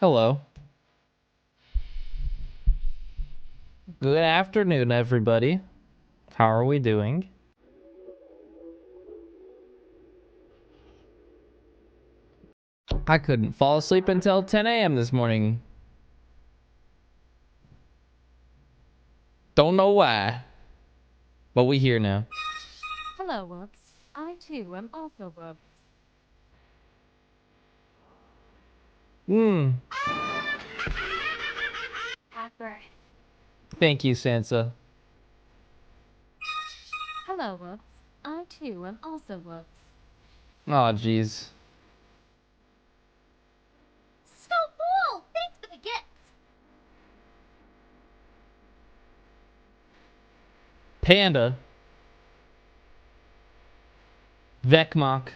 Hello. Good afternoon, everybody. How are we doing? I couldn't fall asleep until 10 a.m. this morning. Don't know why. But we here now. Hello, Woops. I too am also Woops. After. Thank you, Sansa. Hello, Woops. I too am also Woops. Aw, jeez. So cool! Thanks for the gifts! Panda. Vecmok.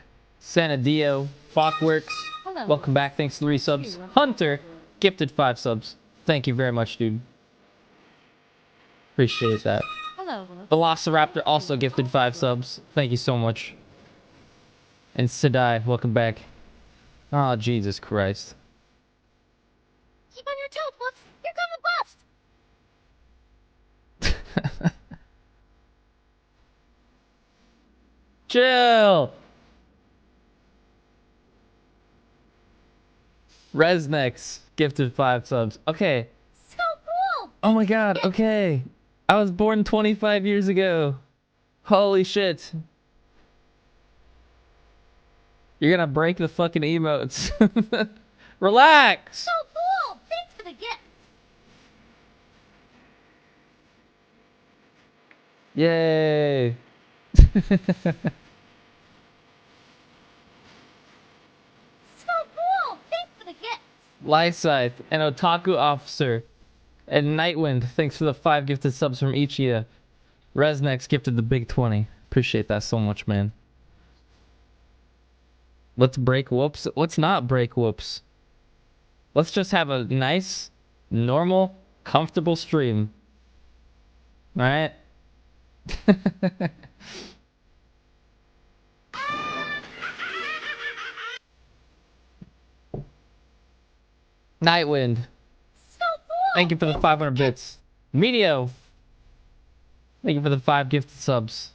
Sanadio. Fockworks. Hello, Welcome back. Thanks for 3 subs. Hunter. Gifted 5 subs. Thank you very much, dude. Appreciate that. Hello, Woops. Velociraptor also gifted 5 subs. Thank you so much. And Sadai, welcome back. Oh, Jesus Christ. Keep on your toes, Woops. Here comes the bust! Chill! Resnex gifted 5 subs. Okay. So cool! Oh my god, okay. I was born 25 years ago. Holy shit. You're gonna break the fucking emotes. Relax! So cool! Thanks for the gifts! Yay! So cool! Thanks for the gifts! Lyscythe, an otaku officer, and Nightwind, thanks for the 5 gifted subs from each of you. Resnex gifted the big 20. Appreciate that so much, man. Let's break Whoops. Let's not break Whoops. Let's just have a nice, normal, comfortable stream. Alright? Nightwind. So cool! Thank you for the 500 bits. Medio. Thank you for the 5 gifted subs.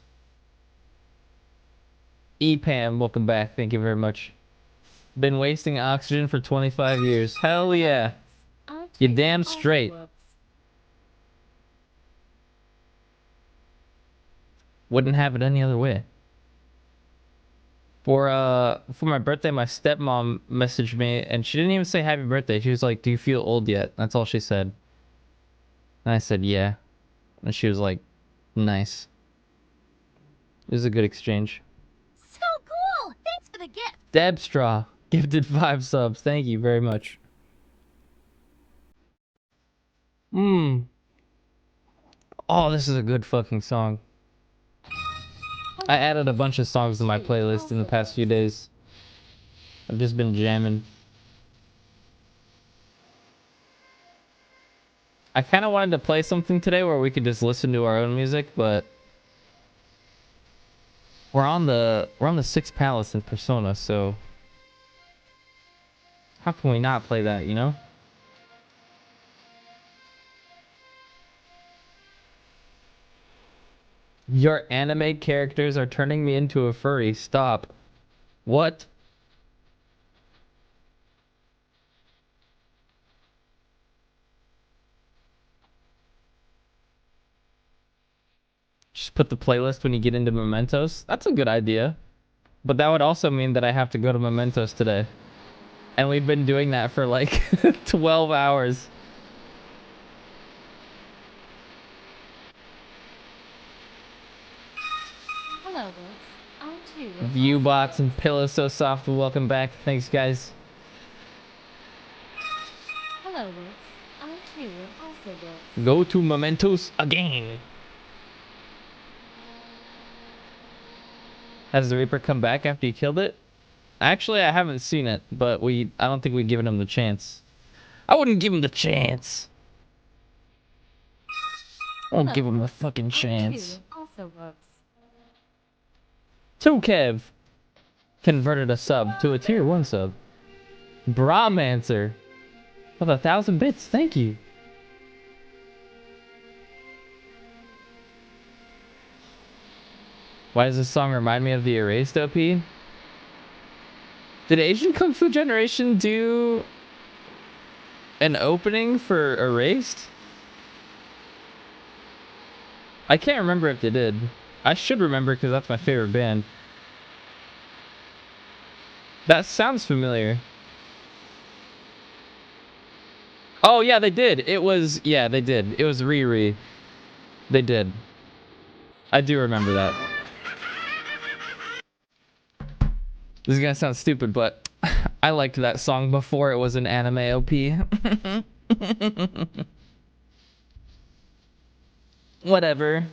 EPAM, welcome back. Thank you very much. Been wasting oxygen for 25 years. Hell yeah. I You too damn am also straight. Woops. Wouldn't have it any other way. For my birthday, my stepmom messaged me, and she didn't even say happy birthday. She was like, "Do you feel old yet?" That's all she said. And I said, "Yeah." And she was like, "Nice." It was a good exchange. So cool! Thanks for the gift! Debstraw gifted 5 subs. Thank you very much. Oh, this is a good fucking song. I added a bunch of songs to my playlist in the past few days. I've just been jamming. I kind of wanted to play something today where we could just listen to our own music, but we're on the 6th Palace in Persona, so how can we not play that, you know? Your anime characters are turning me into a furry. Stop. What? Just put the playlist when you get into Mementos? That's a good idea. But that would also mean that I have to go to Mementos today. And we've been doing that for like 12 hours. Hello, Woops. I too am Viewbox and Pillow So Soft, welcome back. Thanks, guys. Hello, Woops. I too am also Woops. Go to Mementos again. Has the Reaper come back after you killed it? Actually, I haven't seen it, but I don't think we've given him the chance. I wouldn't give him the chance. I won't give him the fucking chance. I too am also Woops. Tokev converted a sub to a tier 1 sub. Brahmancer For the 1,000 bits, thank you. Why does this song remind me of the Erased OP? Did Asian Kung Fu Generation do an opening for Erased? I can't remember if they did. I should remember because that's my favorite band. That sounds familiar. Oh yeah, they did. It was, yeah, they did. It was Riri. They did. I do remember that. This is gonna sound stupid, but I liked that song before it was an anime OP. Whatever.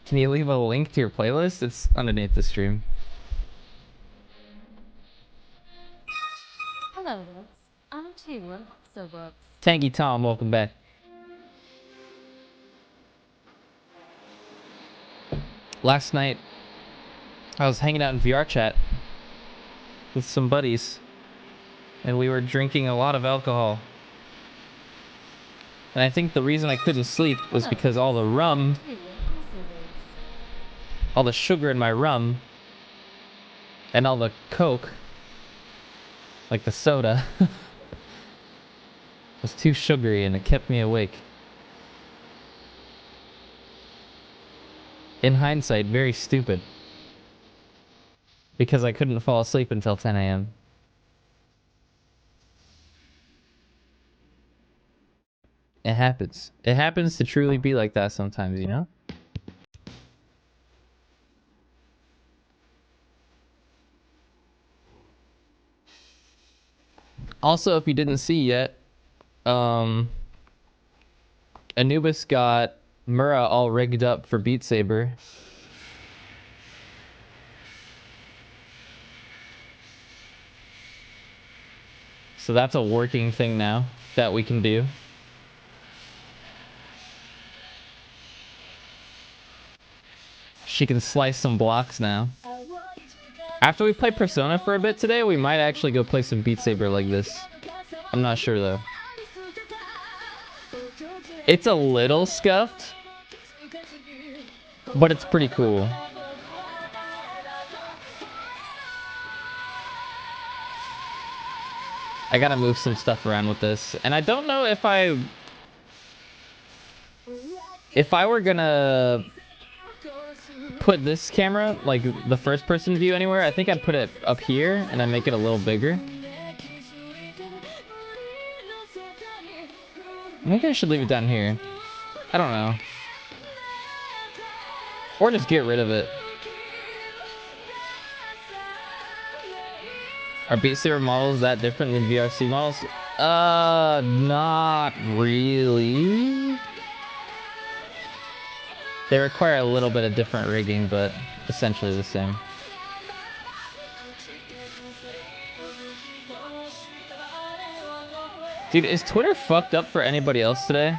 Can you leave a link to your playlist? It's underneath the stream. Hello, Woops. I'm Taylor, so Woops. Tangy Tom, welcome back. Last night, I was hanging out in VR chat with some buddies, and we were drinking a lot of alcohol. And I think the reason I couldn't sleep was because all the rum, all the sugar in my rum, and all the Coke, like the soda, was too sugary and it kept me awake. In hindsight, very stupid. Because I couldn't fall asleep until 10 a.m. It happens. It happens to truly be like that sometimes, you know? Also, if you didn't see yet, Anubis got Mura all rigged up for Beat Saber. So that's a working thing now that we can do. She can slice some blocks now. After we play Persona for a bit today, we might actually go play some Beat Saber like this. I'm not sure though. It's a little scuffed, but it's pretty cool. I gotta move some stuff around with this, and I don't know if I were gonna put this camera, like the first person view anywhere, I think I'd put it up here and then make it a little bigger. Maybe I should leave it down here. I don't know. Or just get rid of it. Are Beat Saber models that different than VRC models? Not really. They require a little bit of different rigging, but essentially the same. Dude, is Twitter fucked up for anybody else today?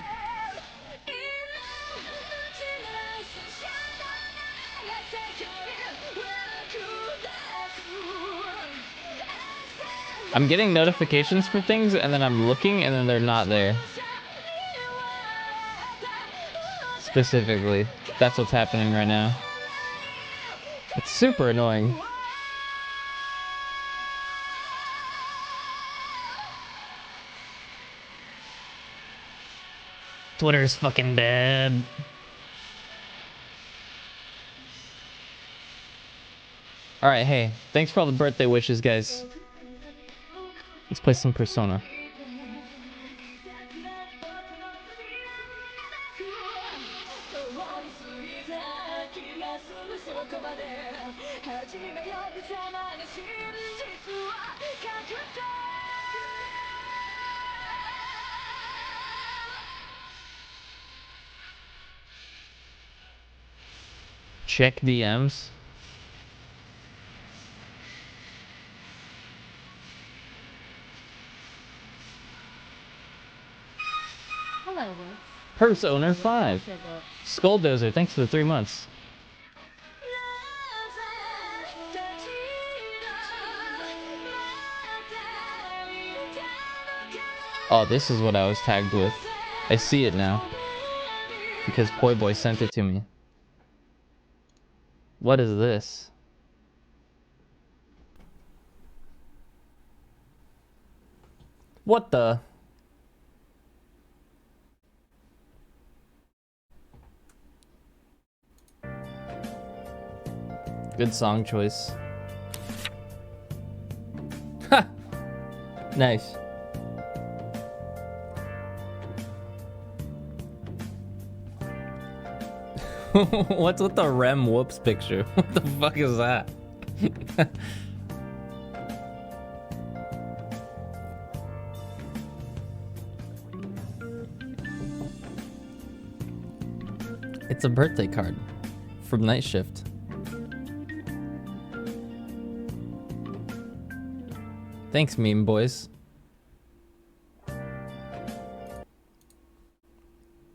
I'm getting notifications for things, and then I'm looking, and then they're not there. Specifically, that's what's happening right now. It's super annoying. Twitter's fucking dead. Alright, hey, thanks for all the birthday wishes, guys. Let's play some Persona. Check DMs. Hello, Woops. Persona 5. Skulldozer, thanks for the 3 months. Oh, this is what I was tagged with. I see it now. Because Poi Boy sent it to me. What is this? What the? Good song choice. Ha! Nice. What's with the Rem Whoops picture? What the fuck is that? It's a birthday card from Night Shift. Thanks, meme boys.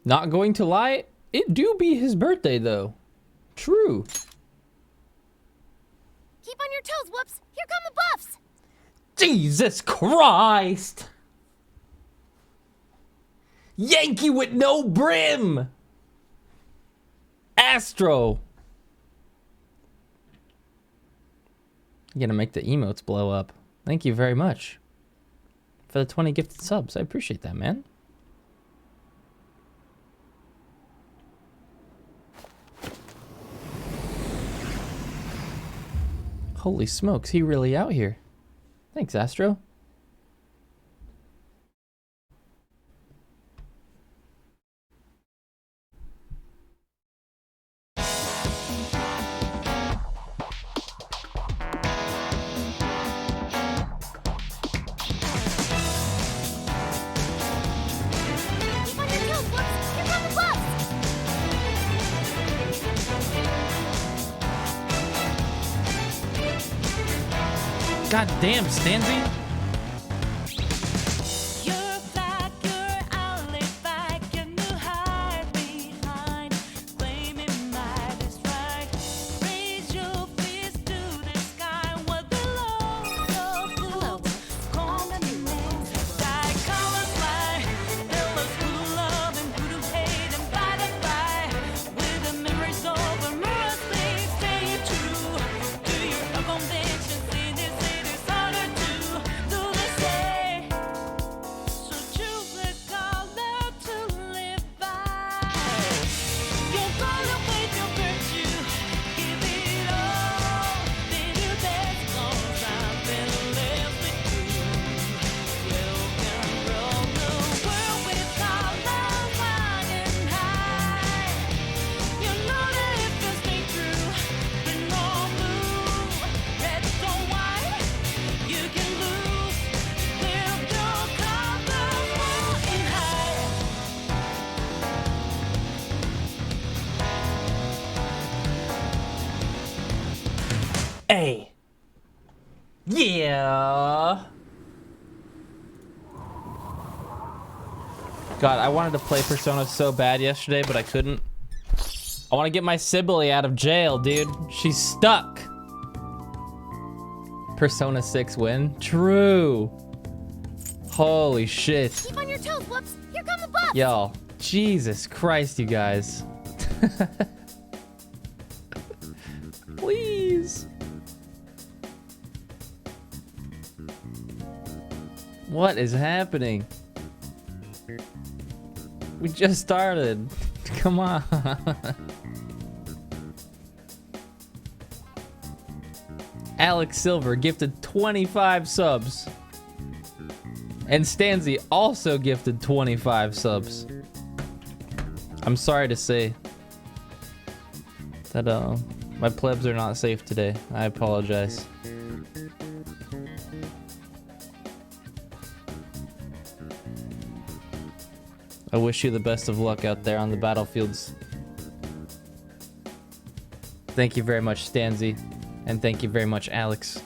Not going to lie, it do be his birthday though. True. Keep on your toes, Whoops. Here come the buffs. Jesus Christ! Yankee with no brim! Astro! You're gonna make the emotes blow up. Thank you very much for the 20 gifted subs. I appreciate that, man. Holy smokes, he really out here. Thanks, Astro. Keep on your toes, Whoops. Here come the buffs. God damn, Stanzy. Hey. Yeah. God, I wanted to play Persona so bad yesterday, but I couldn't. I want to get my Sibylle out of jail, dude. She's stuck. Persona 6 win? True. Holy shit. Keep on your toes, Whoops. Here come the buffs. Y'all, Jesus Christ, you guys. Please. What is happening? We just started. Come on. Alex Silver gifted 25 subs. And Stanzy also gifted 25 subs. I'm sorry to say that my plebs are not safe today. I apologize. I wish you the best of luck out there on the battlefields. Thank you very much, Stanzy. And thank you very much, Alex.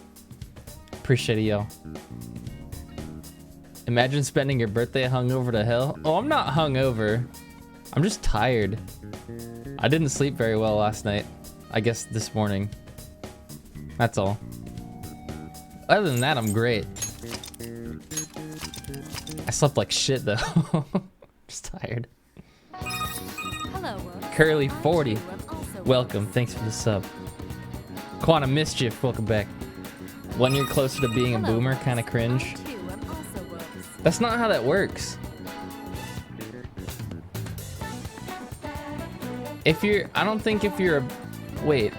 Appreciate it, y'all. Imagine spending your birthday hungover to hell. Oh, I'm not hungover. I'm just tired. I didn't sleep very well last night. I guess this morning. That's all. Other than that, I'm great. I slept like shit though. Just tired. Hello, Woops. Curly I'm 40. too, I'm also Welcome. Woops. Thanks for the sub. Quantum Mischief. Welcome back. 1 year closer to being a Hello, boomer. Woops. Kind of cringe. I'm too, I'm also Woops. That's not how that works. If you're, I don't think if you're a, wait.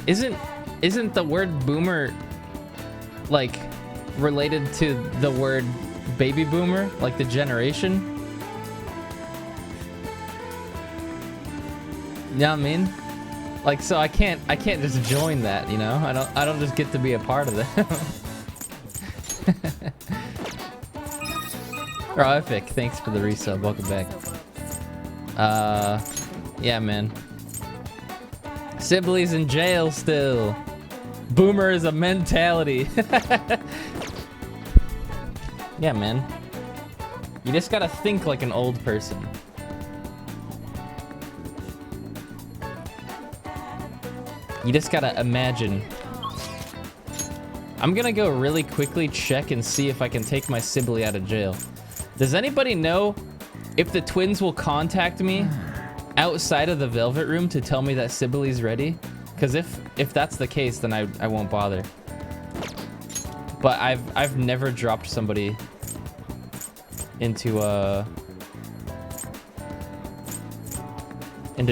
Isn't the word boomer like related to the word baby boomer, like the generation? You know what I mean? Like, so I can't just join that, you know? I don't just get to be a part of it. Roific, thanks for the resub. Welcome back. Yeah, man. Sibley's in jail still. Boomer is a mentality. Yeah, man. You just gotta think like an old person. You just gotta imagine. I'm gonna go really quickly check and see if I can take my Sibley out of jail. Does anybody know if the twins will contact me outside of the Velvet Room to tell me that Sibley's ready? Because if that's the case, then I won't bother. But I've never dropped somebody into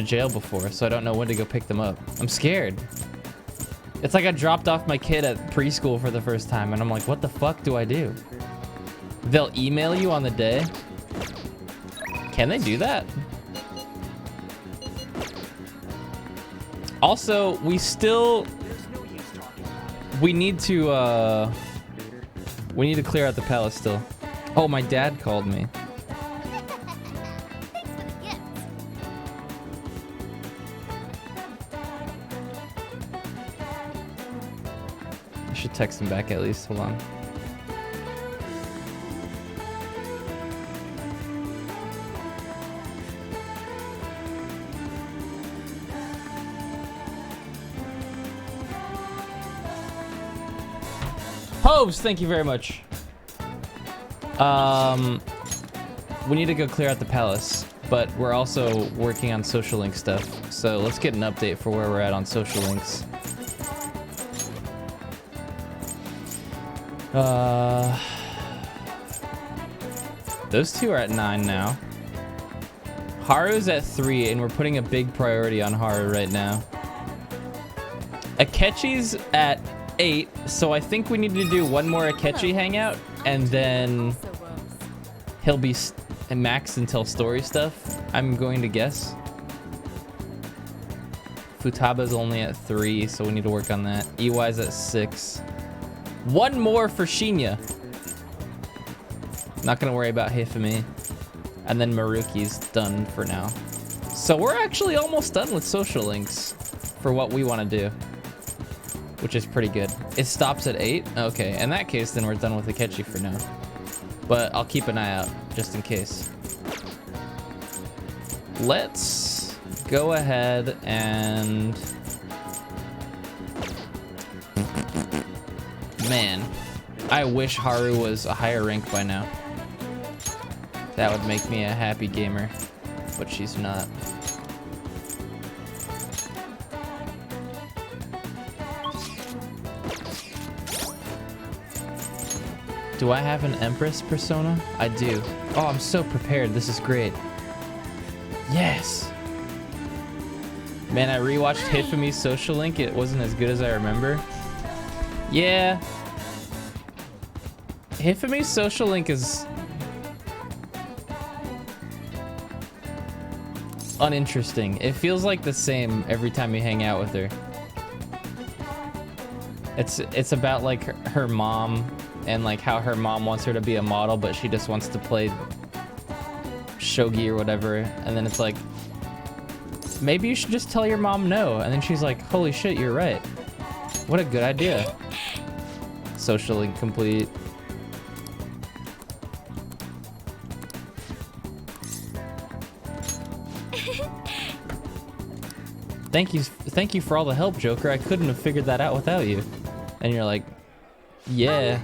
jail before, so I don't know when to go pick them up. I'm scared. It's like I dropped off my kid at preschool for the first time, and I'm like, what the fuck do I do? They'll email you on the day? Can they do that? Also, we need to clear out the palace still. Oh, my dad called me. I should text him back at least. Hold on. Hobes, thank you very much. We need to go clear out the palace, but we're also working on social link stuff. So let's get an update for where we're at on social links. Those two are at 9 now. Haru's at 3, and we're putting a big priority on Haru right now. Akechi's at 8, so I think we need to do one more Akechi hangout, and then he'll be maxed until story stuff, I'm going to guess. Futaba's only at 3, so we need to work on that. EY's at 6. One more for Shinya. Not gonna worry about Hifumi. And then Maruki's done for now. So we're actually almost done with social links for what we want to do, which is pretty good. It stops at 8? Okay, in that case, then we're done with Akechi for now. But I'll keep an eye out, just in case. Let's go ahead and... Man, I wish Haru was a higher rank by now. That would make me a happy gamer, but she's not. Do I have an Empress persona? I do. Oh, I'm so prepared. This is great. Yes! Man, I rewatched Hifumi's Social Link. It wasn't as good as I remember. Yeah. Hifumi's Social Link is uninteresting. It feels like the same every time you hang out with her. It's about like her mom and like how her mom wants her to be a model, but she just wants to play shogi or whatever. And then it's like, maybe you should just tell your mom no. And then she's like, holy shit, you're right. What a good idea. Social Link complete. Thank you for all the help, Joker. I couldn't have figured that out without you. And you're like, yeah.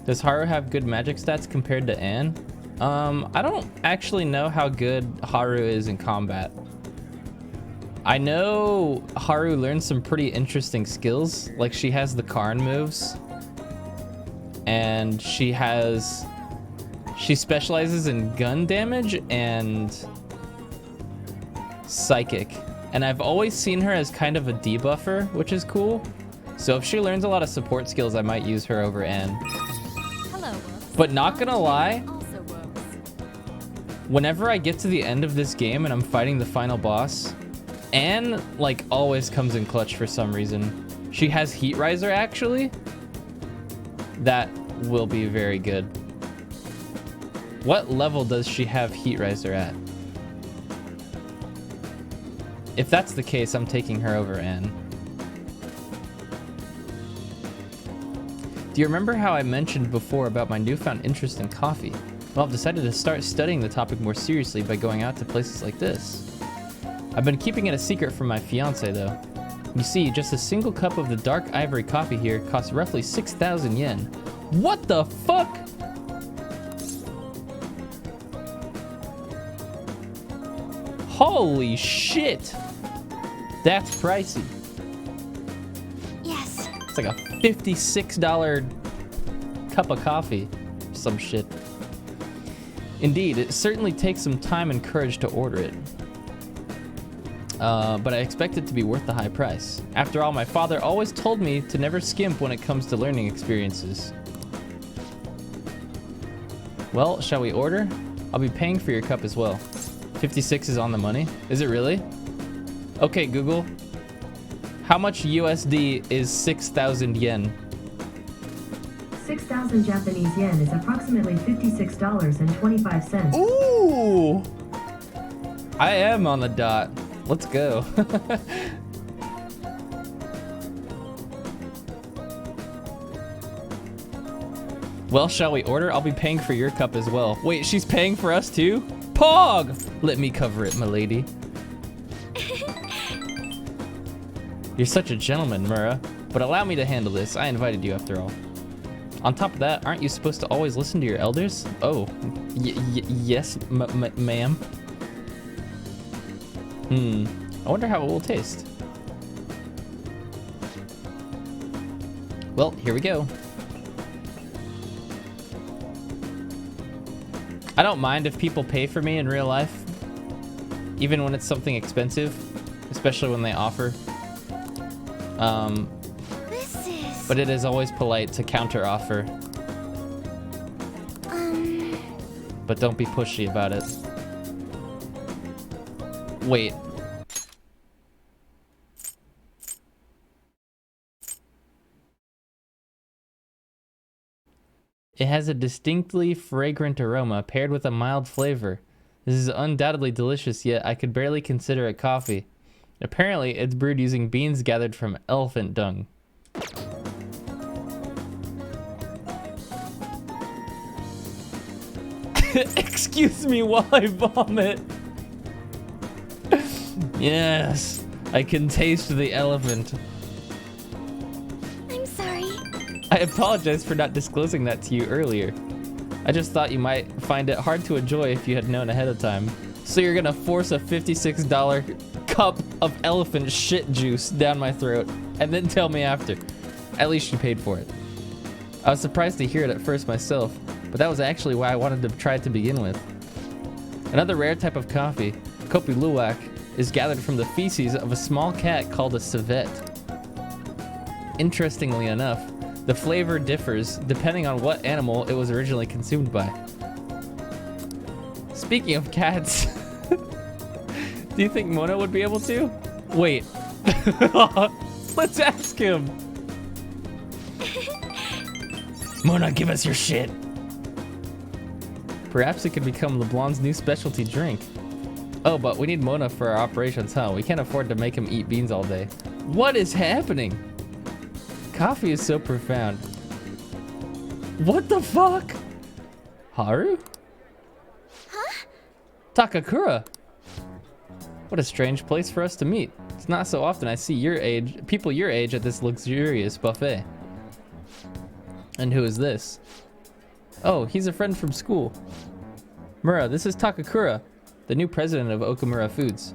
Does Haru have good magic stats compared to Anne? I don't actually know how good Haru is in combat. I know Haru learns some pretty interesting skills. Like she has the Karn moves. And she specializes in gun damage and psychic. And I've always seen her as kind of a debuffer, which is cool. So if she learns a lot of support skills, I might use her over Anne. Hello, Woops. But not gonna lie, Also Woops. whenever I get to the end of this game and I'm fighting the final boss, Anne like always comes in clutch for some reason. She has Heat Riser actually. That will be very good. What level does she have Heat Riser at? If that's the case, I'm taking her over Anne. Do you remember how I mentioned before about my newfound interest in coffee? Well, I've decided to start studying the topic more seriously by going out to places like this. I've been keeping it a secret from my fiance though. You see, just a single cup of the dark ivory coffee here costs roughly 6,000 yen. What the fuck? Holy shit! That's pricey. Yes. It's like a $56 cup of coffee. Some shit. Indeed, it certainly takes some time and courage to order it. But I expect it to be worth the high price. After all, my father always told me to never skimp when it comes to learning experiences. Well, shall we order? I'll be paying for your cup as well. 56 is on the money. Is it really? Okay, Google. How much USD is 6,000 yen? 6,000 Japanese yen is approximately $56.25. Ooh! I am on the dot. Let's go. Well, shall we order? I'll be paying for your cup as well. Wait, she's paying for us too? Pog! Let me cover it, milady. You're such a gentleman, Mura. But allow me to handle this. I invited you after all. On top of that, aren't you supposed to always listen to your elders? Oh, yes, ma'am. I wonder how it will taste. Well, here we go. I don't mind if people pay for me in real life, even when it's something expensive, especially when they offer. But it is always polite to counter offer. But don't be pushy about it. Wait. It has a distinctly fragrant aroma paired with a mild flavor. This is undoubtedly delicious, yet I could barely consider it coffee. Apparently, it's brewed using beans gathered from elephant dung. Excuse me while I vomit. Yes, I can taste the elephant. I'm sorry. I apologize for not disclosing that to you earlier. I just thought you might find it hard to enjoy if you had known ahead of time. So you're gonna force a $56 cup of elephant shit juice down my throat and then tell me after. At least you paid for it. I was surprised to hear it at first myself, but that was actually why I wanted to try it to begin with. Another rare type of coffee, Kopi Luwak, is gathered from the feces of a small cat called a civet. Interestingly enough, the flavor differs depending on what animal it was originally consumed by. Speaking of cats, do you think Mona would be able to? Wait, let's ask him. Mona, give us your shit. Perhaps it could become LeBlanc's new specialty drink. Oh, but we need Mona for our operations, huh? We can't afford to make him eat beans all day. What is happening? Coffee is so profound. What the fuck? Haru? Huh? Takakura. What a strange place for us to meet. It's not so often I see people your age at this luxurious buffet. And who is this? Oh, he's a friend from school. Mura, this is Takakura, the new president of Okamura Foods.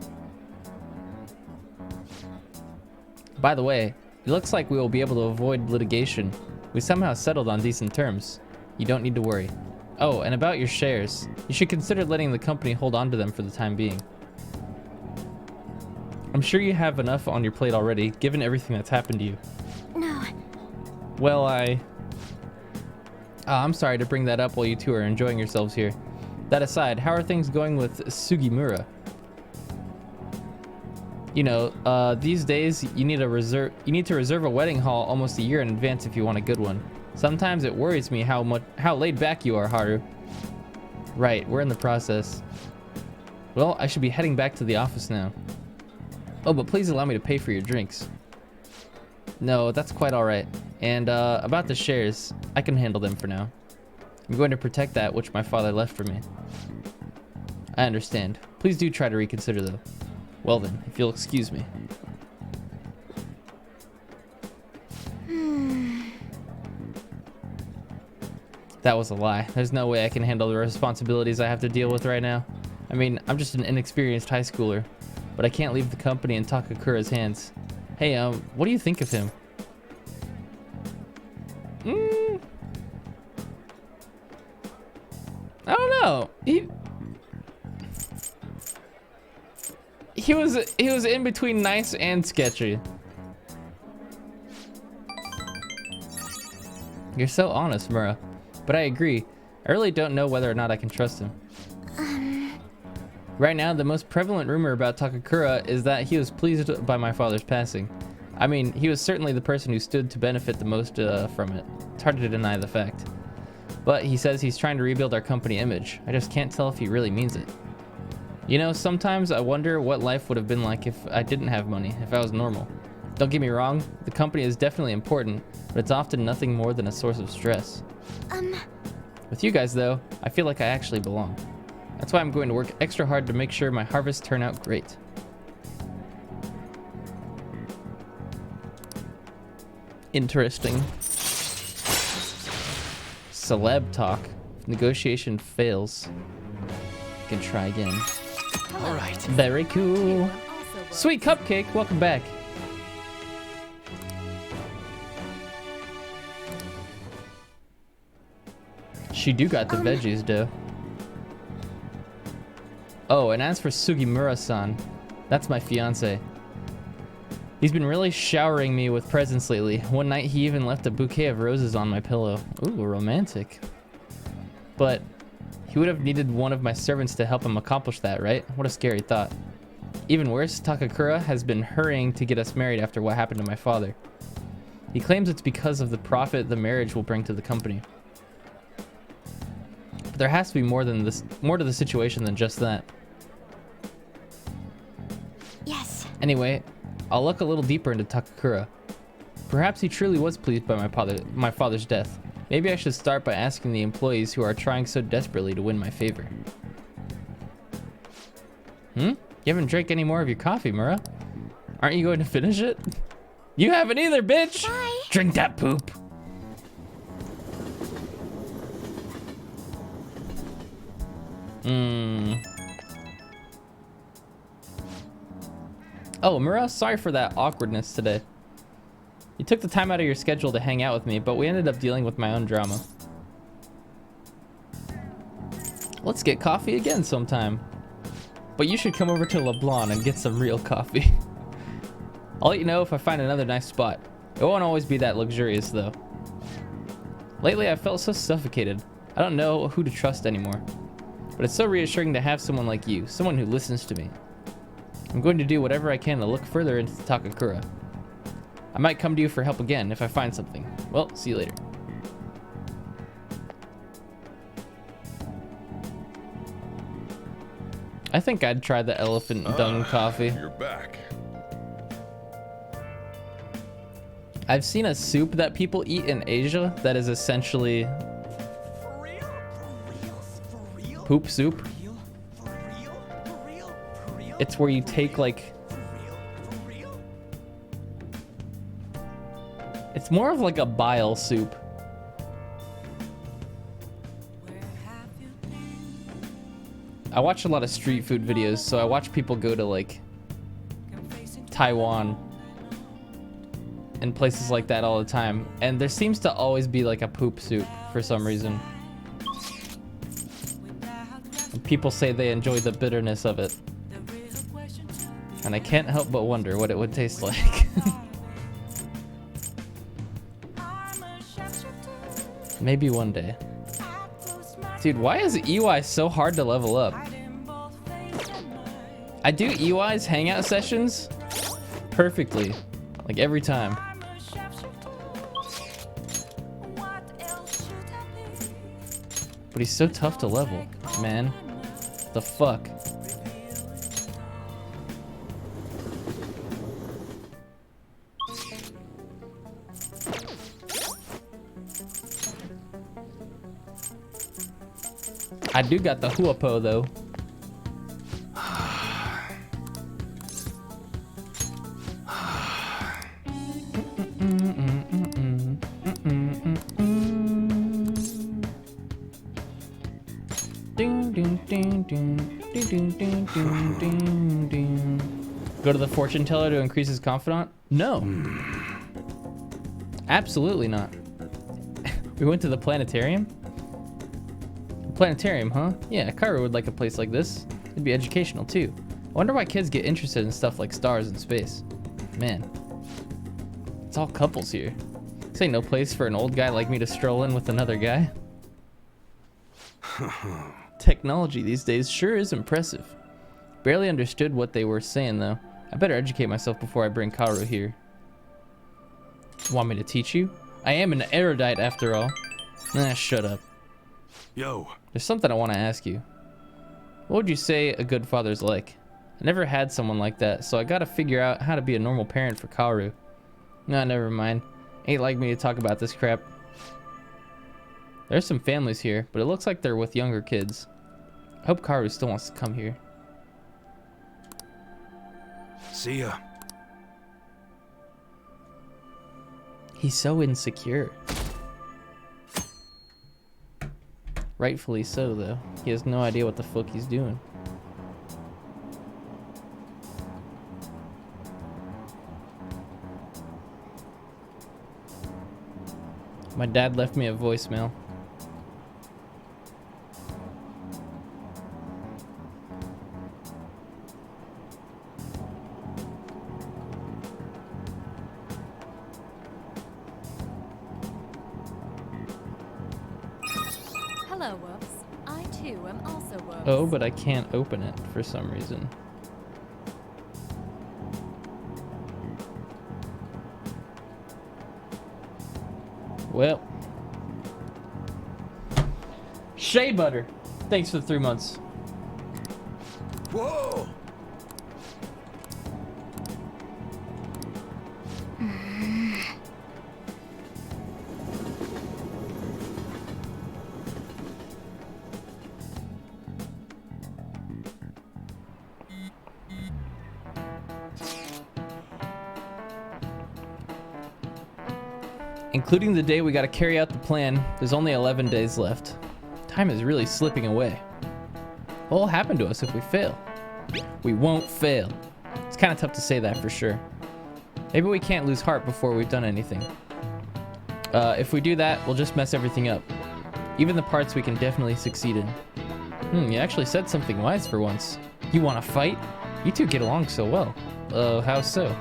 By the way, it looks like we will be able to avoid litigation. We somehow settled on decent terms. You don't need to worry. Oh, and about your shares. You should consider letting the company hold on to them for the time being. I'm sure you have enough on your plate already, given everything that's happened to you. No. Well, I'm sorry to bring that up while you two are enjoying yourselves here. That aside, how are things going with Sugimura? You know, these days you need to reserve a wedding hall almost a year in advance if you want a good one. Sometimes it worries me how laid back you are, Haru. Right, we're in the process. Well, I should be heading back to the office now. Oh, but please allow me to pay for your drinks. No, that's quite alright. And about the shares, I can handle them for now. I'm going to protect that which my father left for me. I understand. Please do try to reconsider though. Well then, if you'll excuse me. That was a lie. There's no way I can handle the responsibilities I have to deal with right now. I mean, I'm just an inexperienced high schooler, but I can't leave the company in Takakura's hands. Hey, what do you think of him? I don't know. He was in between nice and sketchy. You're so honest, Mura. But I agree. I really don't know whether or not I can trust him. Right now, the most prevalent rumor about Takakura is that he was pleased by my father's passing. I mean, he was certainly the person who stood to benefit the most from it. It's hard to deny the fact. But he says he's trying to rebuild our company image. I just can't tell if he really means it. You know, sometimes I wonder what life would have been like if I didn't have money, if I was normal. Don't get me wrong, the company is definitely important, but it's often nothing more than a source of stress. With you guys though, I feel like I actually belong. That's why I'm going to work extra hard to make sure my harvests turn out great. Interesting. Celeb talk. If negotiation fails, I can try again. All right. Very cool. Sweet Cupcake, welcome back. She do got the veggies, though. Oh, and as for Sugimura-san, that's my fiance. He's been really showering me with presents lately. One night he even left a bouquet of roses on my pillow. Ooh, romantic. But he would have needed one of my servants to help him accomplish that, right? What a scary thought. Even worse, Takakura has been hurrying to get us married after what happened to my father. He claims it's because of the profit the marriage will bring to the company. But there has to be more to the situation than just that. Yes. Anyway, I'll look a little deeper into Takakura. Perhaps he truly was pleased by my father's death. Maybe I should start by asking the employees who are trying so desperately to win my favor. You haven't drank any more of your coffee, Mura. Aren't you going to finish it? You haven't either, bitch! Bye. Drink that poop! Oh, Mura, sorry for that awkwardness today. You took the time out of your schedule to hang out with me, but we ended up dealing with my own drama. Let's get coffee again sometime. But you should come over to LeBlanc and get some real coffee. I'll let you know if I find another nice spot. It won't always be that luxurious though. Lately I felt so suffocated. I don't know who to trust anymore. But it's so reassuring to have someone like you, someone who listens to me. I'm going to do whatever I can to look further into Takakura. I might come to you for help again if I find something. Well, see you later. I think I'd try the elephant dung coffee. You're back. I've seen a soup that people eat in Asia that is essentially For real? For real? For real? poop soup. For real? For real? For real? It's where you take like... It's more of like a bile soup. I watch a lot of street food videos, so I watch people go to like Taiwan and places like that all the time, and there seems to always be like a poop soup for some reason. And people say they enjoy the bitterness of it, and I can't help but wonder what it would taste like. Maybe one day. Dude, why is EY so hard to level up? I do EY's hangout sessions perfectly, like every time. But he's so tough to level, man. The fuck? I do got the Huapo though. Go to the fortune teller to increase his confidant? No. Absolutely not. We went to the planetarium? Planetarium, huh? Yeah, Karu would like a place like this. It'd be educational too. I wonder why kids get interested in stuff like stars and space. Man, it's all couples here. This ain't no place for an old guy like me to stroll in with another guy. Technology these days sure is impressive. Barely understood what they were saying though. I better educate myself before I bring Karu here. Want me to teach you? I am an erudite after all. Nah, shut up. Yo. There's something I want to ask you. What would you say a good father's like? I never had someone like that, so I gotta figure out how to be a normal parent for Karu. Nah, never mind. Ain't like me to talk about this crap. There's some families here, but it looks like they're with younger kids. I hope Karu still wants to come here. See ya. He's so insecure. Rightfully so, though. He has no idea what the fuck he's doing. My dad left me a voicemail. Hello, Woops. I too am also Woops. Oh, but I can't open it for some reason. Well. Shea Butter. Thanks for the 3 months. Whoa. Including the day we gotta carry out the plan, there's only 11 days left. Time is really slipping away. What will happen to us if we fail? We won't fail. It's kind of tough to say that for sure. Maybe we can't lose heart before we've done anything. If we do that, we'll just mess everything up. Even the parts we can definitely succeed in. You actually said something wise for once. You want to fight? You two get along so well. How so?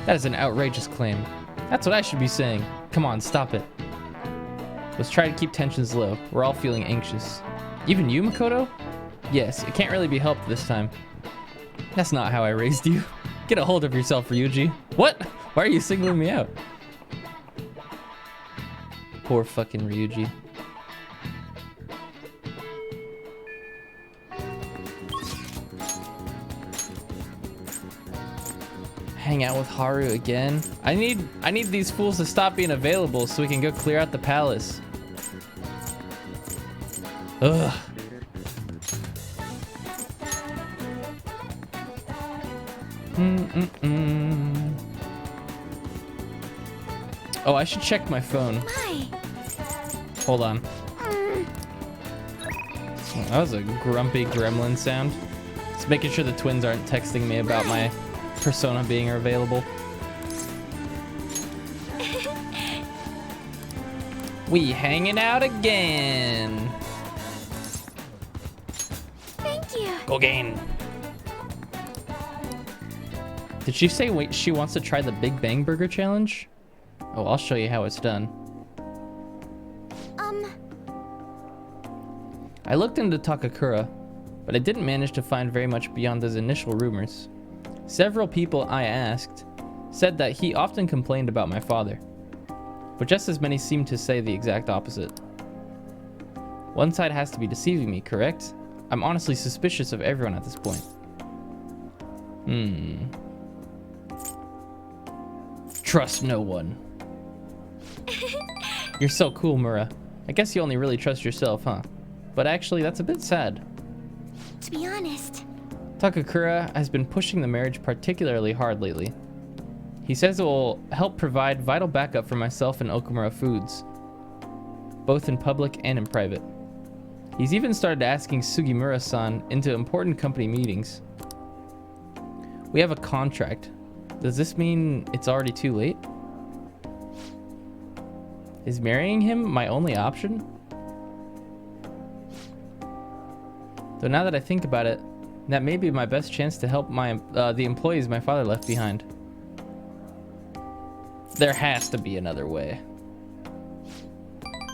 That is an outrageous claim. That's what I should be saying. Come on, stop it. Let's try to keep tensions low. We're all feeling anxious. Even you, Makoto? Yes, it can't really be helped this time. That's not how I raised you. Get a hold of yourself, Ryuji. What? Why are you singling me out? Poor fucking Ryuji. Hang out with Haru again. I need these fools to stop being available so we can go clear out the palace. Ugh. Oh, I should check my phone. Hold on. Oh, that was a grumpy gremlin sound. Just making sure the twins aren't texting me about my persona being available. We hanging out again. Thank you. Go again. Did she say wait, she wants to try the Big Bang Burger challenge? Oh, I'll show you how it's done. I looked into Takakura, but I didn't manage to find very much beyond those initial rumors. Several people I asked said that he often complained about my father, but just as many seemed to say the exact opposite. One side has to be deceiving me, correct? I'm honestly suspicious of everyone at this point. Trust no one. You're so cool, Mura. I guess you only really trust yourself, huh? But actually, that's a bit sad. To be honest, Takakura has been pushing the marriage particularly hard lately. He says it will help provide vital backup for myself and Okumura Foods, both in public and in private. He's even started asking Sugimura-san into important company meetings. We have a contract. Does this mean it's already too late? Is marrying him my only option? Though now that I think about it, that may be my best chance to help the employees my father left behind. There has to be another way.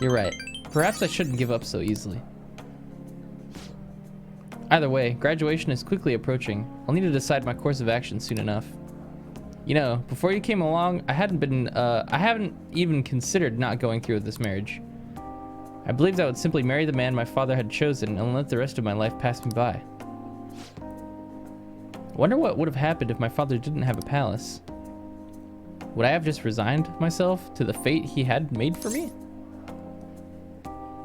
You're right. Perhaps I shouldn't give up so easily. Either way, graduation is quickly approaching. I'll need to decide my course of action soon enough. You know, before you came along, I haven't even considered not going through with this marriage. I believed I would simply marry the man my father had chosen and let the rest of my life pass me by. I wonder what would have happened if my father didn't have a palace. Would I have just resigned myself to the fate he had made for me?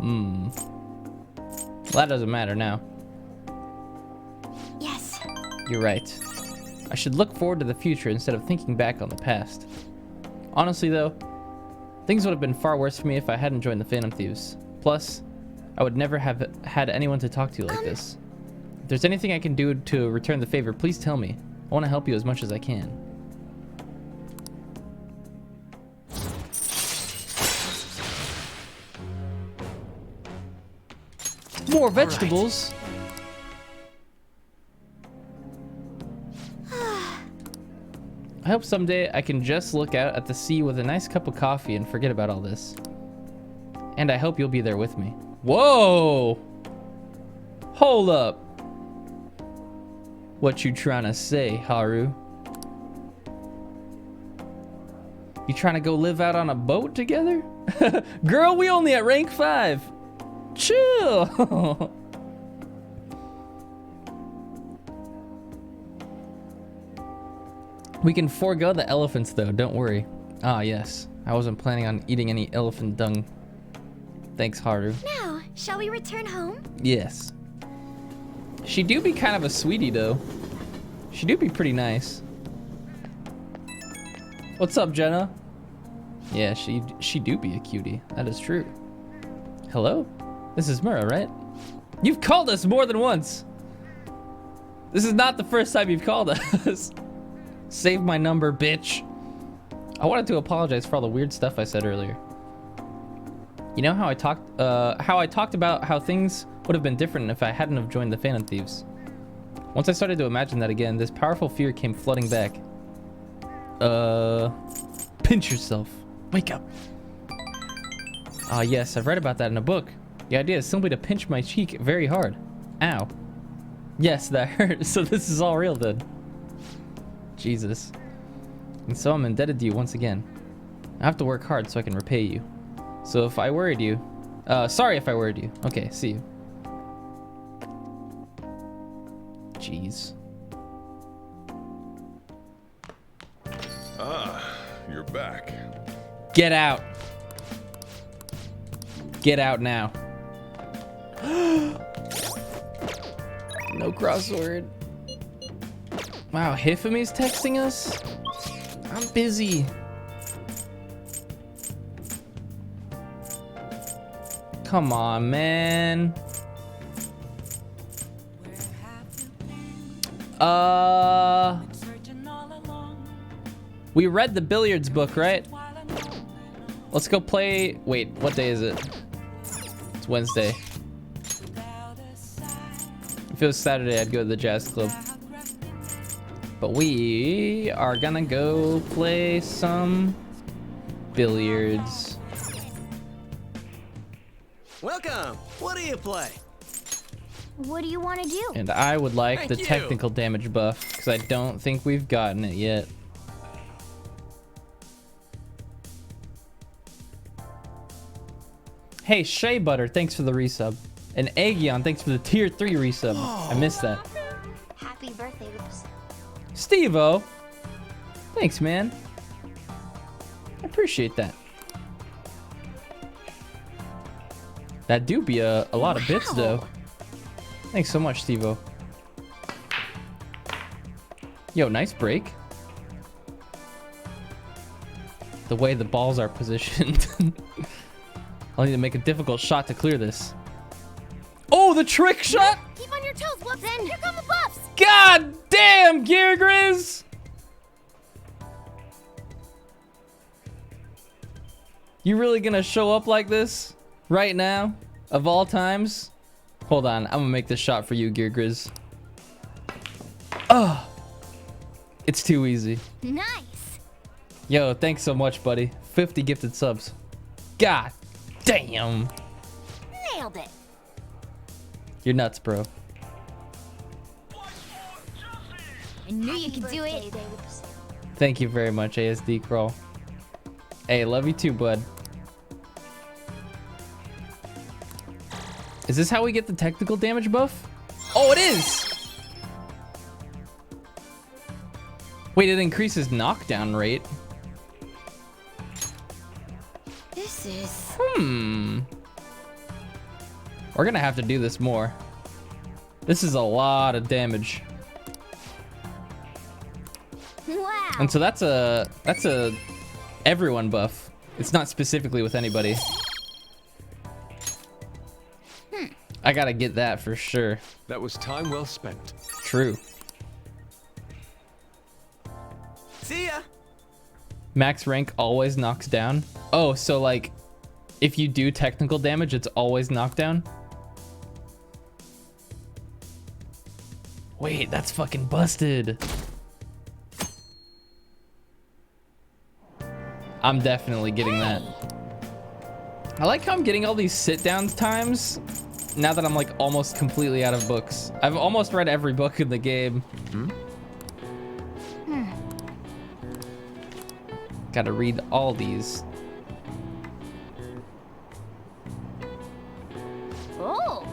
Well, that doesn't matter now. yes. You're right. I should look forward to the future instead of thinking back on the past. Honestly though, things would have been far worse for me if I hadn't joined the Phantom Thieves. Plus, I would never have had anyone to talk to like this. If there's anything I can do to return the favor, please tell me. I want to help you as much as I can. More vegetables. I hope someday I can just look out at the sea with a nice cup of coffee and forget about all this. And I hope you'll be there with me. Whoa! Hold up. What you trying to say, Haru? You trying to go live out on a boat together? Girl, we only at rank 5. Chill. We can forego the elephants though, don't worry. Ah, yes. I wasn't planning on eating any elephant dung. Thanks, Haru. Now, shall we return home? Yes. She do be kind of a sweetie though. She do be pretty nice. What's up, Jenna? Yeah, she do be a cutie. That is true. Hello? This is Mura, right? You've called us more than once. This is not the first time you've called us. Save my number, bitch. I wanted to apologize for all the weird stuff I said earlier. You know how I talked about how things would have been different if I hadn't have joined the Phantom Thieves. Once I started to imagine that again, this powerful fear came flooding back. Pinch yourself. Wake up. Ah, yes, I've read about that in a book. The idea is simply to pinch my cheek very hard. Ow. Yes, that hurt. So this is all real then. Jesus. And so I'm indebted to you once again. I have to work hard so I can repay you. So if I worried you... sorry if I worried you. Okay, see you. Jeez. Ah, you're back. Get out. Get out now. No crossword. Wow, Hifumi's texting us? I'm busy. Come on, man. We read the billiards book, right? Let's go play. Wait, what day is it? It's Wednesday. If it was Saturday, I'd go to the jazz club. But we are gonna go play some billiards. Welcome. What do you play? What do you want to do? And I would like Thank the you. technical damage buff because I don't think we've gotten it yet. Hey, Shea Butter, thanks for the resub. And Aegion, thanks for the tier 3 resub. I missed that. Happy birthday, Woops. Steve-O, thanks, man. I appreciate that. That do be a lot of bits, though. Thanks so much, Steve-O. Yo, nice break. The way the balls are positioned. I'll need to make a difficult shot to clear this. Oh, the trick shot! Keep on your toes, Woops. Then here come the buffs. God damn, Gear Grizz! You really gonna show up like this? Right now? Of all times? Hold on, I'm gonna make this shot for you, Gear Grizz. Oh! It's too easy. Nice. Yo, thanks so much, buddy. 50 gifted subs. God damn! Nailed it. You're nuts, bro. I knew you could do it. Thank you very much, ASD Crawl. Hey, love you too, bud. Is this how we get the technical damage buff? Oh, it is! Wait, it increases knockdown rate. This is... We're gonna have to do this more. This is a lot of damage. Wow. And so that's a everyone buff. It's not specifically with anybody. I gotta get that for sure. That was time well spent. True. See ya. Max rank always knocks down. Oh, so like if you do technical damage, it's always knockdown? Wait, that's fucking busted. I'm definitely getting that. I like how I'm getting all these sit-down times now that I'm like almost completely out of books. I've almost read every book in the game. Gotta read all these. Oh.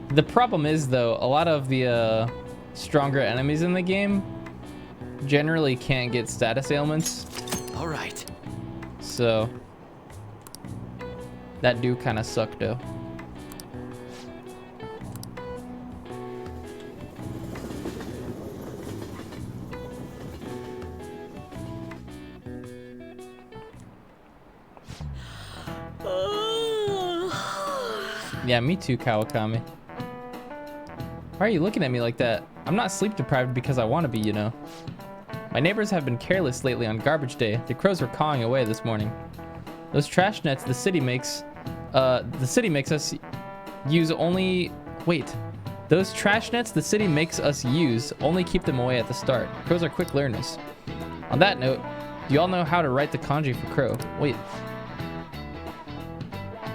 The problem is though, a lot of the stronger enemies in the game generally can't get status ailments. All right. So that do kind of suck though. Yeah, me too, Kawakami. Why are you looking at me like that? I'm not sleep deprived because I want to be, you know. My neighbors have been careless lately on garbage day. The crows were cawing away this morning. Those trash nets the city makes us use only... Wait. Those trash nets the city makes us use only keep them away at the start. Crows are quick learners. On that note, do you all know how to write the kanji for crow? Wait.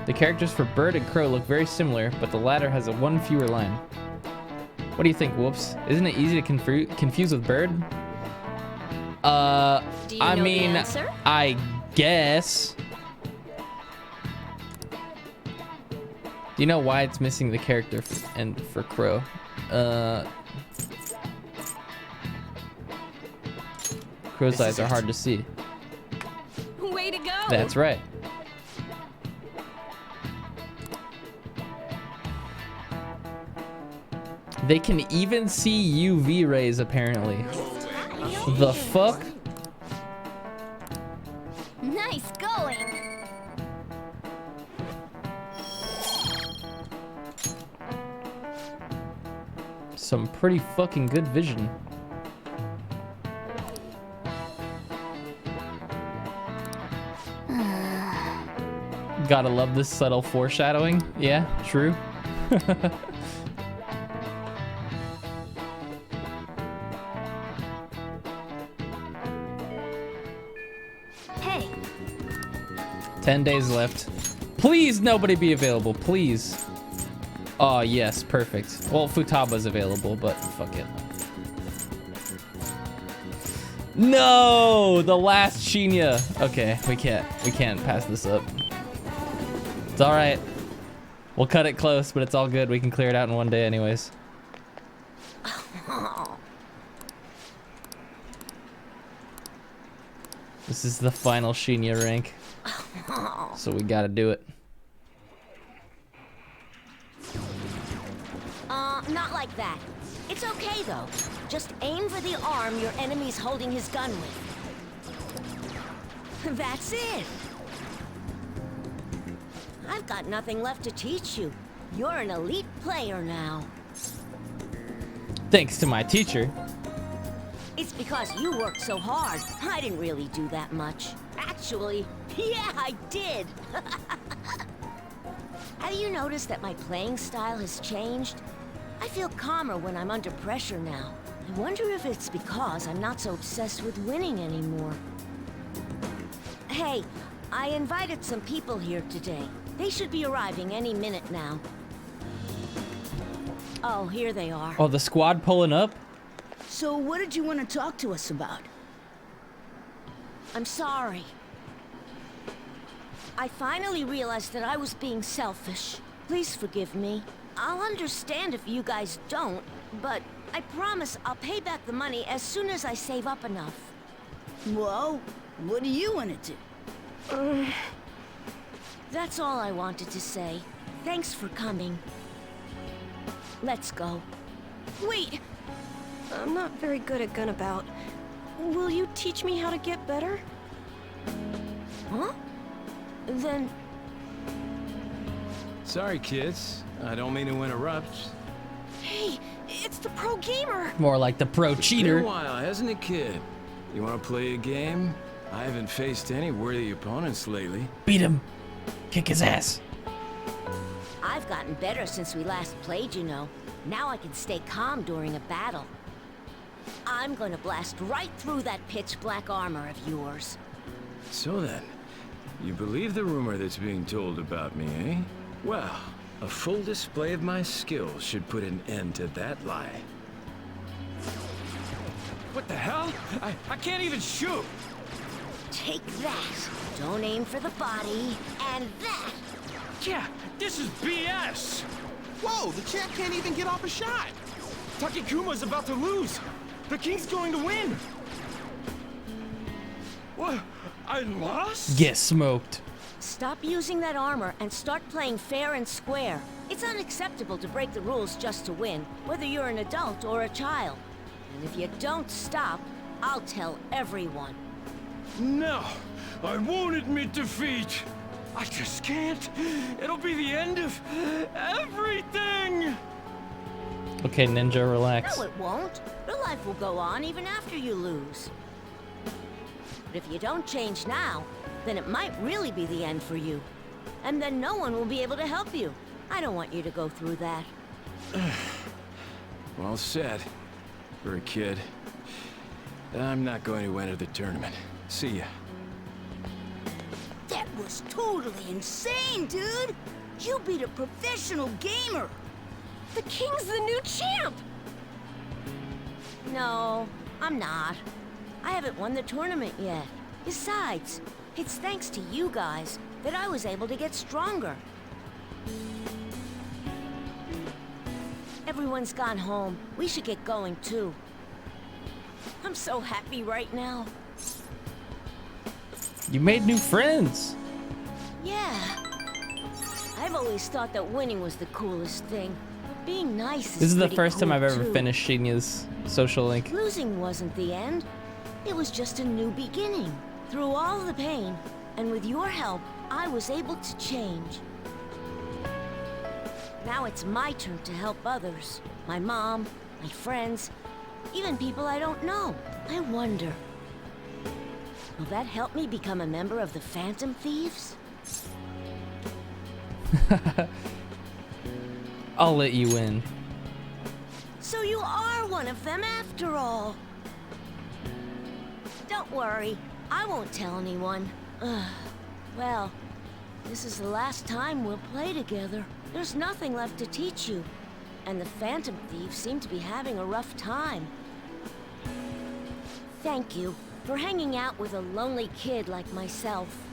The characters for bird and crow look very similar, but the latter has a one fewer line. What do you think, Whoops? Isn't it easy to confuse with bird? Do you I know mean, the answer? I guess. Do you know why it's missing the character for crow? Crow's eyes are hard to see. Way to go. That's right. They can even see UV rays, apparently. The fuck? Nice going. Some pretty fucking good vision. Gotta love this subtle foreshadowing. Yeah, true. Hey, 10 days left. Please, nobody be available, please. Oh, yes, perfect. Well, Futaba's available, but fuck it. No, the last Shinya. Okay, we can't pass this up. It's all right. We'll cut it close, but it's all good. We can clear it out in one day anyways. This is the final Shinya rank. So we gotta do it. not like that. It's okay, though. Just aim for the arm your enemy's holding his gun with. That's it. I've got nothing left to teach you. You're an elite player now. Thanks to my teacher. It's because you worked so hard. I didn't really do that much. Actually, yeah, I did. Have you noticed that my playing style has changed? I feel calmer when I'm under pressure now. I wonder if it's because I'm not so obsessed with winning anymore. Hey, I invited some people here today. They should be arriving any minute now. Oh, here they are. Oh, the squad pulling up? So what did you want to talk to us about? I'm sorry. I finally realized that I was being selfish. Please forgive me. I'll understand if you guys don't, but I promise I'll pay back the money as soon as I save up enough. Well, what do you want to do? That's all I wanted to say. Thanks for coming. Let's go. Wait! I'm not very good at Gunabout. Will you teach me how to get better? Huh? Then... Sorry, kids. I don't mean to interrupt. Hey, it's the pro gamer! More like the pro Been a cheater. while, hasn't it, kid? You want to play a game? I haven't faced any worthy opponents lately. Beat him. Kick his ass. I've gotten better since we last played, you know. Now I can stay calm during a battle. I'm gonna blast right through that pitch black armor of yours. So then, you believe the rumor that's being told about me, eh? Well, a full display of my skills should put an end to that lie. What the hell? I can't even shoot! Take that. Don't aim for the body. And that. Yeah, this is BS! Whoa, the champ can't even get off a shot. Takekuma's about to lose! The king's going to win! What? I lost? Get smoked. Stop using that armor and start playing fair and square. It's unacceptable to break the rules just to win, whether you're an adult or a child. And if you don't stop, I'll tell everyone. No, I won't admit defeat. I just can't. It'll be the end of everything. Okay, Ninja, relax. No, it won't. Your life will go on even after you lose. But if you don't change now, then it might really be the end for you. And then no one will be able to help you. I don't want you to go through that. Well said, for a kid. I'm not going to enter the tournament. See ya. That was totally insane, dude! You beat a professional gamer! The king's the new champ! No, I'm not. I haven't won the tournament yet. Besides, it's thanks to you guys that I was able to get stronger. Everyone's gone home. We should get going too. I'm so happy right now. You made new friends. Yeah. I've always thought that winning was the coolest thing. Being nice This is the pretty first time cool, I've ever too. finished Shinya's social link. Losing wasn't the end. It was just a new beginning. Through all the pain, and with your help, I was able to change. Now it's my turn to help others. My mom, my friends, even people I don't know. I wonder, will that help me become a member of the Phantom Thieves? I'll let you in. So you are one of them after all. Don't worry, I won't tell anyone. Well, this is the last time we'll play together. There's nothing left to teach you, and the Phantom Thieves seem to be having a rough time. Thank you for hanging out with a lonely kid like myself.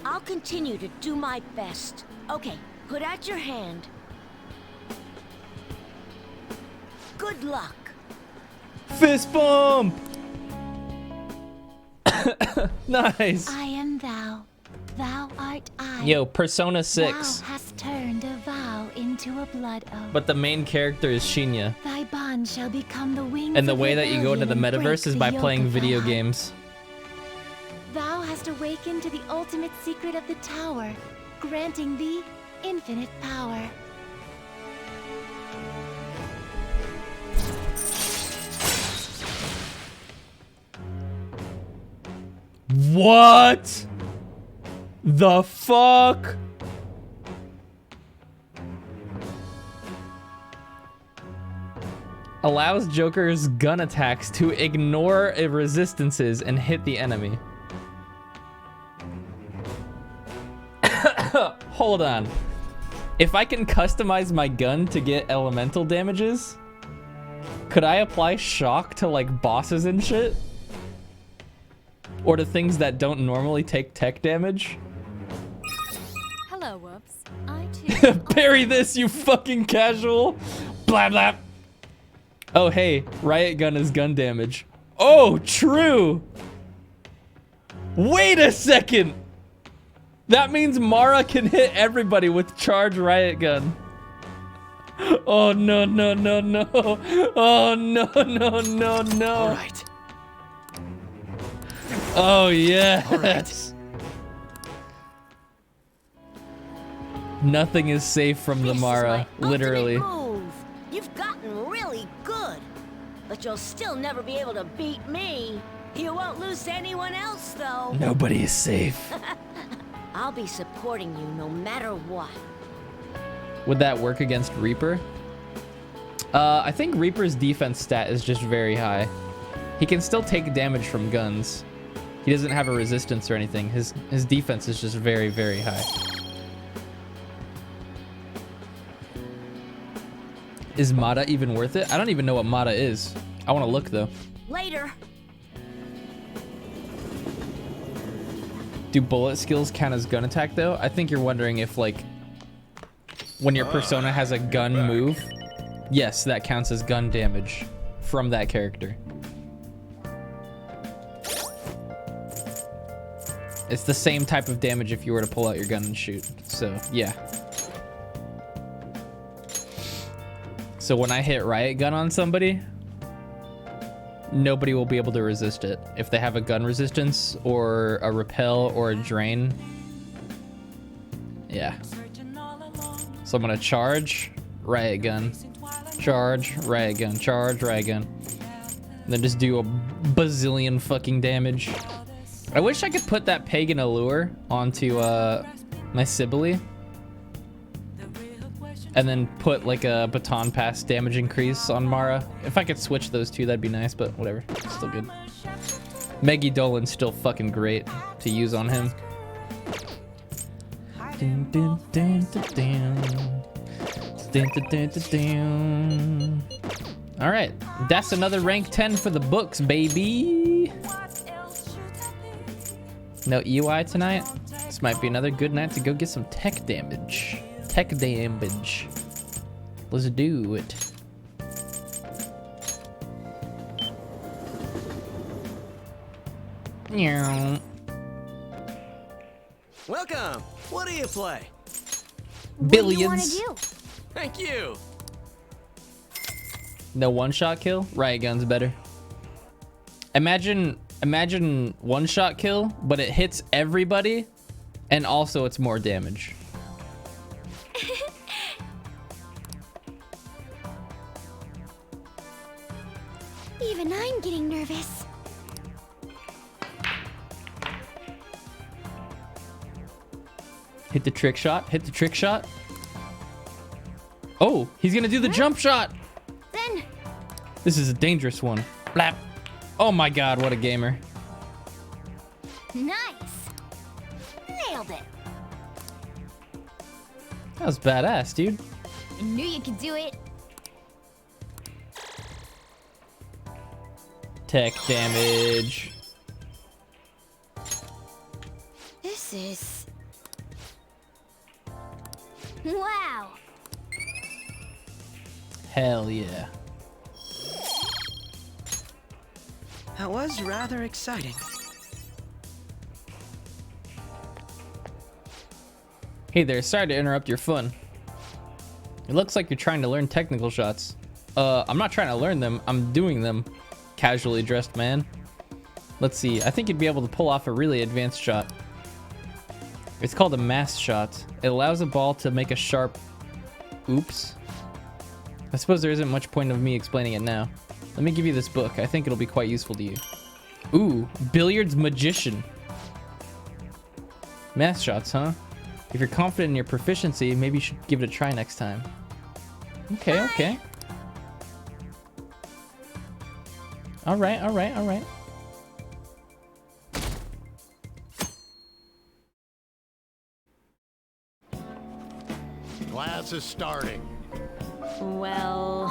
I'll continue to do my best. Okay, put out your hand. Good luck. Fist bump! Nice. I am thou. Thou art I. Yo, Persona 6. Thou hast turned a vow into a blood oath. But the main character is Shinya. Thy bond shall become the wings And the of way that you go into the rebellion and metaverse break is by the yoke playing of thy video heart. games. Thou hast awakened to the ultimate secret of the tower, granting thee infinite power. What the fuck? Allows Joker's gun attacks to ignore resistances and hit the enemy. Hold on. If I can customize my gun to get elemental damages, could I apply shock to like bosses and shit? Or to things that don't normally take tech damage? Hello, Whoops. I too. Parry this, you fucking casual. Blah blah. Oh hey, riot gun is gun damage. Oh, true. Wait a second. That means Mara can hit everybody with charge riot gun. Oh no no no no. Oh no no no no. All right. Oh yes. All right. Nothing is safe from the This is Mara, my literally. ultimate move. You've gotten really good, but you'll still never be able to beat me. You won't lose to anyone else, though. Nobody is safe. I'll be supporting you no matter what. Would that work against Reaper? I think Reaper's defense stat is just very high. He can still take damage from guns. He doesn't have a resistance or anything. His defense is just very, very high. Is Mata even worth it? I don't even know what Mata is. I want to look though. Later. Do bullet skills count as gun attack though? I think you're wondering if like when your persona has a gun move, yes, that counts as gun damage from that character. It's the same type of damage if you were to pull out your gun and shoot. So yeah. So when I hit riot gun on somebody, nobody will be able to resist it. If they have a gun resistance or a repel or a drain. Yeah. So I'm gonna charge, riot gun, charge, riot gun, charge, riot gun. And then just do a bazillion fucking damage. I wish I could put that pagan allure onto my Sibylle. And then put like a baton pass damage increase on Mara. If I could switch those two, that'd be nice, but whatever. It's still good. Meggy Dolan's still fucking great to use on him. Dun, dun, dun, dun, dun. Dun, dun, dun, dun, dun. All right, that's another rank 10 for the books, baby. No UI tonight. This might be another good night to go get some tech damage. Tech damage. Let's do it. Meow. Welcome. What do you play? What do you want Billions. to do? Thank you. No one-shot kill? Riot gun's better. Imagine one-shot kill, but it hits everybody, and also it's more damage. Even I'm getting nervous. Hit the trick shot. Hit the trick shot. Oh, he's gonna do the jump shot. Then This is a dangerous one. Blap. Oh my god, what a gamer. nice. Nailed it. That was badass, dude. I knew you could do it. Tech damage. This is... Wow. Hell yeah. That was rather exciting. Hey there, sorry to interrupt your fun. It looks like you're trying to learn technical shots. I'm not trying to learn them, I'm doing them. Casually dressed man. Let's see, I think you'd be able to pull off a really advanced shot. It's called a mass shot. It allows a ball to make a sharp... Oops. I suppose there isn't much point of me explaining it now. Let me give you this book. I think it'll be quite useful to you. Ooh, Billiards Magician. Mass shots, huh? If you're confident in your proficiency, maybe you should give it a try next time. Okay, okay. Alright, alright, alright. Class is starting. Well,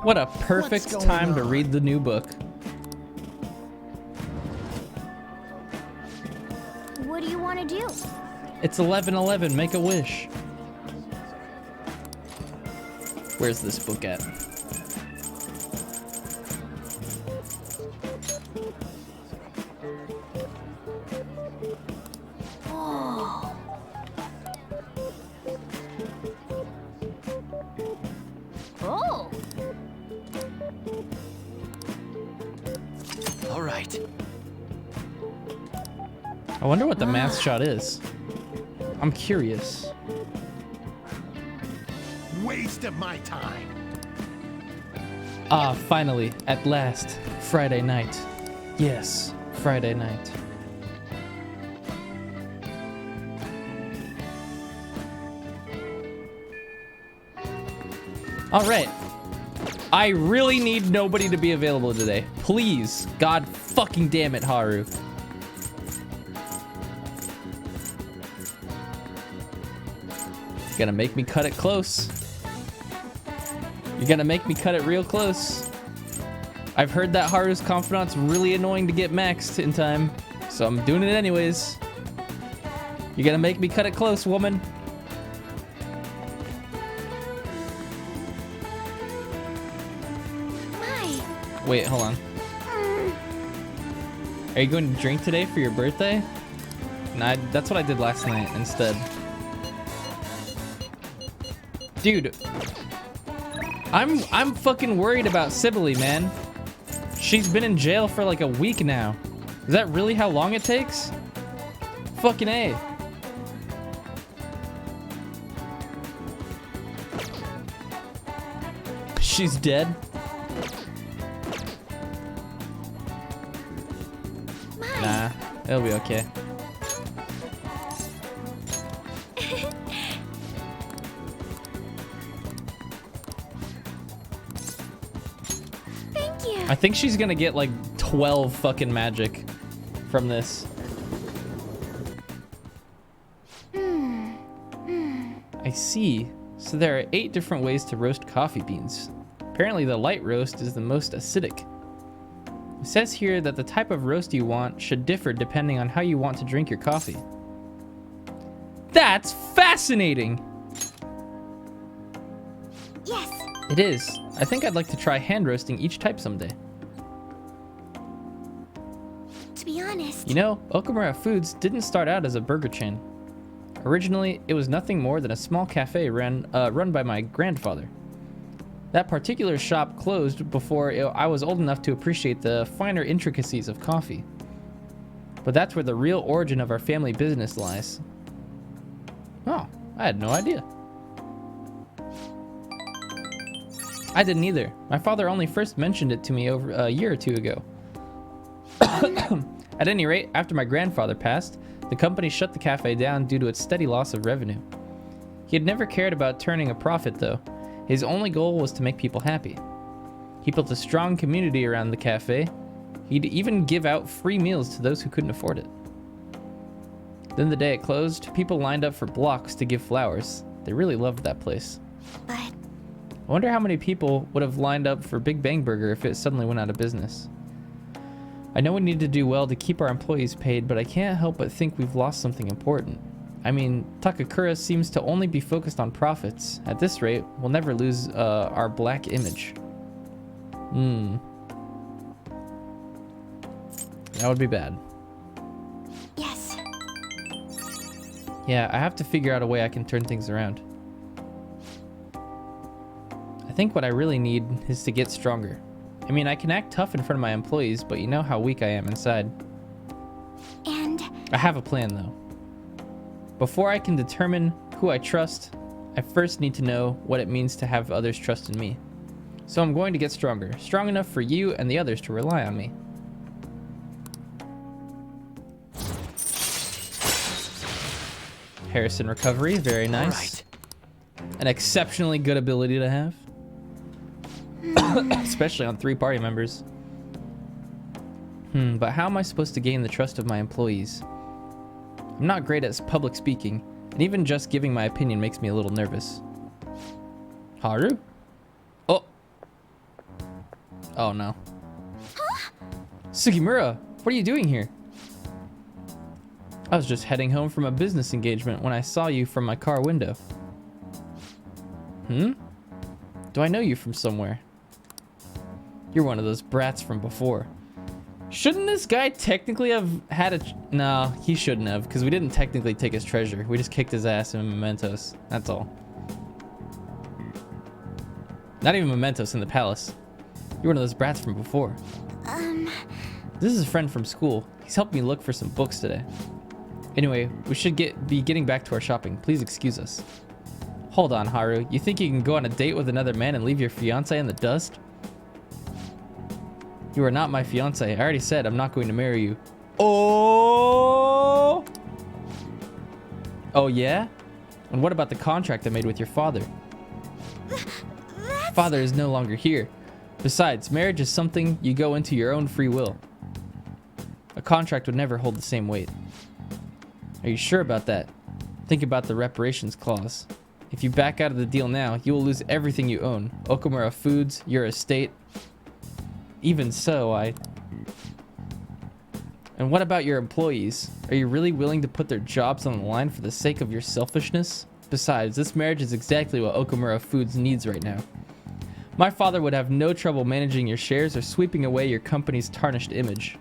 What a perfect What's time going to on? read the new book. What do you want to do? It's 11:11. Make a wish. Where's this book at? Oh. Oh. All right. I wonder what the mass shot is. I'm curious. Waste of my time. Ah, finally, at last, Friday night. Yes, Friday night. All right. I really need nobody to be available today. Please, God fucking damn it, Haru. You're gonna make me cut it close. You're gonna make me cut it real close. I've heard that Haru's confidant's really annoying to get maxed in time, so I'm doing it anyways. You're gonna make me cut it close, woman. My. Wait, hold on. Are you going to drink today for your birthday? Nah, that's what I did last night instead. Dude, I'm fucking worried about Sibylle, man. She's been in jail for like a week now. Is that really how long it takes? Fucking A. She's dead. Nah, it'll be okay. Thank you. I think she's gonna get like 12 fucking magic from this. I see. So there are 8 different ways to roast coffee beans. Apparently the light roast is the most acidic. It says here that the type of roast you want should differ depending on how you want to drink your coffee. That's fascinating! Yes. It is. I think I'd like to try hand roasting each type someday. To be honest. You know, Okamura Foods didn't start out as a burger chain. Originally, it was nothing more than a small cafe run by my grandfather. That particular shop closed before I was old enough to appreciate the finer intricacies of coffee. But that's where the real origin of our family business lies. Oh, I had no idea. I didn't either. My father only first mentioned it to me over a year or two ago. At any rate, after my grandfather passed, the company shut the cafe down due to its steady loss of revenue. He had never cared about turning a profit, though. His only goal was to make people happy. He built a strong community around the cafe. He'd even give out free meals to those who couldn't afford it. Then the day it closed, people lined up for blocks to give flowers. They really loved that place. But I wonder how many people would have lined up for Big Bang Burger if it suddenly went out of business. I know we need to do well to keep our employees paid, but I can't help but think we've lost something important. I mean, Takakura seems to only be focused on profits. At this rate, we'll never lose our black image. That would be bad. yes. Yeah, I have to figure out a way I can turn things around. I think what I really need is to get stronger. I mean, I can act tough in front of my employees, but you know how weak I am inside. And I have a plan, though. Before I can determine who I trust, I first need to know what it means to have others trust in me. So I'm going to get stronger. Strong enough for you and the others to rely on me. Harrison recovery, very nice. An exceptionally good ability to have. Especially on 3 party members. But how am I supposed to gain the trust of my employees? I'm not great at public speaking, and even just giving my opinion makes me a little nervous. Haru? Oh. Oh no. Sugimura, what are you doing here? I was just heading home from a business engagement when I saw you from my car window. Do I know you from somewhere? You're one of those brats from before. Shouldn't this guy technically have had a... No, he shouldn't have, because we didn't technically take his treasure. We just kicked his ass in mementos. That's all. Not even mementos in the palace. You're one of those brats from before. This is a friend from school. He's helped me look for some books today. Anyway, we should be getting back to our shopping. Please excuse us. Hold on, Haru. You think you can go on a date with another man and leave your fiancé in the dust? You are not my fiancé. I already said I'm not going to marry you. Oh! Oh, yeah? And what about the contract I made with your father? Father is no longer here. Besides, marriage is something you go into your own free will. A contract would never hold the same weight. Are you sure about that? Think about the reparations clause. If you back out of the deal now, you will lose everything you own. Okumura Foods, your estate. Even so, And what about your employees? Are you really willing to put their jobs on the line for the sake of your selfishness? Besides, this marriage is exactly what Okumura Foods needs right now. My father would have no trouble managing your shares or sweeping away your company's tarnished image.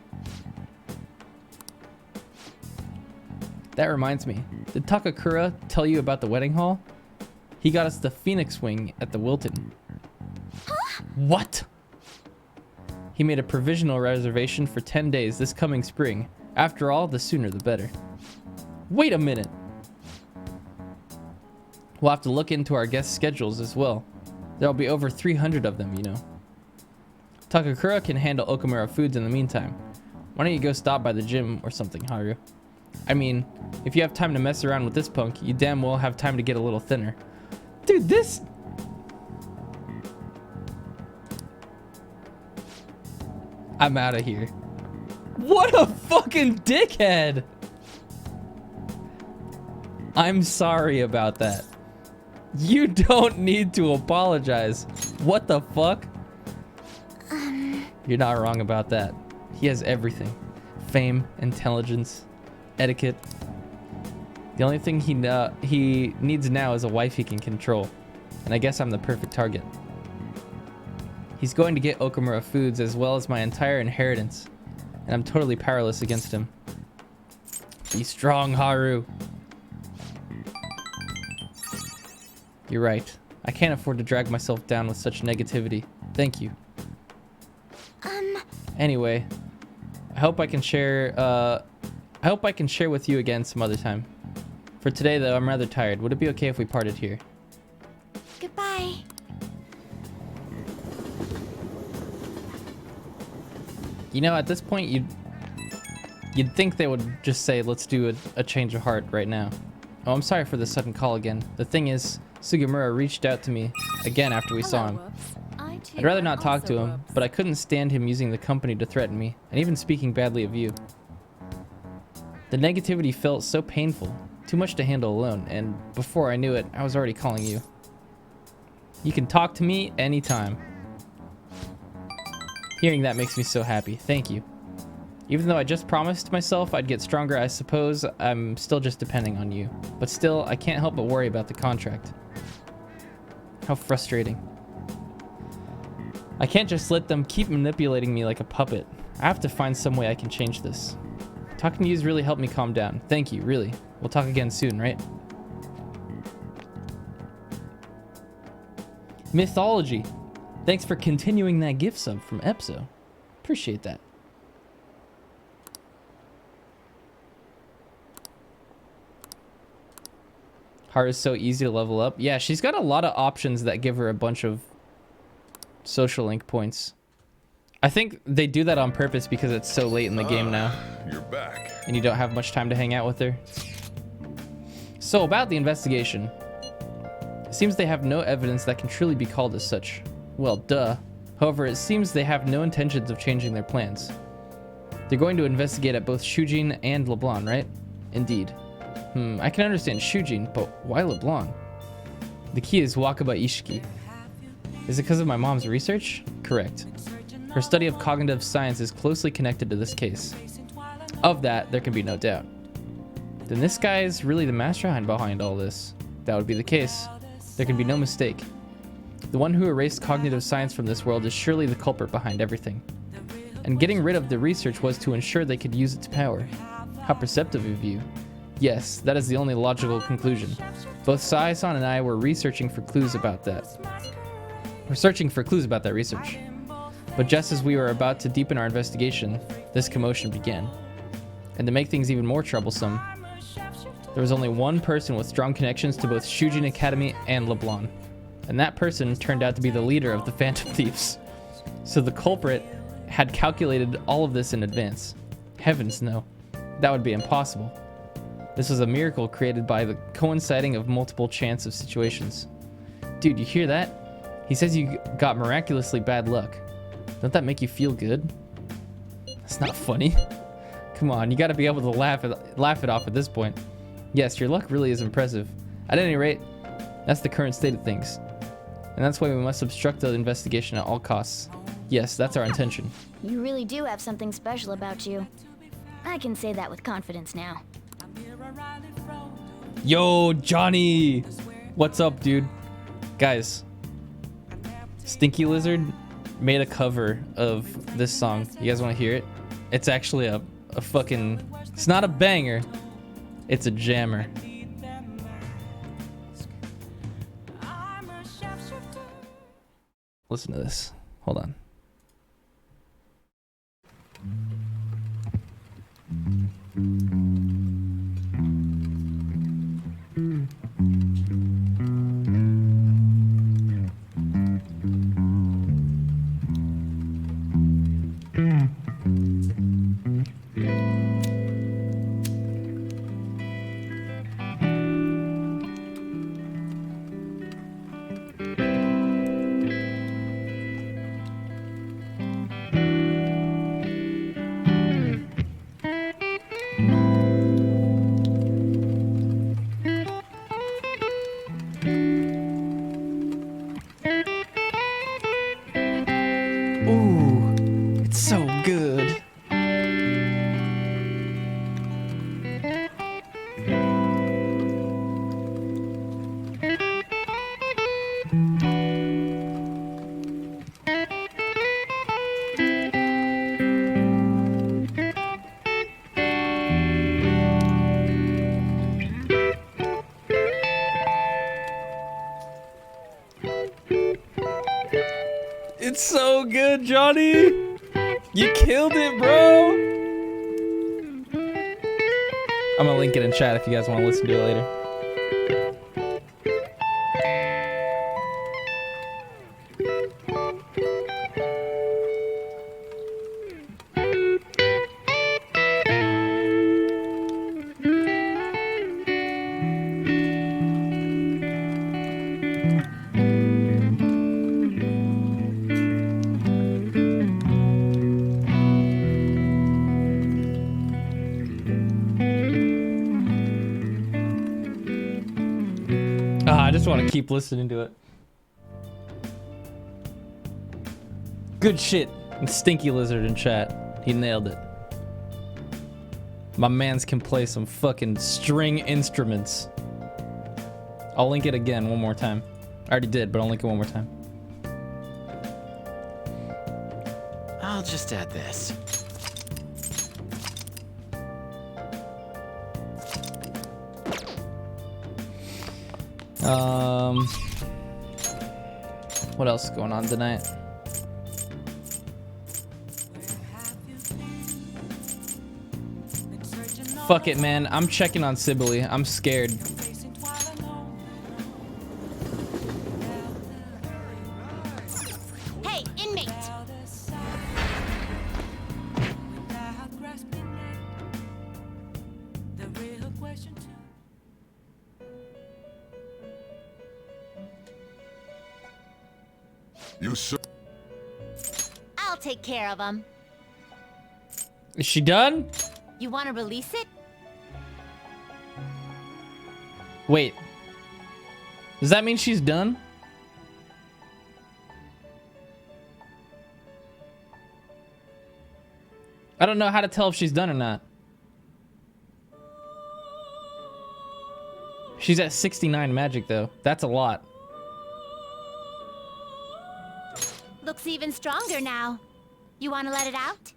That reminds me, did Takakura tell you about the wedding hall? He got us the Phoenix Wing at the Wilton. What? He made a provisional reservation for 10 days this coming spring. After all, the sooner the better. Wait a minute. We'll have to look into our guest schedules as well. There'll be over 300 of them, you know. Takakura can handle Okumura Foods in the meantime. Why don't you go stop by the gym or something, Haru? I mean, if you have time to mess around with this punk, you damn well have time to get a little thinner. Dude, this... I'm out of here. What a fucking dickhead! I'm sorry about that. You don't need to apologize. What the fuck? You're not wrong about that. He has everything. Fame, intelligence, etiquette. The only thing he needs now is a wife he can control. And I guess I'm the perfect target. He's going to get Okumura Foods as well as my entire inheritance. And I'm totally powerless against him. Be strong, Haru. You're right. I can't afford to drag myself down with such negativity. Thank you. Anyway, I hope I can share with you again some other time. For today though, I'm rather tired. Would it be okay if we parted here? Goodbye. You know, at this point, you'd think they would just say, let's do a change of heart right now. Oh, I'm sorry for the sudden call again. The thing is, Sugimura reached out to me again after we saw him. I'd rather not talk to him, but I couldn't stand him using the company to threaten me, and even speaking badly of you. The negativity felt so painful, too much to handle alone, and before I knew it, I was already calling you. You can talk to me anytime. Hearing that makes me so happy. Thank you. Even though I just promised myself I'd get stronger, I suppose I'm still just depending on you. But still, I can't help but worry about the contract. How frustrating. I can't just let them keep manipulating me like a puppet. I have to find some way I can change this. Talking to you's really helped me calm down. Thank you, really. We'll talk again soon, right? Mythology. Thanks for continuing that gift sub from Epso. Appreciate that. Heart is so easy to level up. Yeah, she's got a lot of options that give her a bunch of social link points. I think they do that on purpose because it's so late in the game now. You're back. And you don't have much time to hang out with her. So about the investigation. It seems they have no evidence that can truly be called as such. Well, duh. However, it seems they have no intentions of changing their plans. They're going to investigate at both Shujin and Leblanc, right? Indeed. I can understand Shujin, but why Leblanc? The key is Wakaba Ishiki. Is it because of my mom's research? Correct. Her study of cognitive science is closely connected to this case. Of that, there can be no doubt. Then this guy is really the mastermind behind all this. If that would be the case, there can be no mistake. The one who erased cognitive science from this world is surely the culprit behind everything. And getting rid of the research was to ensure they could use its power. How perceptive of you. Yes, that is the only logical conclusion. Both Sae-san and I were researching for clues about that. We're searching for clues about that research. But just as we were about to deepen our investigation, this commotion began. And to make things even more troublesome, there was only one person with strong connections to both Shujin Academy and Leblanc. And that person turned out to be the leader of the Phantom Thieves. So the culprit had calculated all of this in advance. Heavens no, that would be impossible. This was a miracle created by the coinciding of multiple chance of situations. Dude, you hear that? He says you got miraculously bad luck. Don't that make you feel good? That's not funny. Come on, you gotta be able to laugh it off at this point. Yes, your luck really is impressive. At any rate, that's the current state of things. And that's why we must obstruct the investigation at all costs. Yes, that's our intention. You really do have something special about you. I can say that with confidence now. Yo, Johnny! What's up, dude? Guys, Stinky Lizard made a cover of this song. You guys want to hear it? It's actually a fucking... It's not a banger. It's a jammer. Listen to this. Hold on. Ooh, it's so good. It's so good, Johnny. You killed it, bro. I'm gonna link it in chat if you guys want to listen to it later. I just want to keep listening to it. Good shit. And Stinky Lizard in chat. He nailed it. My mans can play some fucking string instruments. I'll link it again one more time. I already did, but I'll link it one more time. I'll just add this. What else is going on tonight? Fuck it, man. I'm checking on Sibylle. I'm scared. Hey, inmate! You sir. I'll take care of him. Is she done? You want to release it? Wait. Does that mean she's done? I don't know how to tell if she's done or not. She's at 69 magic though. That's a lot. Looks even stronger now. You want to let it out?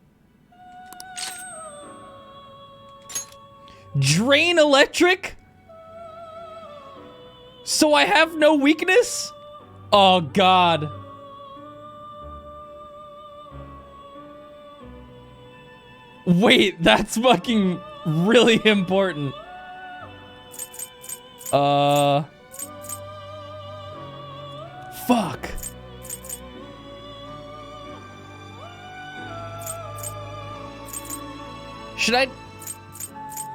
Drain electric? So I have no weakness? Oh god. Wait, that's fucking really important. Fuck. Should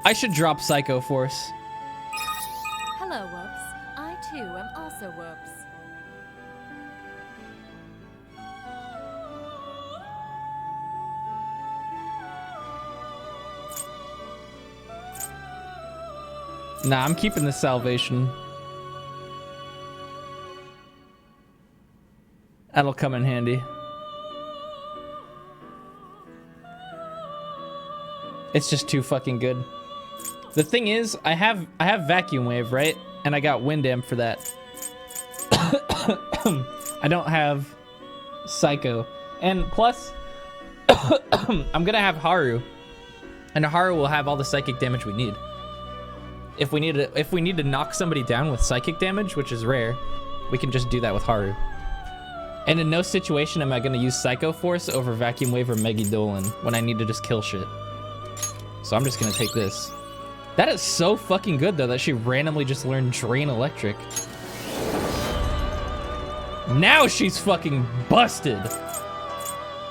I should drop Psycho Force. Hello, Woops. I too am also Woops. Nah, I'm keeping the salvation. That'll come in handy. It's just too fucking good. The thing is, I have Vacuum Wave, right? And I got Wind Amp for that. I don't have Psycho. And plus, I'm gonna have Haru. And Haru will have all the psychic damage we need. If we need to knock somebody down with psychic damage, which is rare, we can just do that with Haru. And in no situation am I gonna use Psycho Force over Vacuum Wave or Megidolin when I need to just kill shit. So I'm just gonna take this. That is so fucking good though that she randomly just learned Drain Electric. Now she's fucking busted.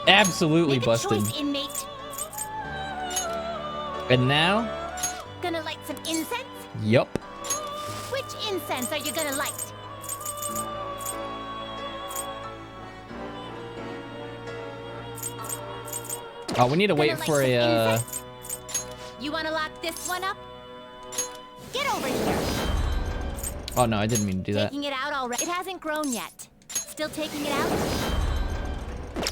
Absolutely busted. Choice, inmate. And now? Gonna light some incense? Yup. Which incense are you gonna light? Oh, we need to wait for a You wanna lock this one up? Get over here. Oh no, I didn't mean to do that. Taking it out already. It hasn't grown yet. Still taking it out?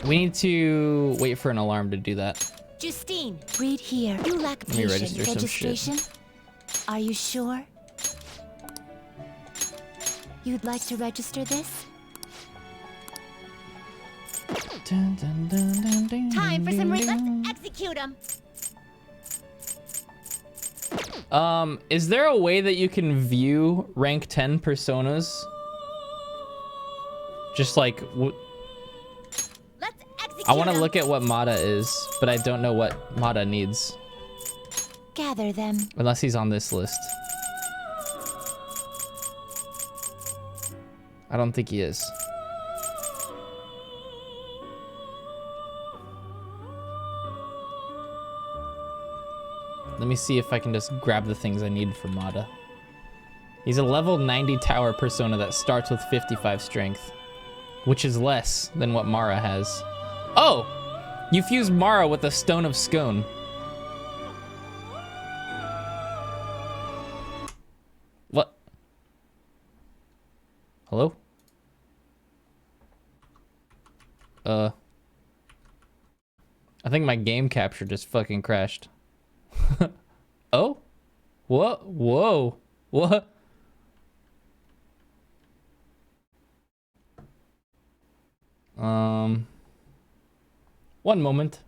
We need to wait for an alarm to do that. Justine, read here. You lack Let me patient register some shit. registration. Are you sure? You'd like to register this? Time for some let's execute him. Is there a way that you can view rank 10 personas? Just like I want to look at what Mata is, but I don't know what Mata needs. Gather them. Unless he's on this list. I don't think he is. Let me see if I can just grab the things I need for Mata. He's a level 90 tower persona that starts with 55 strength, which is less than what Mara has. Oh! You fuse Mara with a Stone of Scone. What? Hello? I think my game capture just fucking crashed. Oh? What? Whoa. What? One moment.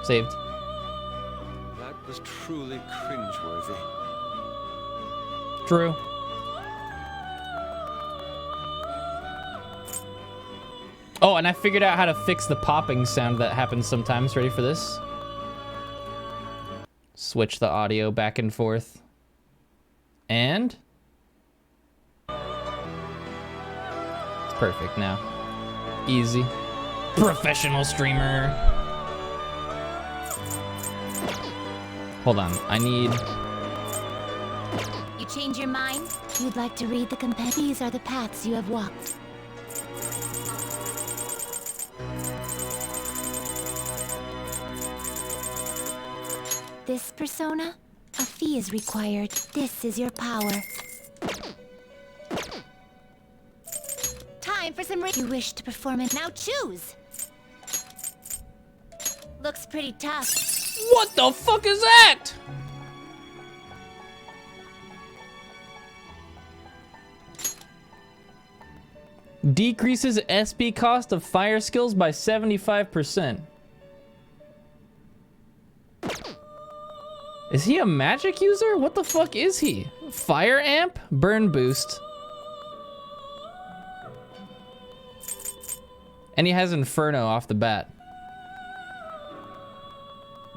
Saved. That was truly cringeworthy. True. Oh, and I figured out how to fix the popping sound that happens sometimes. Ready for this? Switch the audio back and forth. And? It's perfect now. Easy. Professional streamer. Hold on, I need... You change your mind? You'd like to read the companion? These are the paths you have walked. This persona? A fee is required. This is your power. Time for some you wish to perform it. Now choose! Looks pretty tough. What the fuck is that? Decreases SP cost of fire skills by 75%. Is he a magic user? What the fuck is he? Fire amp? Burn boost. And he has Inferno off the bat.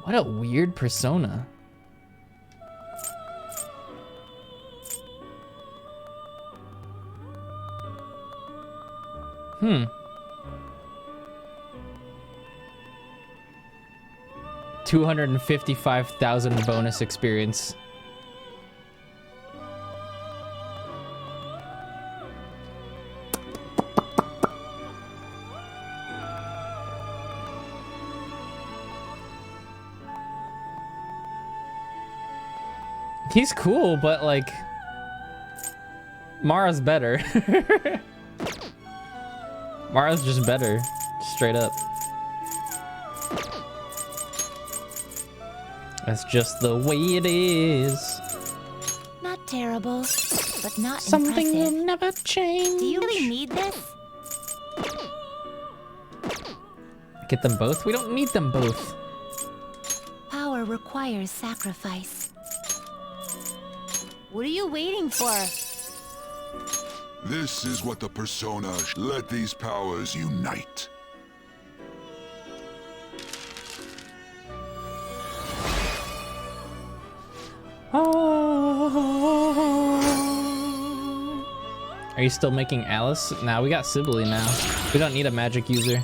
What a weird persona. Hmm. 255,000 bonus experience. He's cool, but like Mara's better. Mara's just better, straight up. That's just the way it is. Not terrible, but not Something impressive. will never change. Do you really need this? Get them both? We don't need them both. Power requires sacrifice. What are you waiting for? This is what the persona. Let these powers unite. Are you still making Alice? Nah, we got Sibylle now. We don't need a magic user.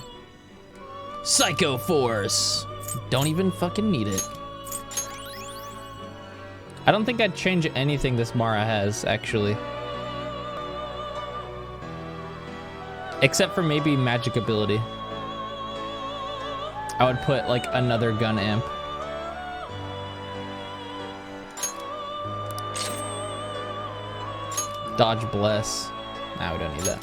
Psycho Force! Don't even fucking need it. I don't think I'd change anything this Mara has, actually. Except for maybe magic ability. I would put like another gun amp. Dodge Bless. Nah, we don't need that.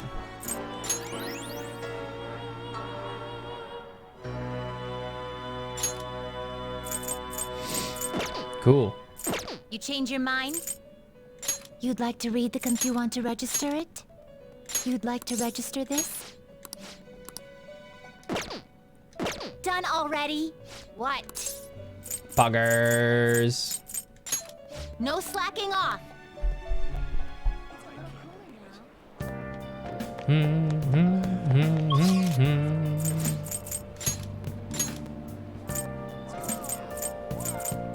Cool. You change your mind? You'd like to read the you want to register it? You'd like to register this? Done already? What? Buggers. No slacking off.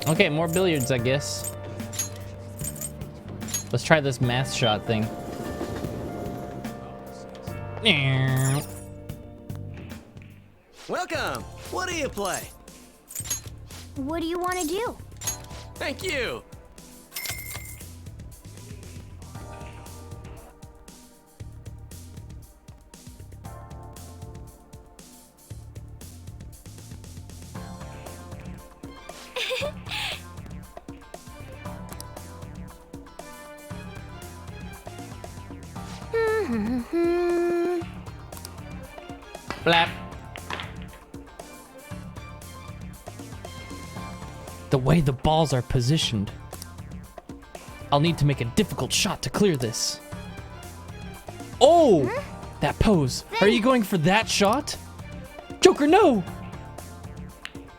Okay, more billiards, I guess. Let's try this math shot thing. Welcome. What do you play? What do you want to do? Thank you. Blap. The way the balls are positioned. I'll need to make a difficult shot to clear this. Oh! Huh? That pose. Are you going for that shot? Joker, no!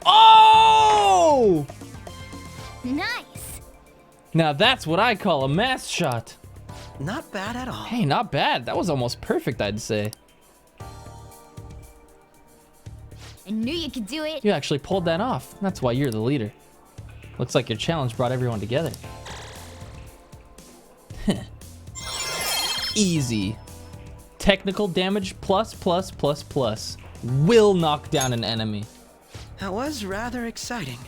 Oh! Nice. Now that's what I call a math shot. Not bad at all. Hey, not bad. That was almost perfect, I'd say. I knew you could do it. You actually pulled that off. That's why you're the leader. Looks like your challenge brought everyone together. Easy. Technical damage plus plus plus plus will knock down an enemy. That was rather exciting.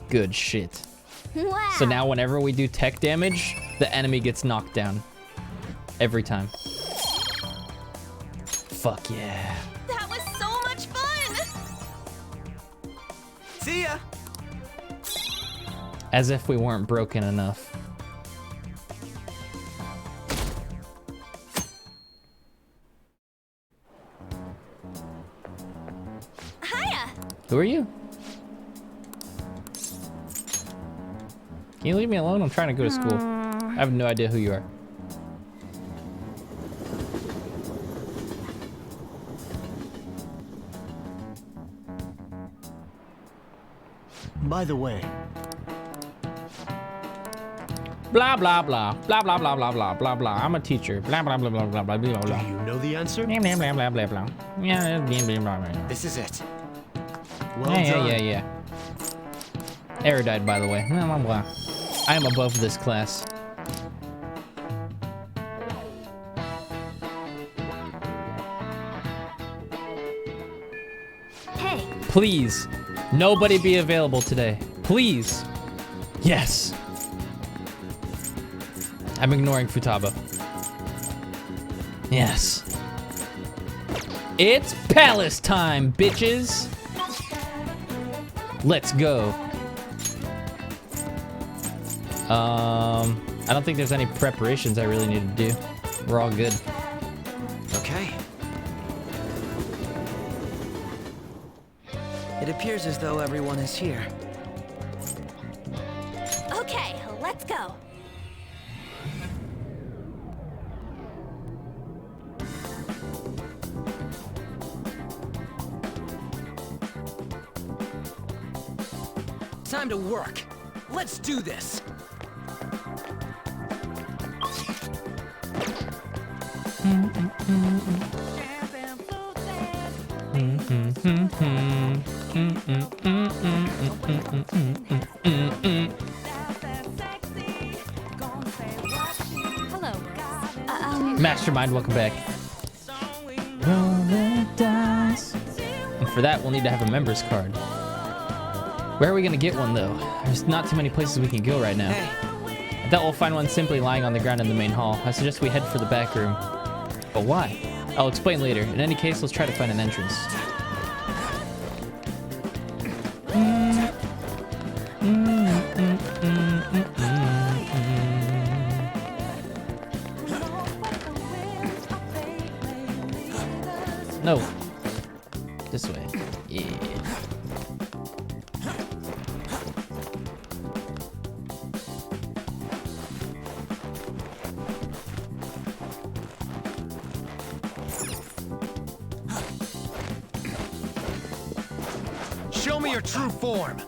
Good shit. Wow. So now whenever we do tech damage, the enemy gets knocked down. Every time. Fuck yeah. That was so much fun! See ya. As if we weren't broken enough. Hiya! Who are you? Can you leave me alone? I'm trying to go to school. I have no idea who you are. By the way, Blah blah blah blah blah blah blah blah blah blah. I'm a teacher. Blah blah blah blah blah blah blah blah. do you know the answer? Blah blah blah blah blah blah. Yeah, blah blah blah blah. This is it. Well Yeah, done. yeah, yeah, yeah. Erudite, by the way. Blah blah blah. I am above this class. Hey. Please, nobody be available today. Please. Yes. I'm ignoring Futaba. Yes. It's palace time, bitches. Let's go. I don't think there's any preparations I really need to do. We're all good. Okay. It appears as though everyone is here. Okay, let's go. Time to work. Let's do this. Hello. Mastermind, welcome back. Roll the dice. And for that, we'll need to have a member's card. Where are we gonna get one, though? There's not too many places we can go right now. I doubt we'll find one simply lying on the ground in the main hall. I suggest we head for the back room. But why? I'll explain later. In any case, let's try to find an entrance. No. This way. Yeah. Show me your true form.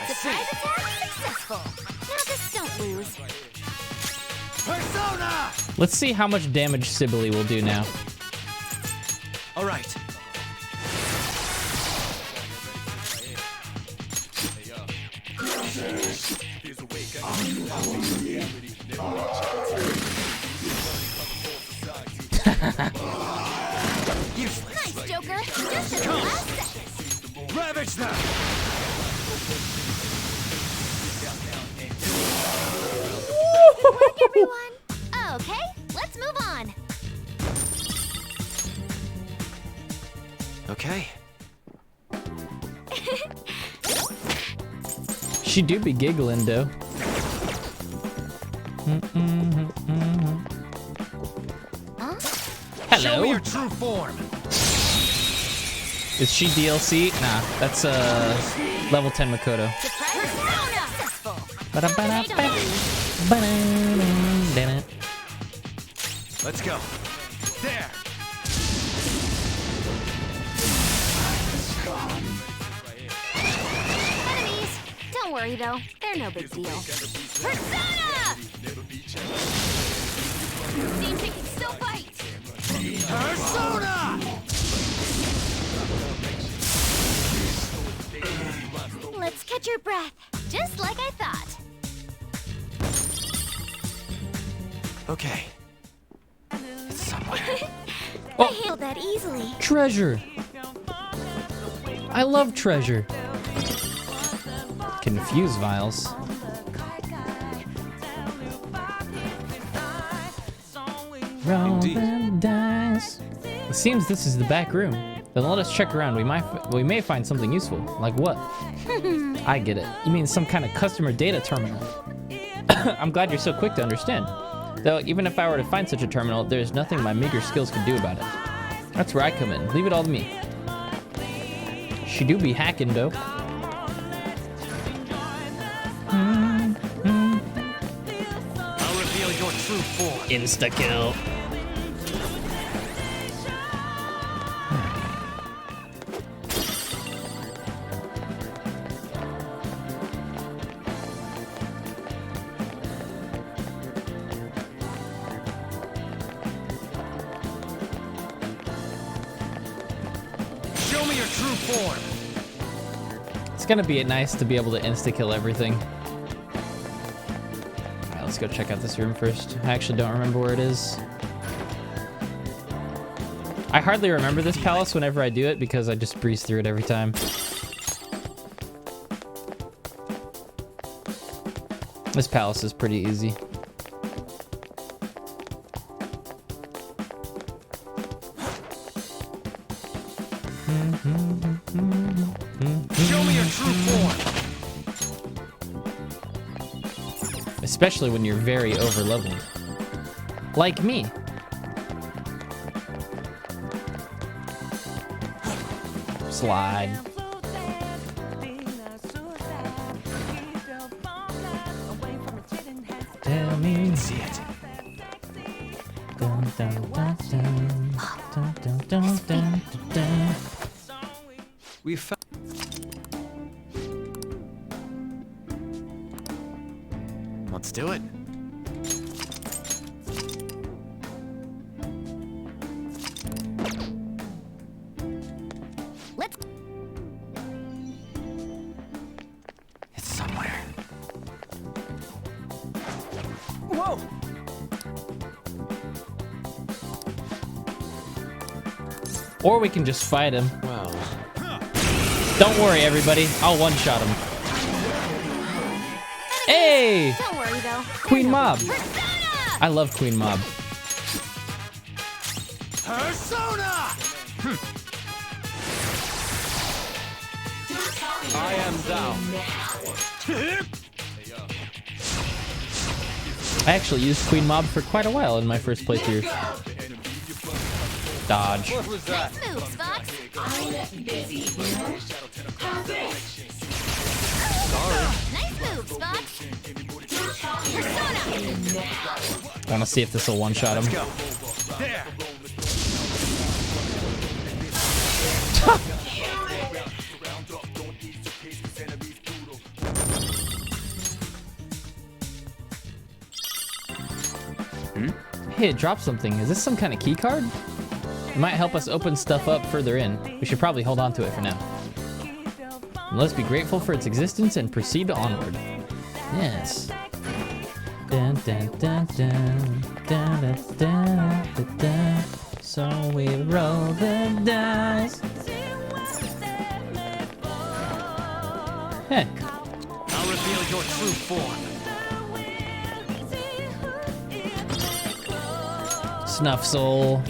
Surprise attack successful. Now just don't lose. Persona! Let's see how much damage Sibylle will do now. All right. Nice, Joker. Just at the last second. Ravage them! Good work, everyone. Okay, let's move on. Okay. She do be giggling, though. Hello. Show me your true form. Is she DLC? Nah, that's level 10 Makoto. Let's go. There. Enemies. Don't worry though, they're no big deal. Persona! Seems it can still fight. Persona! Let's catch your breath, just like I thought. Okay. It's somewhere. I handled that easily. Treasure. I love treasure. Confuse vials. Roll the dice. It seems this is the back room. Then let us check around. We may find something useful. Like what? I get it. You mean some kind of customer data terminal? I'm glad you're so quick to understand. Though, even if I were to find such a terminal, there's nothing my meager skills could do about it. That's where I come in. Leave it all to me. She do be hacking, though. I'll reveal your true form. Insta-kill. Show me your true form. It's gonna be nice to be able to insta-kill everything. Alright, let's go check out this room first. I actually don't remember where it is. I hardly remember this palace whenever I do it because I just breeze through it every time. This palace is pretty easy. Show me your true form. Especially when you're very over-leveled. Like me. Slide. Tell me. See it. Dun, dun, dun, dun. Dun, dun, dun, dun, dun. We found. Let's do it. Let's. It's somewhere. Whoa! Or we can just fight him. Well. Don't worry, everybody. I'll one-shot him. Hey! Don't worry though. Queen Mob. Persona! I love Queen Mob. Persona! I am thou. I actually used Queen Mob for quite a while in my first playthrough. Dodge. What was that? Nice moves, Fox. Nice moves, Fox. Persona! Want to see if this will one-shot him. Go. There. Hey, it dropped something. Is this some kind of key card? It might help us open stuff up further in. We should probably hold on to it for now. And let's be grateful for its existence and proceed onward. Yes. Dun, dun, dun, dun, dun, dun, dun, dun, dun. So we roll the dice. Hey. I'll reveal your true form. Snuff Soul.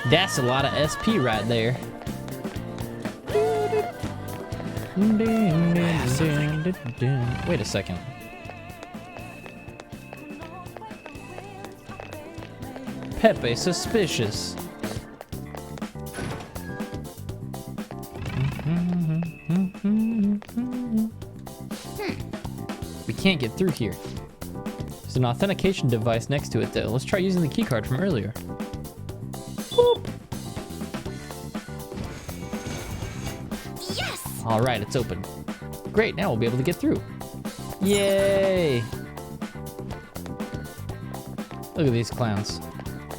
That's a lot of SP right there. Wait a second. Pepe suspicious. We can't get through here. There's an authentication device next to it though. Let's try using the keycard from earlier. Boop. Yes! All right, it's open. Great, now we'll be able to get through. Yay! Look at these clowns.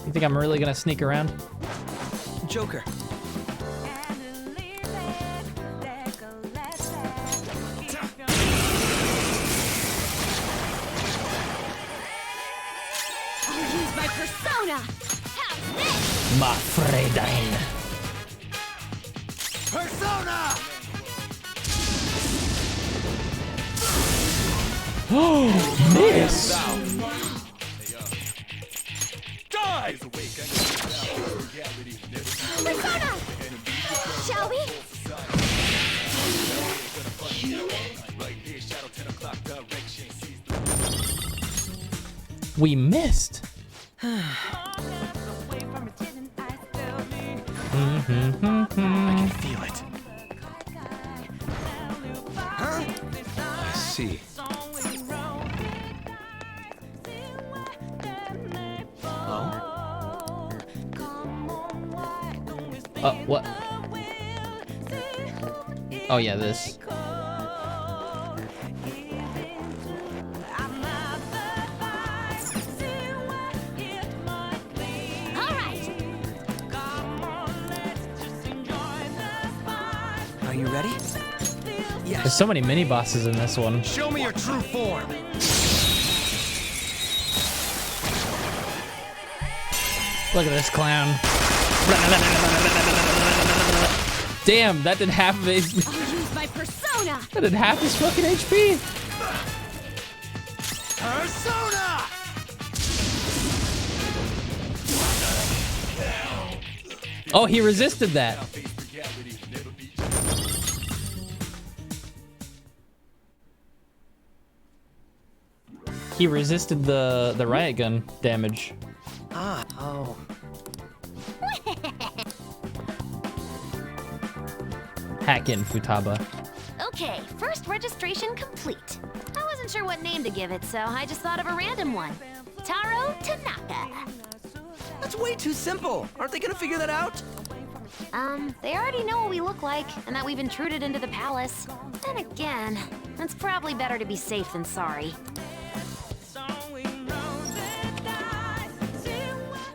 You think I'm really gonna sneak around? Joker. I'll use my persona! Have this! My Fredine. Persona! Oh, miss! Die! Persona! Shall we? We missed. I can feel it. Huh? I see. What? Oh yeah, this. Are you ready? Yes. There's so many mini bosses in this one. Show me your true form. Look at this clown. Damn, that did half of his. I'll use my persona! That did half his fucking HP. Persona! Oh, he resisted that. He resisted the riot gun damage. Ah, oh. Hack in, Futaba. Okay, first registration complete. I wasn't sure what name to give it, so I just thought of a random one. Taro Tanaka. That's way too simple. Aren't they gonna figure that out? They already know what we look like, and that we've intruded into the palace. Then again, it's probably better to be safe than sorry.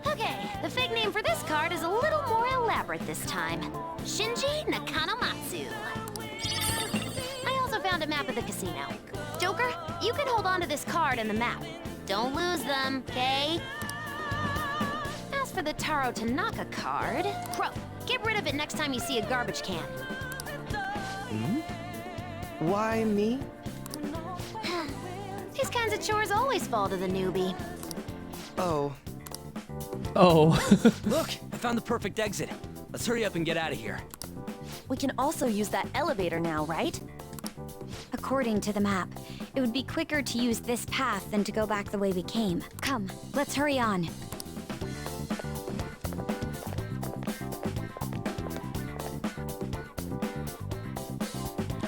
Okay, the fake name for this card is a little more elaborate this time. Shinji Nakanomatsu. I also found a map of the casino. Joker, you can hold on to this card and the map. Don't lose them, okay? As for the Taro Tanaka card, Crow, get rid of it next time you see a garbage can. Why me? These kinds of chores always fall to the newbie. Oh. Oh. Look, I found the perfect exit. Let's hurry up and get out of here. We can also use that elevator now, right? According to the map, it would be quicker to use this path than to go back the way we came. Come, let's hurry on.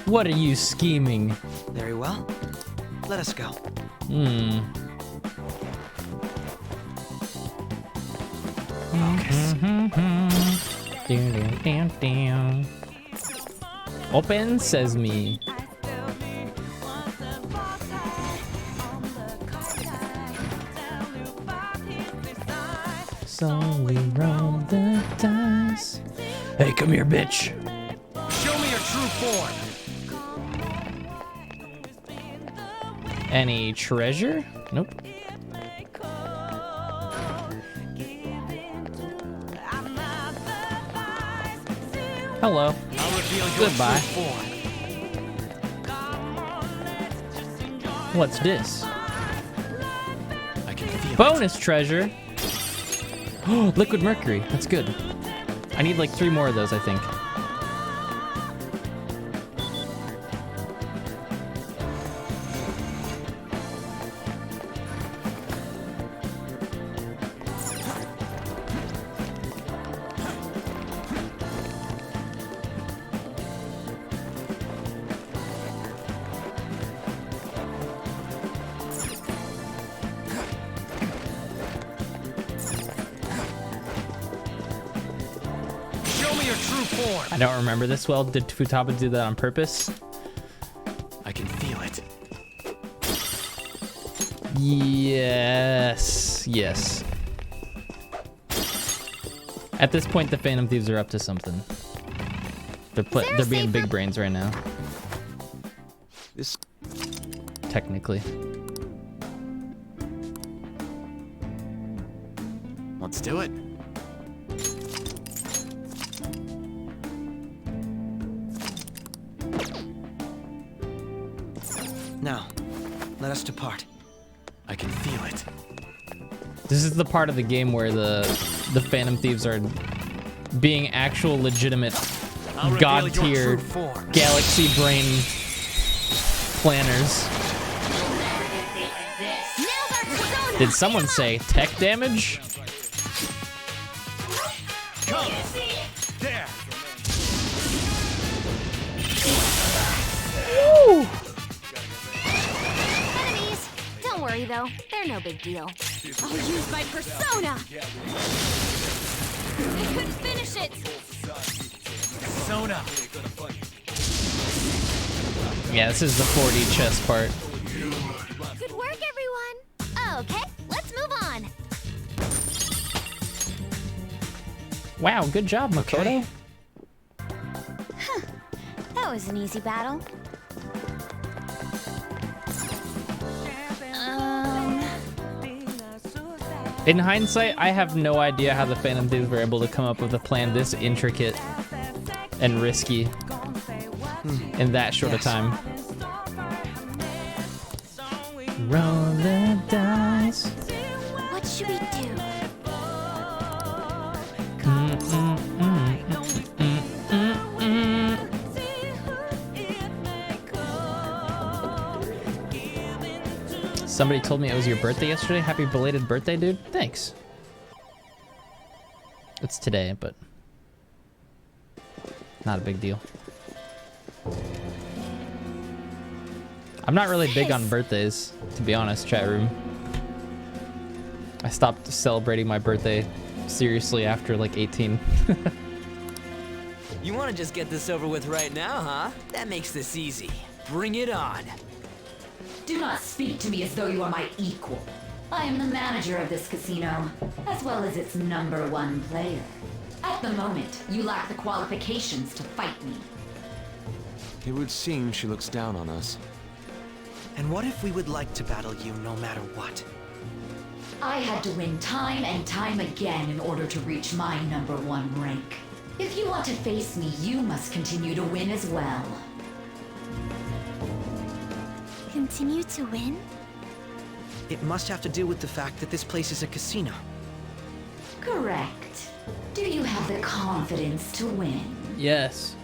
What are you scheming? Very well. Let us go. Focus. Open sesame. So we roll the dice. Hey, come here, bitch. Show me your true form. Any treasure? Nope. Hello. I'll reveal your Goodbye. true form. What's this? I can feel Bonus treasure. Oh, liquid mercury. That's good. I need like 3 more of those, I think. I don't remember this well. Did Futaba do that on purpose? I can feel it. Yes. Yes. At this point, the Phantom Thieves are up to something. They're being big brains right now. This technically. Let's do it. Now, let us depart. I can feel it. This is the part of the game where the Phantom Thieves are being actual legitimate god tier galaxy brain planners. Did someone say tech damage? Come. There. Woo! Enemies. Don't worry though, they're no big deal. I'll use my persona. I couldn't finish it. Persona. Yeah, this is the 4D chess part. Good work, everyone. Okay, let's move on. Wow, good job, Makoto. Huh. That was an easy battle. In hindsight, I have no idea how the Phantom Thieves were able to come up with a plan this intricate and risky in that short a time. Roll the dice. What should we do? Somebody told me it was your birthday yesterday. Happy belated birthday, dude. Thanks. It's today, but not a big deal. I'm not really big on birthdays, to be honest, chat room. I stopped celebrating my birthday seriously after like 18. You want to just get this over with right now, huh? That makes this easy. Bring it on. Do not speak to me as though you are my equal. I am the manager of this casino, as well as its #1 player. At the moment, you lack the qualifications to fight me. It would seem she looks down on us. And what if we would like to battle you no matter what? I had to win time and time again in order to reach my #1 rank. If you want to face me, you must continue to win as well. Continue to win? It must have to do with the fact that this place is a casino. Correct. Do you have the confidence to win? Yes.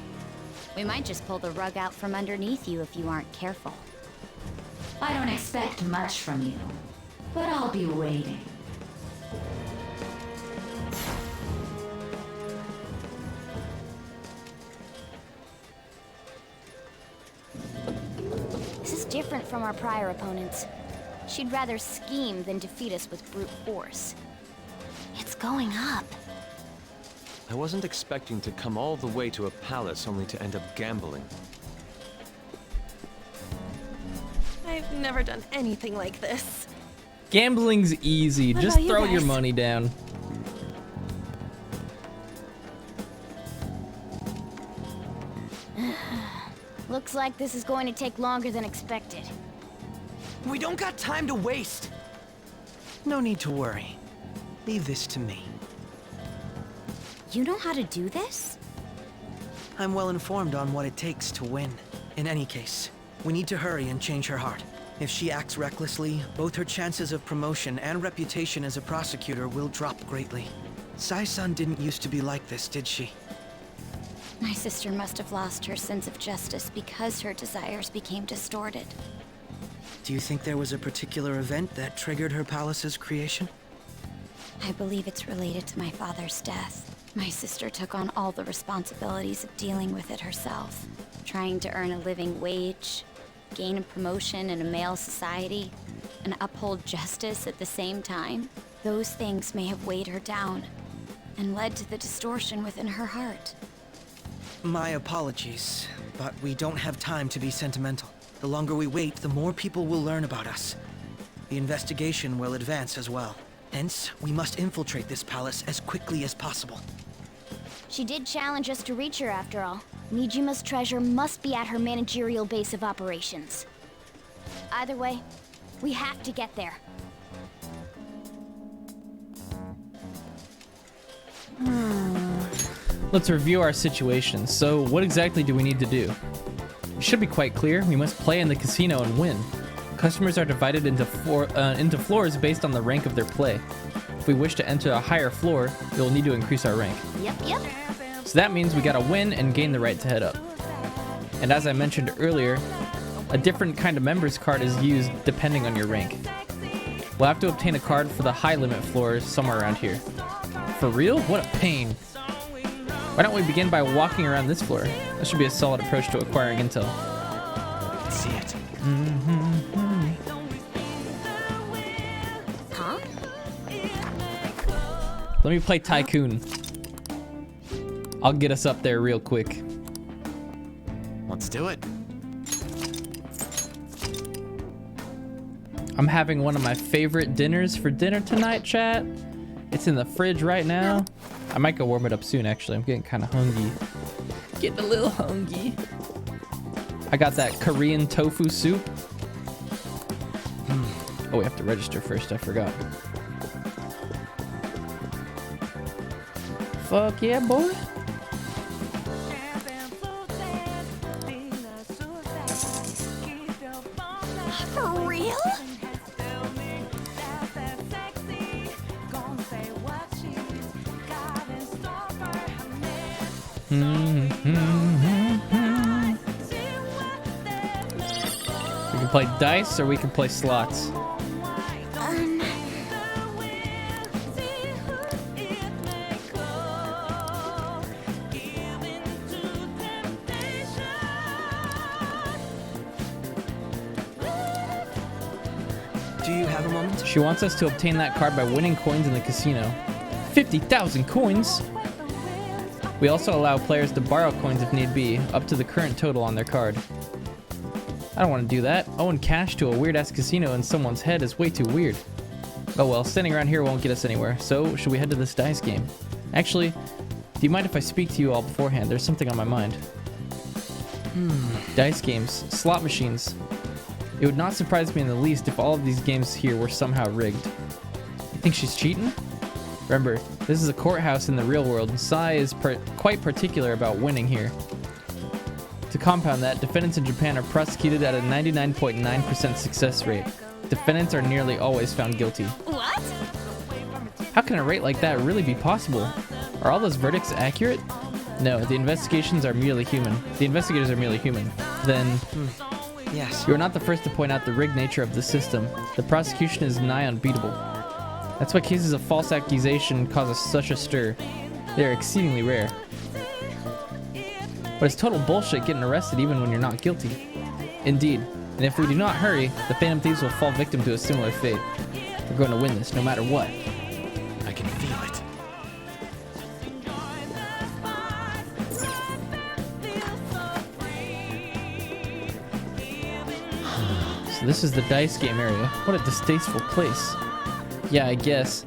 We might just pull the rug out from underneath you if you aren't careful. I don't expect much from you, but I'll be waiting. This is different from our prior opponents. She'd rather scheme than defeat us with brute force. It's going up. I wasn't expecting to come all the way to a palace only to end up gambling. I've never done anything like this. Gambling's easy. What Just about you throw your guys? money down. Looks like this is going to take longer than expected. We don't got time to waste. No need to worry. Leave this to me. You know how to do this? I'm well informed on what it takes to win. In any case, we need to hurry and change her heart. If she acts recklessly, both her chances of promotion and reputation as a prosecutor will drop greatly. Sai-san didn't used to be like this, did she? My sister must have lost her sense of justice because her desires became distorted. Do you think there was a particular event that triggered her palace's creation? I believe it's related to my father's death. My sister took on all the responsibilities of dealing with it herself. Trying to earn a living wage, gain a promotion in a male society, and uphold justice at the same time. Those things may have weighed her down and led to the distortion within her heart. My apologies, but we don't have time to be sentimental. The longer we wait, the more people will learn about us. The investigation will advance as well. Hence, we must infiltrate this palace as quickly as possible. She did challenge us to reach her after all. Nijima's treasure must be at her managerial base of operations. Either way, we have to get there. Let's review our situation. So, what exactly do we need to do? It should be quite clear. We must play in the casino and win. Customers are divided into floors based on the rank of their play. If we wish to enter a higher floor, we will need to increase our rank. Yep. So that means we gotta win and gain the right to head up. And as I mentioned earlier, a different kind of member's card is used depending on your rank. We'll have to obtain a card for the high limit floors somewhere around here. For real? What a pain. Why don't we begin by walking around this floor? That should be a solid approach to acquiring intel. I can see it. Huh? Let me play Tycoon. I'll get us up there real quick. Let's do it. I'm having one of my favorite dinners for dinner tonight, chat. It's in the fridge right now. I might go warm it up soon, actually. I'm getting kind of hungry. Getting a little hungry. I got that Korean tofu soup. Oh, we have to register first. I forgot. Fuck yeah, boy. For real? We can play dice or we can play slots. Do you have a moment? She wants us to obtain that card by winning coins in the casino. 50,000 coins! We also allow players to borrow coins if need be, up to the current total on their card. I don't want to do that. Owing cash to a weird-ass casino in someone's head is way too weird. Oh well, standing around here won't get us anywhere, so should we head to this dice game? Actually, do you mind if I speak to you all beforehand? There's something on my mind. Dice games, slot machines. It would not surprise me in the least if all of these games here were somehow rigged. You think she's cheating? Remember, this is a courthouse in the real world, and Sai is quite particular about winning here. To compound that, defendants in Japan are prosecuted at a 99.9% success rate. Defendants are nearly always found guilty. What? How can a rate like that really be possible? Are all those verdicts accurate? No, the investigations are merely human. The investigators are merely human. Then... Yes. You are not the first to point out the rigged nature of the system. The prosecution is nigh unbeatable. That's why cases of false accusation cause us such a stir. They are exceedingly rare. But it's total bullshit getting arrested even when you're not guilty. Indeed. And if we do not hurry, the Phantom Thieves will fall victim to a similar fate. We're going to win this no matter what. I can feel it. So this is the dice game area. What a distasteful place. Yeah, I guess.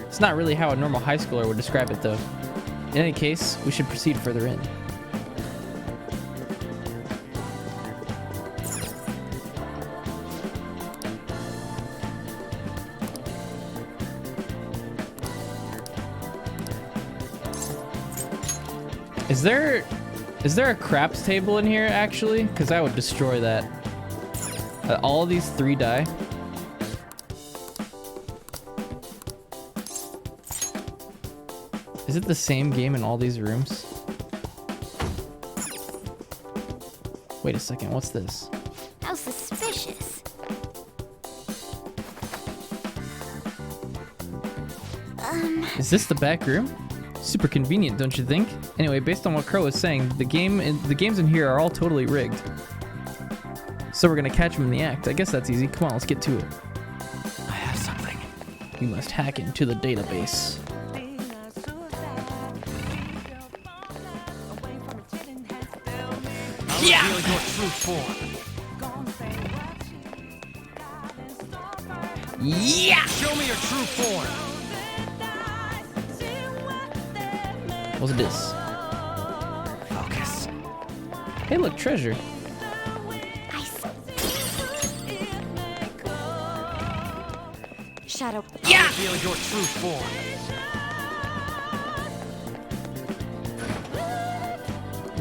It's not really how a normal high schooler would describe it, though. In any case, we should proceed further in. Is there a craps table in here actually? Because I would destroy that. All of these 3 die. Is it the same game in all these rooms? Wait a second, what's this? How suspicious. Is this the back room? Super convenient, don't you think? Anyway, based on what Crow was saying, the games in here are all totally rigged. So we're gonna catch him in the act. I guess that's easy. Come on, let's get to it. I have something. We must hack into the database. Yeah! Reveal your true form. Yeah! Show me your true form. What's this? Focus. Hey, look, treasure. Shadow. Yeah! Reveal your true form.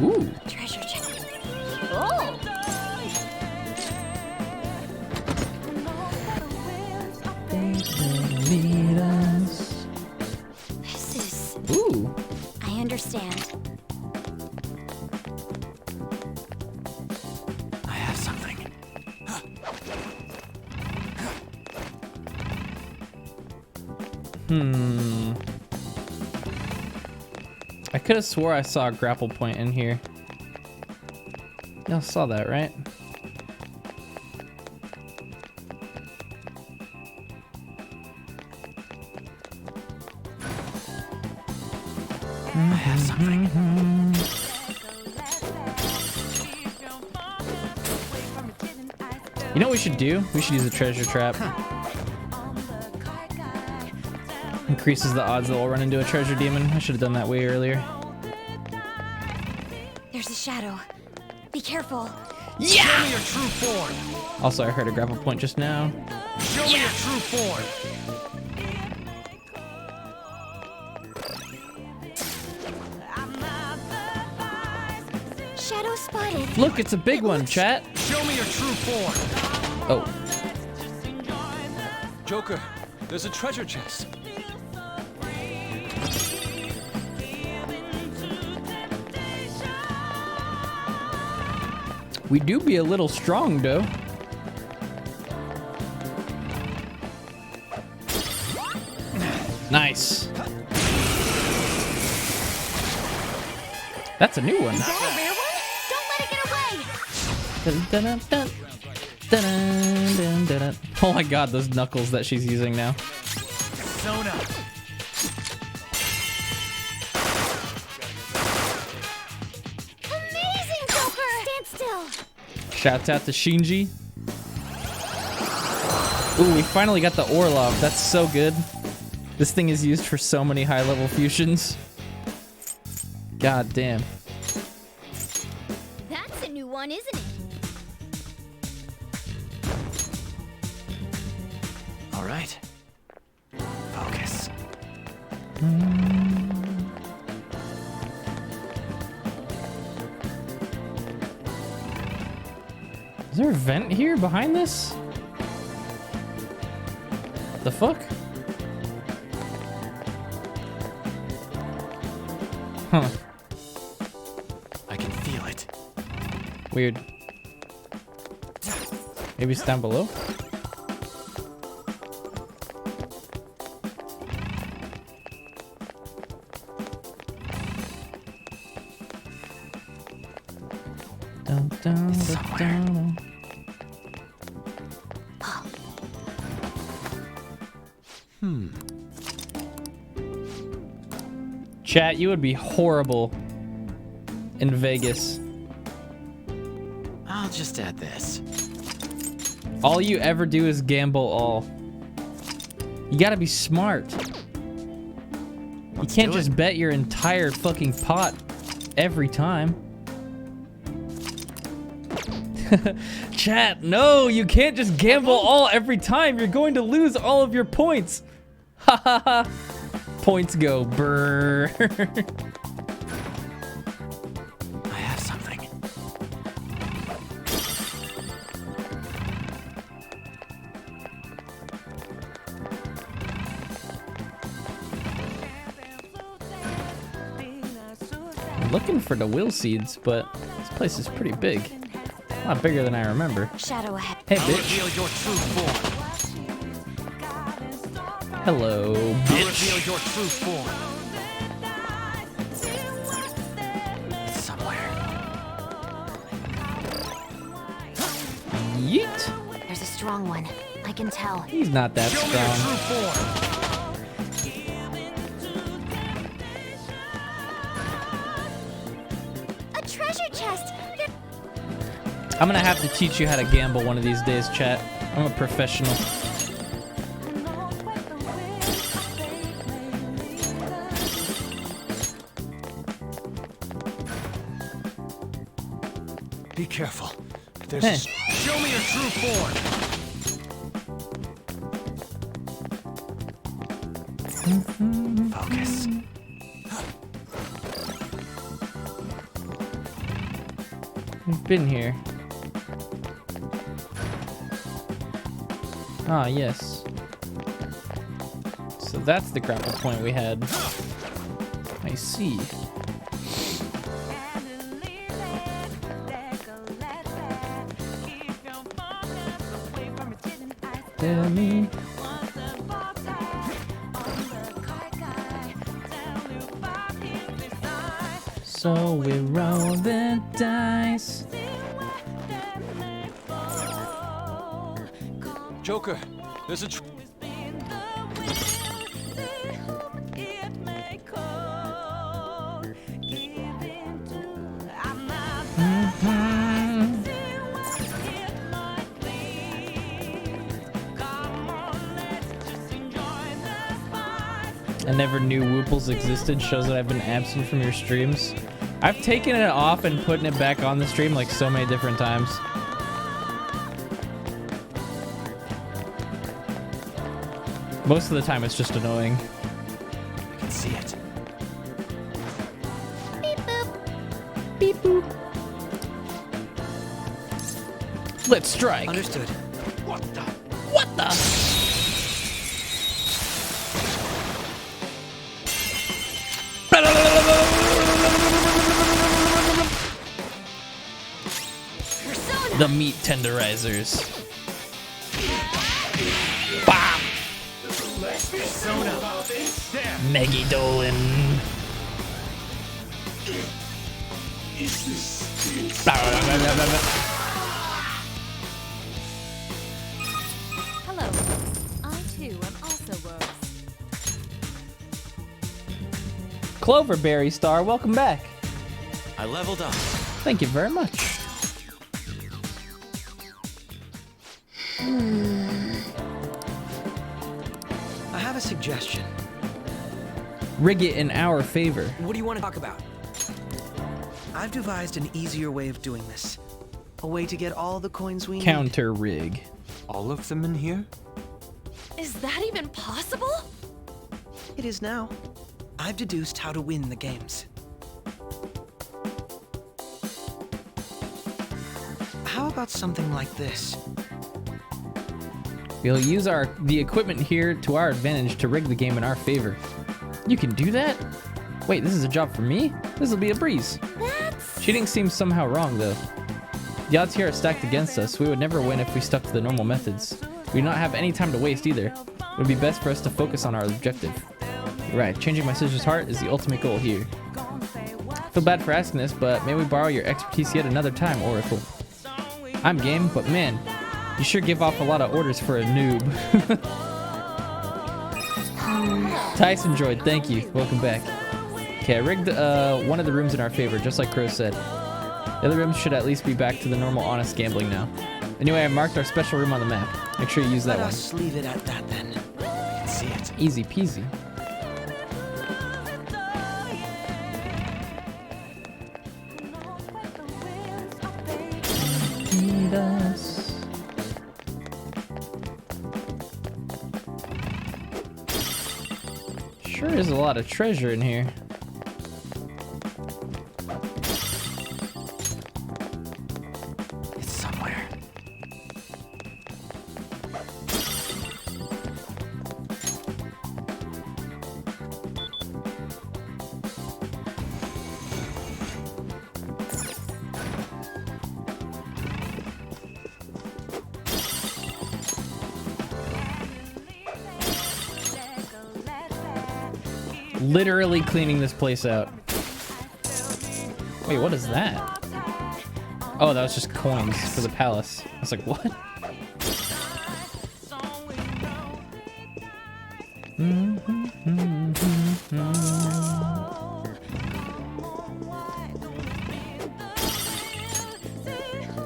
Ooh. Treasure chest. Oh! Lead us. This is... Ooh. I understand. I have something. I could have swore I saw a grapple point in here. Y'all saw that, right? I have something. You know what we should do? We should use a treasure trap. Increases the odds that we'll run into a treasure demon. I should have done that way earlier. There's a shadow. Be careful. Yeah! Show me your true form. Also, I heard a grapple point just now. Show me your true form. Shadow spotted. Look, it's a big one, chat. Show me your true form. Oh. Joker, there's a treasure chest. We do be a little strong, though. Nice. That's a new one. Is that a rare one? Don't let it get away! Dun, dun, dun, dun, dun, dun, dun, dun. Oh my god, those knuckles that she's using now. Sona. Amazing, Joker! Stand still! Shouts out to Shinji. Ooh, we finally got the Orlov. That's so good. This thing is used for so many high-level fusions. God damn. That's a new one, isn't it? All right. Focus. Is there a vent here behind this? The fuck? Huh. I can feel it. Weird. Maybe it's down below? Dun, dun, dun, dun. Chat, you would be horrible in Vegas. I'll just add this. All you ever do is gamble all. You gotta be smart. You can't just bet your entire fucking pot every time. Chat, no, you can't just gamble all every time. You're going to lose all of your points. Ha ha ha. Points go. Brrr. looking for the will seeds, but this place is pretty big. A lot bigger than I remember. Shadow ahead. Hey, bitch. Reveal your true form. Hello, bitch. Reveal your true form. It's somewhere. Yeet. There's a strong one. I can tell. He's not that Show me your strong. true form. A treasure chest. I'm gonna have to teach you how to gamble one of these days, chat. I'm a professional. Be careful. There's Hey. Show me your true form. Focus. We've been here. Ah, yes. So that's the grapple point we had. I see. Tell me. So we roll the dice. Joker, there's a I never knew Wooples existed. Shows that I've been absent from your streams. I've taken it off and putting it back on the stream like so many different times. Most of the time it's just annoying. I can see it. Beep boop. Beep boop. Let's strike. Understood. What the? What the? The meat tenderizers. Bam! Maggie Dolan. Hello. I too am also Woops. Cloverberry Star, welcome back. I leveled up. Thank you very much. I have a suggestion. Rig it in our favor. What do you want to talk about? I've devised an easier way of doing this. A way to get all the coins we need. Counter rig. All of them in here? Is that even possible? It is now. I've deduced how to win the games. How about something like this? We'll use the equipment here to our advantage to rig the game in our favor. You can do that? Wait, this is a job for me? This'll be a breeze. Cheating seems somehow wrong, though. The odds here are stacked against us. We would never win if we stuck to the normal methods. We do not have any time to waste either. It would be best for us to focus on our objective. You're right, changing my sister's heart is the ultimate goal here. Feel bad for asking this, but may we borrow your expertise yet another time, Oracle? I'm game, but man, you sure give off a lot of orders for a noob. Tyson Droid, thank you. Welcome back. Okay, I rigged one of the rooms in our favor, just like Crow said. The other rooms should at least be back to the normal honest gambling now. Anyway, I marked our special room on the map. Make sure you use that one. Let's leave it at that then. I can see it. Easy peasy. Need us. Sure is a lot of treasure in here. It's somewhere. literally cleaning this place out. Wait, what is that? Oh, that was just coins for the palace. I was like, what?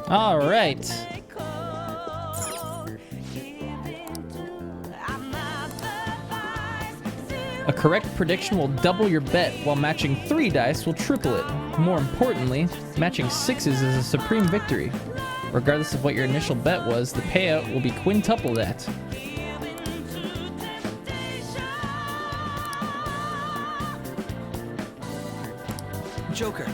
All right. A correct prediction will double your bet, while matching 3 dice will triple it. More importantly, matching 6s is a supreme victory. Regardless of what your initial bet was, the payout will be quintupled at. Joker.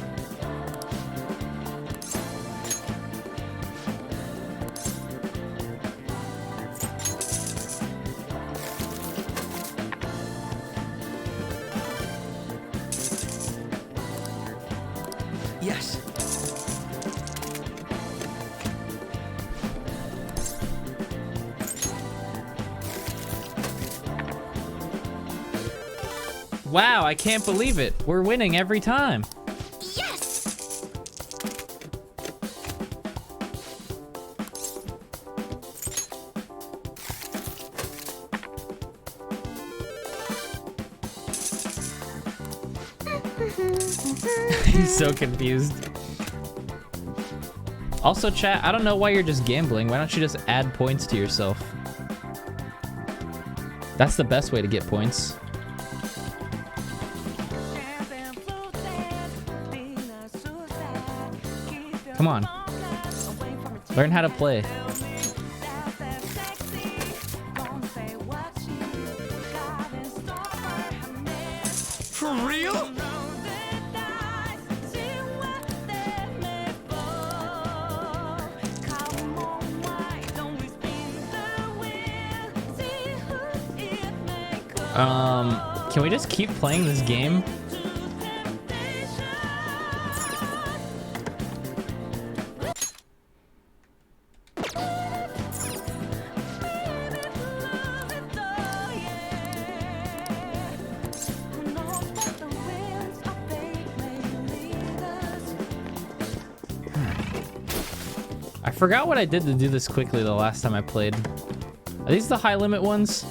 Yes. Wow, I can't believe it. We're winning every time. Yes! He's so confused. Also, chat, I don't know why you're just gambling. Why don't you just add points to yourself? That's the best way to get points. Come on. Learn how to play. For real? Can we just keep playing this game? I forgot what I did to do this quickly the last time I played. Are these the high limit ones?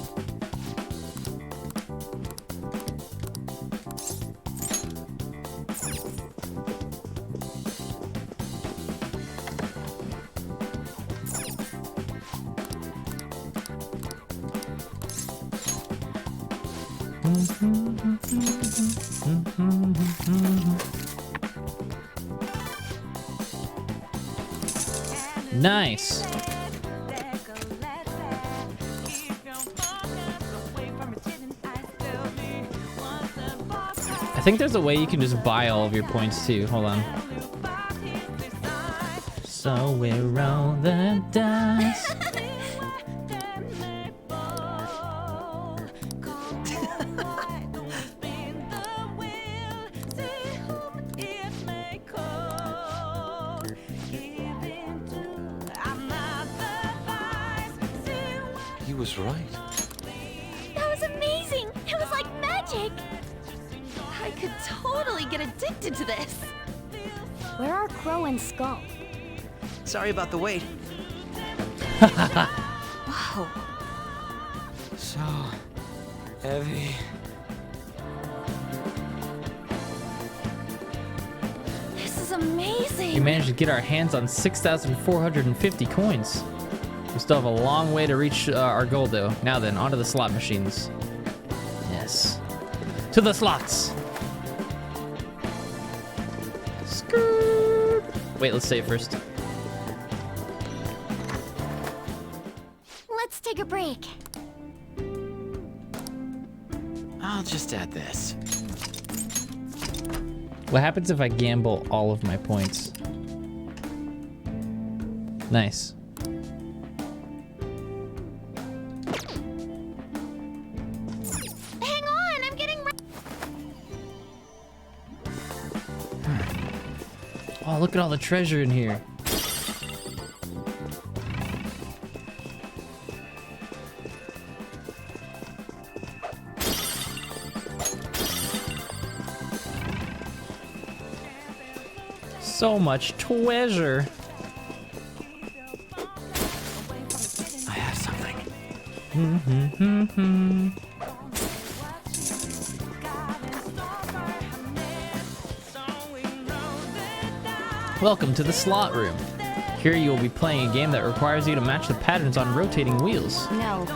Nice. I think there's a way you can just buy all of your points too. Hold on. So we roll the dice. He was right. That was amazing! It was like magic! I could totally get addicted to this. Where are Crow and Skull? Sorry about the wait. Whoa. So heavy. This is amazing! We managed to get our hands on 6,450 coins. We still have a long way to reach our goal though. Now then, onto the slot machines. Yes. To the slots! Skirt. Wait, let's save first. Let's take a break. I'll just add this. What happens if I gamble all of my points? Nice. Hang on, I'm getting Oh, look at all the treasure in here. So much treasure. I have something. Welcome to the slot room. Here you will be playing a game that requires you to match the patterns on rotating wheels. No.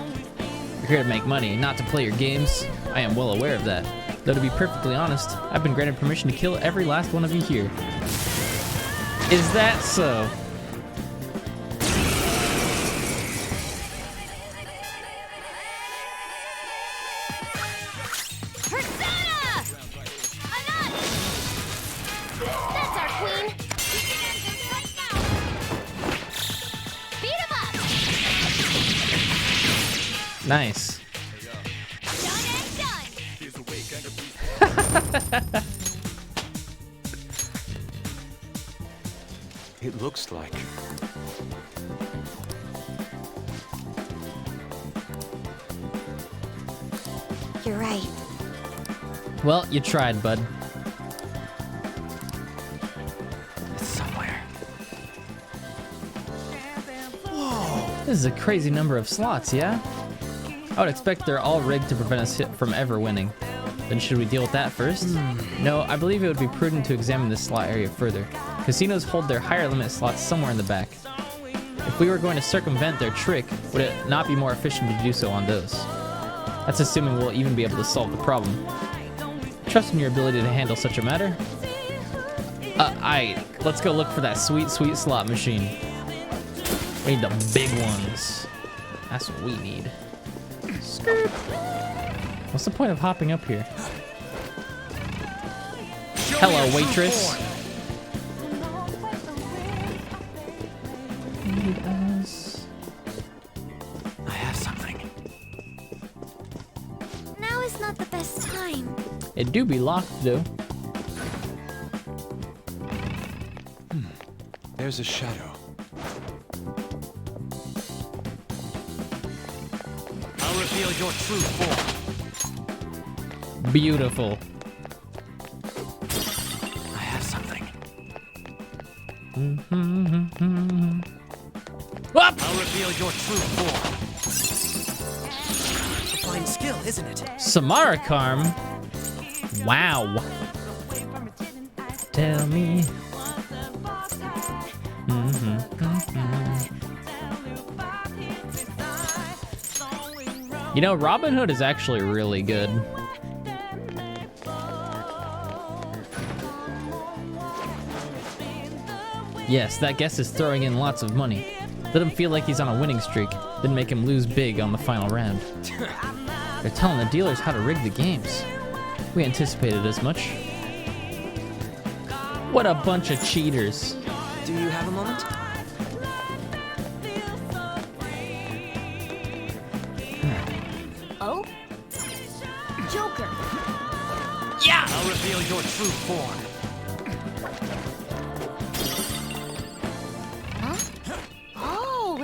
You're here to make money, not to play your games. I am well aware of that. Though to be perfectly honest, I've been granted permission to kill every last one of you here. Is that so? That's our queen. Beat him up. Nice. It looks like... You're right. Well, you tried, bud. It's somewhere. This is a crazy number of slots, yeah? I would expect they're all rigged to prevent us from ever winning. Then should we deal with that first? No, I believe it would be prudent to examine this slot area further. Casinos hold their higher limit slots somewhere in the back. If we were going to circumvent their trick, would it not be more efficient to do so on those? That's assuming we'll even be able to solve the problem. Trust in your ability to handle such a matter. Let's go look for that sweet, sweet slot machine. We need the big ones. That's what we need. Skirt. What's the point of hopping up here? Hello, waitress. I have something. Now is not the best time. It do be locked, though. There's a shadow. I'll reveal your true form. Beautiful. I have something. Whoop! I'll reveal your true form. A fine skill, isn't it? Samarkarm. Wow. Tell me. You know, Robin Hood is actually really good. Yes, that guest is throwing in lots of money. Let him feel like he's on a winning streak, then make him lose big on the final round. They're telling the dealers how to rig the games. We anticipated as much. What a bunch of cheaters. Do you have a moment? Oh? Joker! Yeah! I'll reveal your true form. Oh,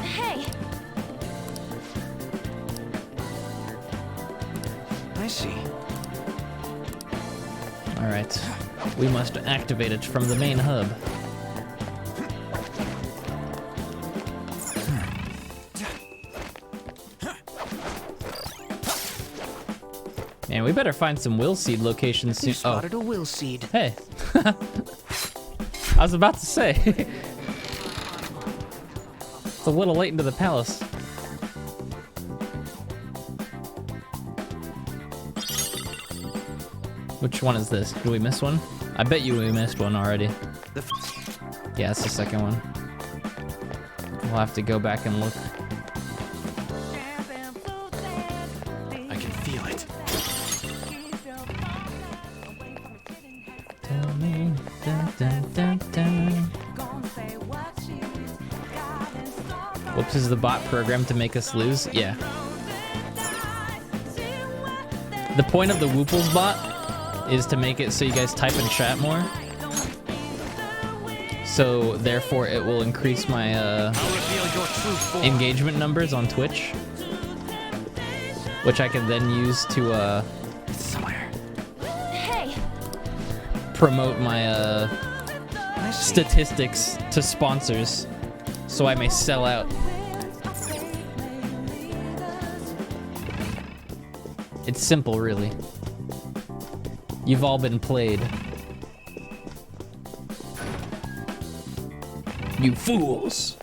Hey! I see. Alright. We must activate it from the main hub. Man, we better find some will seed locations soon. You spotted a will seed. Hey. I was about to say. It's a little late into the palace. Which one is this? Did we miss one? I bet you we missed one already. Yeah, it's the second one. We'll have to go back and look. I can feel it. Tell me, dun, dun, dun, dun. Whoops is the bot program to make us lose? Yeah. The point of the Wooples bot is to make it so you guys type in chat more. So therefore it will increase my engagement numbers on Twitch. which I can then use to It's somewhere. Hey, promote my statistics to sponsors, so I may sell out. It's simple, really. You've all been played. You fools!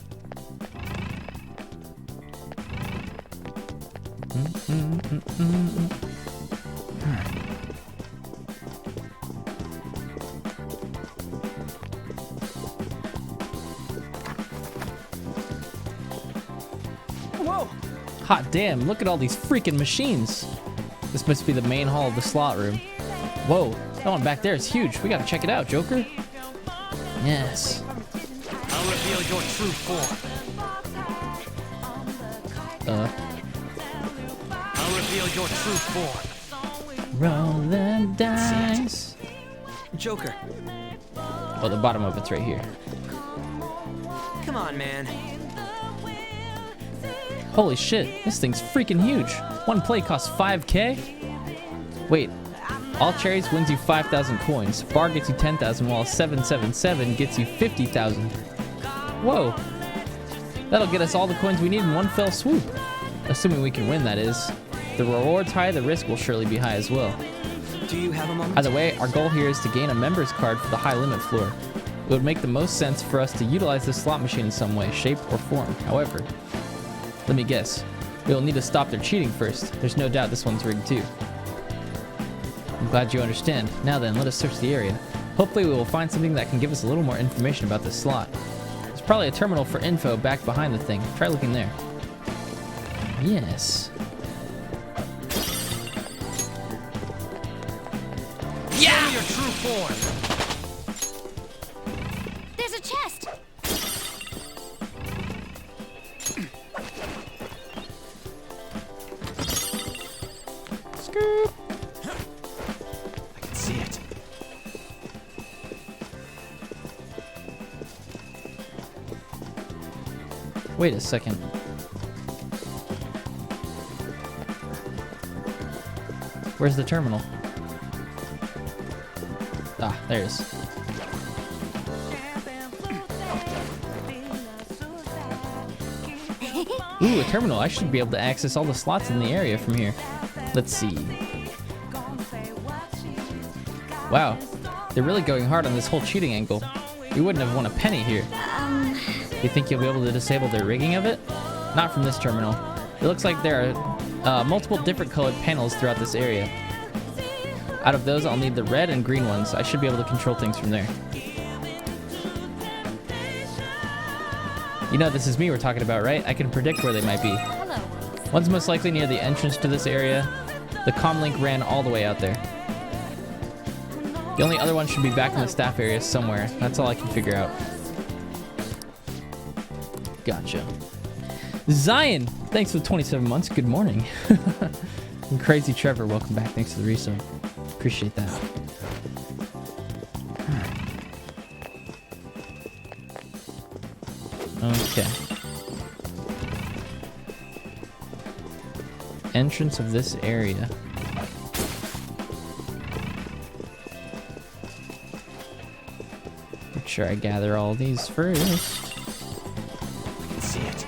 Whoa! Hot damn, look at all these freaking machines. This must be the main hall of the slot room. Whoa, that one back there is huge. We gotta check it out, Joker. Yes. I'll reveal your true form. I'll reveal your true form. Roll the dice. Joker. Oh, the bottom of it's right here. Come on, man. Holy shit, this thing's freaking huge. One play costs 5K? Wait, all cherries wins you 5,000 coins. Bar gets you 10,000, while 777 gets you 50,000. Whoa. That'll get us all the coins we need in one fell swoop. Assuming we can win, that is. The reward's high, the risk will surely be high as well. Do you have a moment? Either way, our goal here is to gain a member's card for the high limit floor. It would make the most sense for us to utilize this slot machine in some way, shape, or form. However, let me guess. We will need to stop their cheating first. There's no doubt this one's rigged too. I'm glad you understand. Now then, let us search the area. Hopefully we will find something that can give us a little more information about this slot. There's probably a terminal for info back behind the thing. Try looking there. Yes. Show me your true form. There's a chest. Scoop. I can see it. Wait a second. Where's the terminal? Ah, there it is. Ooh, a terminal. I should be able to access all the slots in the area from here. Let's see. Wow, they're really going hard on this whole cheating angle. You wouldn't have won a penny here. You think you'll be able to disable their rigging of it? Not from this terminal. It looks like there are multiple different colored panels throughout this area. Out of those, I'll need the red and green ones. I should be able to control things from there. You know, this is me we're talking about, right? I can predict where they might be. One's most likely near the entrance to this area. The comlink ran all the way out there. The only other one should be back in the staff area somewhere. That's all I can figure out. Gotcha. Zion, thanks for the 27 months. Good morning. And Crazy Trevor, welcome back. Thanks for the resub. Appreciate that. Okay. Entrance of this area. Make sure I gather all these first. I can see it.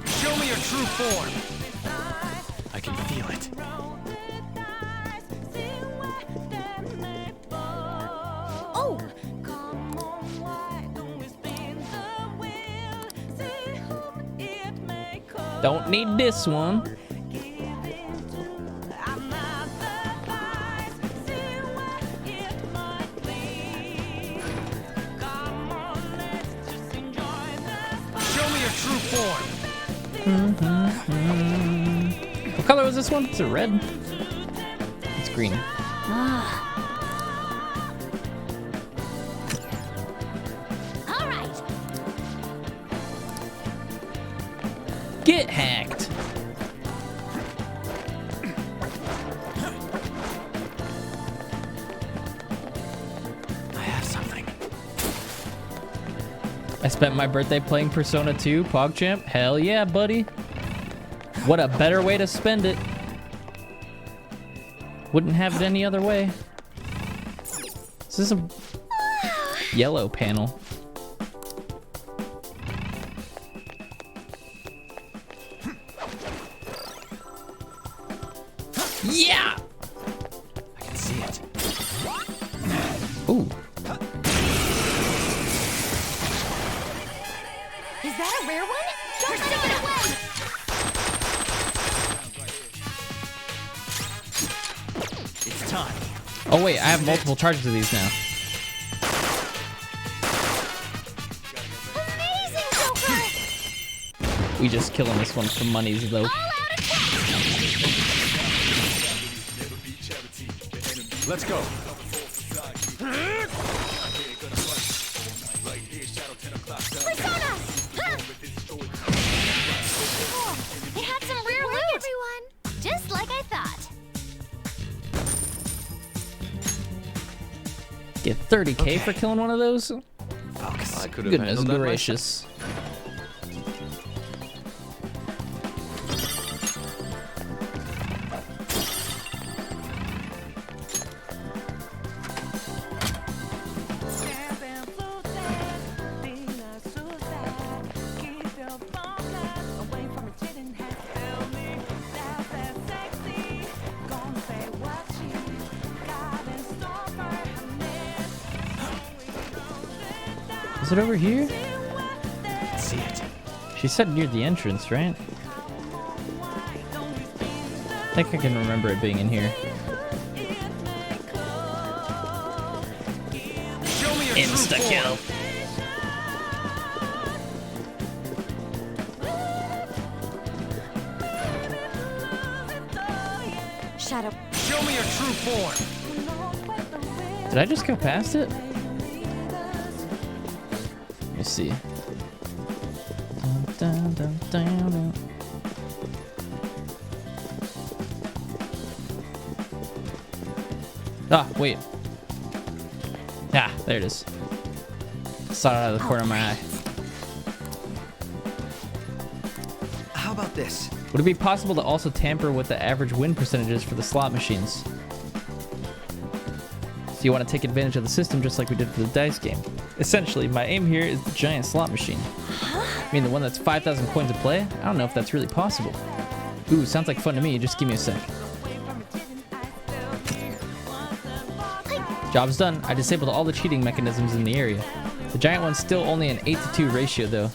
Show me your true form. I can feel it. Oh! Don't need this one. Show me your true form. What color was this one? Is it red? It's green. All right. Get hacked. I spent my birthday playing Persona 2, PogChamp. Hell yeah, buddy. What a better way to spend it. Wouldn't have it any other way. Is this a yellow panel? Yeah! I can see it. Ooh. Is that a rare one? Don't give it away! It's time. Oh wait, I have multiple charges of these now. Amazing, Joker! We just killing this one for monies though. Let's go. Persona! Huh! Oh, it had some rare loot, everyone. Just like I thought. Get 30k for killing one of those? I could have Goodness handled that gracious. Is it over here? See it. She said near the entrance, right? I think I can remember it being in here. Insta kill. Shadow. Show me your true form. Did I just go past it? Let me see. Dun, dun, dun, dun, dun. Ah, wait. Ah, there it is. Saw it out of the corner of my eye. How about this? Would it be possible to also tamper with the average win percentages for the slot machines? So you want to take advantage of the system just like we did for the dice game. Essentially, my aim here is the giant slot machine. I mean the one that's 5,000 coins to play? I don't know if that's really possible. Ooh, sounds like fun to me. Just give me a sec. Job's done. I disabled all the cheating mechanisms in the area. The giant one's still only an 8-to-2 ratio though.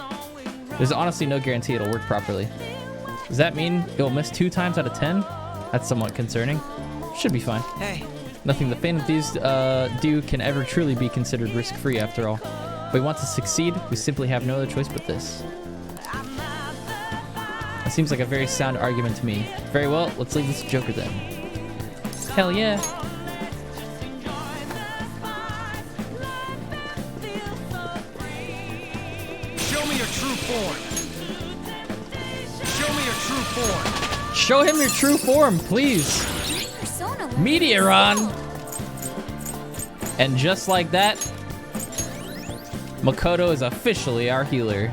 There's honestly no guarantee it'll work properly. Does that mean it will miss 2 times out of 10? That's somewhat concerning. Should be fine. Hey. Nothing the fan of these do can ever truly be considered risk-free after all. If we want to succeed, we simply have no other choice but this. That seems like a very sound argument to me. Very well, let's leave this to Joker then. Hell yeah! Show me your true form. Show me your true form. Show him your true form, please! Meteoron! And just like that, Makoto is officially our healer.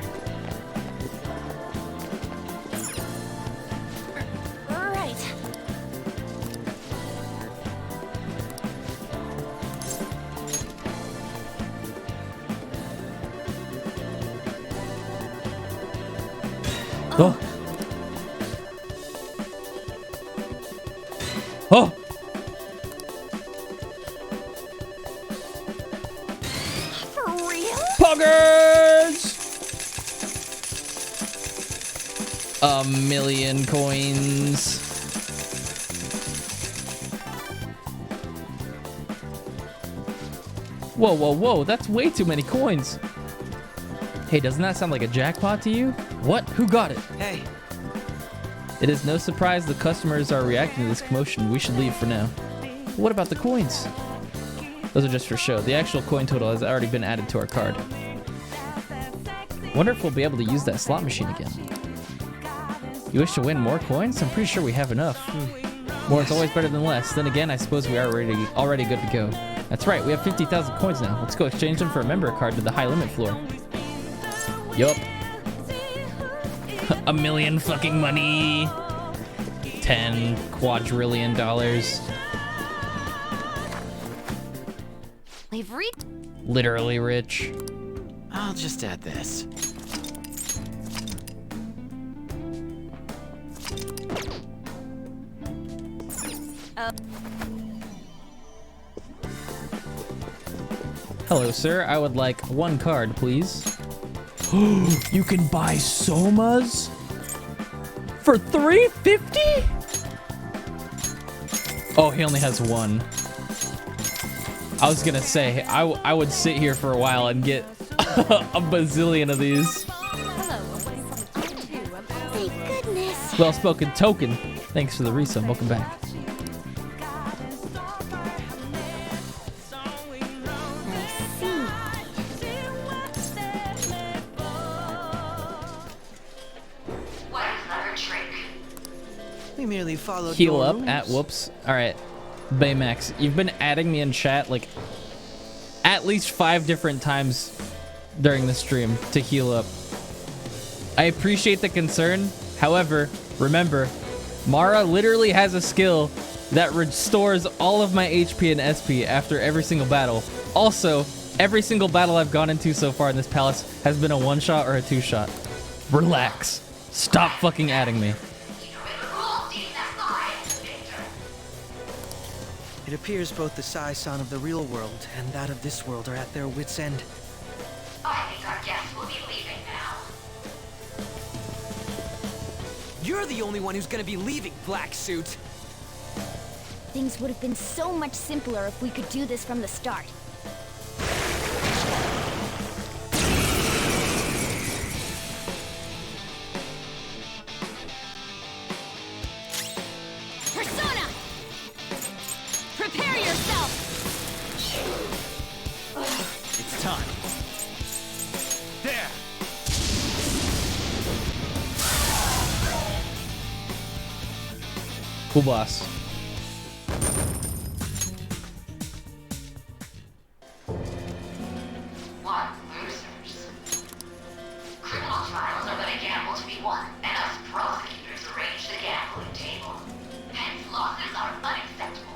Right. Oh! Oh! For real? Poggers! A million coins. Whoa, whoa, whoa, that's way too many coins. Hey, doesn't that sound like a jackpot to you? What? Who got it? Hey. It is no surprise the customers are reacting to this commotion. We should leave for now. What about the coins? Those are just for show. The actual coin total has already been added to our card. Wonder if we'll be able to use that slot machine again. You wish to win more coins? I'm pretty sure we have enough. More is always better than less. Then again, I suppose we are already good to go. That's right, we have 50,000 coins now. Let's go exchange them for a member card to the high limit floor. Yup. $1 million fucking money. 10 quadrillion dollars. We've reached. Literally rich. I'll just add this. Hello, sir. I would like 1 card, please. You can buy Somas for $3.50? Oh, he only has 1. I was gonna say, I would sit here for a while and get a bazillion of these. Thank goodness. Well-spoken token. Thanks for the resub. Welcome back. We merely followed Heal your up rules. at Woops. All right, Baymax, you've been adding me in chat like at least 5 different times during the stream to heal up. I appreciate the concern. However, remember, Mara literally has a skill that restores all of my HP and SP after every single battle. Also, every single battle I've gone into so far in this palace has been a 1-shot or a 2-shot. Relax. Stop fucking adding me. It appears both the Sai-san of the real world and that of this world are at their wits' end. I think our guests will be leaving now. You're the only one who's gonna be leaving, Black Suit. Things would have been so much simpler if we could do this from the start. Persona! Prepare yourself! It's time. There. Cool boss. What losers? Criminal trials are but a gamble to be won, and us prosecutors arrange the gambling table. Hence, losses are unacceptable.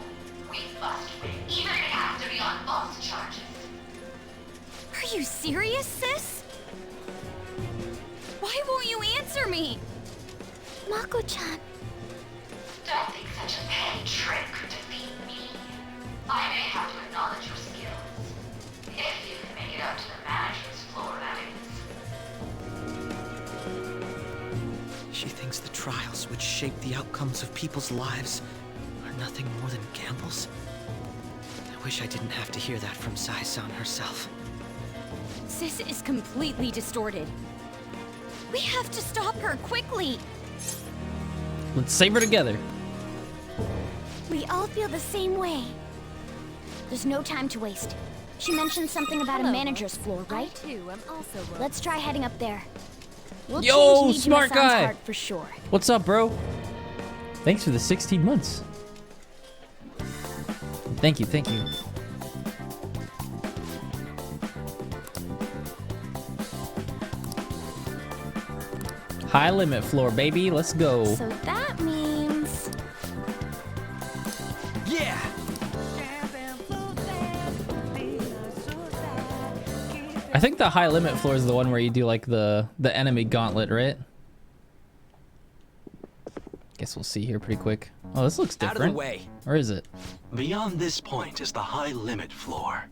We must win, even if it has to be on false charges. Are you serious, sis? Why won't you answer me? Mako-chan. Don't think such a petty trick could defeat me. I may have to acknowledge your skills. If you can make it up to the manager's floor, that is. She thinks the trials which shape the outcomes of people's lives are nothing more than gambles. I wish I didn't have to hear that from Sai-san herself. Sis is completely distorted. We have to stop her quickly. Let's save her together. We all feel the same way. There's no time to waste. She mentioned something about a manager's floor, right? Let's try heading up there. We'll Yo, change smart Nijima-san's guy. heart for sure. What's up, bro? Thanks for the 16 months. Thank you, thank you. High limit floor, baby. Let's go. So that means... Yeah. I think the high limit floor is the one where you do like the enemy gauntlet, right? Guess we'll see here pretty quick. Oh, this looks different. Out of the way. Or is it? Beyond this point is the high limit floor.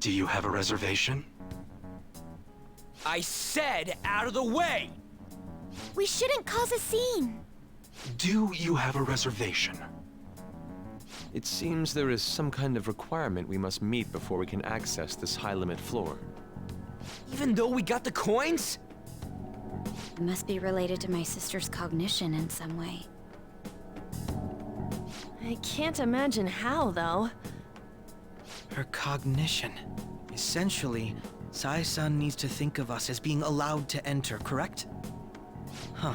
Do you have a reservation? I said out of the way. We shouldn't cause a scene. Do you have a reservation? It seems there is some kind of requirement we must meet before we can access this high-limit floor. Even though we got the coins? It must be related to my sister's cognition in some way. I can't imagine how, though. Her cognition. Essentially, Sai-san needs to think of us as being allowed to enter, correct? Huh.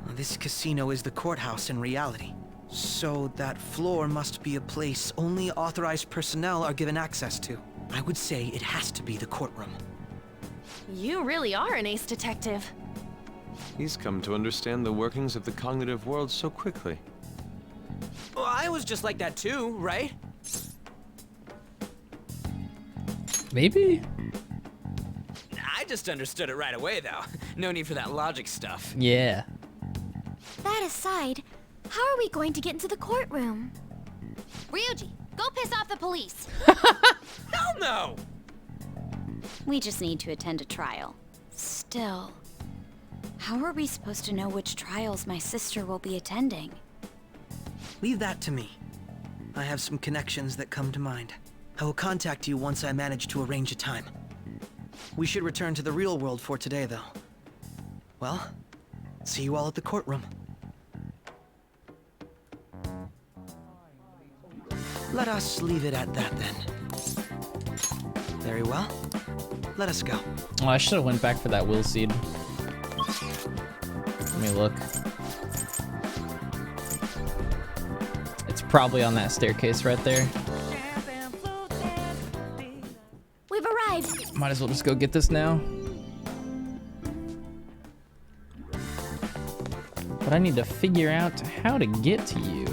Well, this casino is the courthouse in reality. So that floor must be a place only authorized personnel are given access to. I would say it has to be the courtroom. You really are an ace detective. He's come to understand the workings of the cognitive world so quickly. Well, I was just like that too, right? Maybe? I just understood it right away, though. No need for that logic stuff. Yeah. That aside, how are we going to get into the courtroom? Ryuji, go piss off the police. Hell no! We just need to attend a trial. Still, how are we supposed to know which trials my sister will be attending? Leave that to me. I have some connections that come to mind. I will contact you once I manage to arrange a time. We should return to the real world for today, though. Well, see you all at the courtroom. Let us leave it at that, then. Very well. Let us go. Oh, I should have went back for that will seed. Let me look. It's probably on that staircase right there. We've arrived. Might as well just go get this now. But I need to figure out how to get to you.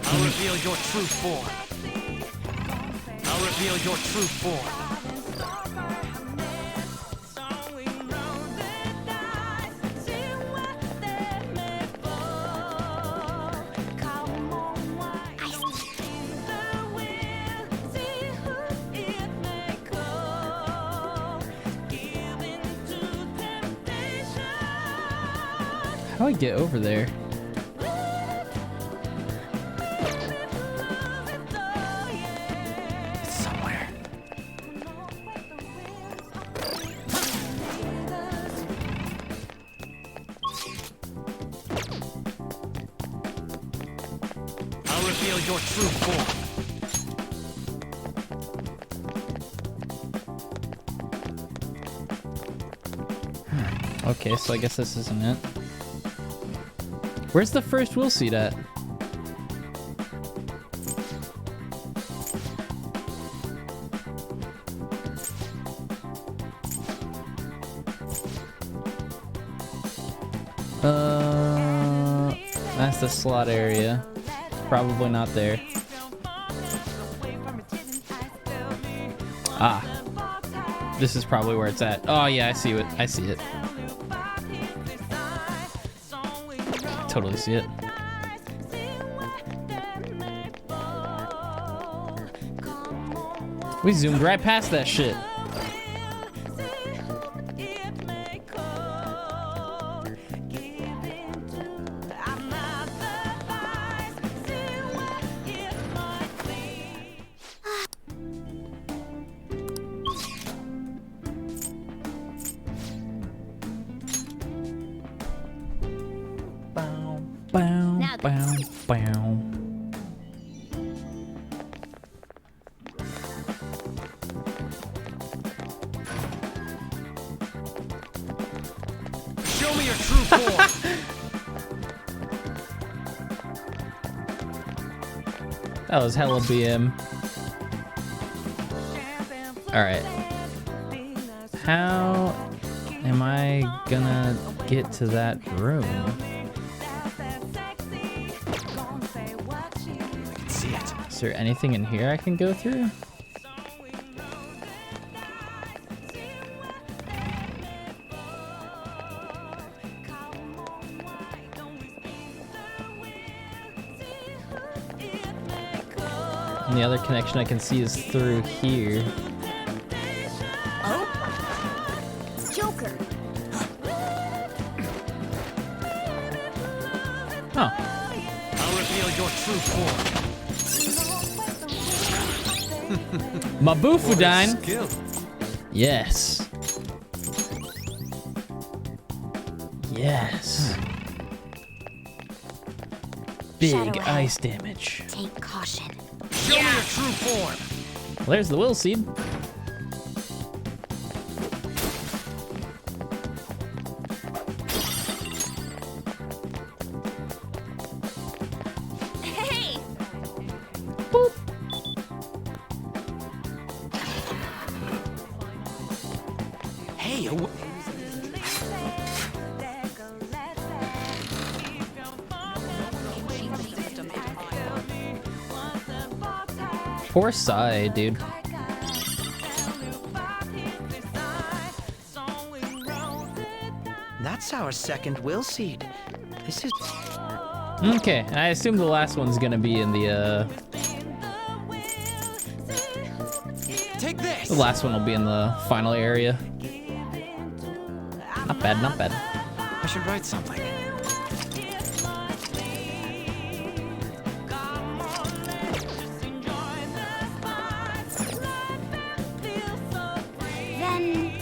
I'll reveal your true form. I'll reveal your true form. How do I get over there? It's somewhere. I'll reveal your true form. Okay, so I guess this isn't it. Where's the first will seat at? That's the slot area. Probably not there. Ah. This is probably where it's at. Oh yeah, I see it. I see it. Totally see it. We zoomed right past that shit. Show me your true form. That was hella BM. Alright. How am I gonna get to that room? Is there anything in here I can go through? And the other connection I can see is through here. Oh? Joker. Oh. I'll reveal your true form. Mabufudine. Yes. Yes. Big Shadow ice damage. Take caution. Show me your true form. Well, there's the will seed. Hey! Boop. Hey, Poor Sai, dude. that's our second will seed. This is... Okay, I assume the last one's gonna be in the, Take this! The last one will be in the final area. Not bad, not bad. I should write something. Then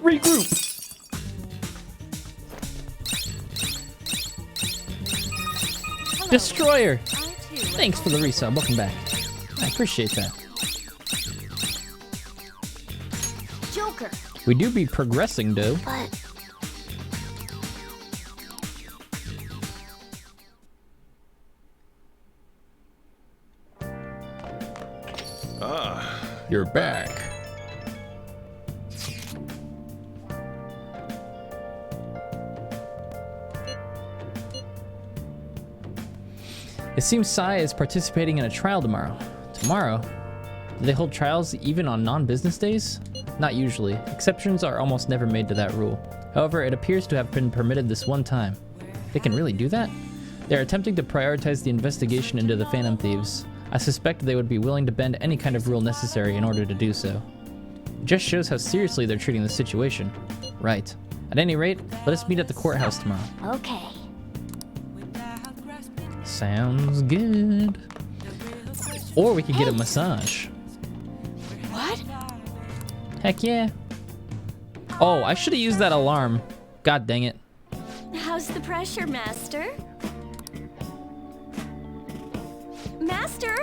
regroup. Destroyer. Thanks for the resub. Welcome back. I appreciate that. Joker. We do be progressing, though. But You're back. It seems Sai is participating in a trial tomorrow. Tomorrow? Do they hold trials even on non-business days? Not usually. Exceptions are almost never made to that rule. However, it appears to have been permitted this one time. They can really do that? They're attempting to prioritize the investigation into the Phantom Thieves. I suspect they would be willing to bend any kind of rule necessary in order to do so. It just shows how seriously they're treating the situation. Right. At any rate, let us meet at the courthouse tomorrow. okay. Sounds good. Or we could get a massage. What? Heck yeah. Oh, I should have used that alarm. God dang it. How's the pressure, Master? Master!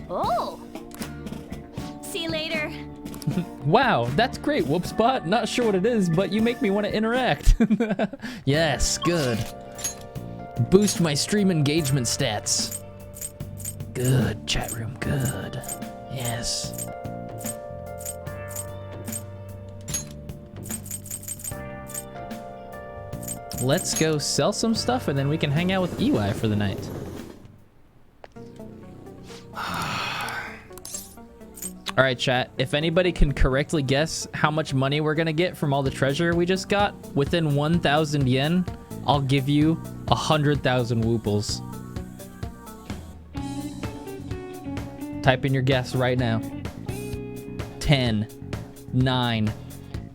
Oh. See you later. Wow, that's great, Whoopspot. Not sure what it is, but you make me want to interact. Yes, good. Boost my stream engagement stats. Good, chat room, good. Yes. Let's go sell some stuff and then we can hang out with EY for the night. All right, chat. If anybody can correctly guess how much money we're gonna get from all the treasure we just got within 1,000 yen, I'll give you 100,000 wooples. Type in your guess right now. 10, 9,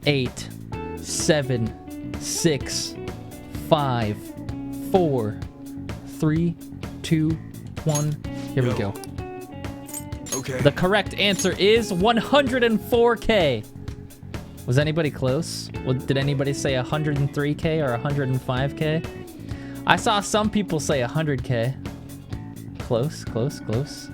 8, 7, 6, 5, 4, 3, 2, 1. Here we go. Okay. The correct answer is 104K. Was anybody close? Did anybody say 103K or 105K? I saw some people say 100K. Close, close, close.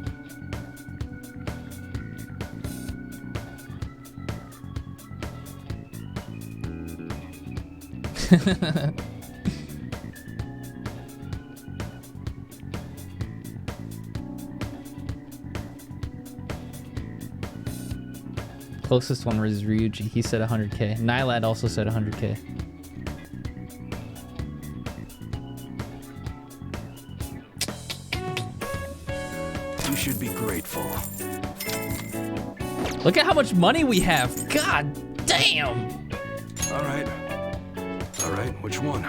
Closest one was Ryuji. He said 100K. Nylad also said 100K. You should be grateful. Look at how much money we have. God damn. All right. All right, which one?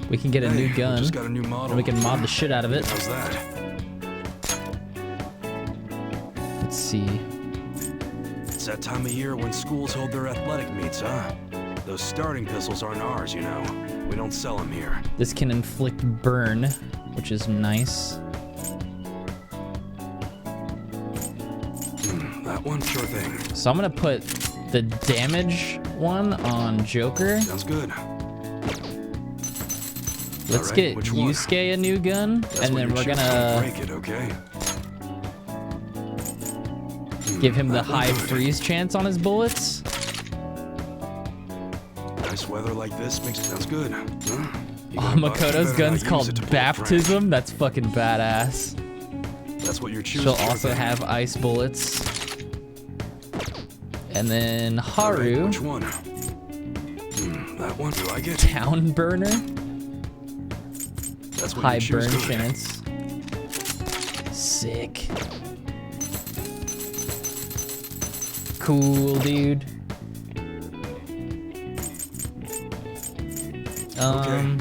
We can get a new gun. Just got a new model. And we can mod the shit out of it. How's that? Let's see. It's that time of year when schools hold their athletic meets, huh? Those starting pistols aren't ours, you know. We don't sell them here. This can inflict burn, which is nice. That one, sure thing. So I'm gonna put the damage one on Joker. Sounds good. Let's get Yusuke a new gun, and then we're gonna break it, okay? give him the high freeze chance on his bullets. Nice weather like this sounds good. Huh? Oh, Makoto's gun's called Baptism. That's fucking badass. That's what you're choosing. She'll also have ice bullets. And then Haru. Right, which one? That one. Do I get? Town burner. That's what high you choose. burn Good. chance. Sick. Cool, dude. Okay.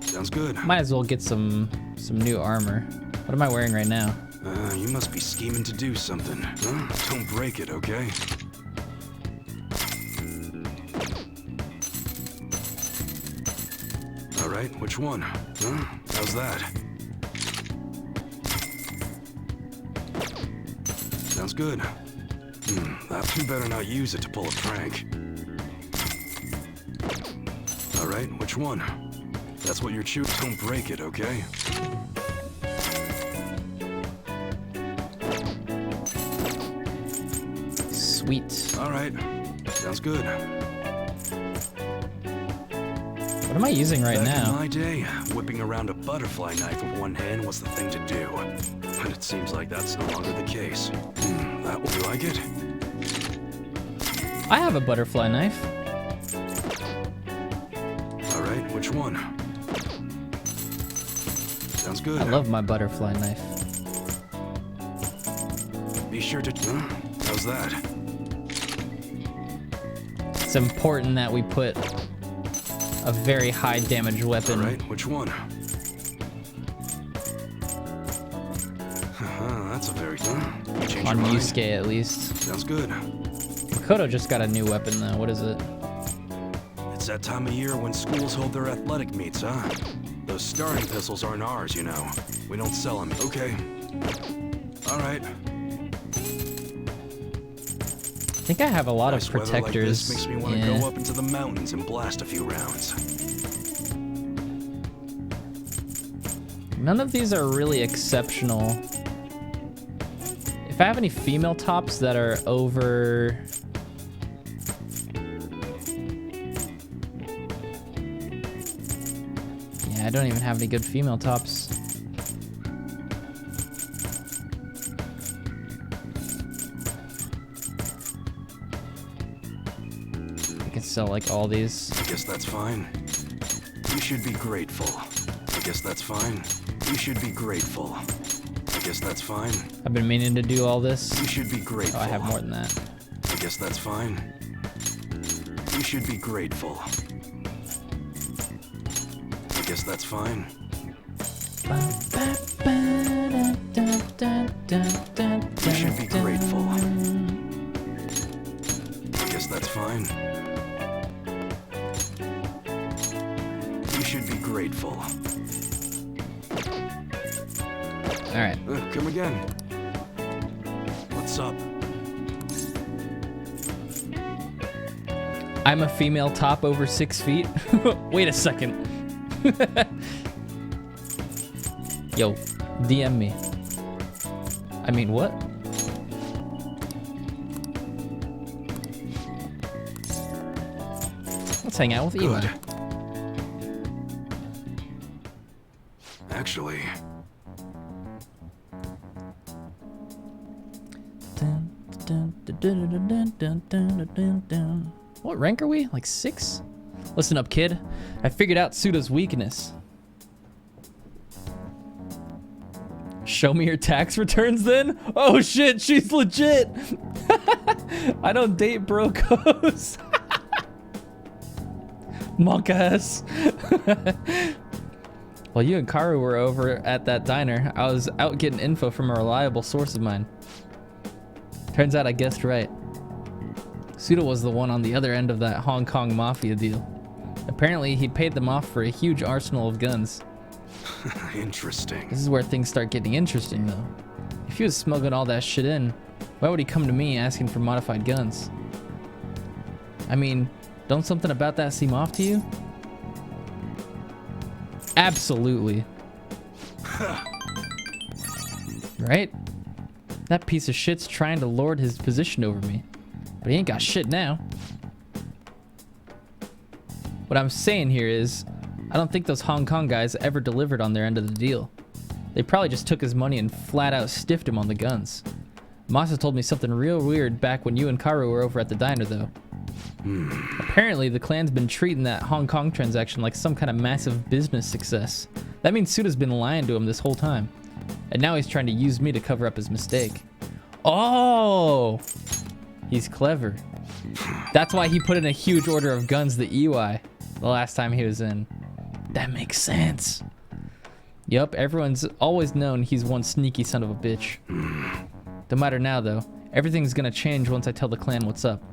Sounds good. Might as well get some new armor. What am I wearing right now? You must be scheming to do something. Huh? Don't break it, okay? All right, which one? Huh? How's that? Sounds good. That you better not use it to pull a prank. All right, which one? That's what you're choosing. Don't break it, okay? Sweet. All right, sounds good. What am I using right Back now? in my day, whipping around a butterfly knife with one hand was the thing to do. But it seems like that's no longer the case. That will you like it? I have a butterfly knife. All right, which one? Sounds good. I love my butterfly knife. Be sure to. How's that? It's important that we put a very high damage weapon. All right, which one? That's a very. You change On your mind? Yusuke, at least. Sounds good. Makoto just got a new weapon, though. What is it? It's that time of year when schools hold their athletic meets, huh? Those starting pistols aren't ours, you know. We don't sell them. Okay. All right. I think I have a lot Nice of weather like protectors. this makes me want to Yeah. go up into the mountains and blast a few rounds. None of these are really exceptional. If I have any female tops that are over... Yeah, I don't even have any good female tops. I can sell like all these. I guess that's fine. You should be grateful. I guess that's fine. You should be grateful. I guess that's fine. I've been meaning to do all this. You should be grateful. Oh, I have more than that. I guess that's fine. You should be grateful. I guess that's fine. You should be grateful. I guess that's fine. You should be grateful. All right. Come again. What's up? I'm a female top over 6 feet. Wait a second. Yo, DM me. I mean, what? Let's hang out with Eva. Good. Actually, what rank are we? Like 6? Listen up, kid. I figured out Suda's weakness. Show me your tax returns then? Oh shit, she's legit. I don't date brocos. Monk ass. While you and Karu were over at that diner, I was out getting info from a reliable source of mine. Turns out I guessed right. Suda was the one on the other end of that Hong Kong mafia deal. Apparently, he paid them off for a huge arsenal of guns. interesting. This is where things start getting interesting, though. If he was smuggling all that shit in, why would he come to me asking for modified guns? I mean, don't something about that seem off to you? Absolutely. Right? That piece of shit's trying to lord his position over me. But he ain't got shit now. What I'm saying here is, I don't think those Hong Kong guys ever delivered on their end of the deal. They probably just took his money and flat out stiffed him on the guns. Masa told me something real weird back when you and Karu were over at the diner, though. Apparently, the clan's been treating that Hong Kong transaction like some kind of massive business success. That means Suda's been lying to him this whole time. And now he's trying to use me to cover up his mistake. Oh! He's clever. That's why he put in a huge order of guns to EY the last time he was in. That makes sense. Yup, everyone's always known he's one sneaky son of a bitch. Don't matter now, though. Everything's gonna change once I tell the clan what's up.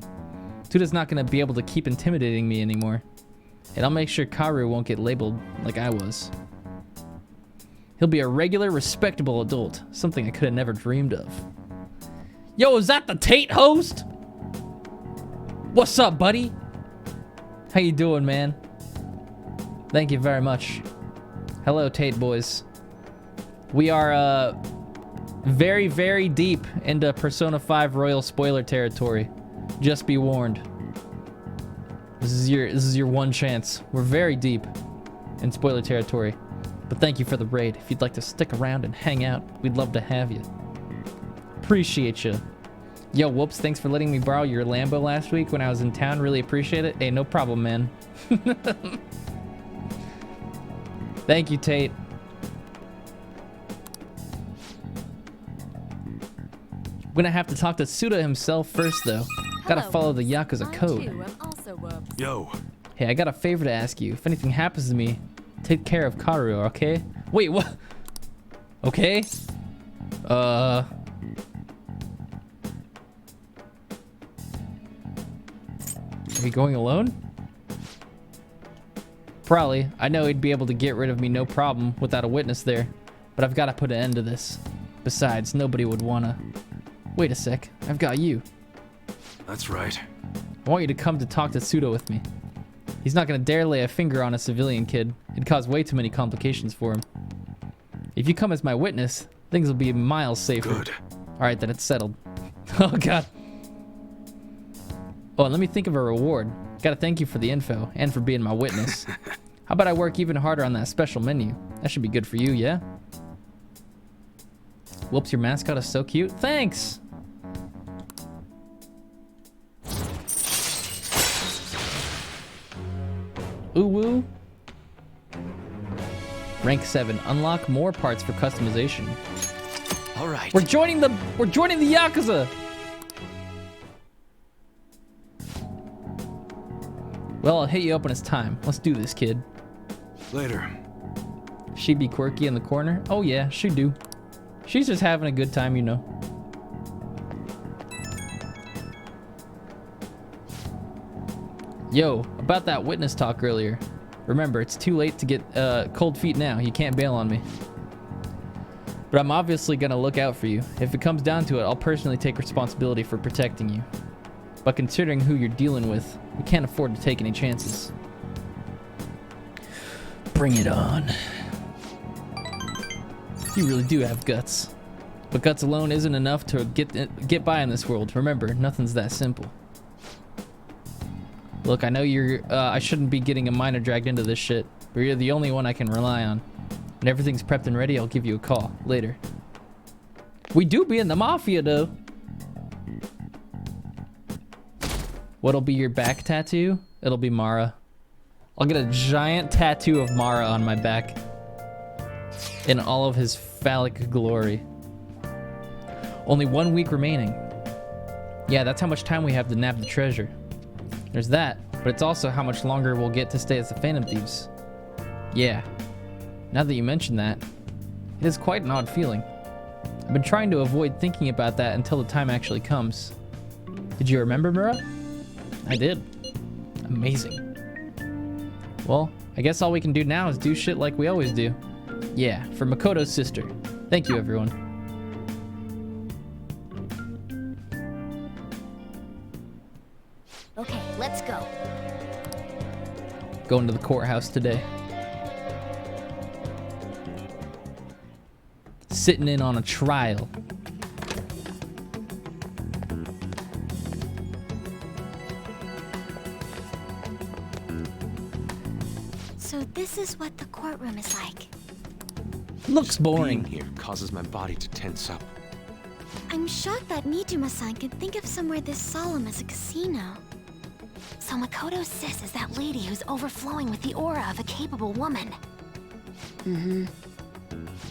Suda's not gonna be able to keep intimidating me anymore. And I'll make sure Karu won't get labeled like I was. He'll be a regular, respectable adult. Something I could have never dreamed of. Yo, is that the Tate host? What's up, buddy? How you doing, man? Thank you very much. Hello, Tate boys. We are, very, very deep into Persona 5 Royal spoiler territory. Just be warned. This is your one chance. We're very deep in spoiler territory. But thank you for the raid. If you'd like to stick around and hang out, we'd love to have you. Appreciate you. Yo, Whoops, thanks for letting me borrow your Lambo last week when I was in town. Really appreciate it. Hey, no problem, man. Thank you, Tate. I'm gonna have to talk to Suda himself first, though. Gotta follow the Yakuza code. Yo. Hey, I got a favor to ask you. If anything happens to me, take care of Karu, okay? Wait, what? Okay? Are we going alone? Probably. I know he'd be able to get rid of me no problem without a witness there. But I've got to put an end to this. Besides, nobody would wanna... Wait a sec. I've got you. That's right. I want you to come to talk to Suda with me. He's not gonna dare lay a finger on a civilian kid. It'd cause way too many complications for him. If you come as my witness, things will be miles safer. Good. Alright, then it's settled. Oh, God. Oh, and let me think of a reward. Gotta thank you for the info, and for being my witness. How about I work even harder on that special menu? That should be good for you, yeah? Whoops, your mascot is so cute. Thanks! Ooh woo. Rank 7. Unlock more parts for customization. All right. We're joining the Yakuza. Well, I'll hit you up when it's time. Let's do this, kid. Later. She be quirky in the corner? Oh yeah, she do. She's just having a good time, you know. Yo, about that witness talk earlier. Remember, it's too late to get cold feet now. You can't bail on me. But I'm obviously gonna look out for you. If it comes down to it, I'll personally take responsibility for protecting you. But considering who you're dealing with, we can't afford to take any chances. Bring it on. You really do have guts. But guts alone isn't enough to get by in this world. Remember, nothing's that simple. Look, I know I shouldn't be getting a minor dragged into this shit, but you're the only one I can rely on. When everything's prepped and ready, I'll give you a call later. We do be in the Mafia, though. What'll be your back tattoo? It'll be Mara. I'll get a giant tattoo of Mara on my back. In all of his phallic glory. Only 1 week remaining. Yeah, that's how much time we have to nab the treasure. There's that, but it's also how much longer we'll get to stay as the Phantom Thieves. Yeah. Now that you mention that, it is quite an odd feeling. I've been trying to avoid thinking about that until the time actually comes. Did you remember, Mura? I did. Amazing. Well, I guess all we can do now is do shit like we always do. Yeah, for Makoto's sister. Thank you, everyone. Okay, let's go. Going to the courthouse today. sitting in on a trial. So this is what the courtroom is like. Looks boring. Being here causes my body to tense up. I'm shocked that Nijima-san could think of somewhere this solemn as a casino. So Makoto's sis is that lady who's overflowing with the aura of a capable woman. Mm-hmm.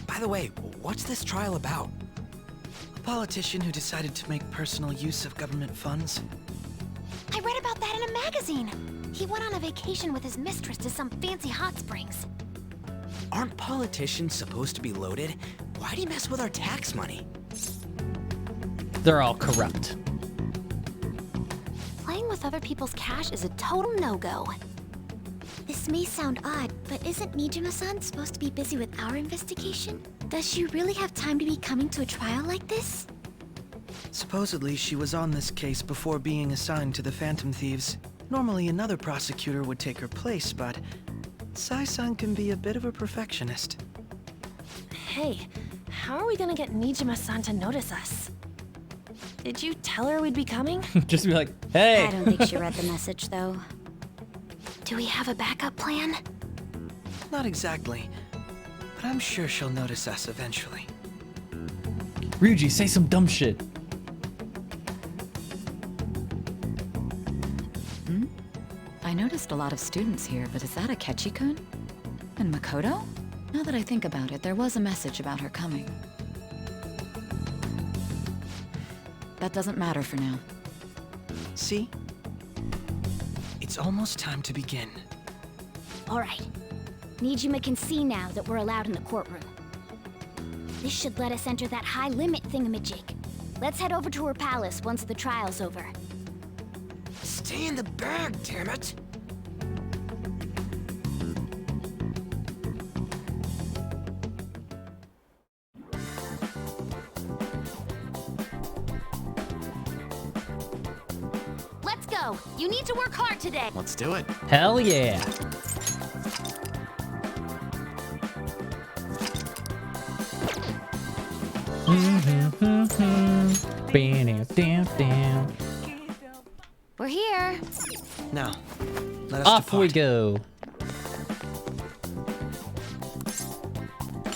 By the way, what's this trial about? A politician who decided to make personal use of government funds? I read about that in a magazine. He went on a vacation with his mistress to some fancy hot springs. Aren't politicians supposed to be loaded? Why'd he mess with our tax money? They're all corrupt. Playing with other people's cash is a total no-go. This may sound odd, but isn't Nijima-san supposed to be busy with our investigation? Does she really have time to be coming to a trial like this? Supposedly, she was on this case before being assigned to the Phantom Thieves. Normally, another prosecutor would take her place, but Sai-san can be a bit of a perfectionist. Hey, how are we gonna get Nijima-san to notice us? Did you tell her we'd be coming? Just be like, hey! I don't think she read the message, though. Do we have a backup plan? Not exactly, but I'm sure she'll notice us eventually. Ryuji, say some dumb shit. I noticed a lot of students here, but is that a Ketchi-kun? And Makoto? Now that I think about it, there was a message about her coming. That doesn't matter for now. See? It's almost time to begin. All right. Nijima can see now that we're allowed in the courtroom. This should let us enter that high limit thingamajig. Let's head over to her palace once the trial's over. Stay in the bag, damn it! Let's go. You need to work hard today. Let's do it. Hell yeah. We're here. Now, let us Off depart. we go.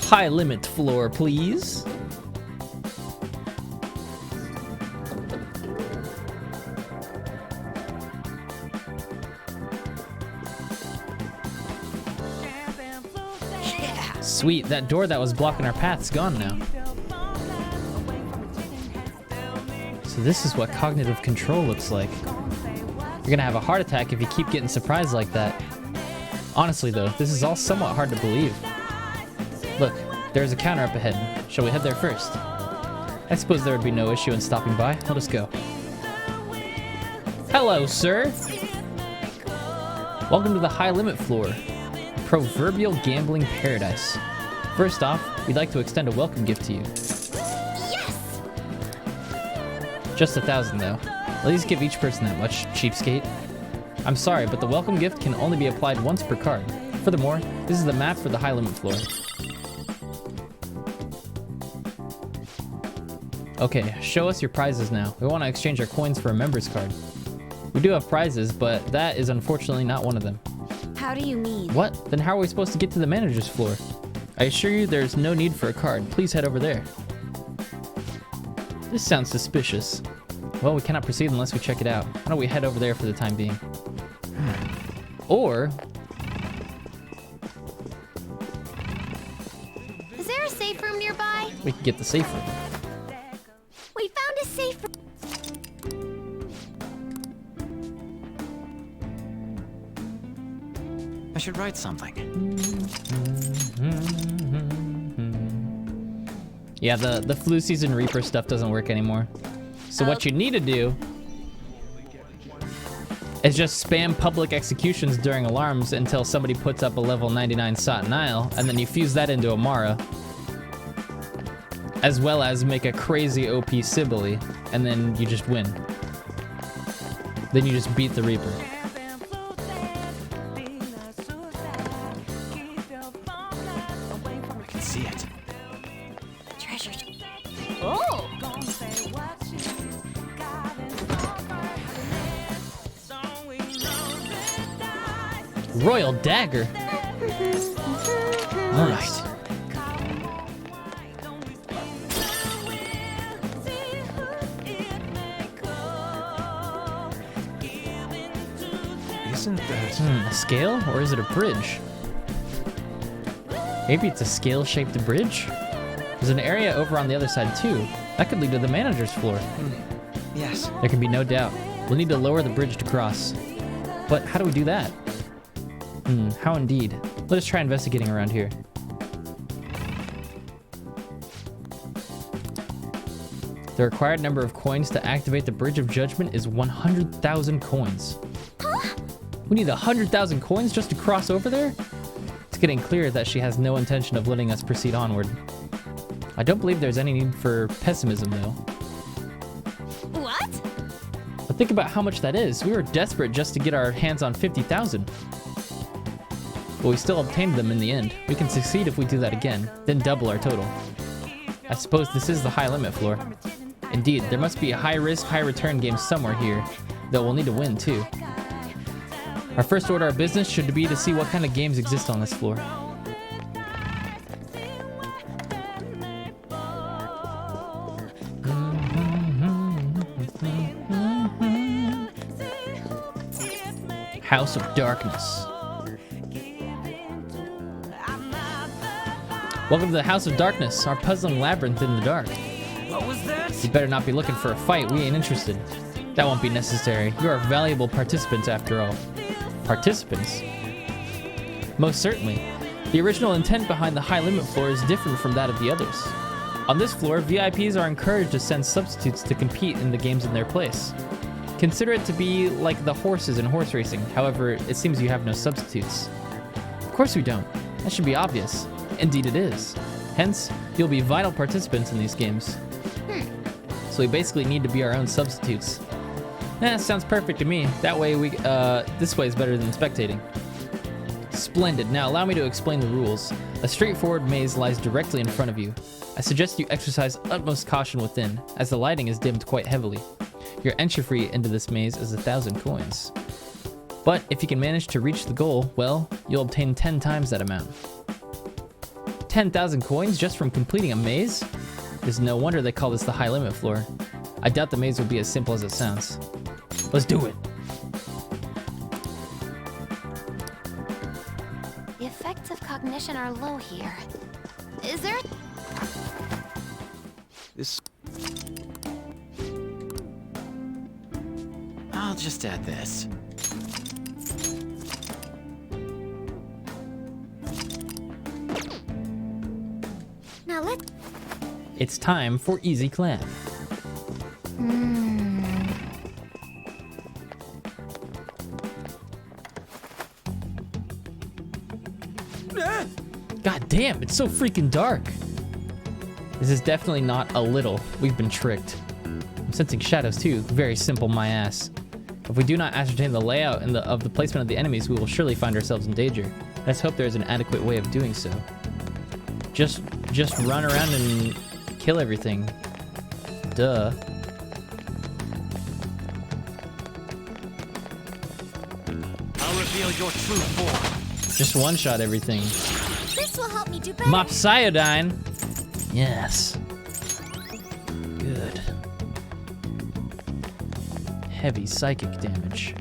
High limit floor, please. Sweet, that door that was blocking our path's gone now. So this is what cognitive control looks like. You're gonna have a heart attack if you keep getting surprised like that. Honestly though, this is all somewhat hard to believe. Look, there's a counter up ahead. Shall we head there first? I suppose there would be no issue in stopping by. Let us go. Hello, sir! Welcome to the high limit floor. Proverbial gambling paradise. First off, we'd like to extend a welcome gift to you. Yes! Just 1,000 though. Please give each person that much, cheapskate. I'm sorry, but the welcome gift can only be applied once per card. Furthermore, this is the map for the high limit floor. Okay, show us your prizes now. We want to exchange our coins for a member's card. We do have prizes, but that is unfortunately not one of them. How do you mean? What? Then how are we supposed to get to the manager's floor? I assure you there's no need for a card. Please head over there. This sounds suspicious. Well, we cannot proceed unless we check it out. Why don't we head over there for the time being? Or... Is there a safe room nearby? we could get the safe room. We found a safe room. I should write something. Yeah, the flu season Reaper stuff doesn't work anymore. So what you need to do is just spam public executions during alarms until somebody puts up a level 99 Sot Nile, and then you fuse that into Amara. As well as make a crazy OP Sibylle, and then you just win. Then you just beat the Reaper. Royal dagger. Nice. Isn't that... A scale? Or is it a bridge? Maybe it's a scale-shaped bridge? There's an area over on the other side too. That could lead to the manager's floor. Yes. There can be no doubt. We'll need to lower the bridge to cross. But how do we do that? How indeed. Let us try investigating around here. The required number of coins to activate the Bridge of Judgment is 100,000 coins. Huh? We need 100,000 coins just to cross over there? It's getting clear that she has no intention of letting us proceed onward. I don't believe there's any need for pessimism, though. What? But think about how much that is. We were desperate just to get our hands on 50,000. But we still obtained them in the end. We can succeed if we do that again, then double our total. I suppose this is the high limit floor. Indeed, there must be a high risk, high return game somewhere here, though we'll need to win too. Our first order of business should be to see what kind of games exist on this floor. House of Darkness. Welcome to the House of Darkness, our puzzling labyrinth in the dark. What was that? You better not be looking for a fight, we ain't interested. That won't be necessary. You are valuable participants after all. Participants? Most certainly. The original intent behind the high limit floor is different from that of the others. On this floor, VIPs are encouraged to send substitutes to compete in the games in their place. Consider it to be like the horses in horse racing, however, it seems you have no substitutes. Of course we don't. That should be obvious. Indeed it is. Hence, you'll be vital participants in these games. So we basically need to be our own substitutes. Sounds perfect to me. That way this way is better than spectating. Splendid. Now allow me to explain the rules. A straightforward maze lies directly in front of you. I suggest you exercise utmost caution within, as the lighting is dimmed quite heavily. Your entry fee into this maze is 1,000 coins. But if you can manage to reach the goal, well, you'll obtain 10 times that amount. 10,000 coins just from completing a maze? It's no wonder they call this the high limit floor. I doubt the maze will be as simple as it sounds. Let's do it. The effects of cognition are low here. Is there? This... I'll just add this. Now let's... It's time for Easy Clam. God damn, it's so freaking dark. This is definitely not a little. We've been tricked. I'm sensing shadows too. Very simple, my ass. If we do not ascertain the layout and of the placement of the enemies, we will surely find ourselves in danger. Let's hope there is an adequate way of doing so. Just run around and kill everything. Duh. I'll reveal your true form. Just one-shot everything. This will help me do better. Mopsiodine. Yes. Good. Heavy psychic damage.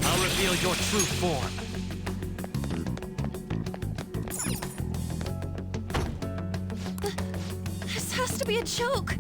I'll reveal your true form. This has to be a joke.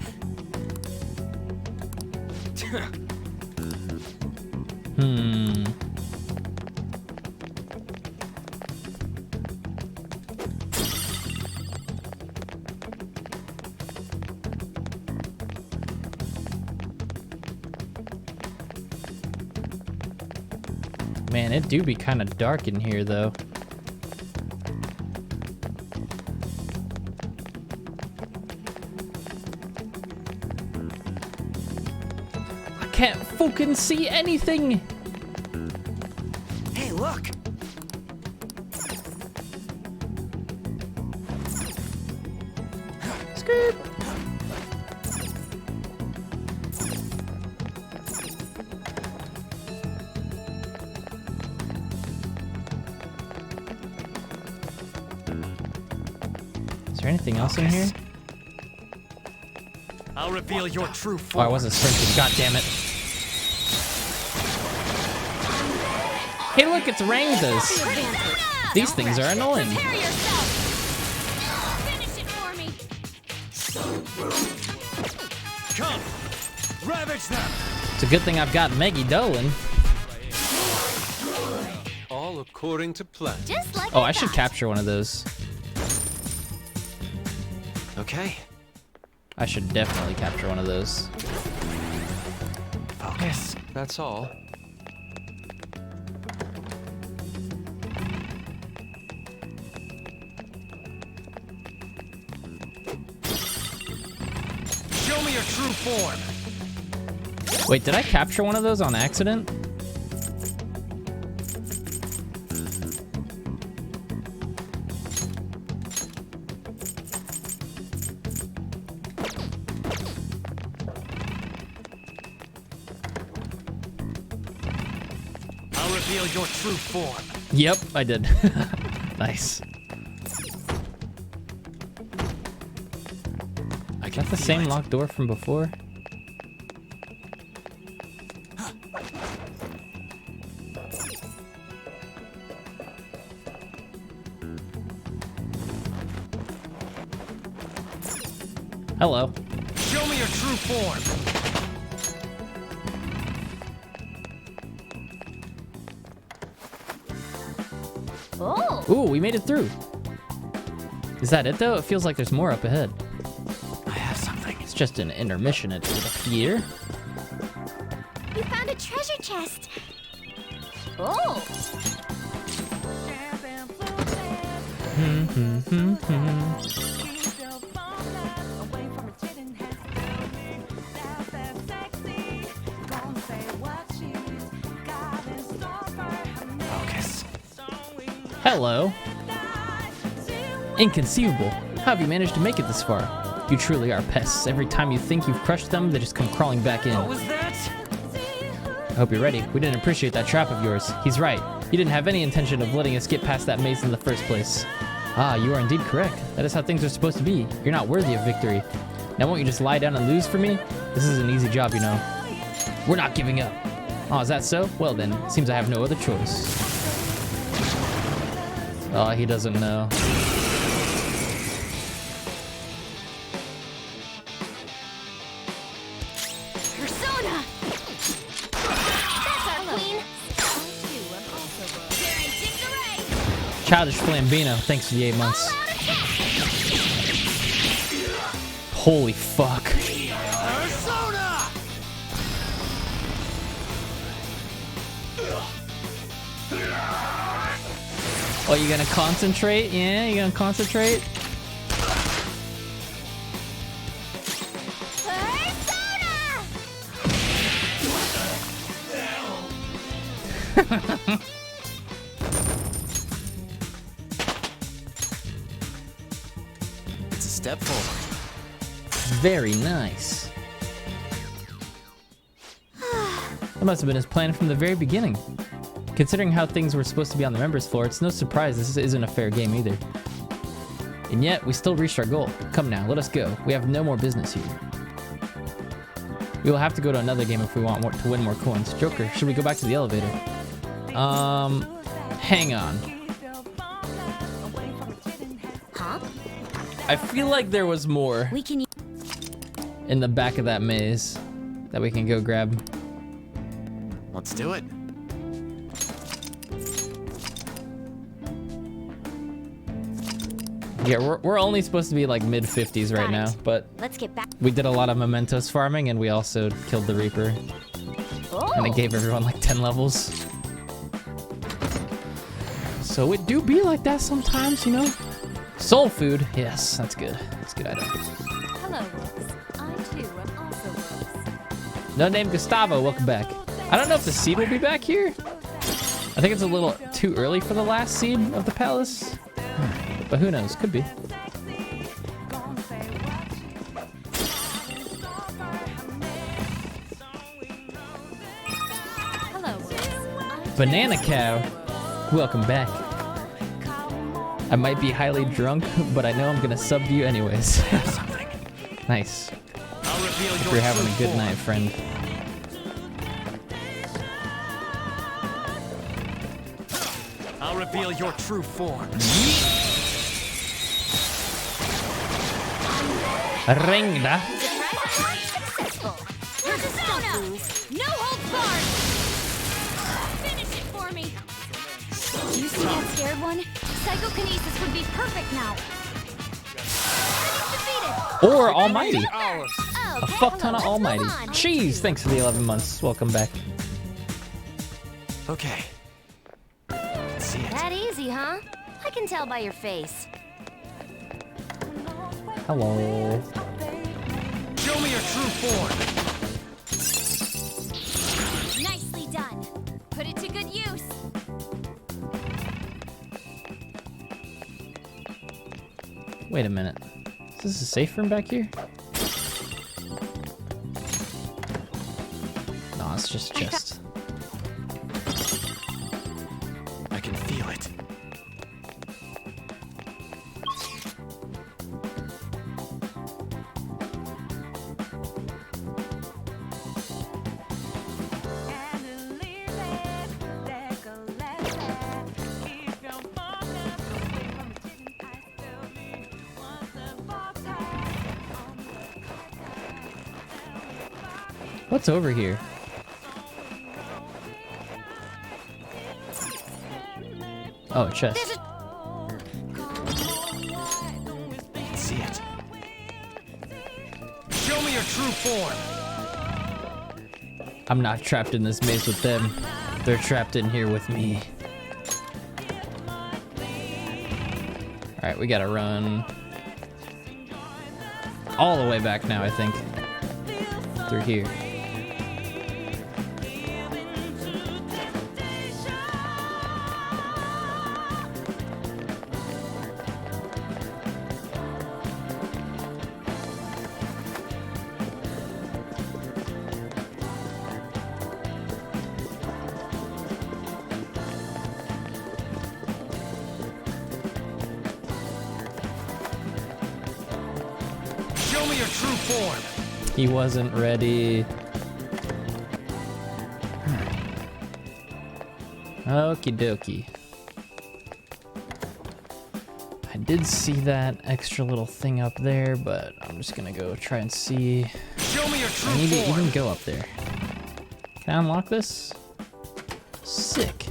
Man, it do be kind of dark in here, though. I can't fucking see anything! Hey, look! Skirt! there anything else in here? I'll reveal your true Oh, form. I wasn't sprinting. God damn it. Hey, look, it's Rangdas. These things are annoying. Come, ravage them. It's a good thing I've got Maggie Dolan. All according to plan. Just like Oh, I should capture one of those. Okay. I should definitely capture one of those. Focus. That's all. Show me your true form. Wait, did I capture one of those on accident? I'll reveal your true form. Yep, I did. Nice. Is that the same locked door from before? Hello. Show me your true form. Oh. Ooh, we made it through. Is that it though? It feels like there's more up ahead. I have something. It's just an intermission, it would appear. You found a treasure chest. Oh. Focus. Hello. Inconceivable. How have you managed to make it this far? You truly are pests. Every time you think you've crushed them, they just come crawling back in. What was that? I hope you're ready. We didn't appreciate that trap of yours. He's right. You didn't have any intention of letting us get past that maze in the first place. Ah, you are indeed correct. That is how things are supposed to be. You're not worthy of victory. Now won't you just lie down and lose for me? This is an easy job, you know. We're not giving up. Oh, is that so? Well then, seems I have no other choice. Oh, he doesn't know. Persona. That's our queen. Childish Flambino, thanks for the 8 months. Holy fuck. Persona. Oh, you gonna concentrate? Yeah, you gonna concentrate? It's a step forward. Very nice. That must have been his plan from the very beginning. Considering how things were supposed to be on the members floor, it's no surprise this isn't a fair game either. And yet, we still reached our goal. Come now, let us go. We have no more business here. We will have to go to another game if we want to win more coins. Joker, should we go back to the elevator? Hang on. Huh? I feel like there was more We can. in the back of that maze that we can go grab. Let's do it. Yeah, we're only supposed to be like mid 50s right Got now, it. but Let's get back. we did a lot of mementos farming and we also killed the Reaper. Oh. And it gave everyone like 10 levels. So it do be like that sometimes, you know? Soul food, yes, that's good. That's a good item. Hello, Woops. I too am also Woops. No name Gustavo, welcome back. I don't know if the seed will be back here. I think it's a little too early for the last seed of the palace. But who knows, could be. Hello, Woops. Banana cow, welcome back. I might be highly drunk, but I know I'm gonna sub to you anyways. Nice. Hope you're having a good night, friend. I'll reveal your true form. Ringda. No holds barred! Finish it for me! Do you see that scared one? Psychokinesis would be perfect now. Or Almighty. Oh, A fuck ton of Almighty. Jeez, thanks for the 11 months. Welcome back. Okay. See it. that easy, huh? I can tell by your face. Hello. Show me your true form. Nicely done. Put it to good use. Wait a minute. Is this a safe room back here? No, it's just a chest. I can feel it. What's over here? Oh, a chest. See it. Show me your true form. I'm not trapped in this maze with them. They're trapped in here with me. Alright, we gotta run all the way back now, I think. Through here. Show me your true form. He wasn't ready. Okie dokie. I did see that extra little thing up there, but I'm just gonna go try and see. Show me your true I need to form. even go up there. Can I unlock this? Sick.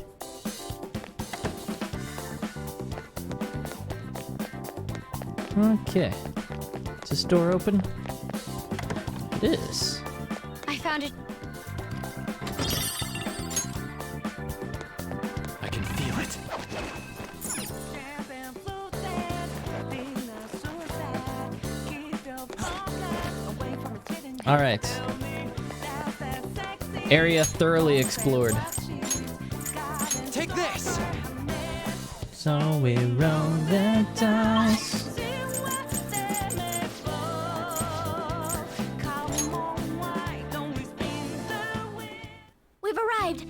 Okay. Is this door open? It is. I found it. I can feel it. All right. Area thoroughly explored. Take this. So we roll the dice. We've arrived.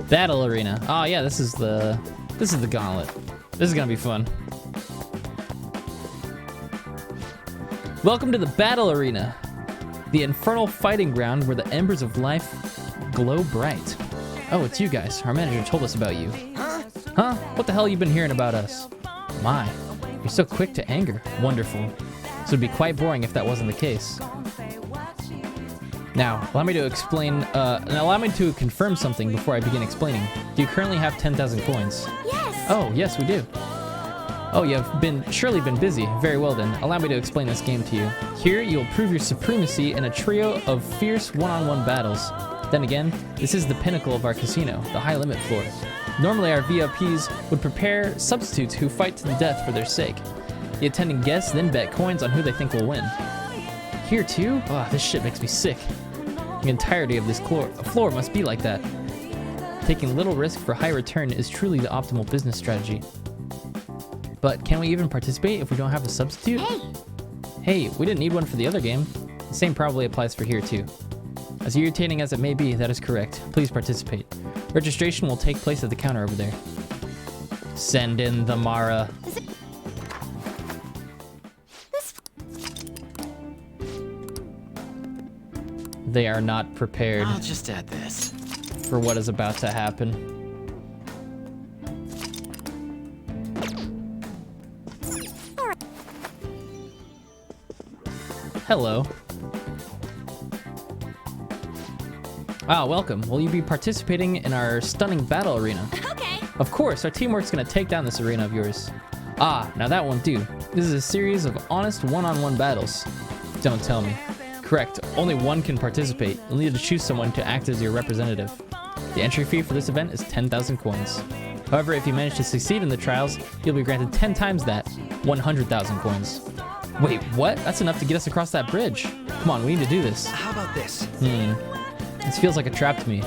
Battle arena. Oh yeah, this is the gauntlet. This is gonna be fun. Welcome to the battle arena, the infernal fighting ground where the embers of life glow bright. Oh, it's you guys. Our manager told us about you. Huh? What the hell you been hearing about us? My, you're so quick to anger. Wonderful. So it'd be quite boring if that wasn't the case. Now, allow me to confirm something before I begin explaining. Do you currently have 10,000 coins? Yes. Oh, yes, we do. Oh, you have surely been busy. Very well then. Allow me to explain this game to you. Here, you'll prove your supremacy in a trio of fierce one-on-one battles. Then again, this is the pinnacle of our casino, the high limit floor. Normally, our VIPs would prepare substitutes who fight to the death for their sake. The attending guests then bet coins on who they think will win. Here too? Oh, this shit makes me sick. The entirety of this floor must be like that. Taking little risk for high return is truly the optimal business strategy. But can we even participate if we don't have a substitute? Hey, we didn't need one for the other game. The same probably applies for here too. As irritating as it may be, that is correct. Please participate. Registration will take place at the counter over there. Send in the Mara. They are not prepared. I'll just add this. For what is about to happen. Hello. Ah, welcome. Will you be participating in our stunning battle arena? Okay. Of course, our teamwork's gonna take down this arena of yours. Ah, now that won't do. This is a series of honest one-on-one battles. Don't tell me. Correct, only one can participate. You'll need to choose someone to act as your representative. The entry fee for this event is 10,000 coins. However, if you manage to succeed in the trials, you'll be granted 10 times that, 100,000 coins. Wait, what? That's enough to get us across that bridge. Come on, we need to do this. How about this? This feels like a trap to me.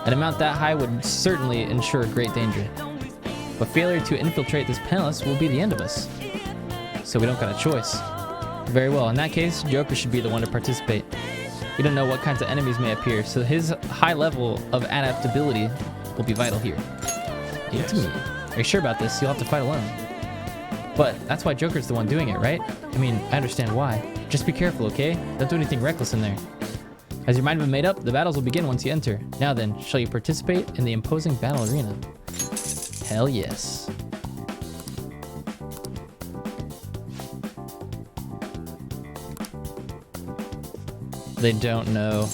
An amount that high would certainly ensure great danger. But failure to infiltrate this palace will be the end of us. So we don't got a choice. Very well, in that case, Joker should be the one to participate. We don't know what kinds of enemies may appear, so his high level of adaptability will be vital here. Yes. Are you sure about this? You'll have to fight alone. But that's why Joker's the one doing it, right? I mean, I understand why. Just be careful, okay? Don't do anything reckless in there. Has your mind been made up? The battles will begin once you enter. Now then, shall you participate in the imposing battle arena? Hell yes. They don't know.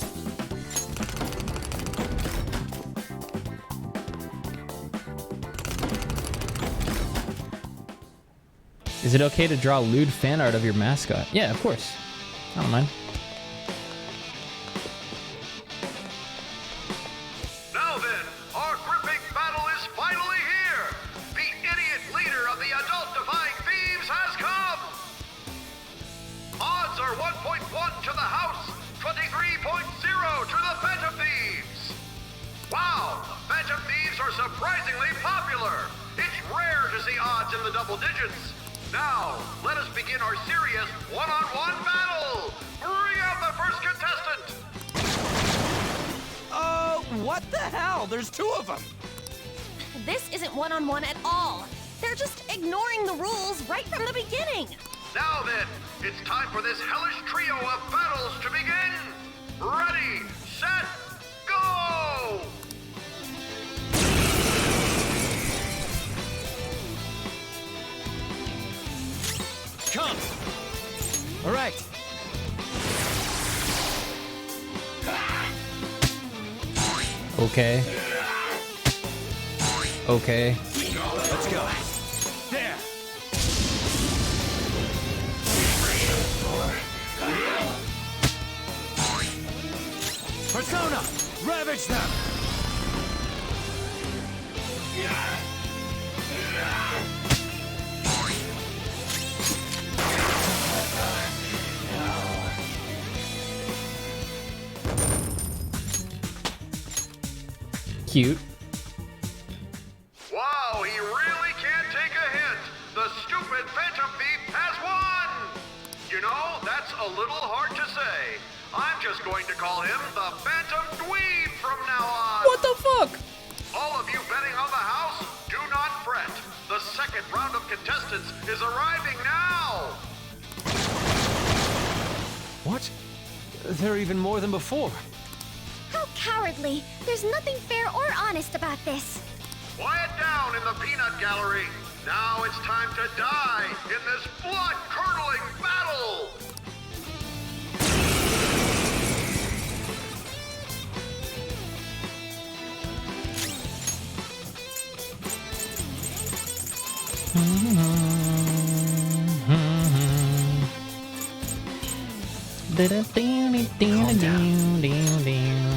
Is it okay to draw lewd fan art of your mascot? Yeah, of course. I don't mind. Now then, our gripping battle is finally here! The idiot leader of the adult-defying thieves has come! Odds are 1.1 to the house, 23.0 to the Phantom Thieves! Wow, Phantom Thieves are surprisingly popular! It's rare to see odds in the double digits. Now, let us begin our serious one-on-one battle! Bring out the first contestant! What the hell? There's two of them! This isn't one-on-one at all. They're just ignoring the rules right from the beginning. Now then, it's time for this hellish trio of battles to begin! Ready, set, go! Come! All right. Okay. Okay. Let's go. There. Persona! Ravage them! Cute. Wow, he really can't take a hint. The stupid Phantom Thief has won! You know, that's a little hard to say. I'm just going to call him the Phantom Dweeb from now on. What the fuck? All of you betting on the house, do not fret. The second round of contestants is arriving now. What? There are even more than before. How cowardly. There's nothing fair or honest about this. Quiet down in the peanut gallery. Now it's time to die in this blood-curdling battle.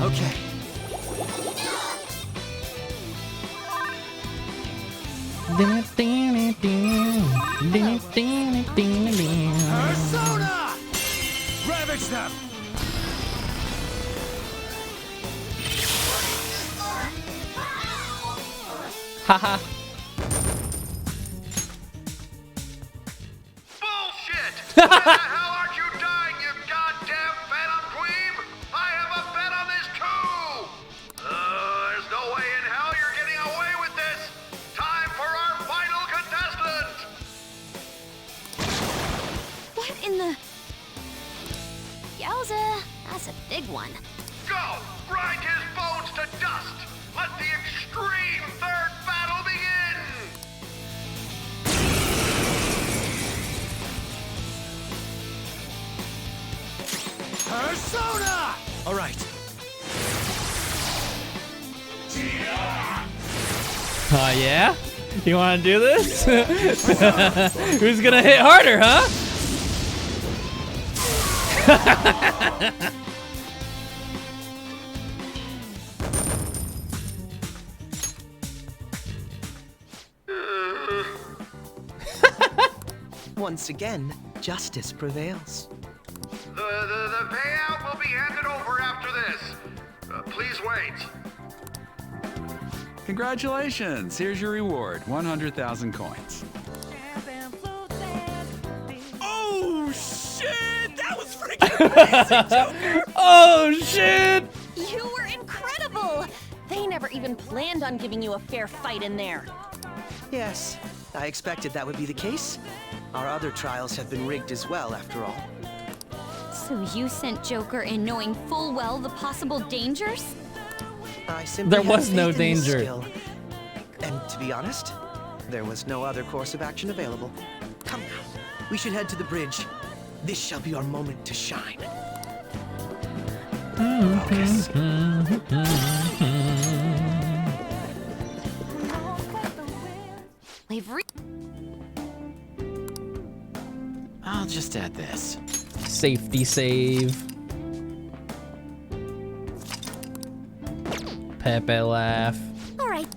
Okay. Persona! Ravage them! Haha. Bullshit! Why the hell aren't you dying, you goddamn Phantom Queen? I have a bet on this too! There's no way in save one. Go! Grind his bones to dust! Let the extreme third battle begin! Persona! All right. Oh yeah? You wanna do this? Who's gonna hit harder, huh? Once again, justice prevails. The payout will be handed over after this. Please wait. Congratulations! Here's your reward, 100,000 coins. Oh shit! That was freaking amazing, Joker! Oh shit! You were incredible! They never even planned on giving you a fair fight in there. Yes, I expected that would be the case. Our other trials have been rigged as well, after all. So you sent Joker in knowing full well the possible dangers? I simply There had was no faith in his danger. skill. And to be honest, there was no other course of action available. Come now, we should head to the bridge. This shall be our moment to shine. Focus. I'll just add this. Safety save. Pepe laugh. All right.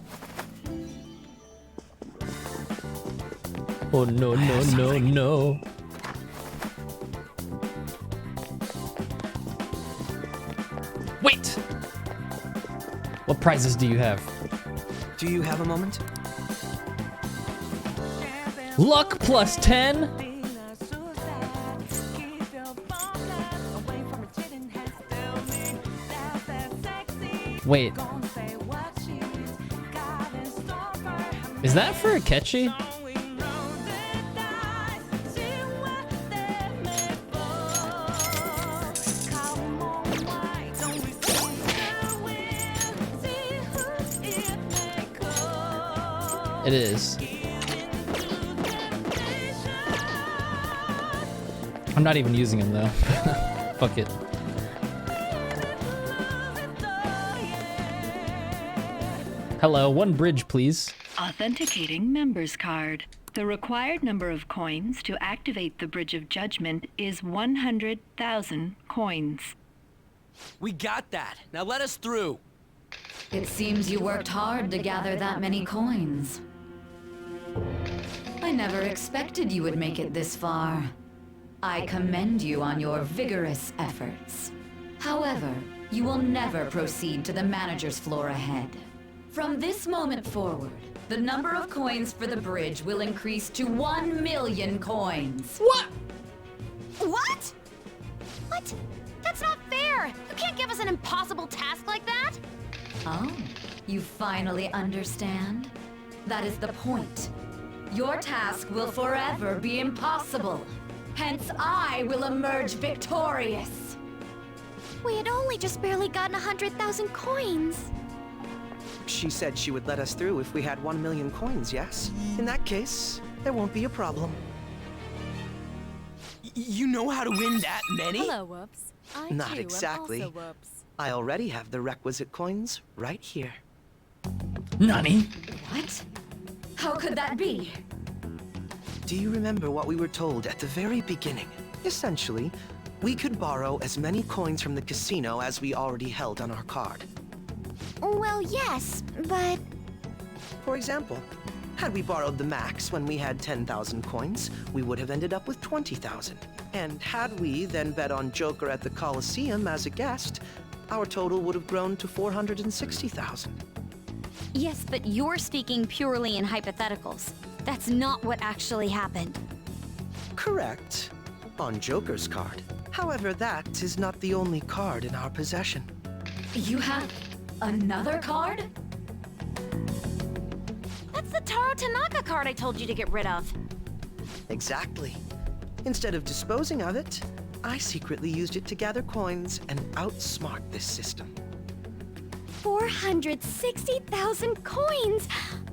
Oh no no no no. Wait! What prizes do you have? Do you have a moment? Luck plus 10? Wait. Is that for Akechi? It is. I'm not even using him though. Fuck it. Hello, one bridge, please. Authenticating member's card. The required number of coins to activate the Bridge of Judgment is 100,000 coins. We got that. Now let us through. It seems you worked hard to gather that many coins. I never expected you would make it this far. I commend you on your vigorous efforts. However, you will never proceed to the manager's floor ahead. From this moment forward, the number of coins for the bridge will increase to 1 million coins. What? What? What? That's not fair! You can't give us an impossible task like that! Oh, you finally understand? That is the point. Your task will forever be impossible. Hence, I will emerge victorious. We had only just barely gotten 100,000 coins. She said she would let us through if we had 1 million coins, yes? In that case, there won't be a problem. You know how to win that many? Hello, Woops. I Not too exactly. am also Woops. I already have the requisite coins right here. Nani? What? How could that be? Do you remember what we were told at the very beginning? Essentially, we could borrow as many coins from the casino as we already held on our card. Well, yes, but... For example, had we borrowed the max when we had 10,000 coins, we would have ended up with 20,000. And had we then bet on Joker at the Coliseum as a guest, our total would have grown to 460,000. Yes, but you're speaking purely in hypotheticals. That's not what actually happened. Correct. On Joker's card. However, that is not the only card in our possession. You have another card? That's the Taro Tanaka card I told you to get rid of. Exactly. Instead of disposing of it, I secretly used it to gather coins and outsmart this system. 460,000 coins!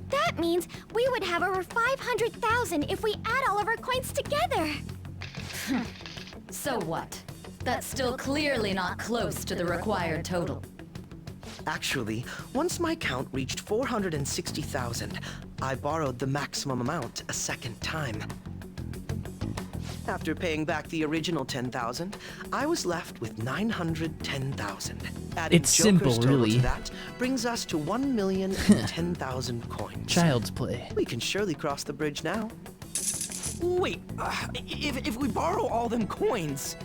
That means we would have over 500,000 if we add all of our coins together! So what? That's still clearly not close to the required total. Actually, once my count reached 460,000, I borrowed the maximum amount a second time. After paying back the original 10,000, I was left with 910,000. Adding It's simple, Joker's total really. to that brings us to 1,010,000 coins. Child's play. We can surely cross the bridge now. Wait, if we borrow all them coins...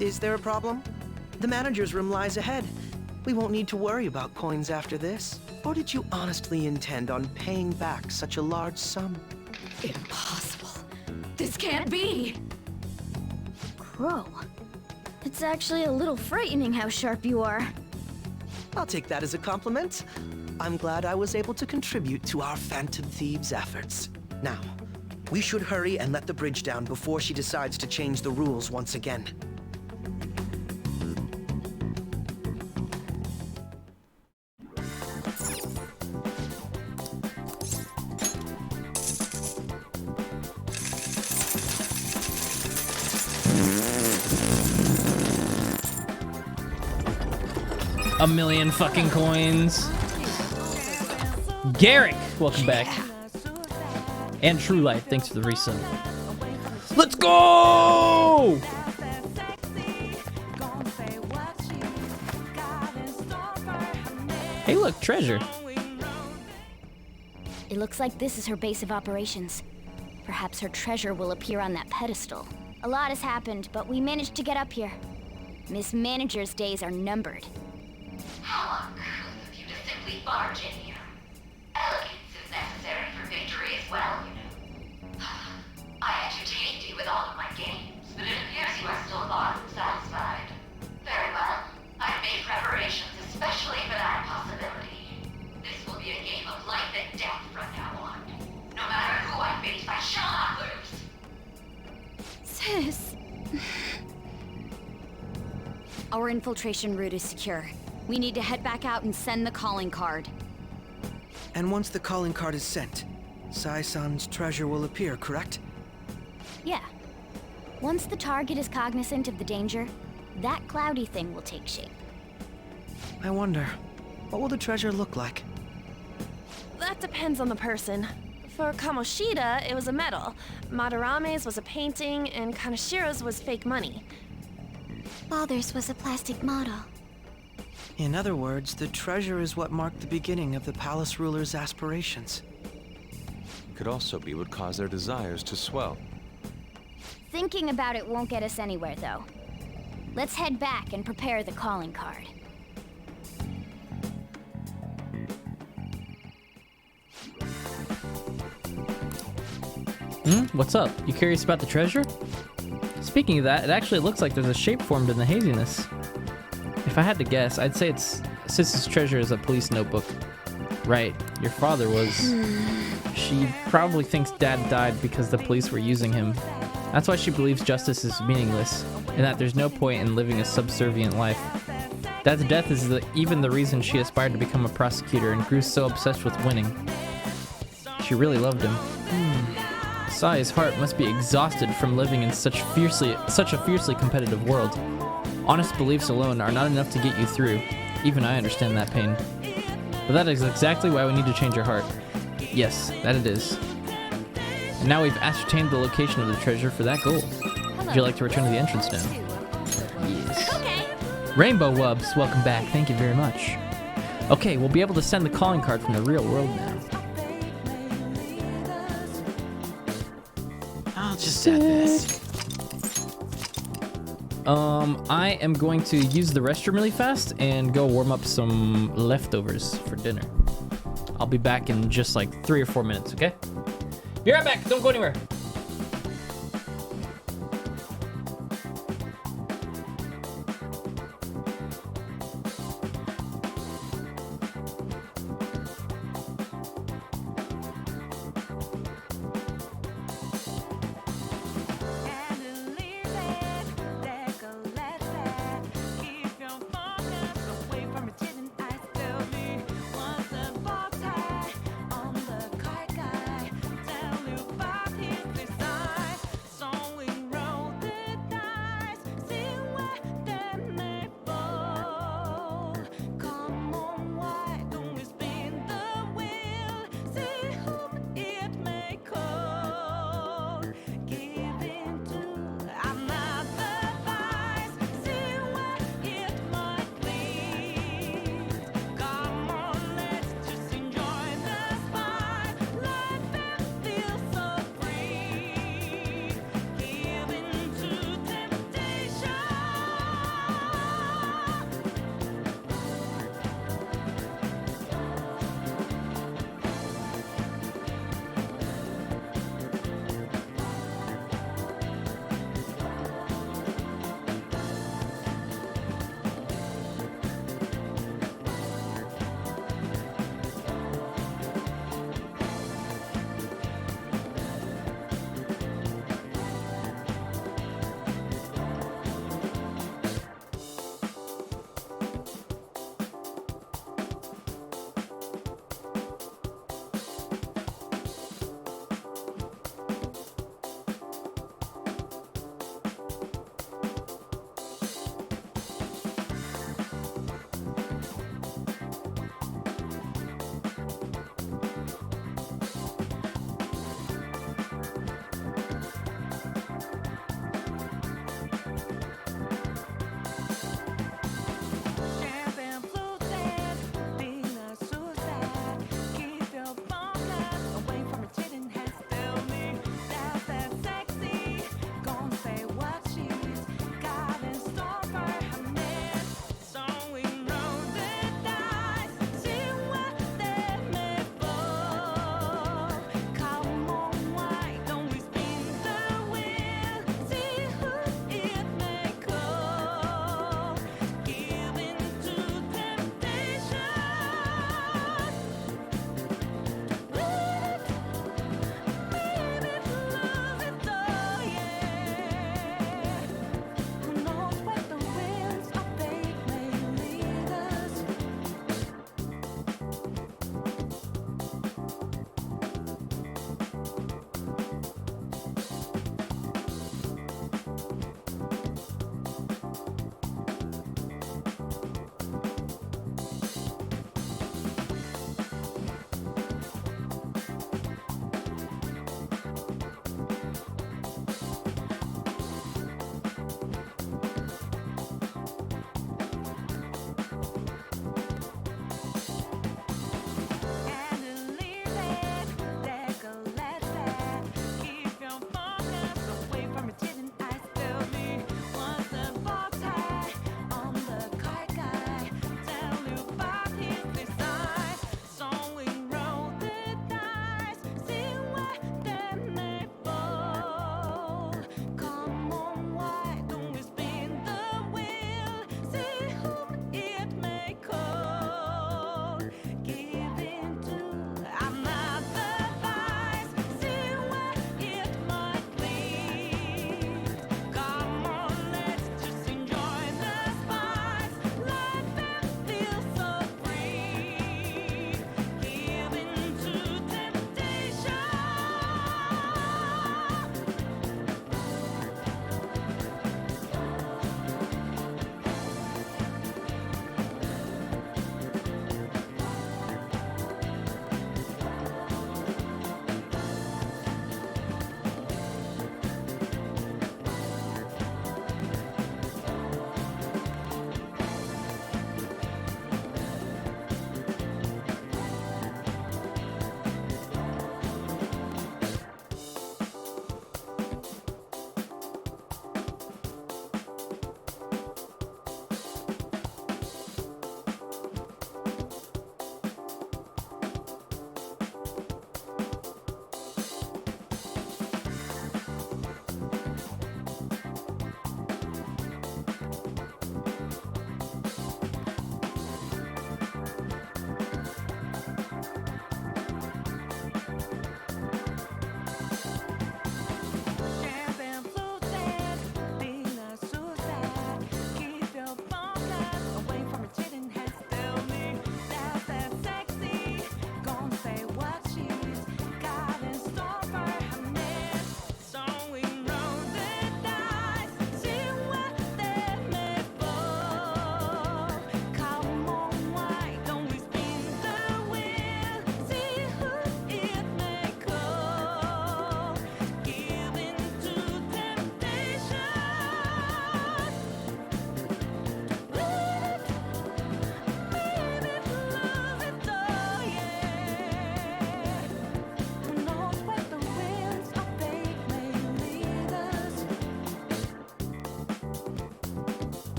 Is there a problem? The manager's room lies ahead. We won't need to worry about coins after this. Or did you honestly intend on paying back such a large sum? Impossible. This can't be! Crow. It's actually a little frightening how sharp you are. I'll take that as a compliment. I'm glad I was able to contribute to our Phantom Thieves' efforts. Now, we should hurry and let the bridge down before she decides to change the rules once again. A million fucking coins. Garrick, welcome back. And True Life, thanks for the resub. Let's go! Hey, look, treasure. It looks like this is her base of operations. Perhaps her treasure will appear on that pedestal. A lot has happened, but we managed to get up here. Miss Manager's days are numbered. How uncouth of you to simply barge in here. Elegance is necessary for victory as well, you know. I entertained you with all of my games, but it appears you are still far from satisfied. Very well. I've made preparations especially for that possibility. This will be a game of life and death from now on. No matter who I face, I shall not lose. Sis. Our infiltration route is secure. We need to head back out and send the calling card. And once the calling card is sent, Sai-san's treasure will appear, correct? Yeah. Once the target is cognizant of the danger, that cloudy thing will take shape. I wonder, what will the treasure look like? That depends on the person. For Kamoshida, it was a medal. Madarame's was a painting, and Kanashiro's was fake money. Father's was a plastic model. In other words, the treasure is what marked the beginning of the palace ruler's aspirations. Could also be what caused their desires to swell. Thinking about it won't get us anywhere, though. Let's head back and prepare the calling card. What's up? You curious about the treasure? Speaking of that, it actually looks like there's a shape formed in the haziness. If I had to guess, I'd say it's Sis's treasure is a police notebook. Right, your father was. She probably thinks Dad died because the police were using him. That's why she believes justice is meaningless, and that there's no point in living a subservient life. Dad's death is even the reason she aspired to become a prosecutor and grew so obsessed with winning. She really loved him. Sai's heart must be exhausted from living in such a fiercely competitive world. Honest beliefs alone are not enough to get you through. Even I understand that pain. But that is exactly why we need to change your heart. Yes, that it is. And now we've ascertained the location of the treasure for that goal. Would you like to return to the entrance now? Yes. Okay. Rainbow Wubs, welcome back. Thank you very much. Okay, we'll be able to send the calling card from the real world now. I'll just add this. I am going to use the restroom really fast and go warm up some leftovers for dinner. I'll be back in just like 3 or 4 minutes, okay? Be right back, don't go anywhere.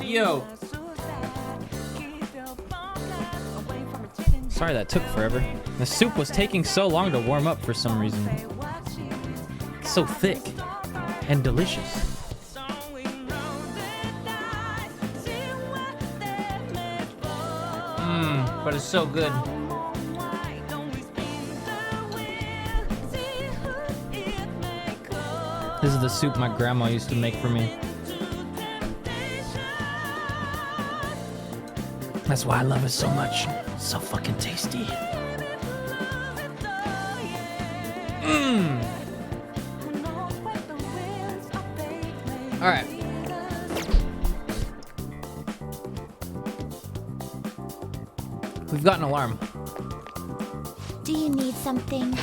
Yo. Sorry that took forever. The soup was taking so long to warm up for some reason. It's so thick and delicious. But it's so good. This is the soup my grandma used to make for me. That's why I love it so much. It's so fucking tasty. All right. We've got an alarm. Do you need something?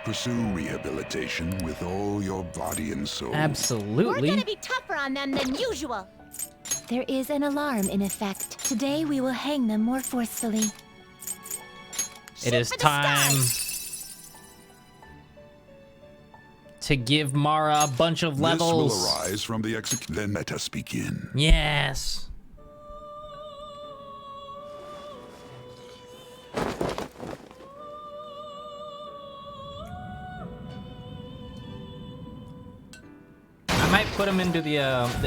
Pursue rehabilitation with all your body and soul. Absolutely. We're gonna be tougher on them than usual. There is an alarm in effect. Today we will hang them more forcefully. It is time to give Mara a bunch of levels. This will arise from the Then let us begin. Yes. I might put him into the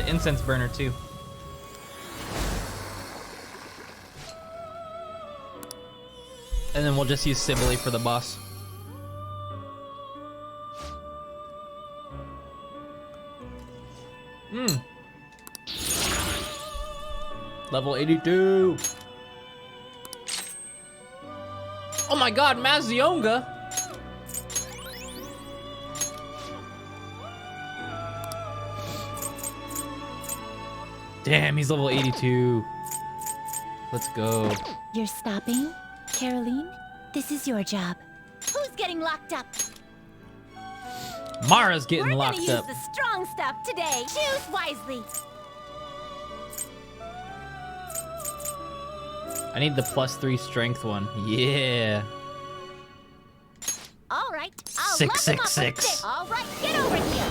incense burner too. And then we'll just use Sibylle for the boss. Level 82. Oh my god, Mazionga! Damn, he's level 82. Let's go. You're stopping? Caroline, this is your job. Who's getting locked up? Mara's getting locked We're gonna up. use the strong stuff today. Choose wisely. I need the +3 strength one. Yeah. All right. I'll 666. All right, get over here.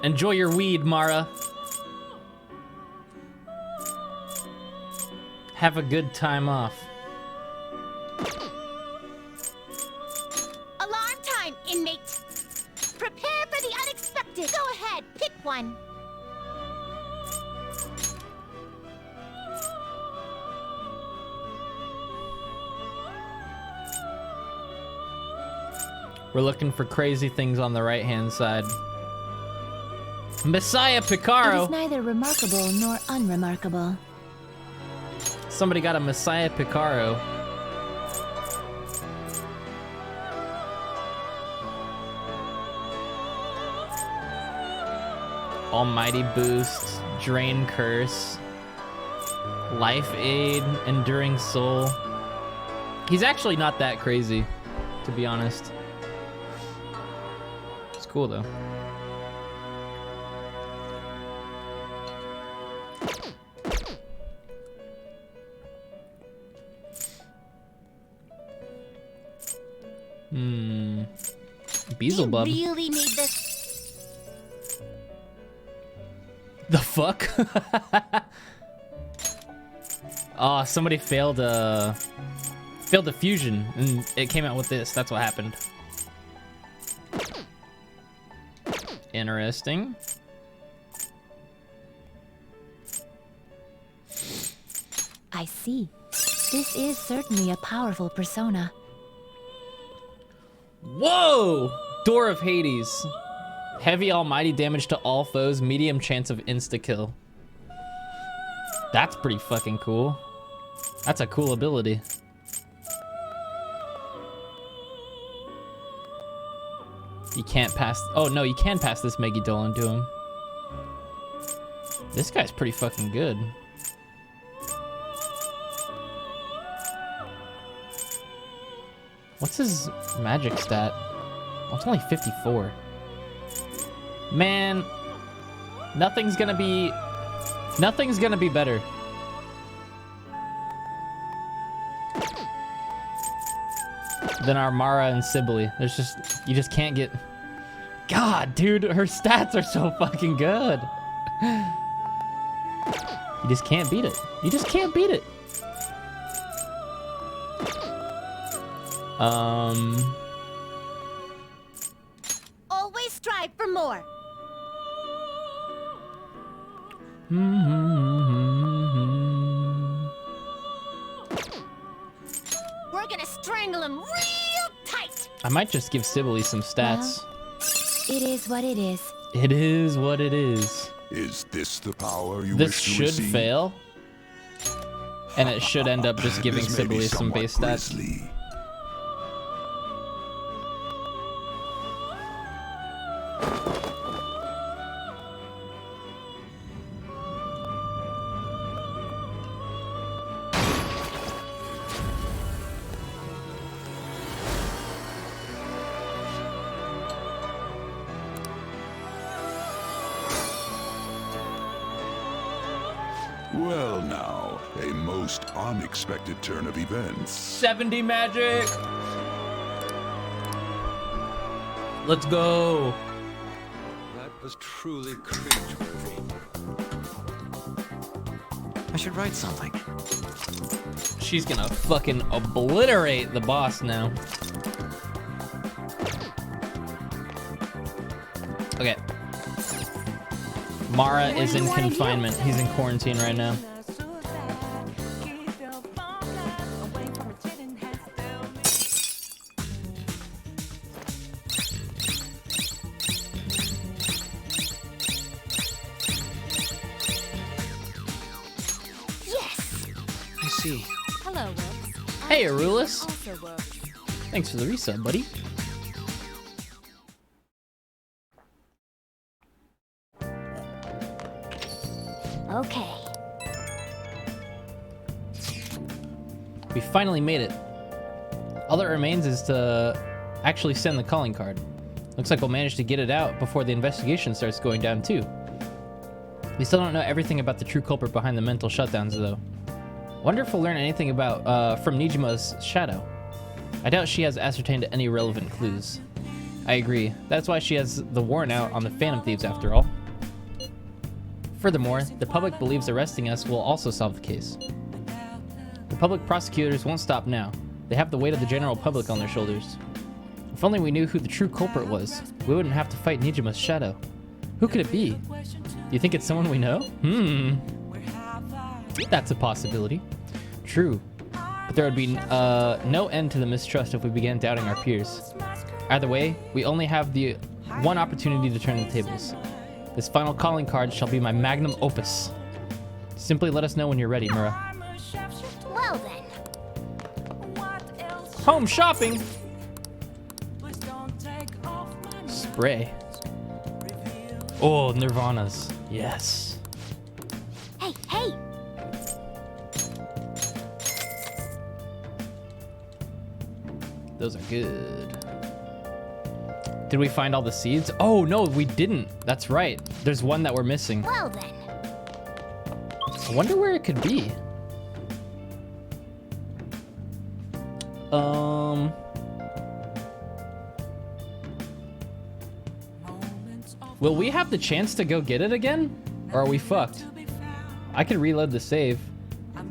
Enjoy your weed, Mara. Have a good time off. Alarm time, inmate. Prepare for the unexpected. Go ahead, pick one. We're looking for crazy things on the right-hand side. Messiah Picaro. It is neither remarkable nor unremarkable. Somebody got a Messiah Picaro. Almighty Boost, Drain Curse, Life Aid, Enduring Soul. He's actually not that crazy, to be honest. It's cool though. Beelzebub. You really need this. The fuck? Oh, somebody failed the fusion and it came out with this. That's what happened. Interesting. I see. This is certainly a powerful persona. Whoa! Door of Hades. Heavy almighty damage to all foes, medium chance of insta-kill. That's pretty fucking cool. That's a cool ability. You can't pass... Oh, no, you can pass this Megidolon to him. This guy's pretty fucking good. What's his magic stat? Oh, it's only 54. Man, nothing's gonna be better than our Mara and Sibylle. There's just, you just can't get... God, dude, her stats are so fucking good. You just can't beat it. You just can't beat it. Always strive for more. We're gonna strangle him real tight. I might just give Sibylle some stats. It is what it is. It is what it is. Is this the power you This wish to should receive? fail. And it should end up just giving This may be Sibylle some somewhat base stats. grisly. Well now, a most unexpected turn of events. 70 magic! Let's go! That was truly cringeworthy. I should write something. She's gonna fucking obliterate the boss now. Okay. Mara is in confinement. He's in quarantine right now. I see. Hello, Woops. Hey, Arulus. Also Woops. Thanks for the resub, buddy. Okay. We finally made it. All that remains is to actually send the calling card. Looks like we'll manage to get it out before the investigation starts going down too. We still don't know everything about the true culprit behind the mental shutdowns though. Wonder if we'll learn anything about from Nijima's shadow. I doubt she has ascertained any relevant clues. I agree. That's why she has the warrant out on the Phantom Thieves after all. Furthermore, the public believes arresting us will also solve the case. The public prosecutors won't stop now. They have the weight of the general public on their shoulders. If only we knew who the true culprit was, we wouldn't have to fight Nijima's shadow. Who could it be? Do you think it's someone we know? That's a possibility. True. But there would be no end to the mistrust if we began doubting our peers. Either way, we only have the one opportunity to turn the tables. This final calling card shall be my magnum opus. Simply let us know when you're ready, Mura. Well then. Home shopping! Spray. Oh, Nirvana's. Yes. Hey, hey! Those are good. Did we find all the seeds? Oh, no, we didn't. That's right. There's one that we're missing. Well then. I wonder where it could be. Will we have the chance to go get it again? Or are we fucked? I could reload the save. I'm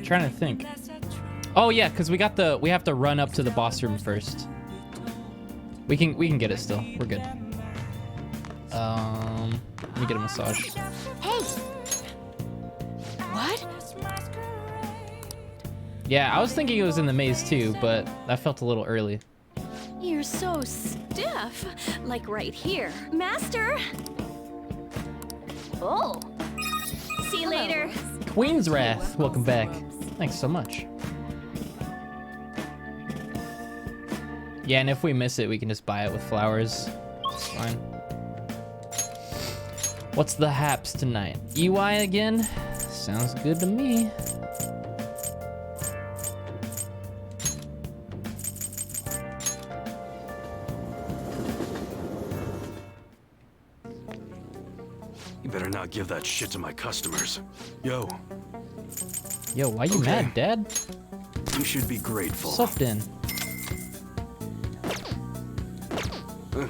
trying to think. Oh yeah, because we have to run up to the boss room first. We can get it still. We're good. Let me get a massage. Hey! What? Yeah, I was thinking it was in the maze too, but that felt a little early. You're so stiff. Like right here. Master! Oh! See you later. Queen's Wrath, welcome back. Thanks so much. Yeah, and if we miss it, we can just buy it with flowers. It's fine. What's the haps tonight? EY again? Sounds good to me. You better not give that shit to my customers. Yo. Yo, why you mad, Dad? You should be grateful. What's up, then?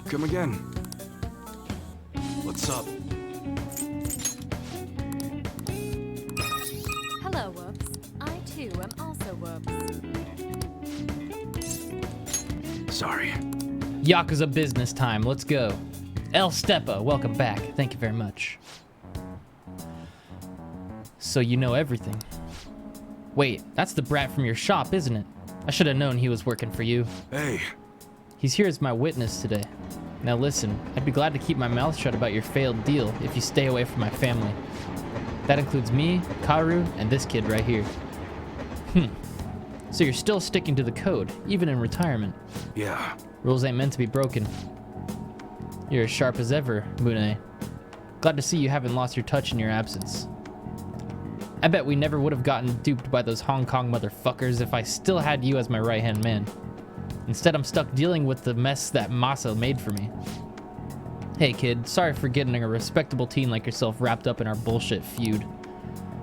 Come again. What's up? Hello, Whoops. I too am also Whoops. Sorry. Yakuza business time. Let's go. El Stepa, welcome back. Thank you very much. So you know everything. Wait, that's the brat from your shop, isn't it? I should have known he was working for you. Hey. He's here as my witness today. Now listen, I'd be glad to keep my mouth shut about your failed deal if you stay away from my family. That includes me, Karu, and this kid right here. So you're still sticking to the code, even in retirement? Yeah. Rules ain't meant to be broken. You're as sharp as ever, Mune. Glad to see you haven't lost your touch in your absence. I bet we never would have gotten duped by those Hong Kong motherfuckers if I still had you as my right-hand man. Instead, I'm stuck dealing with the mess that Masa made for me. Hey kid, sorry for getting a respectable teen like yourself wrapped up in our bullshit feud.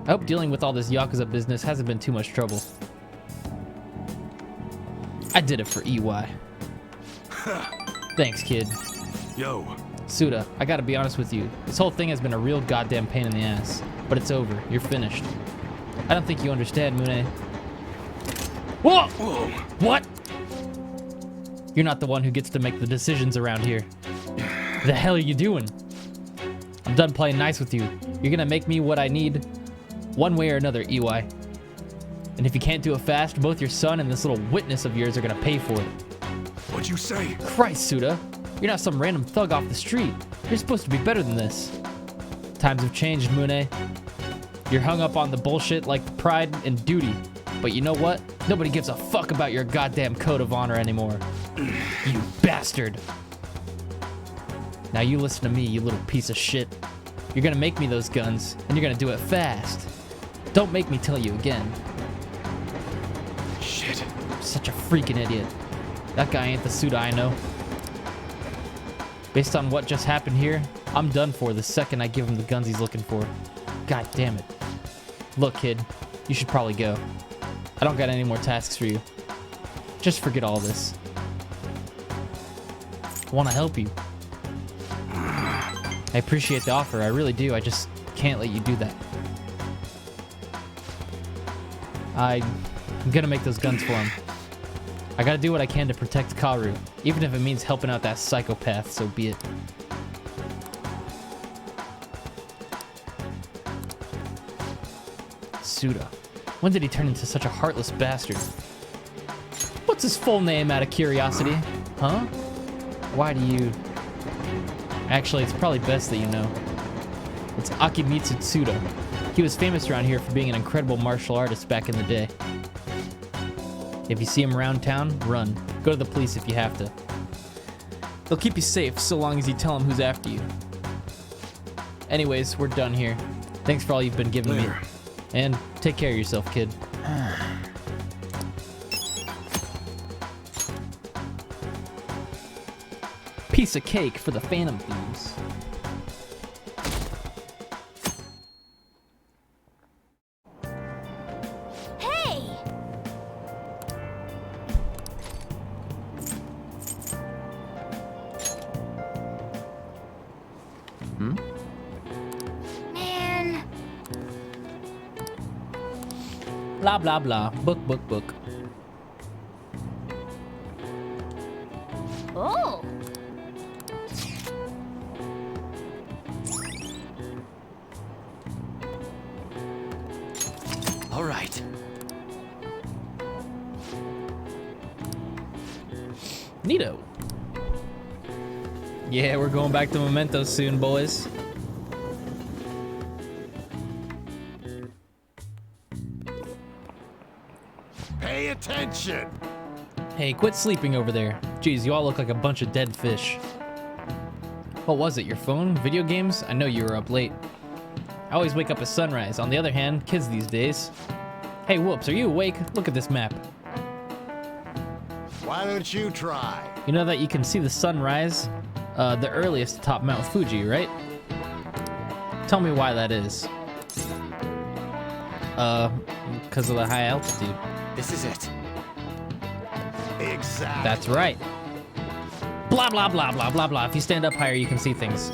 I hope dealing with all this Yakuza business hasn't been too much trouble. I did it for EY. Thanks, kid. Yo. Suda, I gotta be honest with you. This whole thing has been a real goddamn pain in the ass. But it's over. You're finished. I don't think you understand, Mune. Whoa! Whoa! What? You're not the one who gets to make the decisions around here. The hell are you doing? I'm done playing nice with you. You're gonna make me what I need, one way or another, EY. And if you can't do it fast, both your son and this little witness of yours are gonna pay for it. What'd you say? Christ, Suda. You're not some random thug off the street. You're supposed to be better than this. Times have changed, Mune. You're hung up on the bullshit like pride and duty. But you know what? Nobody gives a fuck about your goddamn code of honor anymore. You bastard. Now you listen to me, you little piece of shit. You're gonna make me those guns, and you're gonna do it fast. Don't make me tell you again. Shit. Such a freaking idiot. That guy ain't the Suda I know. Based on what just happened here, I'm done for the second I give him the guns he's looking for. God damn it. Look, kid, you should probably go. I don't got any more tasks for you. Just forget all this. I want to help you. I appreciate the offer, I really do. I just can't let you do that. I'm gonna make those guns for him. I gotta do what I can to protect Karu, even if it means helping out that psychopath, so be it. Suda. When did he turn into such a heartless bastard? What's his full name, out of curiosity? Huh? Why do you... Actually, it's probably best that you know. It's Akimitsu Tsuda. He was famous around here for being an incredible martial artist back in the day. If you see him around town, run. Go to the police if you have to. They'll keep you safe so long as you tell them who's after you. Anyways, we're done here. Thanks for all you've been giving me. And take care of yourself, kid. Piece of cake for the Phantom Thieves. Hey! Man. Blah, blah, blah. Book, book, book. Oh! All right. Neato. Yeah, we're going back to Mementos soon, boys. Pay attention! Hey, quit sleeping over there. Jeez, you all look like a bunch of dead fish. What was it, your phone? Video games? I know you were up late. I always wake up at sunrise. On the other hand, kids these days. Hey, Whoops, are you awake? Look at this map. Why don't you try? You know that you can see the sunrise the earliest atop Mount Fuji, right? Tell me why that is. Because of the high altitude. This is it. Exactly. That's right. Blah, blah, blah, blah, blah, blah. If you stand up higher, you can see things.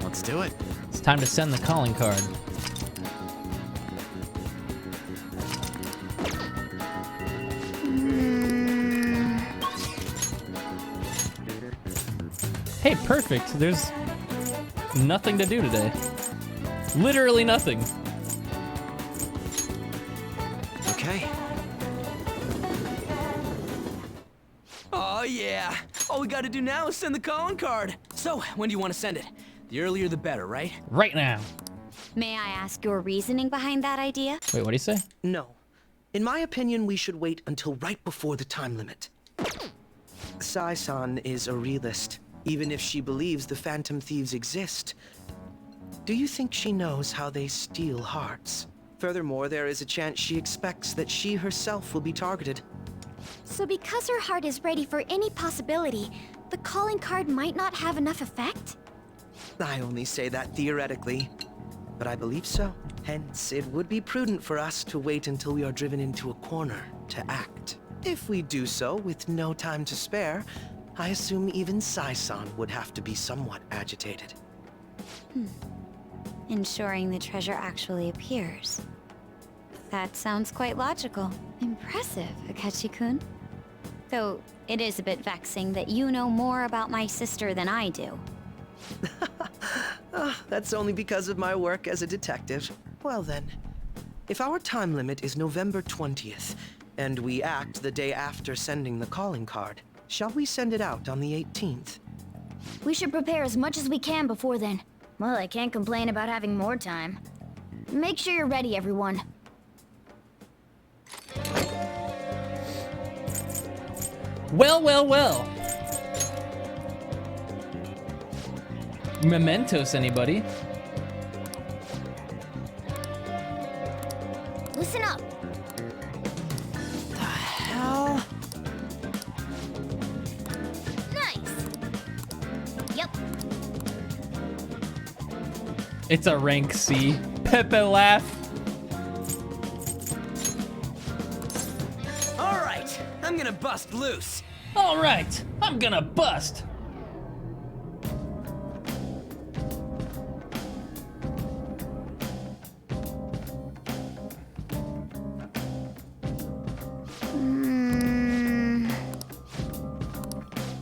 Let's do it. It's time to send the calling card. Hey, perfect. There's nothing to do today. Literally nothing. Okay. Oh, yeah. All we gotta do now is send the calling card. So, when do you want to send it? The earlier the better, right? Right now. May I ask your reasoning behind that idea? Wait, what do you say? No. In my opinion, we should wait until right before the time limit. Sai-san is a realist, even if she believes the Phantom Thieves exist. Do you think she knows how they steal hearts? Furthermore, there is a chance she expects that she herself will be targeted. So because her heart is ready for any possibility, the calling card might not have enough effect? I only say that theoretically, but I believe so. Hence, it would be prudent for us to wait until we are driven into a corner to act. If we do so with no time to spare, I assume even Sai-san would have to be somewhat agitated. Ensuring the treasure actually appears. That sounds quite logical. Impressive, Akechi-kun. Though, it is a bit vexing that you know more about my sister than I do. That's only because of my work as a detective. Well then, if our time limit is November 20th, and we act the day after sending the calling card, shall we send it out on the 18th? We should prepare as much as we can before then. Well, I can't complain about having more time. Make sure you're ready, everyone. Well, well, well. Mementos, anybody? Listen up. The hell? Nice. Yep. It's a rank C. Pepe laugh. All right, I'm gonna bust loose. All right, I'm gonna bust.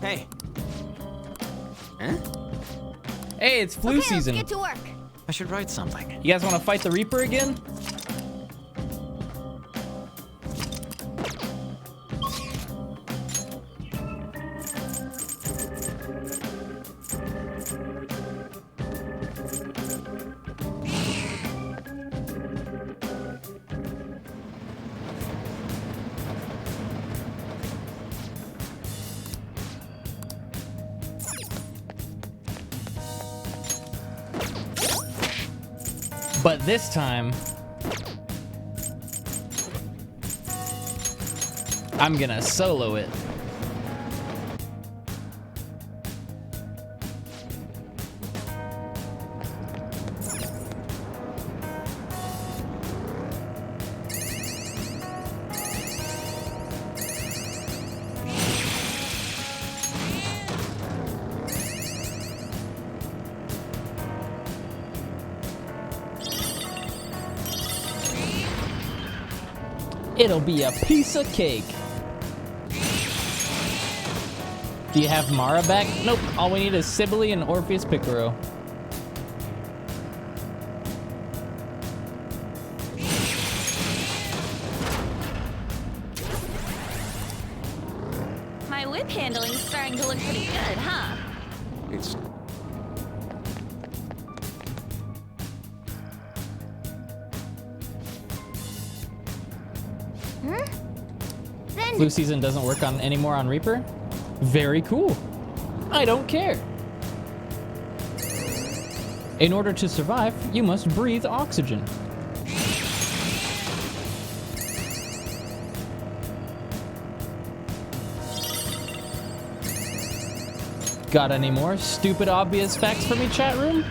Hey. Huh? Hey, it's flu season. Let's get to work. I should write something. You guys want to fight the Reaper again? But this time, I'm gonna solo it. It'll be a piece of cake. Do you have Mara back? Nope. All we need is Sibylle and Orpheus Picaro. My whip handling's starting to look pretty good, huh? It's... Flu season doesn't work on anymore on Reaper? Very cool. I don't care. In order to survive, you must breathe oxygen. Got any more stupid obvious facts for me, chat room?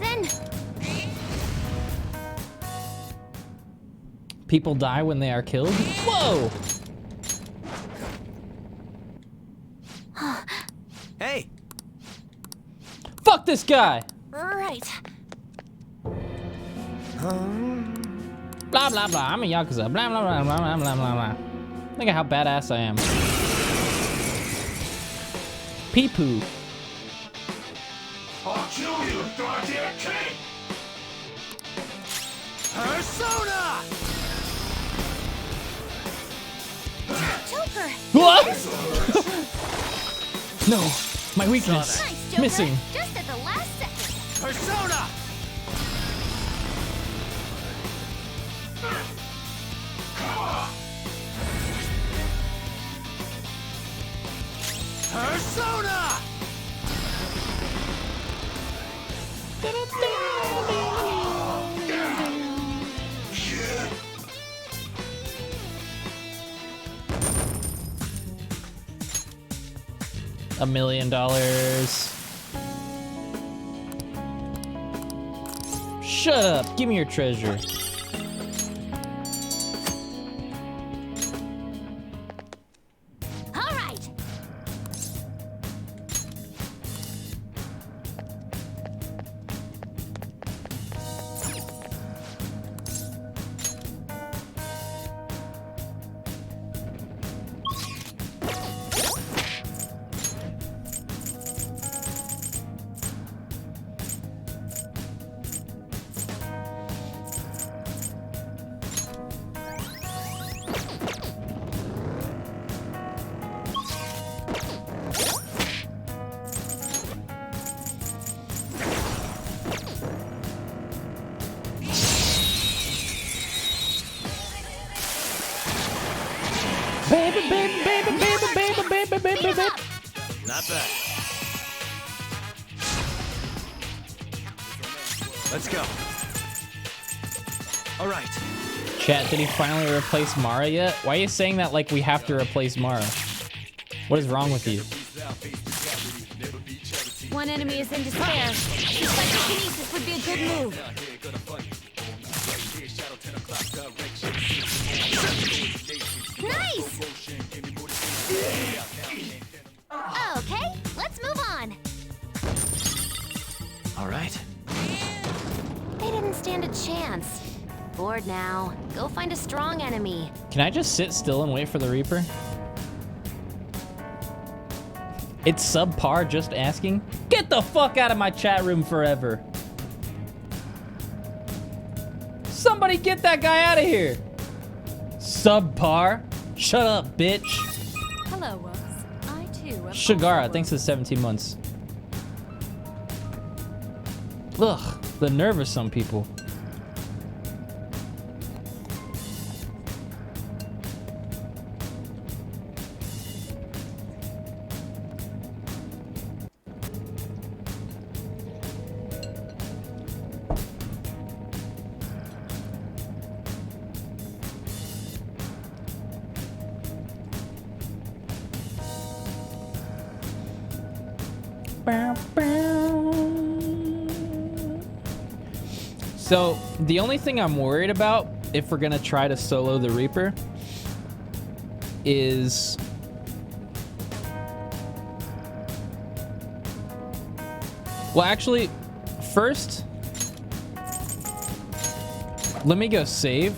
Then People die when they are killed? Whoa! Hey! Fuck this guy! Right. Blah blah blah, I'm a Yakuza. Blah blah blah blah blah blah blah blah. Look at how badass I am. Pee-poo. I'll kill you, goddamn king! Persona! Joker! What? No, my weakness. Nice, Joker. Missing. Just at the last second. Persona! Come on! Persona! $1 million. Shut up. Give me your treasure. All right. Baby, baby, baby, baby, baby, baby, baby, baby. Not bad. Let's go. All right. Chat, did he finally replace Mara yet? Why are you saying that like we have to replace Mara? What is wrong with you? One enemy is in despair. Psychokinesis would be a good move. Nice! Okay, let's move on. All right. They didn't stand a chance. Bored now. Go find a strong enemy. Can I just sit still and wait for the Reaper? It's subpar, just asking. Get the fuck out of my chat room forever. Somebody get that guy out of here. Subpar. Shut up, bitch. Hello, Woops. I too am Shigara, thanks for the 17 months. Ugh, the nerve of some people. So, the only thing I'm worried about, if we're gonna try to solo the Reaper, is... Well, actually, first, let me go save.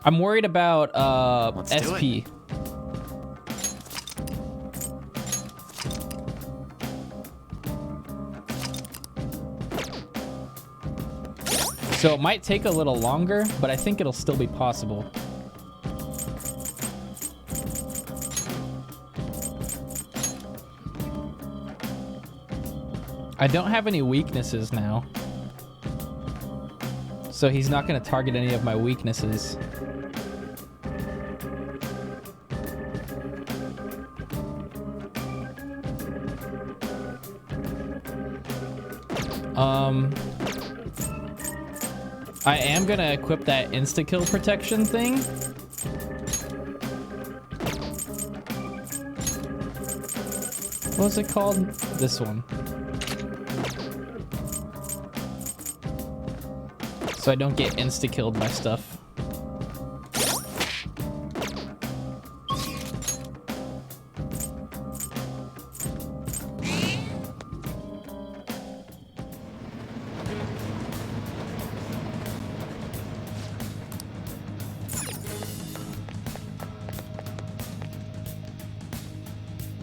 I'm worried about SP. So it might take a little longer, but I think it'll still be possible. I don't have any weaknesses now. So he's not going to target any of my weaknesses. I am gonna equip that insta-kill protection thing. What was it called? This one. So I don't get insta-killed by stuff.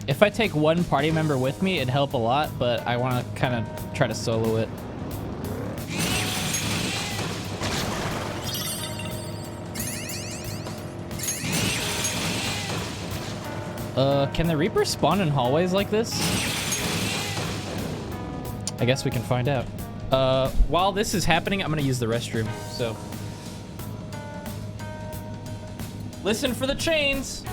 If I take one party member with me, it'd help a lot, but I want to kind of try to solo it. Can the Reaper spawn in hallways like this? I guess we can find out. While this is happening, I'm gonna use the restroom, so. Listen for the chains!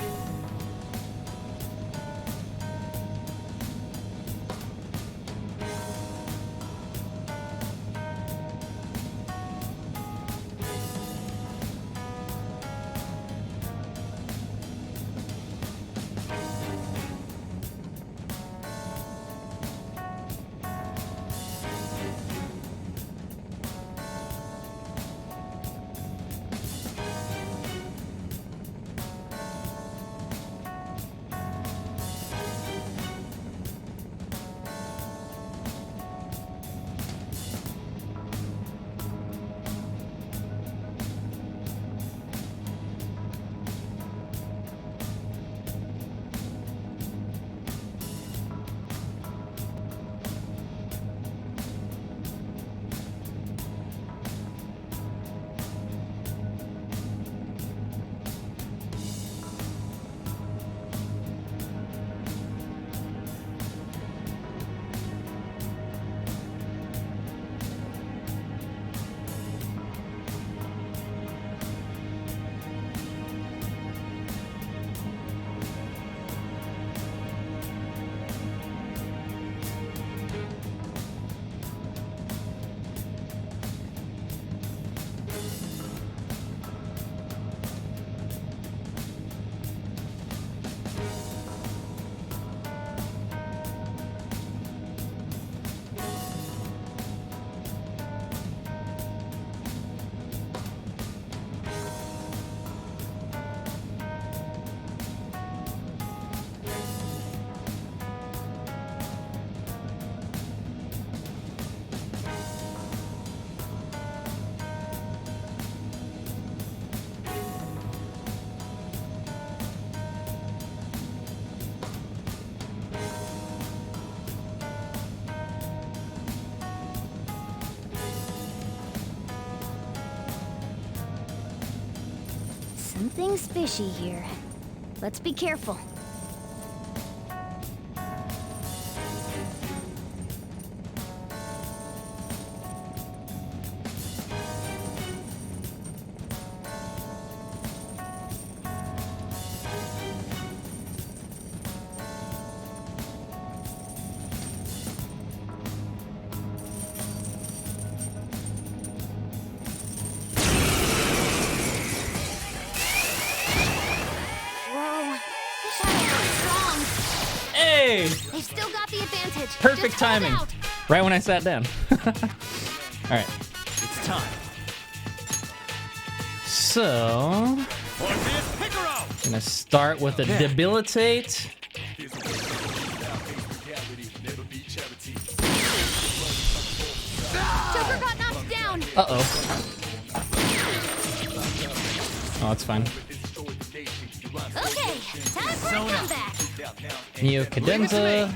Something's fishy here. Let's be careful. They've still got the advantage. Perfect timing. Right when I sat down. Alright. It's time. So... gonna start with a debilitate. Joker got knocked down. Uh-oh. Oh, it's fine. Okay, time for a comeback. Neo Cadenza.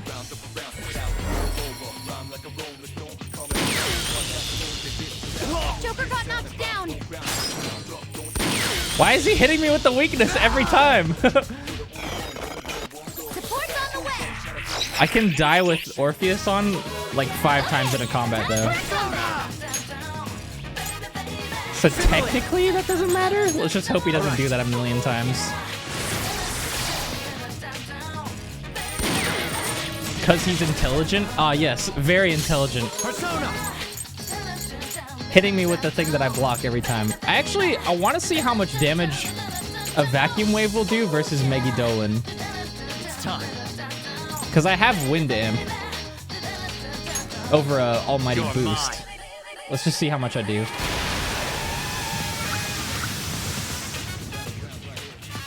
Joker got knocked down. Why is he hitting me with the weakness every time? Support's on the way. I can die with Orpheus on like 5 times in a combat though. So technically that doesn't matter? Let's just hope he doesn't do that a million times. Because he's intelligent? Ah, yes, very intelligent. Persona. hitting me with the thing that I block every time. I want to see how much damage a vacuum wave will do versus Megidolin. It's time. Because I have Wind Amp over a almighty You're boost. mine. Let's just see how much I do.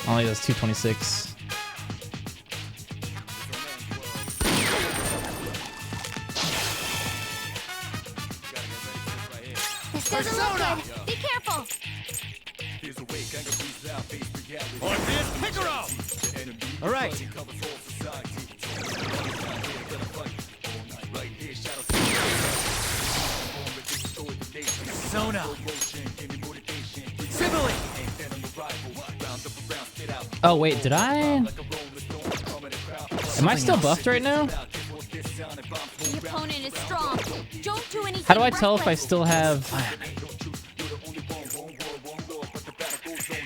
Only does 226. This doesn't look good. Be careful. Orpheus Picaro! All right. Sona! Sibily! Oh wait, did I? Am I still buffed right now? The opponent is strong. Don't do anything. How do I tell if I still have?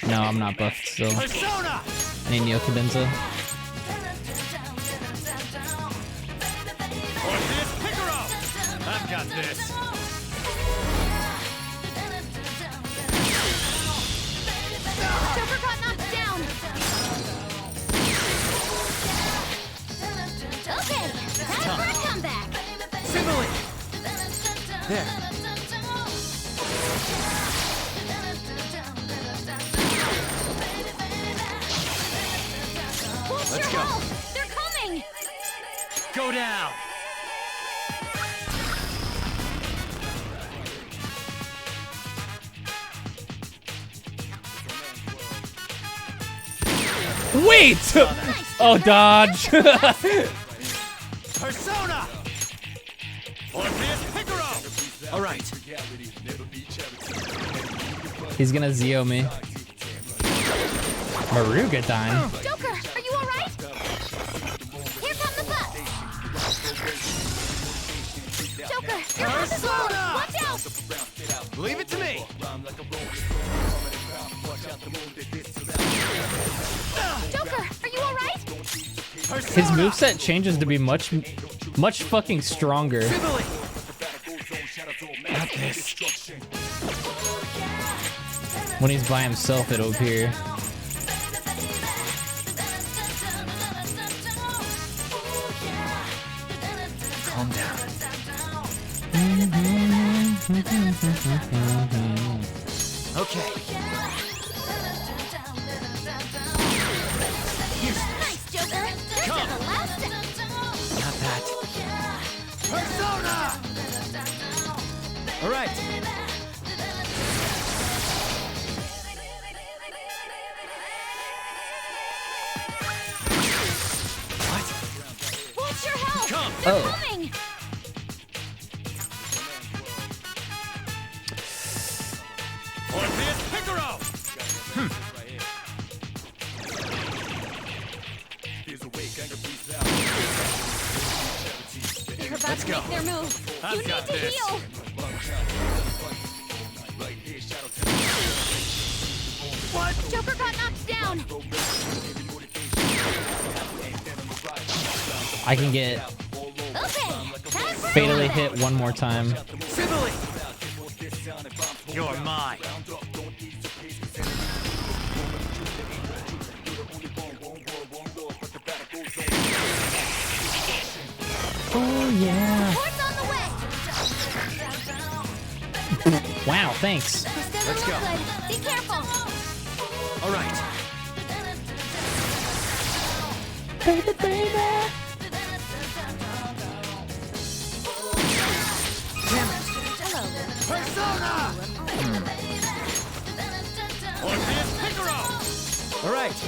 No, I'm not buffed still. Persona! I need Neo Cadenza. Orpheus Picaro! I've got this. Joker got knocked down. Okay, time for a comeback. Sibily! There. What's Let's your go. health? They're coming. Go down! Wait! Oh, dodge! Persona! Orpheus Picaro! All right. He's gonna Zeo me. Marugadine. Joker, are you all right? Here come the bus. Joker, your house is full. Watch out! Leave it to me! Joker, are you all right? His moveset changes to be much fucking stronger. Got this. When he's by himself, it'll appear. Calm down. Okay. Nice, Joker. This is elastic. Not that. Persona! All right. What's your health? Come. They're Oh. coming. Orpheus Picaro! They're about Let's to go. make their move. I've You need got to this. heal. What? Joker got knocked down. I can get Okay, time for fatally hit one more time. Sibily! You're mine. Oh yeah. Horse on the way. Wow, thanks. This doesn't Let's look go. good. Be careful. All right. Baby, baby. Hello. Persona! Orpheus Picaro! All right.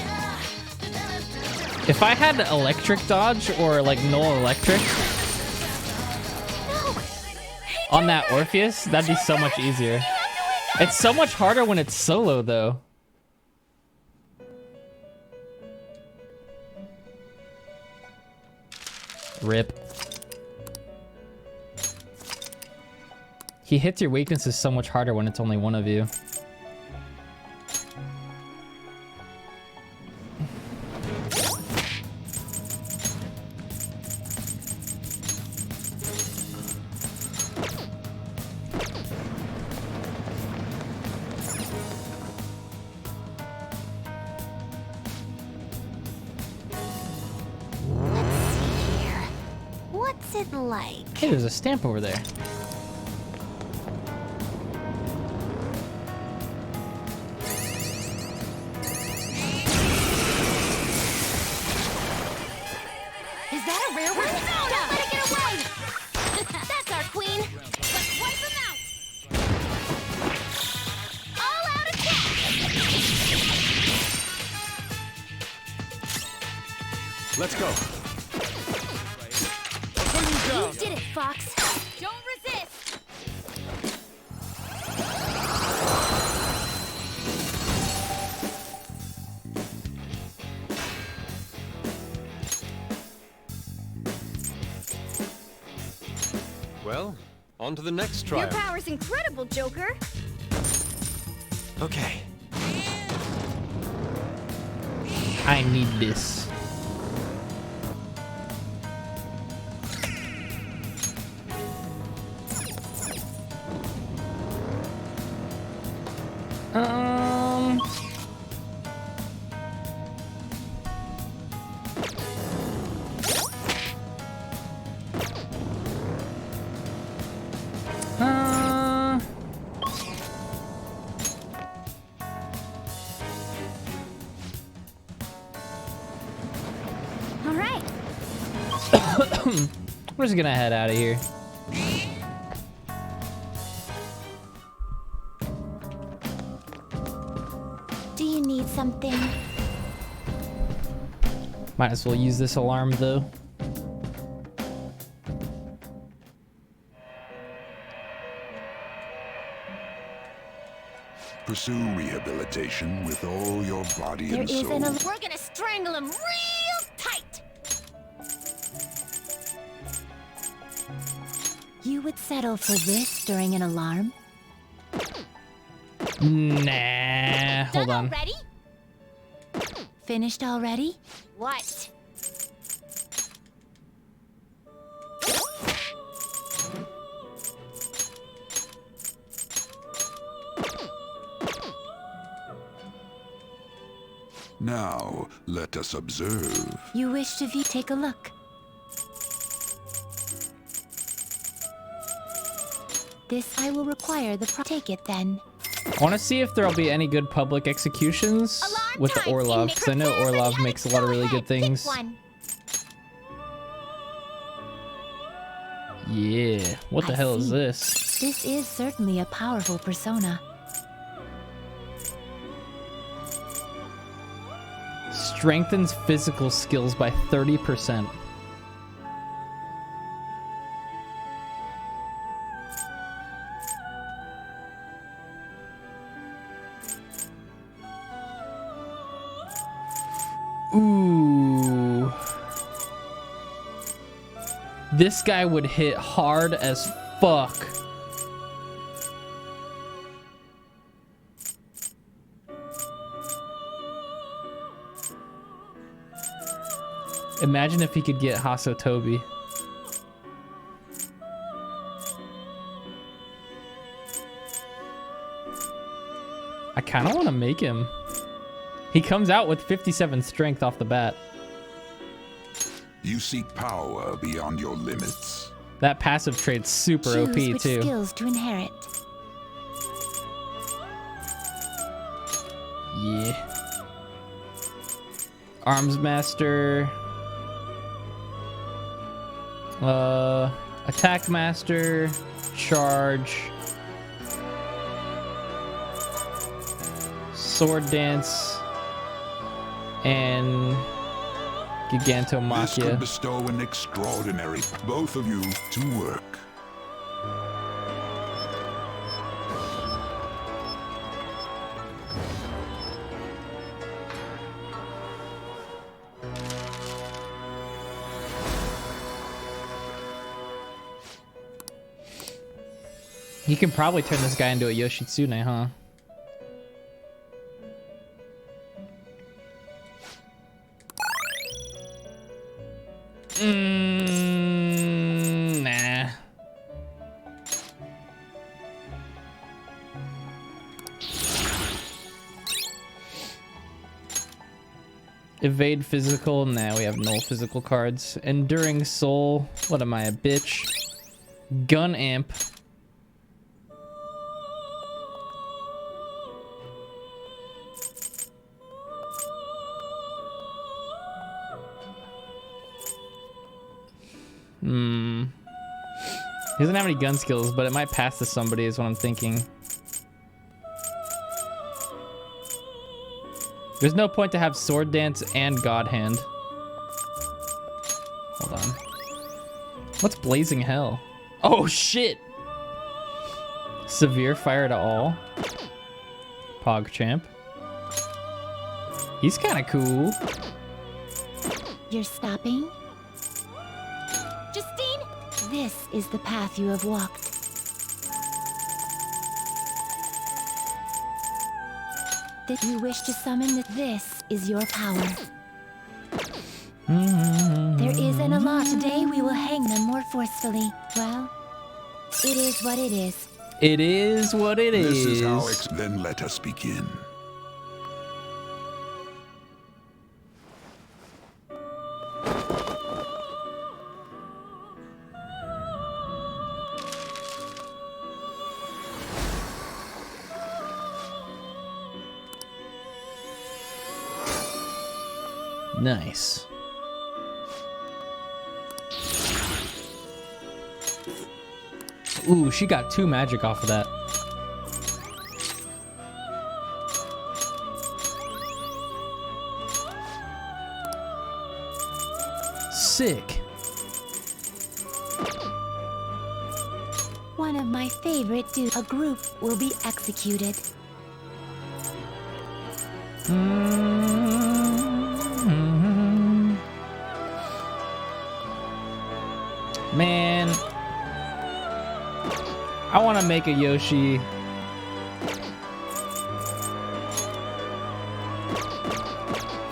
If I had electric dodge or like null electric on that Orpheus, that'd be so much easier. It's so much harder when it's solo though. Rip. He hits your weaknesses so much harder when it's only one of you. What's it like? Hey, there's a stamp over there. Is that a rare one? Don't let it get away! That's our queen. Let's wipe them out! All out attack! Let's go. You did it, Fox. Don't resist! Well, on to the next Your trial. power's incredible, Joker. Okay. I need this. Um. All right. We're just gonna head out of here. Do you need something? Might as well use this alarm though. Pursue rehabilitation with all your body There and is soul. an We're gonna strangle him real tight. You would settle for this during an alarm? Nah, hold on. Already? Finished already? What? Now, let us observe. You wish to take a look. This I will require take it then. I want to see if there'll be any good public executions with the Orlov, because I know Orlov makes a lot of really good things. Yeah, what the hell is this? This is certainly a powerful persona. Strengthens physical skills by 30%. Ooh. This guy would hit hard as fuck. Imagine if he could get Hasotobi. I kind of want to make him. He comes out with 57 strength off the bat. You seek power beyond your limits. That passive trait's super OP Choose which too. skills to inherit. Yeah. Arms Master. Attack Master. Charge. Sword Dance. And This Gigantomachia. could bestow an extraordinary, both of you, to work. You can probably turn this guy into a Yoshitsune, huh? Nah. Evade physical. Nah, we have no physical cards. Enduring soul. What am I, a bitch? Gun amp. He doesn't have any gun skills, but it might pass to somebody is what I'm thinking. There's no point to have sword dance and god hand. Hold on. What's blazing hell? Oh shit! Severe fire to all. Pogchamp. He's kind of cool. You're stopping? Justine, this is the path you have walked. That you wish to summon this is your power. There isn't a law today, we will hang them more forcefully. Well, it is what it is. It is what it is. This is how then let us begin. Nice. Ooh, she got 2 magic off of that. Sick. One of my favorite a group will be executed. Man, I want to make a Yoshi.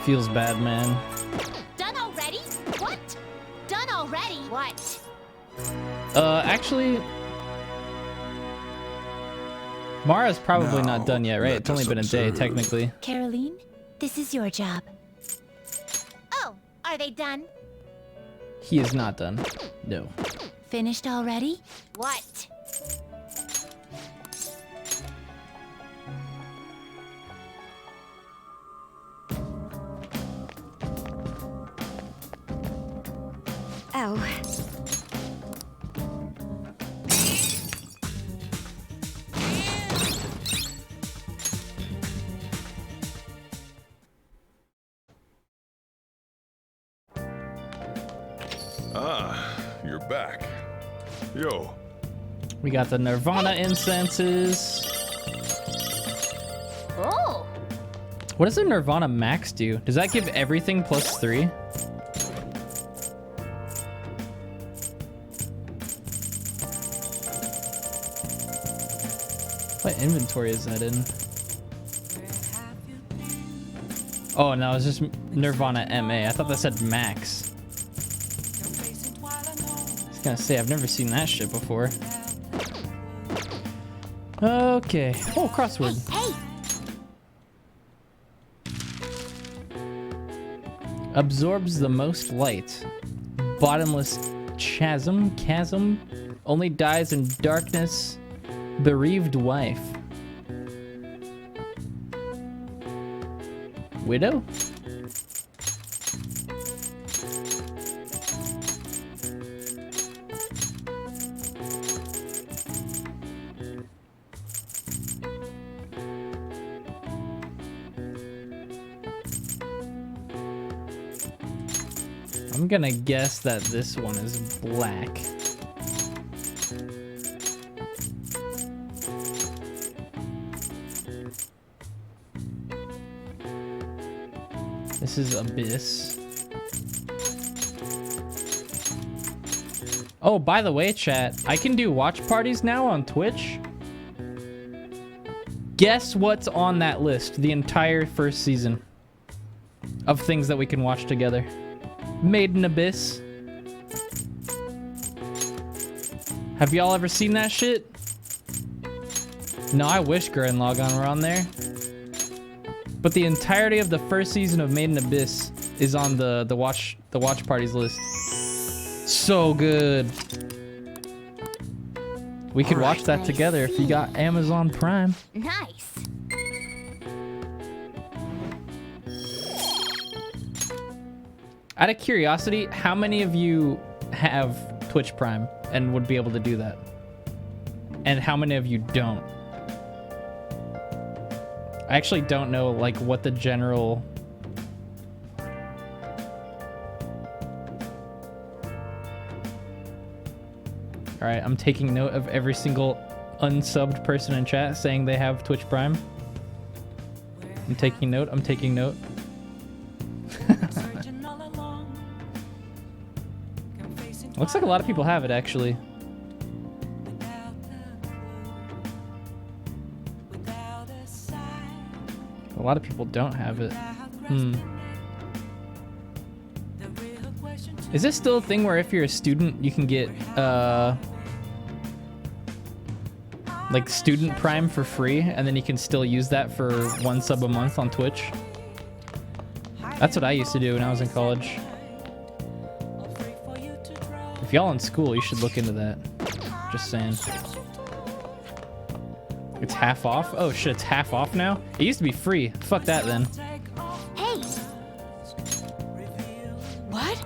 Feels bad, man. Done already? What? Done already? What? Actually, Mara's probably not done yet, right? It's only been a day, technically. Caroline, this is your job. Oh, are they done? He is not done. No. Finished already? What? Oh. Ah, you're back. Yo. We got the Nirvana incenses. Oh. What does the Nirvana max do? Does that give everything +3? What inventory is that in? Oh, no, it's just Nirvana MA. I thought that said max. I was gonna say, I've never seen that shit before. Okay. Oh, crossword. Hey! Absorbs the most light. Bottomless chasm. Only dies in darkness. Bereaved wife. Widow? I'm gonna guess that this one is black. This is Abyss. Oh, by the way, chat, I can do watch parties now on Twitch. Guess what's on that list? The entire first season of things that we can watch together. Made in Abyss. Have y'all ever seen that shit? No, I wish Gurren Lagann were on there. But the entirety of the first season of Made in Abyss is on the watch parties list. So good. We could watch that together if you got Amazon Prime. Nice. Out of curiosity, how many of you have Twitch Prime and would be able to do that? And how many of you don't? I actually don't know like what the general... Alright, I'm taking note of every single unsubbed person in chat saying they have Twitch Prime. I'm taking note, I'm taking note. Looks like a lot of people have it, actually. A lot of people don't have it. Is this still a thing where if you're a student, you can get, like, student Prime for free, and then you can still use that for 1 sub a month on Twitch? That's what I used to do when I was in college. If y'all in school, you should look into that. Just saying. It's half off? Oh shit, it's half off now? It used to be free. Fuck that then. Hey! What?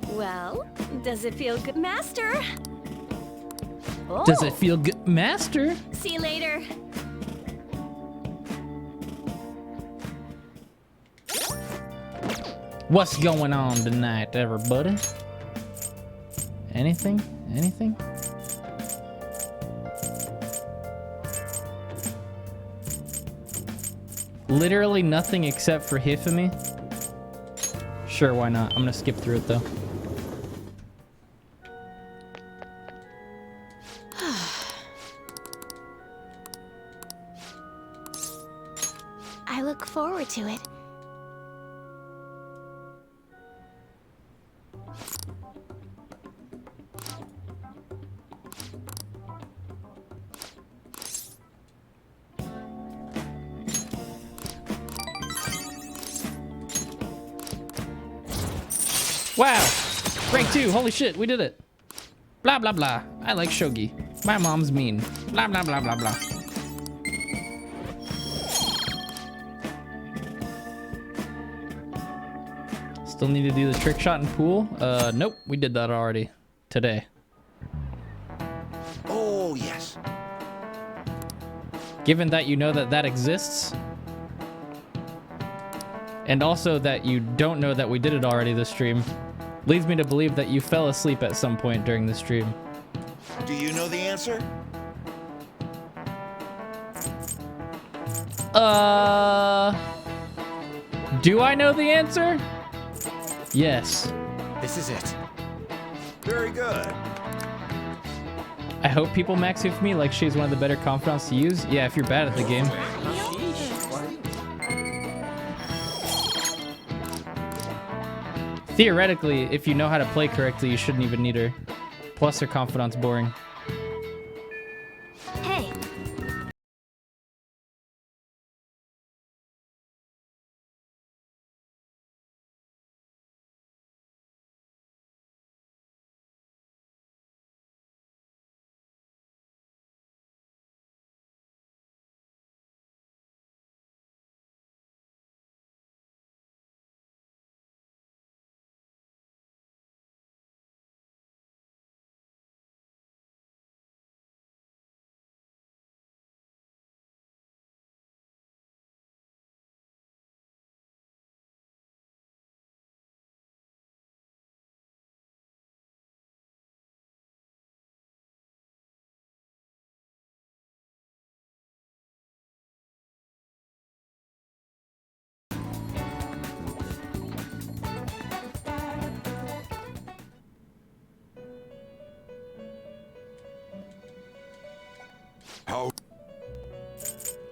Well, does it feel good, Master? Oh. Does it feel good, Master? See you later. What's going on tonight, everybody? Anything? Anything? Literally nothing except for Hifumi? Sure, why not? I'm gonna skip through it though. I look forward to it. Wow! Rank 2, holy shit, we did it. Blah blah blah. I like shogi. My mom's mean. Blah blah blah blah blah. Still need to do the trick shot in pool? Nope, we did that already. Today. Oh, yes. Given that you know that that exists, and also that you don't know that we did it already this stream, leads me to believe that you fell asleep at some point during the stream. Do you know the answer? Do I know the answer? Yes. This is it. Very good. I hope people max Hifumi like she's one of the better confidants to use. Yeah, if you're bad at the game. Theoretically, if you know how to play correctly, you shouldn't even need her. Plus, her confidant's boring. Hey.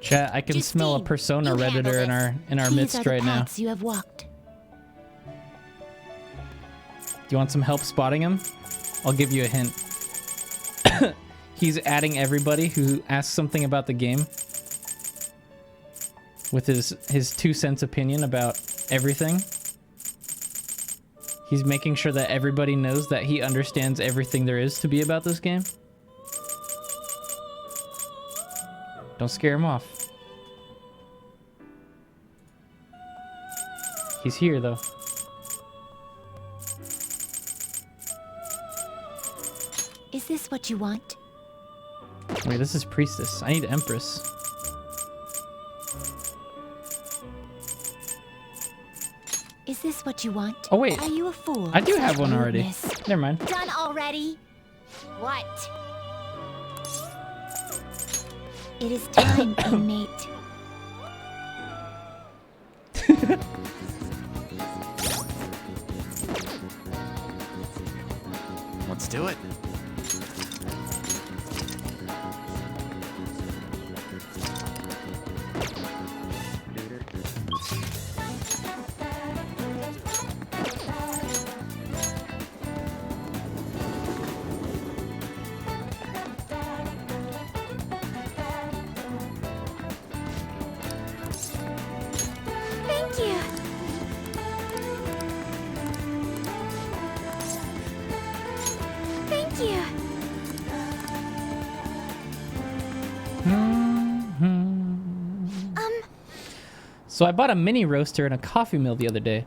Chat, I can smell a persona redditor in our midst right now. You have walked. Do you want some help spotting him? I'll give you a hint. He's adding everybody who asks something about the game with his 2 cents opinion about everything. He's making sure that everybody knows that he understands everything there is to be about this game. Don't scare him off. He's here, though. Is this what you want? Wait, this is Priestess. I need Empress. Is this what you want? Oh, wait. Are you a fool? I do have one already. Rudeness? Never mind. Done already? What? It is time, inmate. Let's do it. Thank you. Thank you. So I bought a mini roaster and a coffee mill the other day.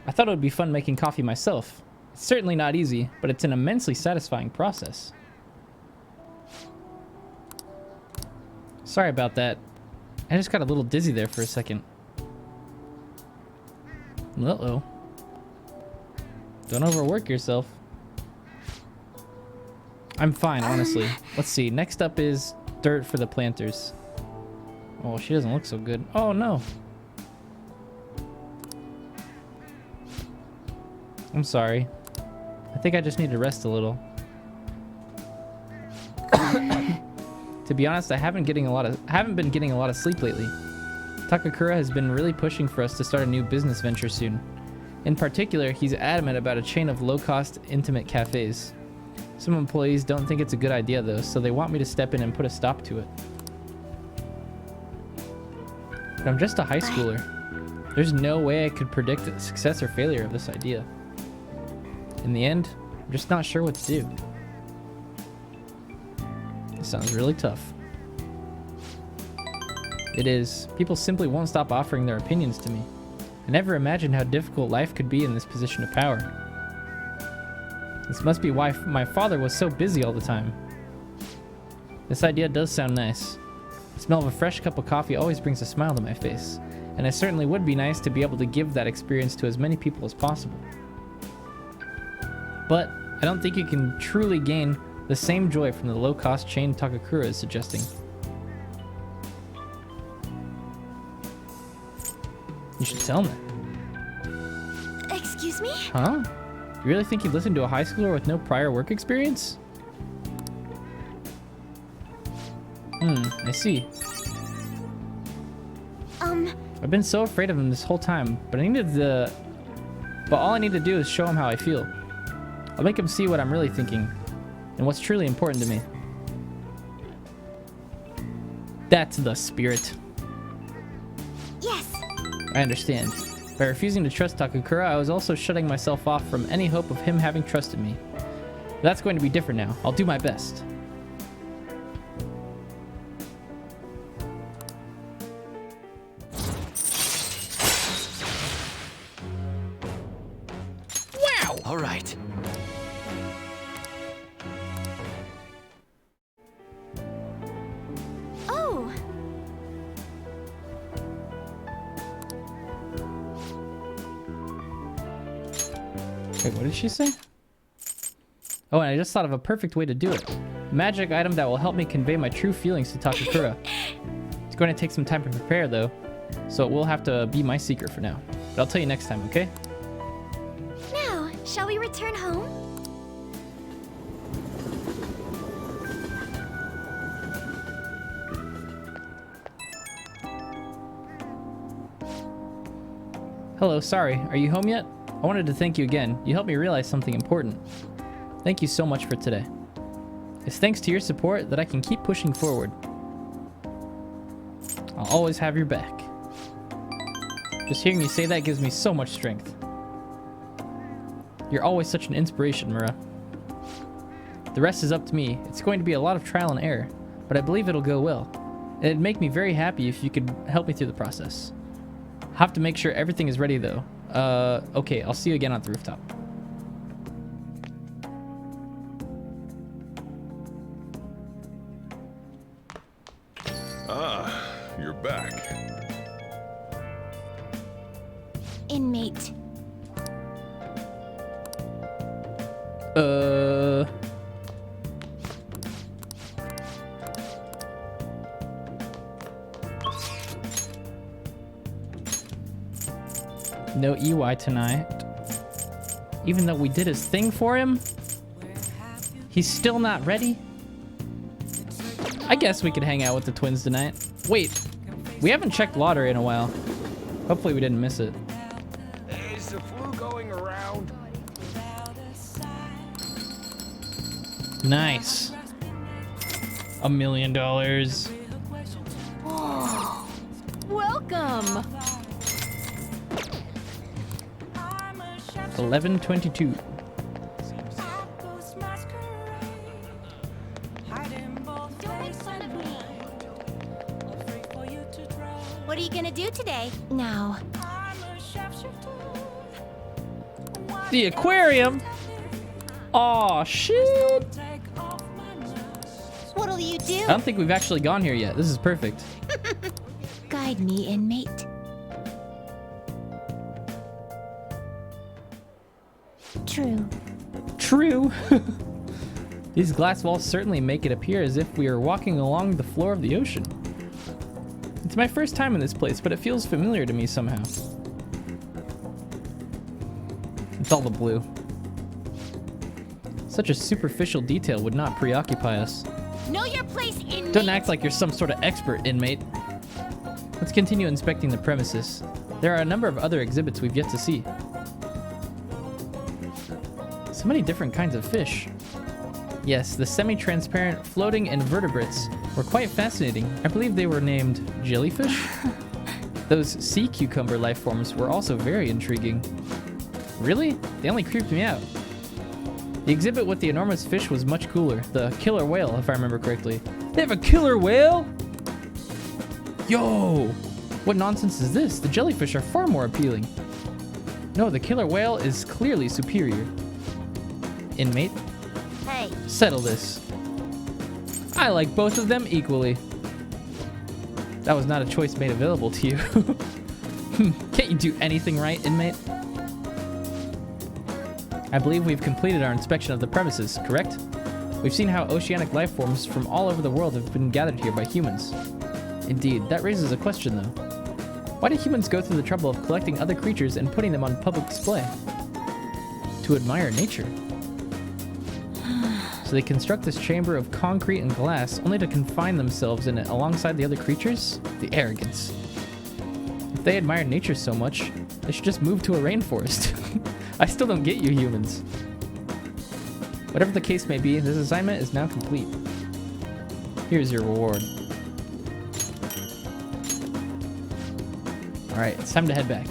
I thought it would be fun making coffee myself. It's certainly not easy, but it's an immensely satisfying process. Sorry about that. I just got a little dizzy there for a second. Uh-oh. Don't overwork yourself. I'm fine, honestly. Let's see. Next up is dirt for the planters. Oh, she doesn't look so good. Oh, no. I'm sorry. I think I just need to rest a little. To be honest, I haven't been getting a lot of sleep lately. Takakura has been really pushing for us to start a new business venture soon. In particular, he's adamant about a chain of low-cost, intimate cafes. Some employees don't think it's a good idea though, so they want me to step in and put a stop to it. But I'm just a high schooler. There's no way I could predict the success or failure of this idea. In the end, I'm just not sure what to do. This sounds really tough. It is. People simply won't stop offering their opinions to me. I never imagined how difficult life could be in this position of power. This must be why my father was so busy all the time. This idea does sound nice. The smell of a fresh cup of coffee always brings a smile to my face, and it certainly would be nice to be able to give that experience to as many people as possible. But I don't think you can truly gain the same joy from the low-cost chain Takakura is suggesting. You should tell me. Excuse me? Huh? You really think you'd listen to a high schooler with no prior work experience? I see. I've been so afraid of him this whole time, but all I need to do is show him how I feel. I'll make him see what I'm really thinking, and what's truly important to me. That's the spirit. Yes. I understand. By refusing to trust Takakura, I was also shutting myself off from any hope of him having trusted me. But that's going to be different now. I'll do my best. Wow! All right. Oh. Wait, what did she say? Oh, and I just thought of a perfect way to do it. A magic item that will help me convey my true feelings to Takakura. It's going to take some time to prepare, though, so it will have to be my secret for now. But I'll tell you next time, okay? Now, shall we return home? Hello, sorry. Are you home yet? I wanted to thank you again. You helped me realize something important. Thank you so much for today. It's thanks to your support that I can keep pushing forward. I'll always have your back. Just hearing you say that gives me so much strength. You're always such an inspiration, Mira. The rest is up to me. It's going to be a lot of trial and error, but I believe it'll go well. It'd make me very happy if you could help me through the process. I'll have to make sure everything is ready though. Okay, I'll see you again on the rooftop. Ah, you're back. Inmate. No EY tonight. Even though we did his thing for him? He's still not ready? I guess we could hang out with the twins tonight. Wait, we haven't checked lottery in a while. Hopefully we didn't miss it. Is the flu going around? Nice. $1 million. Oh, welcome. 1122. What are you gonna do today? Now. The aquarium? Aw, shit. What'll you do? I don't think we've actually gone here yet. This is perfect. Guide me, inmate. True. True. These glass walls certainly make it appear as if we are walking along the floor of the ocean. It's my first time in this place, but it feels familiar to me somehow. It's all the blue. Such a superficial detail would not preoccupy us. Know your place, inmate. Don't act like you're some sort of expert, inmate. Let's continue inspecting the premises. There are a number of other exhibits we've yet to see. So many different kinds of fish. Yes, the semi-transparent floating invertebrates were quite fascinating. I believe they were named jellyfish? Those sea cucumber life forms were also very intriguing. Really? They only creeped me out. The exhibit with the enormous fish was much cooler. The killer whale, if I remember correctly. They have a killer whale? Yo! What nonsense is this? The jellyfish are far more appealing. No, the killer whale is clearly superior. Inmate? Hey. Settle this. I like both of them equally. That was not a choice made available to you. Can't you do anything right, inmate? I believe we've completed our inspection of the premises, correct? We've seen how oceanic life forms from all over the world have been gathered here by humans. Indeed, that raises a question though. Why do humans go through the trouble of collecting other creatures and putting them on public display? To admire nature. So they construct this chamber of concrete and glass only to confine themselves in it alongside the other creatures? The arrogance. If they admire nature so much, they should just move to a rainforest. I still don't get you humans. Whatever the case may be, this assignment is now complete. Here's your reward. Alright, it's time to head back.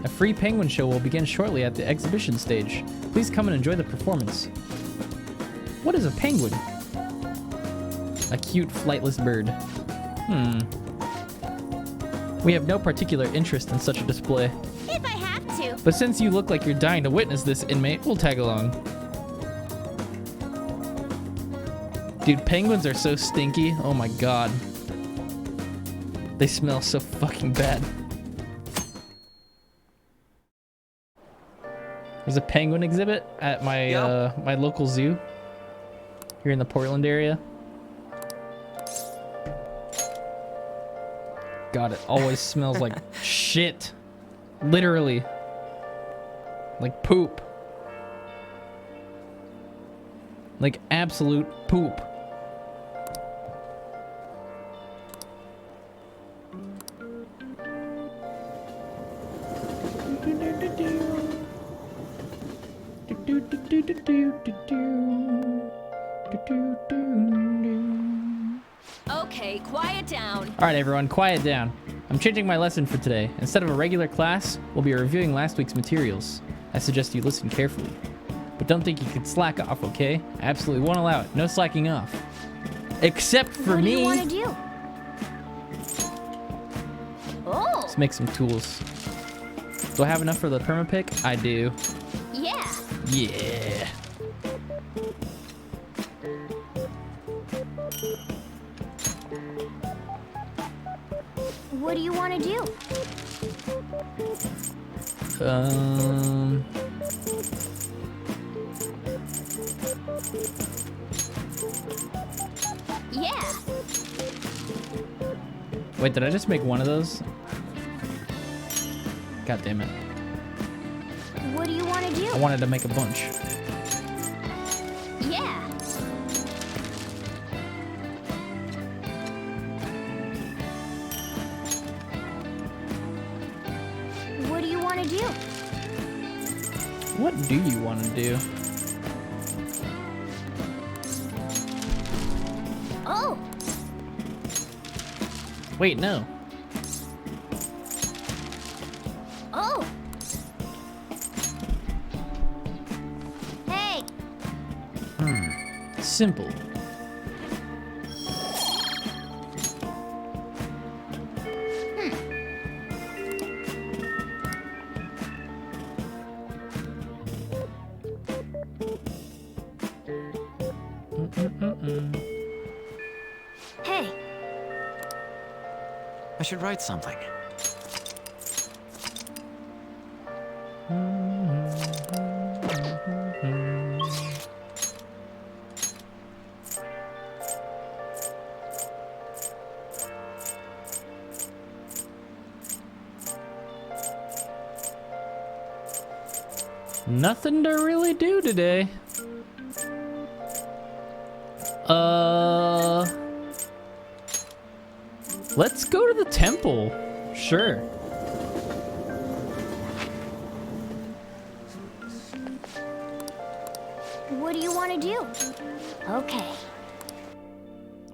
A free penguin show will begin shortly at the exhibition stage. Please come and enjoy the performance. What is a penguin? A cute flightless bird. We have no particular interest in such a display. If I have to. But since you look like you're dying to witness this, inmate, we'll tag along. Dude, penguins are so stinky. Oh my god. They smell so fucking bad. There's a penguin exhibit at my my local zoo here in the Portland area. God, it always smells like shit. Literally. Like poop. Like absolute poop. Okay, quiet down. All right, everyone, quiet down. I'm changing my lesson for today. Instead of a regular class, we'll be reviewing last week's materials. I suggest you listen carefully. But don't think you can slack off, okay? I absolutely won't allow it. No slacking off. Except for me. What do you want to do? Oh. Let's make some tools. Do I have enough for the permapick? I do. Yeah. Yeah. What do you want to do? Yeah. Wait, did I just make one of those? God damn it. What do you want to do? I wanted to make a bunch. Yeah. What do you want to do? What do you want to do? Oh. Wait, no. Oh. Hey. Simple. Hey. I should write something. Nothing to really do today. Let's go to the temple. Sure. What do you want to do? Okay.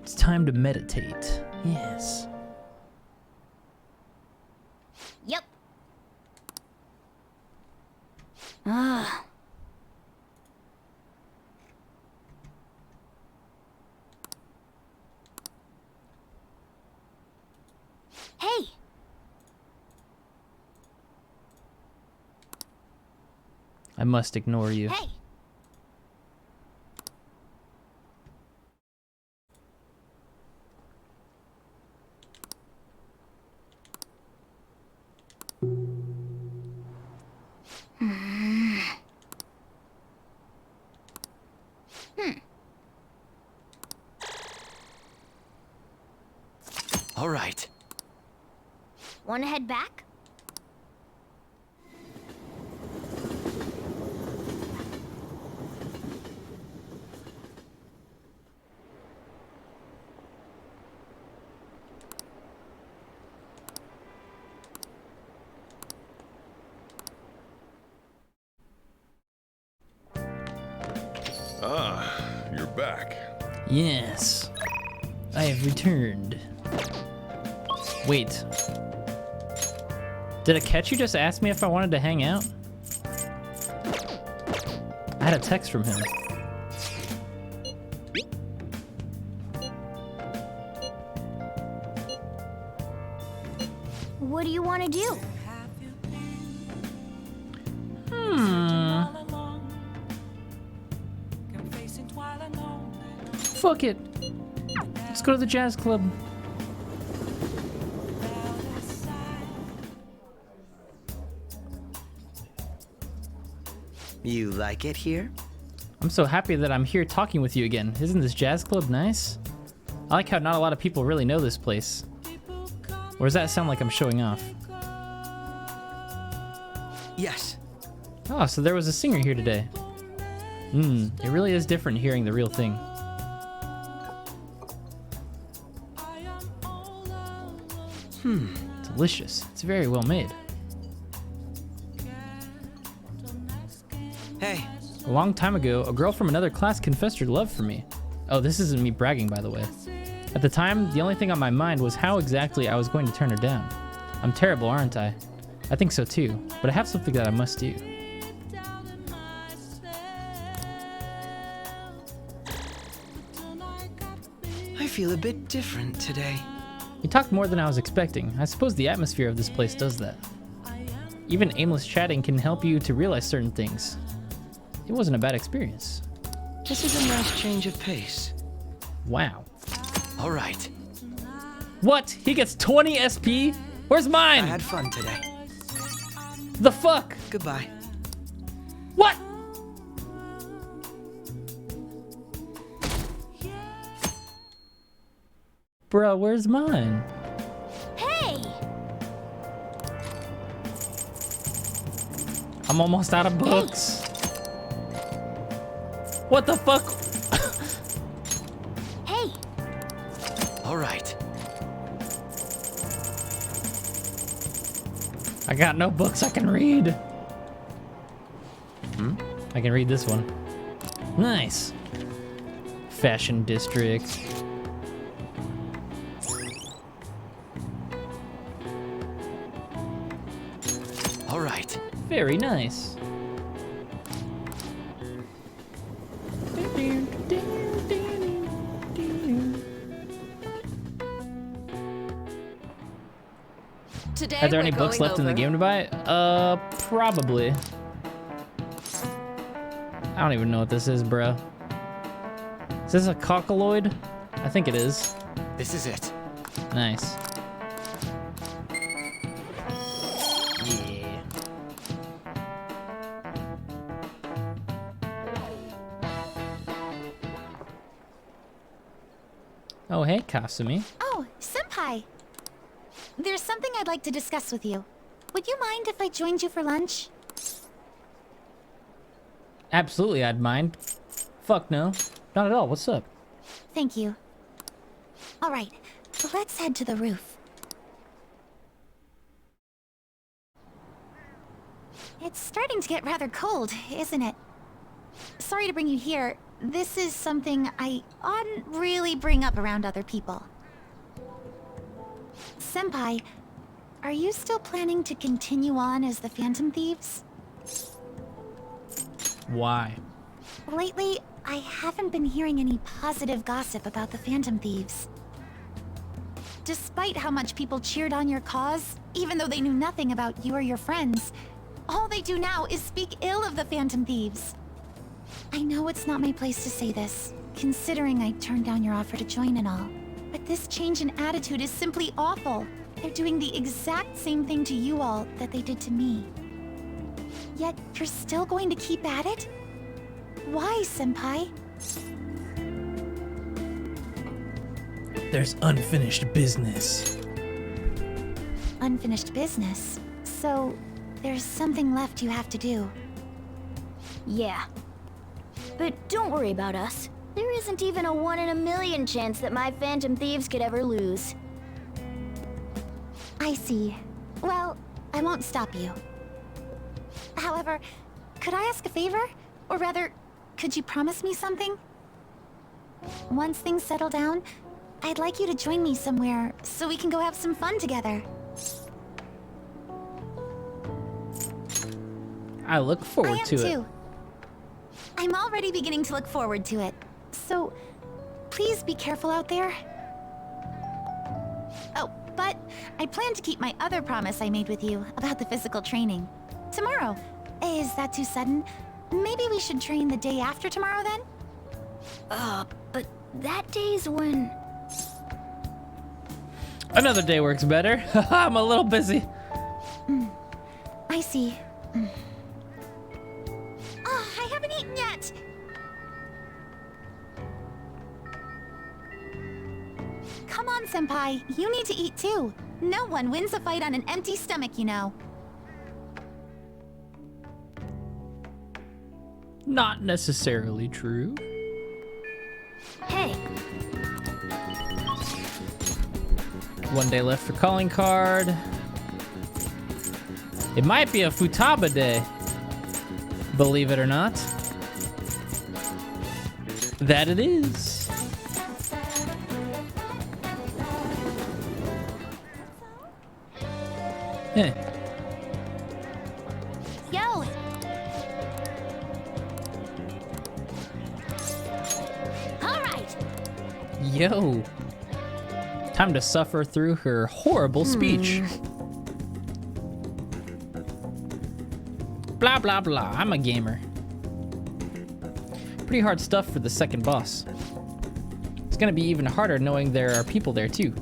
It's time to meditate. Yes. Yep. Ah. Hey. I must ignore you. Hey. All right. Want to head back? Ah, you're back. Yes. I have returned. Wait. Did Akechi just ask me if I wanted to hang out? I had a text from him. What do you want to do? Fuck it. Let's go to the jazz club. You like it here? I'm so happy that I'm here talking with you again. Isn't this jazz club nice? I like how not a lot of people really know this place. Or does that sound like I'm showing off? Yes. Oh, so there was a singer here today. It really is different hearing the real thing. Delicious. It's very well made. Hey, A long time ago, a girl from another class confessed her love for me. Oh, this isn't me bragging, by the way. At the time, the only thing on my mind was how exactly I was going to turn her down. I'm terrible, aren't I? I think so too, but I have something that I must do. I feel a bit different today. You talked more than I was expecting. I suppose the atmosphere of this place does that. Even aimless chatting can help you to realize certain things. It wasn't a bad experience. This is a nice change of pace. Wow. All right. What? He gets 20 SP? Where's mine? I had fun today. The fuck? Goodbye. What? Bro, where's mine? Hey! I'm almost out of books. What the fuck? Hey! All right. I got no books I can read. I can read this one. Nice. Fashion district. All right. Very nice. Today Are there we're any books going left in the over- game to buy? Probably. I don't even know what this is, bro. Is this a cockaloid? I think it is. This is it. Nice. Yeah. Oh, hey, Kasumi. Oh, Senpai. There's something I'd like to discuss with you. Would you mind if I joined you for lunch? Absolutely, I'd mind. Fuck no. Not at all. What's up? Thank you. All right, let's head to the roof. It's starting to get rather cold, isn't it? Sorry to bring you here. This is something I oughtn't really bring up around other people. Senpai, are you still planning to continue on as the Phantom Thieves? Why? Lately, I haven't been hearing any positive gossip about the Phantom Thieves. Despite how much people cheered on your cause, even though they knew nothing about you or your friends, all they do now is speak ill of the Phantom Thieves. I know it's not my place to say this, considering I turned down your offer to join and all. But this change in attitude is simply awful. They're doing the exact same thing to you all that they did to me. Yet, you're still going to keep at it? Why, Senpai? There's unfinished business. Unfinished business? So, there's something left you have to do. Yeah. But don't worry about us. There isn't even a 1 in a million chance that my Phantom Thieves could ever lose. I see. Well, I won't stop you. However, could I ask a favor? Or rather, could you promise me something? Once things settle down, I'd like you to join me somewhere so we can go have some fun together. I look forward to it. Too. I'm already beginning to look forward to it. So, please be careful out there. Oh, but I plan to keep my other promise I made with you about the physical training. Tomorrow. Is that too sudden? Maybe we should train the day after tomorrow then? But that day's when... Another day works better. I'm a little busy. I see. Oh, I haven't eaten yet! Come on, Senpai. You need to eat too. No one wins a fight on an empty stomach, you know. Not necessarily true. Hey. One day left for calling card. It might be a Futaba day. Believe it or not. That it is. Eh. Yo! Alright! Yo. Time to suffer through her horrible speech. Blah, blah, blah. I'm a gamer. Pretty hard stuff for the second boss. It's gonna be even harder knowing there are people there too.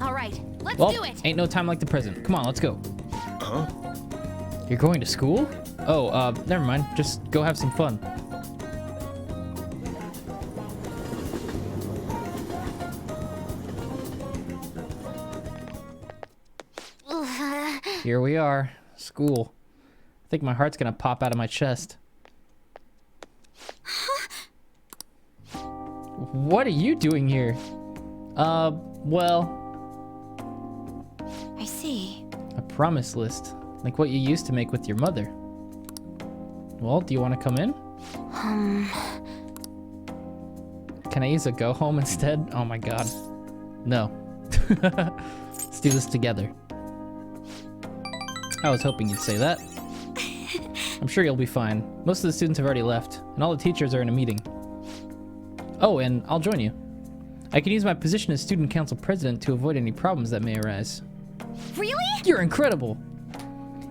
Alright, let's Well, do it! ain't no time like the present. Come on, let's go. Huh? You're going to school? Oh, never mind. Just go have some fun. Here we are. School. I think my heart's gonna pop out of my chest. What are you doing here? Well... I see. A promise list. Like what you used to make with your mother. Well, do you want to come in? Can I use a go home instead? Oh my god. No. Let's do this together. I was hoping you'd say that. I'm sure you'll be fine. Most of the students have already left, and all the teachers are in a meeting. Oh, and I'll join you. I can use my position as student council president to avoid any problems that may arise. Really? You're incredible!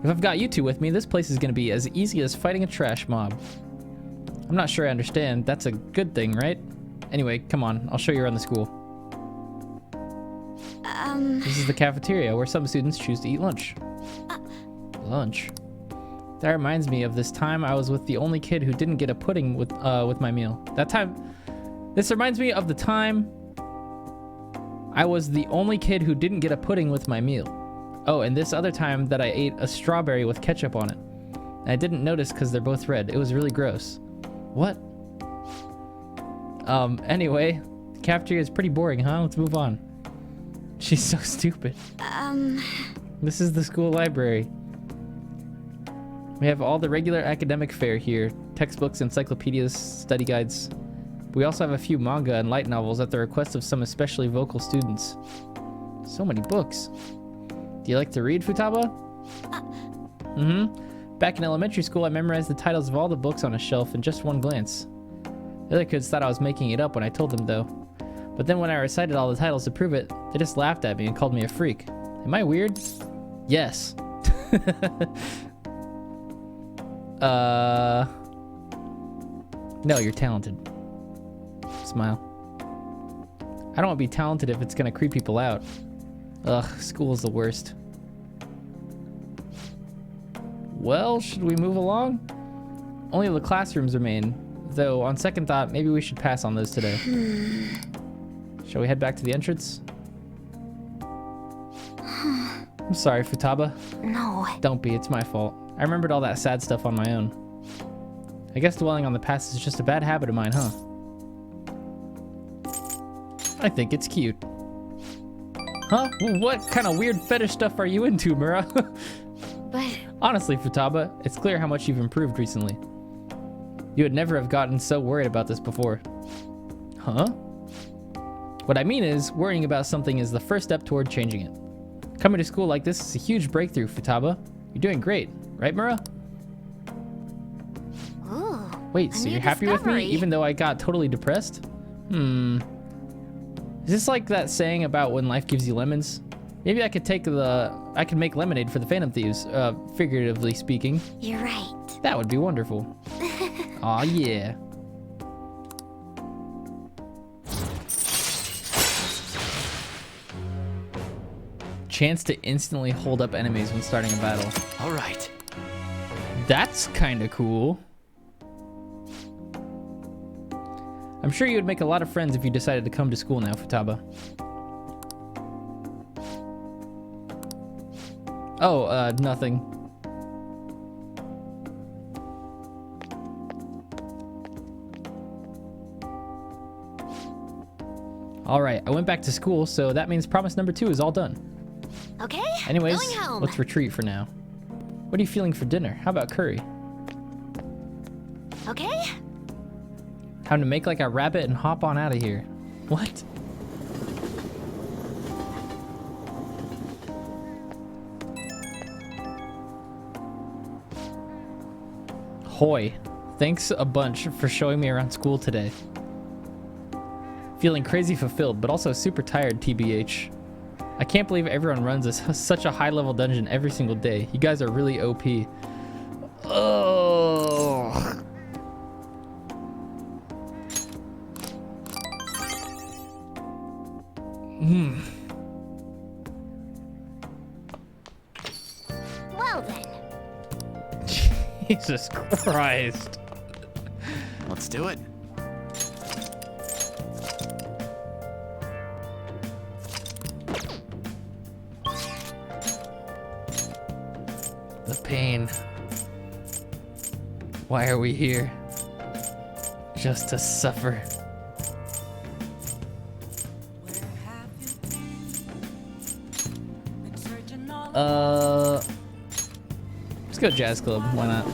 If I've got you two with me, this place is gonna be as easy as fighting a trash mob. I'm not sure I understand. That's a good thing, right? Anyway, come on. I'll show you around the school. This is the cafeteria where some students choose to eat lunch. Lunch? That reminds me of this time I was with the only kid who didn't get a pudding with my meal. This reminds me of the time I was the only kid who didn't get a pudding with my meal. Oh, and this other time that I ate a strawberry with ketchup on it. And I didn't notice because they're both red. It was really gross. What? Anyway, the cafeteria is pretty boring, huh? Let's move on. She's so stupid. This is the school library. We have all the regular academic fare here. Textbooks, encyclopedias, study guides. We also have a few manga and light novels at the request of some especially vocal students. So many books. Do you like to read, Futaba? Back in elementary school, I memorized the titles of all the books on a shelf in just one glance. The other kids thought I was making it up when I told them, though. But then when I recited all the titles to prove it, they just laughed at me and called me a freak. Am I weird? Yes. No, you're talented. Smile. I don't want to be talented if it's gonna creep people out. Ugh, school is the worst. Well, should we move along? Only the classrooms remain, though on second thought, maybe we should pass on those today. Shall we head back to the entrance? I'm sorry, Futaba. No. Don't be, it's my fault. I remembered all that sad stuff on my own. I guess dwelling on the past is just a bad habit of mine, huh? I think it's cute. Huh? What kind of weird fetish stuff are you into, Mura? But... Honestly, Futaba, it's clear how much you've improved recently. You would never have gotten so worried about this before. Huh? What I mean is, worrying about something is the first step toward changing it. Coming to school like this is a huge breakthrough, Futaba. You're doing great, right, Mura? Ooh, wait, so you're happy with me even though I got totally depressed? Is this like that saying about when life gives you lemons? Maybe I could I could make lemonade for the Phantom Thieves, figuratively speaking. You're right. That would be wonderful. Aw, yeah. Chance to instantly hold up enemies when starting a battle. All right. That's kind of cool. I'm sure you would make a lot of friends if you decided to come to school now, Futaba. Oh, nothing. Alright, I went back to school, so that means promise number 2 is all done. Okay, Anyways, going home. let's retreat for now. What are you feeling for dinner? How about curry? Okay. Time to make like a rabbit and hop on out of here. What? Hoy, thanks a bunch for showing me around school today. Feeling crazy fulfilled, but also super tired, TBH. I can't believe everyone runs such a high-level dungeon every single day. You guys are really OP. Oh. Well then. Jesus Christ. Let's do it. The pain. Why are we here? Just to suffer. Let's go jazz club. Why not?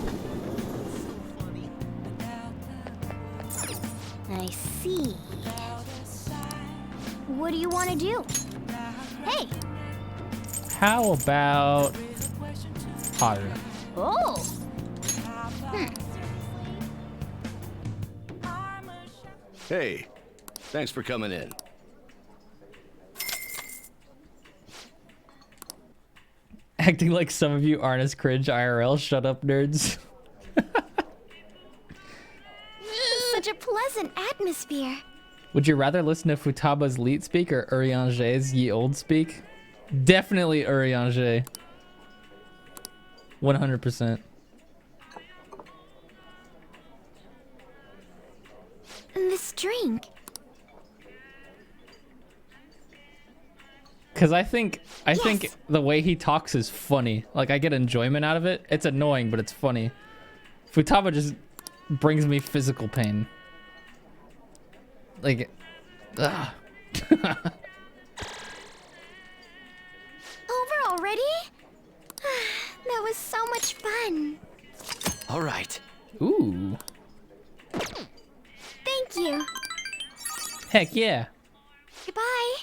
I see. What do you want to do? Hey! How about Potter? Oh! Hey, thanks for coming in. Acting like some of you aren't as cringe IRL. Shut up, nerds. Such a pleasant atmosphere. Would you rather listen to Futaba's Leet speak or Urianger's Ye Old speak? Definitely Urianger. 100%. This drink. Cause I think the way he talks is funny. Like I get enjoyment out of it. It's annoying, but it's funny. Futaba just brings me physical pain. Like, ugh. Over already? That was so much fun. All right. Ooh. Thank you. Heck yeah. Goodbye.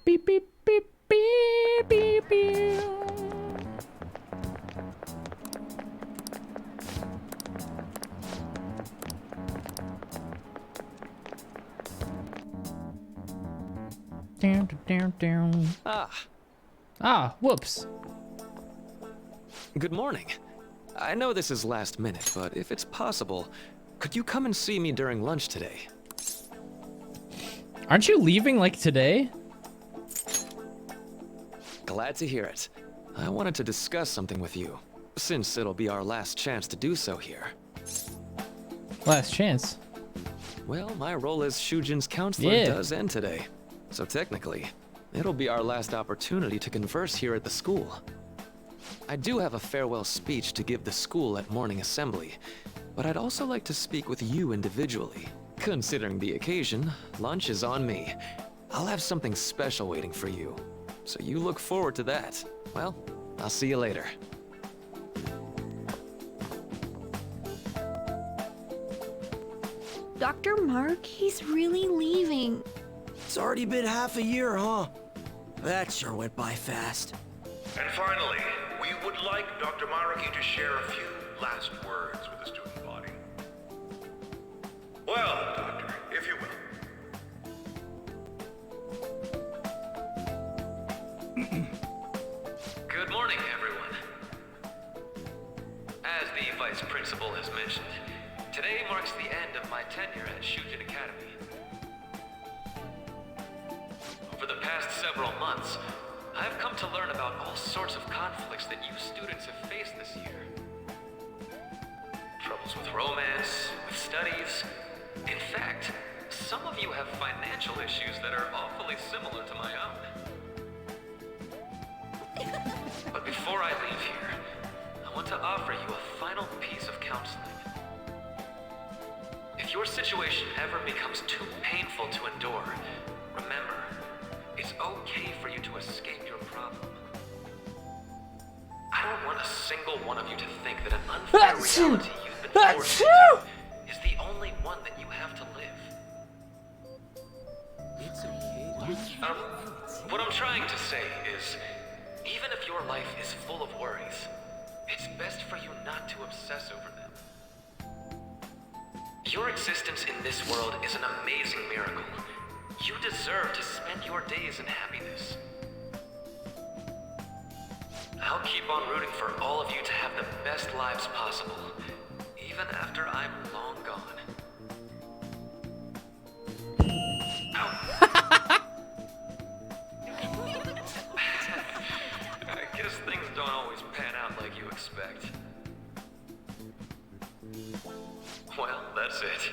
Beep beep beep beep beep beep. Down, down, down. Whoops. Good morning. I know this is last minute, but if it's possible, could you come and see me during lunch today? Aren't you leaving like today? Glad to hear it. I wanted to discuss something with you, since it'll be our last chance to do so here. Last chance? Well, my role as Shujin's counselor does end today. So technically, it'll be our last opportunity to converse here at the school. I do have a farewell speech to give the school at morning assembly, but I'd also like to speak with you individually. Considering the occasion, lunch is on me. I'll have something special waiting for you, so you look forward to that. Well, I'll see you later. Dr. Mark, he's really leaving. It's already been half a year, huh? That sure went by fast. And finally, we would like Dr. Maraki to share a few last words with the student body. Well, Doctor, if you will. Good morning, everyone. As the Vice Principal has mentioned, today marks the end of my tenure at Shujin Academy. Over the past several months, I've come to learn about all sorts of conflicts that you students have faced this year. Troubles with romance, with studies. In fact, some of you have financial issues that are awfully similar to my own. But before I leave here, I want to offer you a final piece of counseling. If your situation ever becomes too painful to endure, remember, it's okay for you to escape your problem. I don't want a a single one of you to think that an unfair reality you've been forced into is the only one that you have to live. It's okay. What I'm trying to say is, even if your life is full of worries, it's best for you not to obsess over them. Your existence in this world is an amazing miracle. You deserve to spend your days in happiness. I'll keep on rooting for all of you to have the best lives possible, even after I'm long gone. I guess things don't always pan out like you expect. Well, that's it.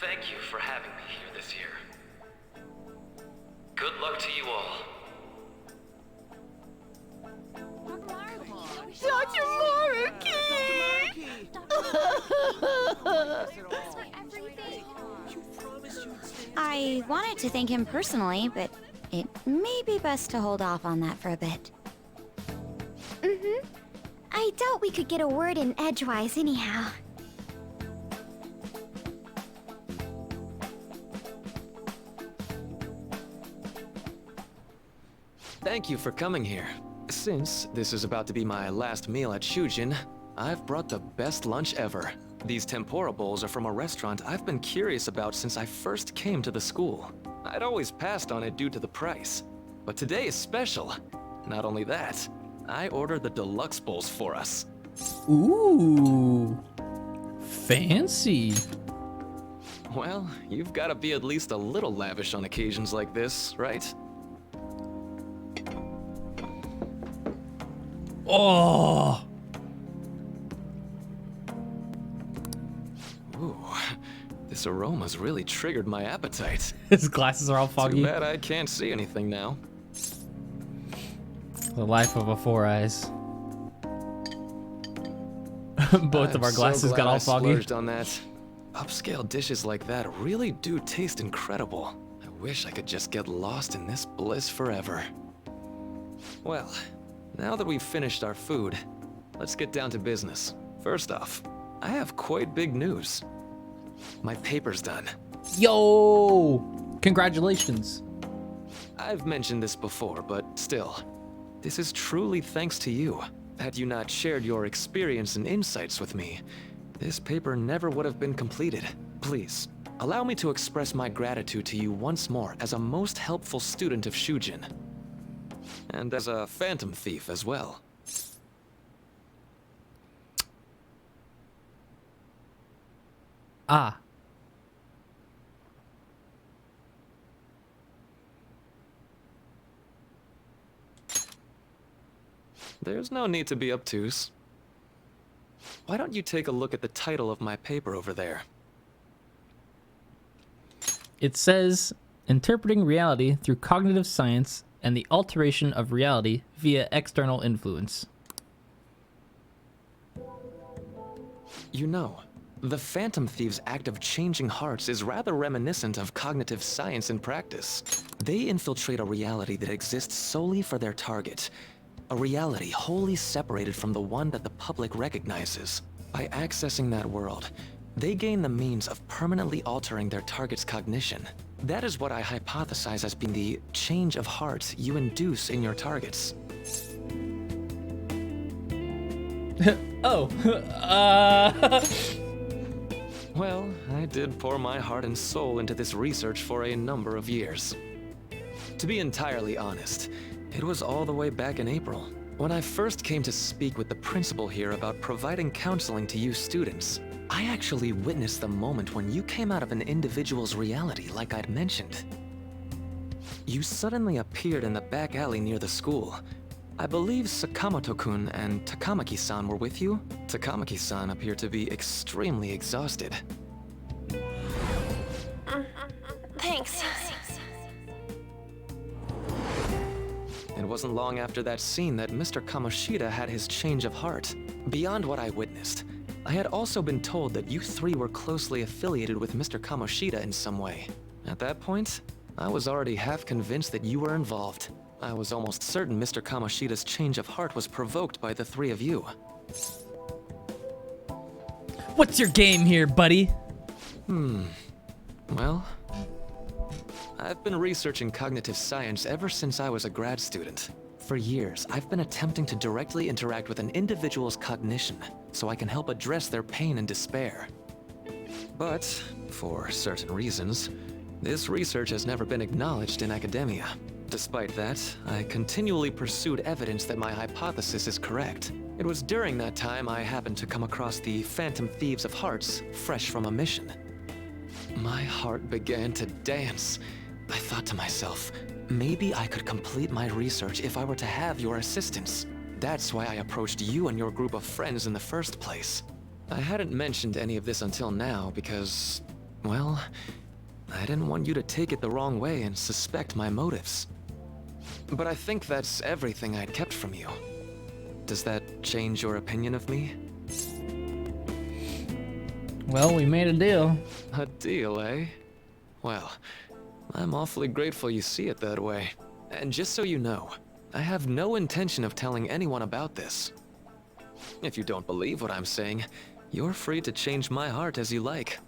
Thank you for having me here this year. Good luck to you all. Dr. I wanted to thank him personally, but it may be best to hold off on that for a bit. Mm-hmm. I doubt we could get a word in edgewise anyhow. Thank you for coming here. Since this is about to be my last meal at Shujin, I've brought the best lunch ever. These tempura bowls are from a restaurant I've been curious about since I first came to the school. I'd always passed on it due to the price. But today is special. Not only that, I ordered the deluxe bowls for us. Ooh. Fancy. Well, you've got to be at least a little lavish on occasions like this, right? Oh. Ooh, this aroma's really triggered my appetite. His glasses are all foggy. Too bad I can't see anything now. The life of a Four Eyes. Both of our glasses got all foggy. I splurged on that. Upscale dishes like that really do taste incredible. I wish I could just get lost in this bliss forever. Well, now that we've finished our food, let's get down to business. First off, I have quite big news. My paper's done. Yo! Congratulations. I've mentioned this before, but still, this is truly thanks to you. Had you not shared your experience and insights with me, this paper never would have been completed. Please, allow me to express my gratitude to you once more as a most helpful student of Shujin. And as a phantom thief as well. Ah. There's no need to be obtuse. Why don't you take a look at the title of my paper over there? It says, Interpreting Reality Through Cognitive Science and the Alteration of Reality via External Influence. You know, the Phantom Thieves' act of changing hearts is rather reminiscent of cognitive science in practice. They infiltrate a reality that exists solely for their target. A reality wholly separated from the one that the public recognizes. By accessing that world, they gain the means of permanently altering their target's cognition. That is what I hypothesize as being the change of heart you induce in your targets. Oh, Well, I did pour my heart and soul into this research for a number of years. To be entirely honest, it was all the way back in April, when I first came to speak with the principal here about providing counseling to you students. I actually witnessed the moment when you came out of an individual's reality like I'd mentioned. You suddenly appeared in the back alley near the school. I believe Sakamoto-kun and Takamaki-san were with you? Takamaki-san appeared to be extremely exhausted. Thanks. It wasn't long after that scene that Mr. Kamoshida had his change of heart. Beyond what I witnessed, I had also been told that you three were closely affiliated with Mr. Kamoshida in some way. At that point, I was already half convinced that you were involved. I was almost certain Mr. Kamoshida's change of heart was provoked by the three of you. What's your game here, buddy? Well, I've been researching cognitive science ever since I was a grad student. For years, I've been attempting to directly interact with an individual's cognition so I can help address their pain and despair. But, for certain reasons, this research has never been acknowledged in academia. Despite that, I continually pursued evidence that my hypothesis is correct. It was during that time I happened to come across the Phantom Thieves of Hearts, fresh from a mission. My heart began to dance. I thought to myself, maybe I could complete my research if I were to have your assistance. That's why I approached you and your group of friends in the first place. I hadn't mentioned any of this until now because, well, I didn't want you to take it the wrong way and suspect my motives. But I think that's everything I'd kept from you. Does that change your opinion of me? Well, we made a deal. A deal, eh? Well, I'm awfully grateful you see it that way. And just so you know, I have no intention of telling anyone about this. If you don't believe what I'm saying, you're free to change my heart as you like.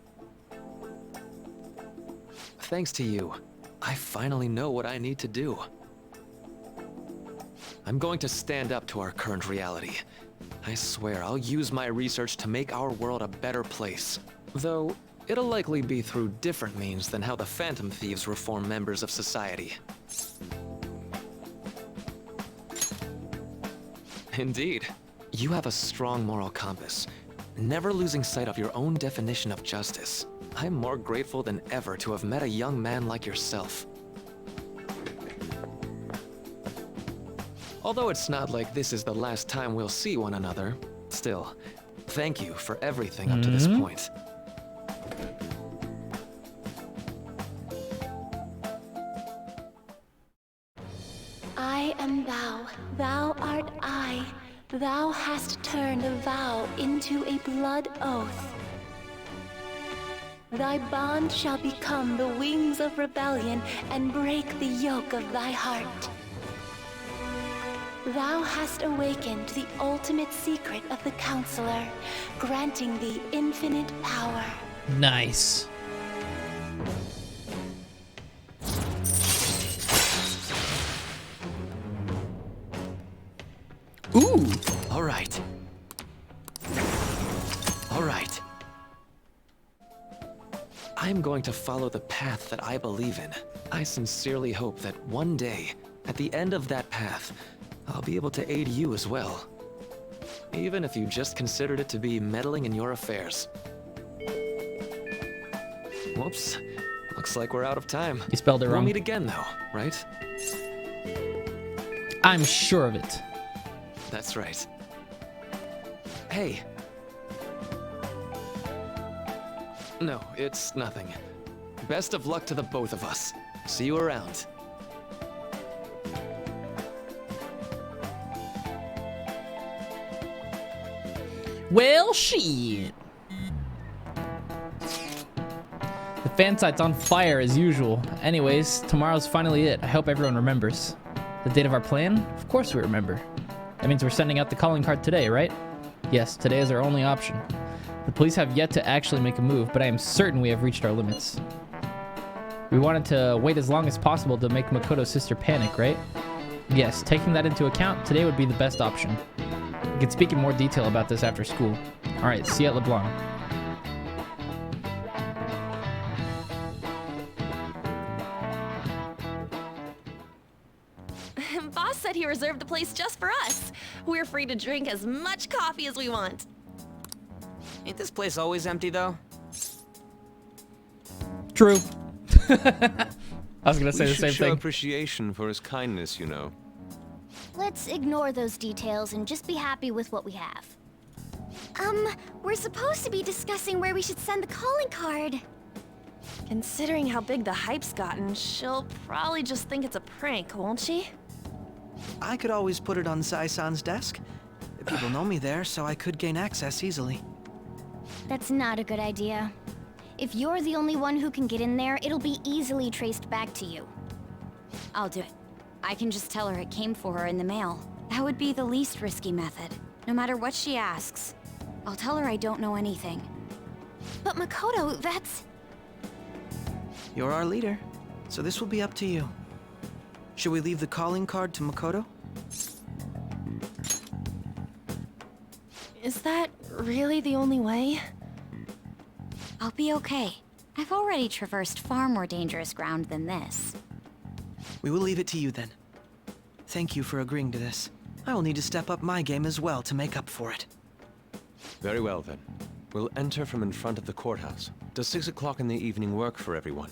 Thanks to you, I finally know what I need to do. I'm going to stand up to our current reality. I swear I'll use my research to make our world a better place. Though, it'll likely be through different means than how the Phantom Thieves reform members of society. Indeed. You have a strong moral compass, never losing sight of your own definition of justice. I'm more grateful than ever to have met a young man like yourself. Although it's not like this is the last time we'll see one another, still, thank you for everything up to this point. I am thou, thou art I. Thou hast turned a vow into a blood oath. Thy bond shall become the wings of rebellion and break the yoke of thy heart. Thou hast awakened the ultimate secret of the Counselor, granting thee infinite power. Nice. Ooh. All right. All right. I'm going to follow the path that I believe in. I sincerely hope that one day, at the end of that path, I'll be able to aid you as well. Even if you just considered it to be meddling in your affairs. Whoops. Looks like we're out of time. You spelled it wrong. We'll meet again though, right? I'm sure of it. That's right. Hey. No, it's nothing. Best of luck to the both of us. See you around. Well, shit. The fan site's on fire as usual. Anyways, tomorrow's finally it. I hope everyone remembers. The date of our plan? Of course we remember. That means we're sending out the calling card today, right? Yes, today is our only option. The police have yet to actually make a move, but I am certain we have reached our limits. We wanted to wait as long as possible to make Makoto's sister panic, right? Yes, taking that into account, today would be the best option. We can speak in more detail about this after school. Alright, see you at LeBlanc. Boss said he reserved the place just for us. We're free to drink as much coffee as we want. Ain't this place always empty, though? True. I was gonna say the same show thing. Appreciation for his kindness, you know. Let's ignore those details and just be happy with what we have. We're supposed to be discussing where we should send the calling card. Considering how big the hype's gotten, she'll probably just think it's a prank, won't she? I could always put it on Sai-san's desk. People know me there, so I could gain access easily. That's not a good idea. If you're the only one who can get in there, it'll be easily traced back to you. I'll do it. I can just tell her it came for her in the mail. That would be the least risky method. No matter what she asks, I'll tell her I don't know anything. But Makoto, that's... You're our leader, so this will be up to you. Should we leave the calling card to Makoto? Is that really the only way? I'll be okay. I've already traversed far more dangerous ground than this. We will leave it to you then. Thank you for agreeing to this. I will need to step up my game as well to make up for it. Very well then. We'll enter from in front of the courthouse. Does 6 o'clock in the evening work for everyone?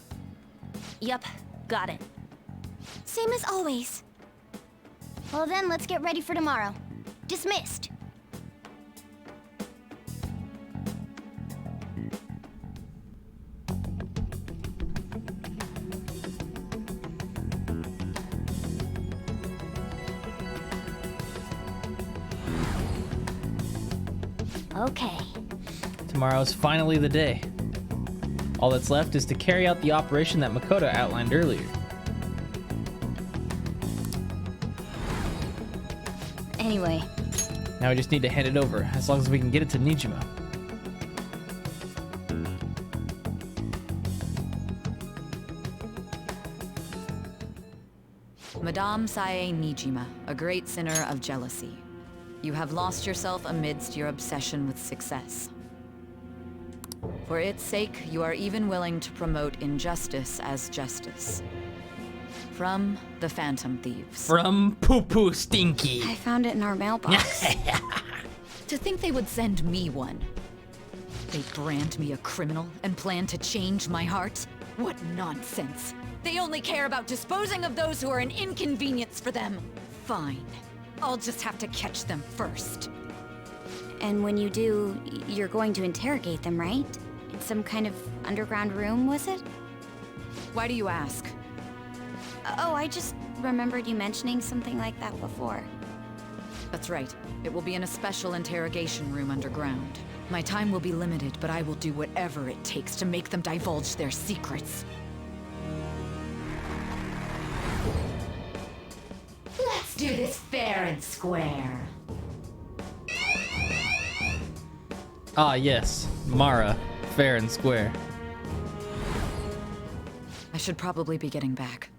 Yup, got it. Same as always. Well then, let's get ready for tomorrow. Dismissed. Okay. Tomorrow's finally the day. All that's left is to carry out the operation that Makoto outlined earlier. Anyway. Now we just need to hand it over, as long as we can get it to Nijima. Madame Sae Nijima, a great sinner of jealousy. You have lost yourself amidst your obsession with success. For its sake, you are even willing to promote injustice as justice. From the Phantom Thieves. From Poo-Poo Stinky. I found it in our mailbox. To think they would send me one. They brand me a criminal and plan to change my heart? What nonsense. They only care about disposing of those who are an inconvenience for them. Fine. I'll just have to catch them first. And when you do, you're going to interrogate them, right? In some kind of underground room, was it? Why do you ask? Oh, I just remembered you mentioning something like that before. That's right. It will be in a special interrogation room underground. My time will be limited, but I will do whatever it takes to make them divulge their secrets. Let's do this fair and square. Ah, yes. Mara. Fair and square. I should probably be getting back.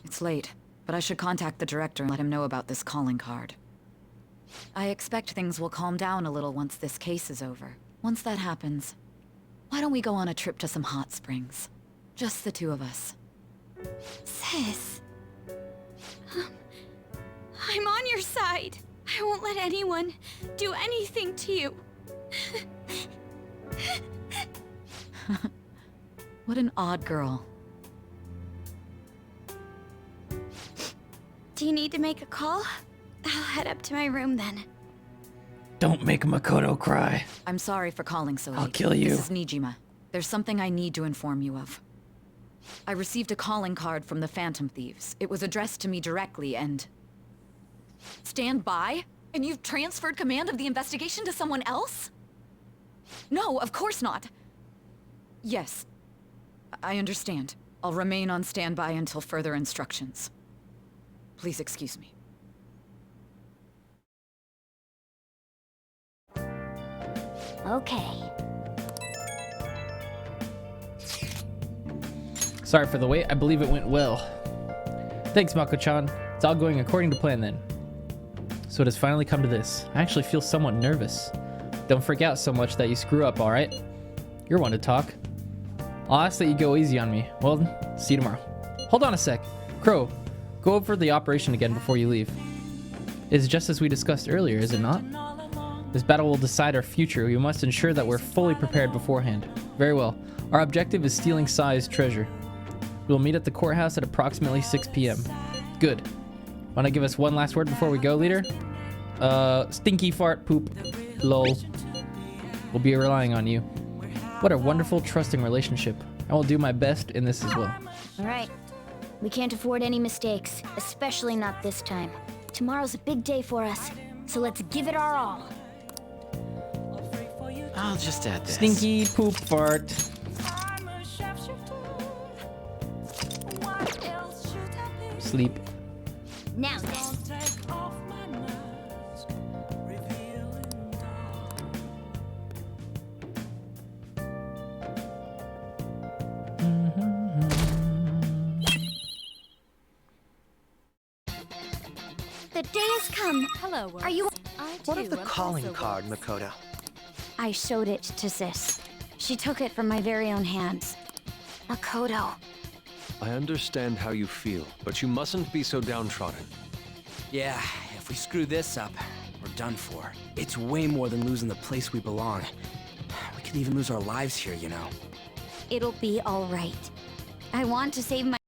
It's late, but I should contact the director and let him know about this calling card. I expect things will calm down a little once this case is over. Once that happens, why don't we go on a trip to some hot springs? Just the two of us. Sis. I'm on your side. I won't let anyone do anything to you. What an odd girl. Do you need to make a call? I'll head up to my room then. Don't make Makoto cry. I'm sorry for calling so late. I'll kill you. This is Nijima. There's something I need to inform you of. I received a calling card from the Phantom Thieves. It was addressed to me directly and... Stand by? And you've transferred command of the investigation to someone else? No, of course not. Yes. I understand. I'll remain on standby until further instructions. Please excuse me. Okay. Sorry for the wait. I believe it went well. Thanks, Mako-chan. It's all going according to plan then. So it has finally come to this. I actually feel somewhat nervous. Don't freak out so much that you screw up, alright? You're one to talk. I'll ask that you go easy on me. Well, see you tomorrow. Hold on a sec. Crow, go over the operation again before you leave. It's just as we discussed earlier, is it not? This battle will decide our future. We must ensure that we're fully prepared beforehand. Very well. Our objective is stealing Sai's treasure. We'll meet at the courthouse at approximately 6 p.m. Good. Want to give us one last word before we go, leader? Stinky fart poop. Lol. We'll be relying on you. What a wonderful, trusting relationship. I will do my best in this as well. All right. We can't afford any mistakes, especially not this time. Tomorrow's a big day for us, so let's give it our all. I'll just add this. Stinky poop fart. Sleep. Now then. The day has come. Hello, Are you... What of the calling card, Makoto? I showed it to Sis. She took it from my very own hands. Makoto. I understand how you feel, but you mustn't be so downtrodden. Yeah, if we screw this up, we're done for. It's way more than losing the place we belong. We could even lose our lives here, you know. It'll be all right. I want to save my...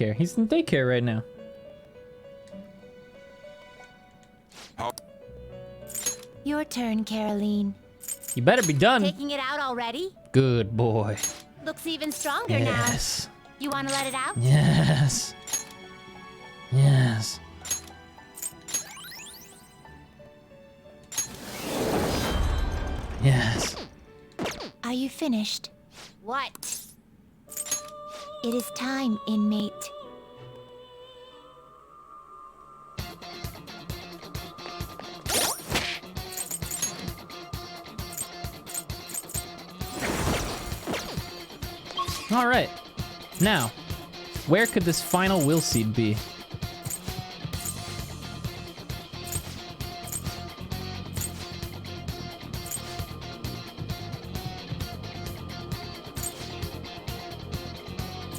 He's in daycare right now. Your turn, Caroline. You better be done. Taking it out already? Good boy. Looks even stronger Yes. now. You want to let it out? Yes. Yes. Yes. Are you finished? What? It is time, inmate. All right. Now, where could this final will seed be?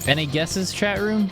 Any guesses, chat room?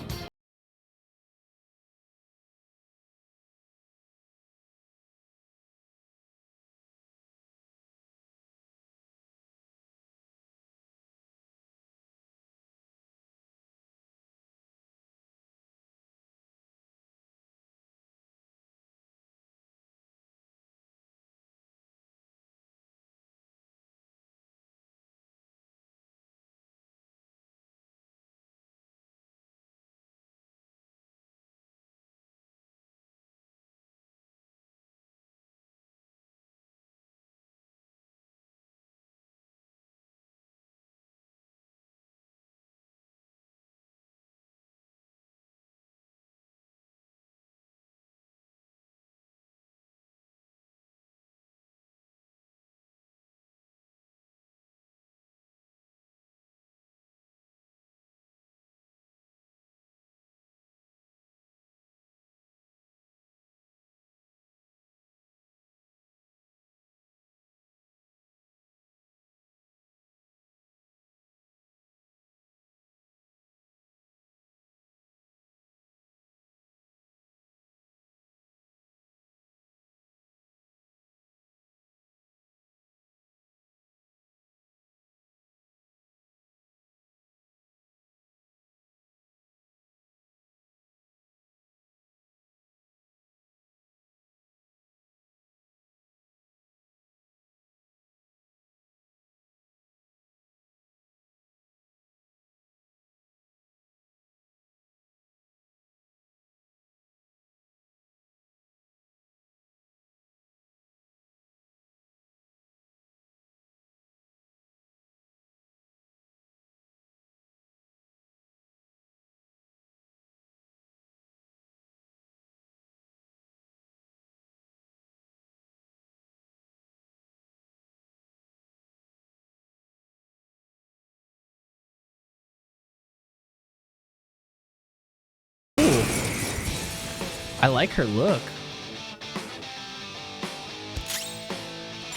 I like her look.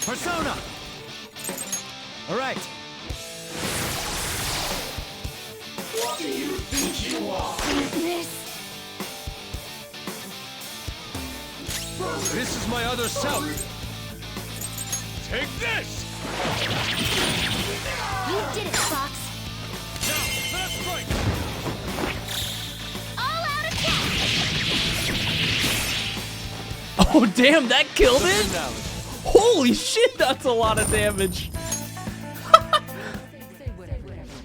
Persona! Alright. What do you think you are? This is my other self. Take this! You did it, Fox. Now, let us fight! All out attack! Oh, damn, that killed it? Holy shit, that's a lot of damage.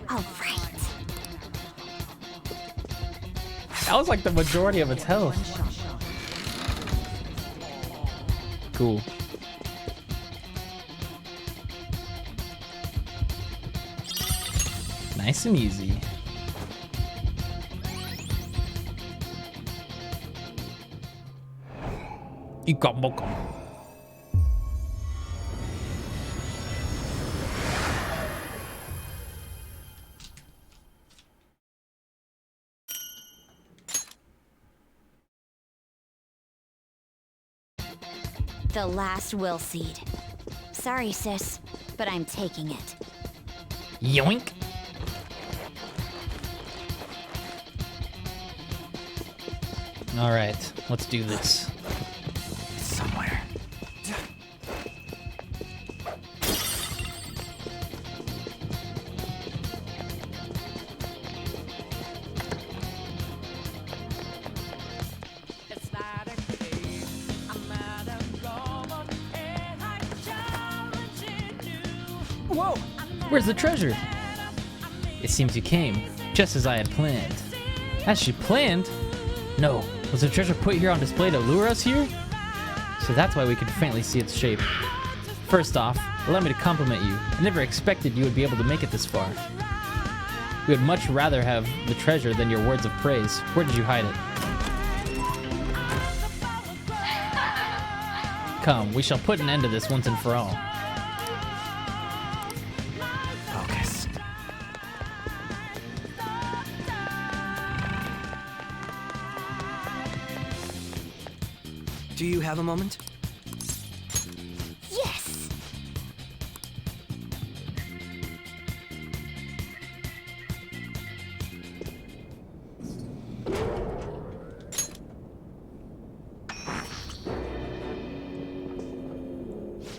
All right. That was like the majority of its health. Cool. Nice and easy. Ikamoka. The last will seed. Sorry, sis, but I'm taking it. Yoink. All right, let's do this. It's somewhere. Whoa! Where's the treasure? It seems you came, just as I had planned. As she planned? No. Was the treasure put here on display to lure us here? So that's why we could faintly see its shape. First off, allow me to compliment you. I never expected you would be able to make it this far. We would much rather have the treasure than your words of praise. Where did you hide it? Come, we shall put an end to this once and for all. Focus. Do you have a moment? Yes!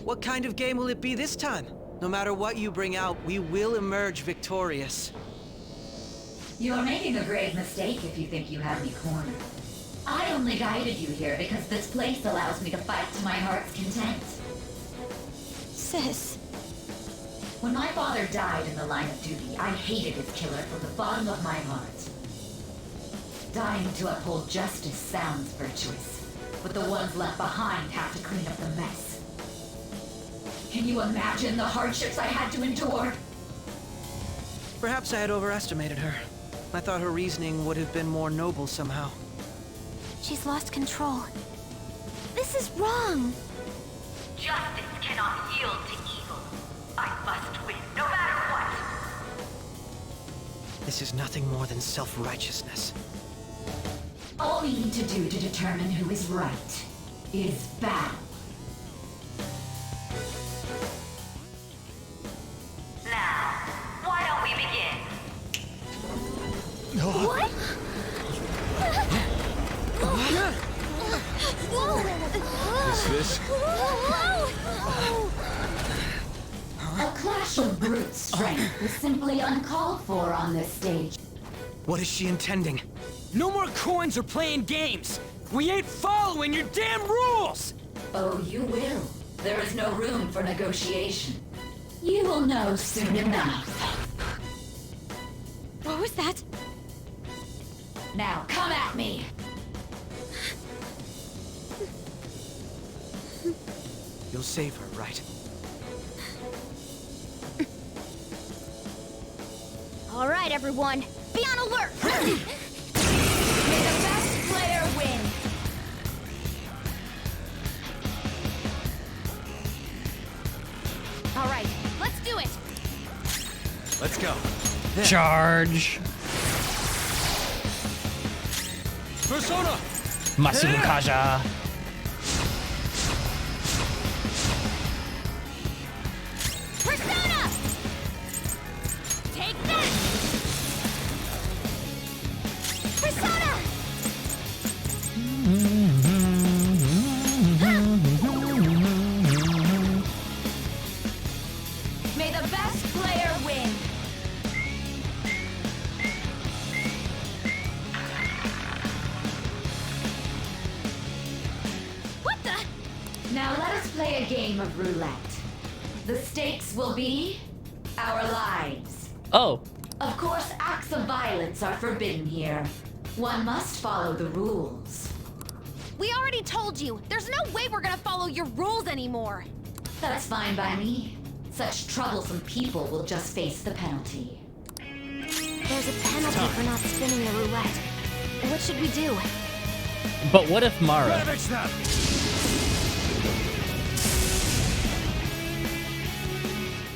What kind of game will it be this time? No matter what you bring out, we will emerge victorious. You're making a grave mistake if you think you have me cornered. I only guided you here because this place allows me to fight to my heart's content. Sis. When my father died in the line of duty, I hated his killer from the bottom of my heart. Dying to uphold justice sounds virtuous, but the ones left behind have to clean up the mess. Can you imagine the hardships I had to endure? Perhaps I had overestimated her. I thought her reasoning would have been more noble somehow. She's lost control. This is wrong. Justice cannot yield to evil. I must win, no matter what. This is nothing more than self-righteousness. All we need to do to determine who is right is battle. Now, why don't we begin? What? Is this? A clash of brute strength was simply uncalled for on this stage. What is she intending? No more coins or playing games! We ain't following your damn rules! Oh, you will. There is no room for negotiation. You will know soon enough. What was that? Now, come at me! You'll save her, right? All right, everyone. Be on alert! May the best player win! All right, let's do it! Let's go. Charge! Persona! Masukaja. Persona! Take that! Persona! May the best player win. What the? Now let us play a game of roulette. The stakes will be our lives. Oh. Of course, acts of violence are forbidden here. One must follow the rules. We already told you. There's no way we're gonna follow your rules anymore. That's fine by me. Such troublesome people will just face the penalty. There's a penalty for not spinning the roulette. What should we do? But what if Mara?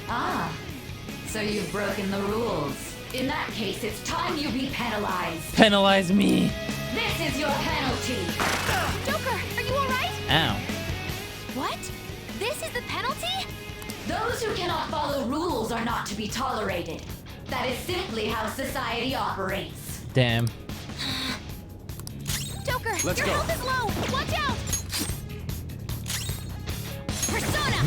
Ah, so you've broken the rules. In that case, it's time you be penalized. Penalize me. This is your penalty. Joker, are you alright? Ow. What? This is the penalty? Those who cannot follow rules are not to be tolerated. That is simply how society operates. Damn. Joker, Let's your go. health is low. Watch out. Persona!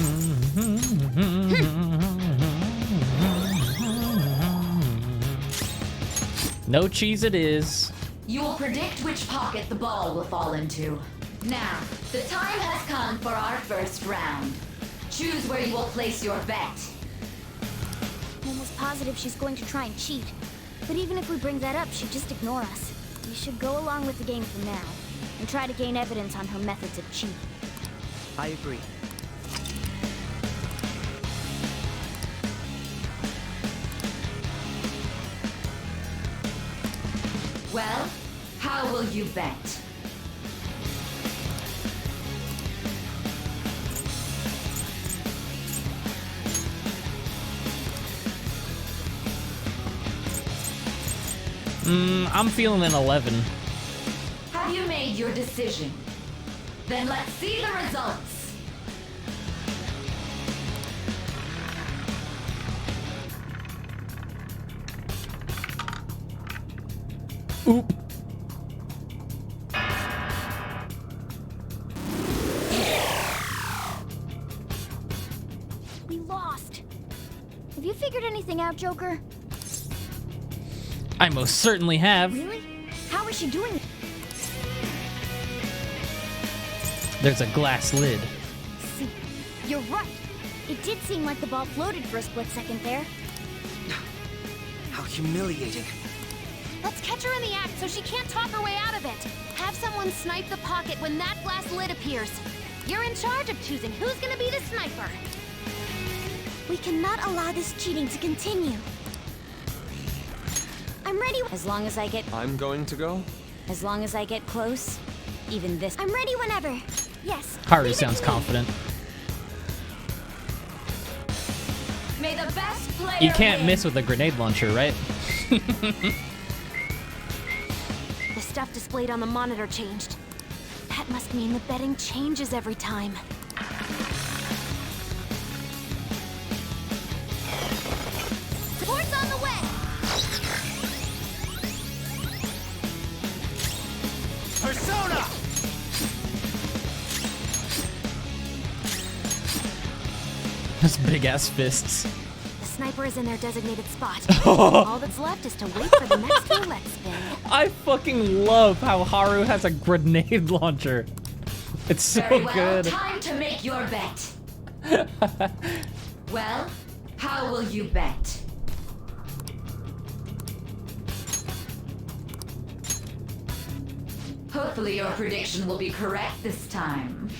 No cheese it is. You will predict which pocket the ball will fall into. Now, the time has come for our first round. Choose where you will place your bet. I'm almost positive she's going to try and cheat. But even if we bring that up, she'd just ignore us. We should go along with the game for now, and try to gain evidence on her methods of cheating. I agree. Well, how will you bet? I'm feeling an 11. Have you made your decision? Then let's see the results. Oop. We lost. Have you figured anything out, Joker? I most certainly have. Really? How is she doing it? There's a glass lid. See, you're right. It did seem like the ball floated for a split second there. How humiliating. Let's catch her in the act so she can't talk her way out of it. Have someone snipe the pocket when that glass lid appears. You're in charge of choosing who's gonna be the sniper. We cannot allow this cheating to continue. I'm ready as long as I get... I'm going to go? As long as I get close. Even this... I'm ready whenever. Yes. Haru sounds confident. May the best player You can't win. miss with a grenade launcher, right? The stuff displayed on the monitor changed. That must mean the betting changes every time. Support's on the way! Persona! Those big ass fists. The sniper is in their designated spot. All that's left is to wait for the next roulette spin. I fucking love how Haru has a grenade launcher. It's so Very well, good. time to make your bet. Well, how will you bet? Hopefully your prediction will be correct this time.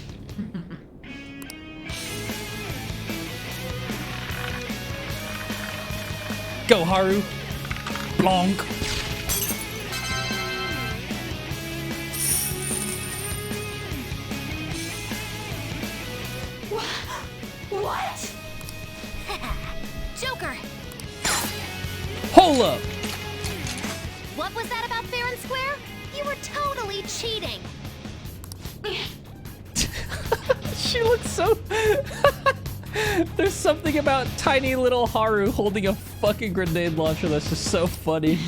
Go, Haru. Blonk. What? Joker! Hold up. What was that about fair and square? You were totally cheating. She looks so... There's something about tiny little Haru holding a fucking grenade launcher that's just so funny.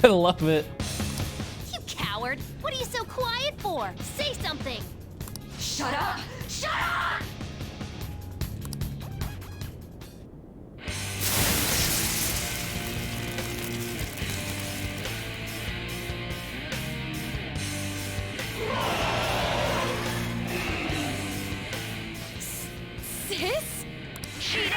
I love it. You coward! What are you so quiet for? Say something! Shut up! Shut up! Sis? Cheating?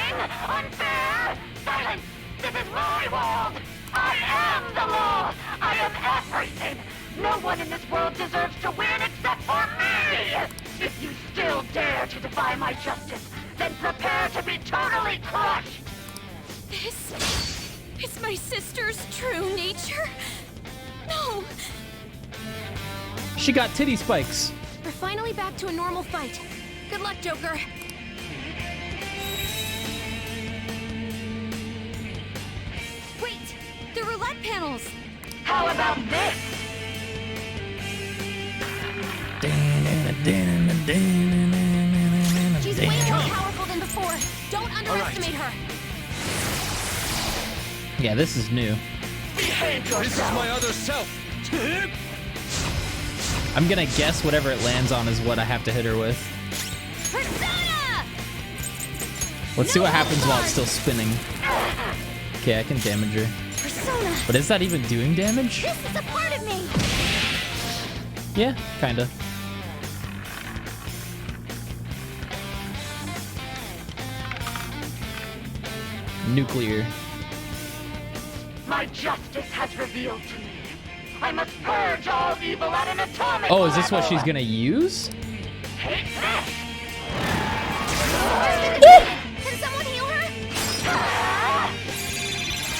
Unfair? Silence! This is my world! I am the law! I am everything! No one in this world deserves to win except for me! If you still dare to defy my justice, then prepare to be totally crushed! This is my sister's true nature? No! She got titty spikes. We're finally back to a normal fight. Good luck, Joker. Wait! The roulette panels! How about this? She's way more powerful than before. Don't underestimate her. Yeah, this is new. Behave yourself! This is my other self! I'm gonna guess whatever it lands on is what I have to hit her with. Persona! Let's see what happens while it's still spinning. Okay, I can damage her. Persona! But is that even doing damage? This is a part of me! Yeah, kinda. Nuclear. My justice has revealed to me. I must purge all evil at an atomic Oh, is this what level. she's gonna use? Take this! Can someone heal her?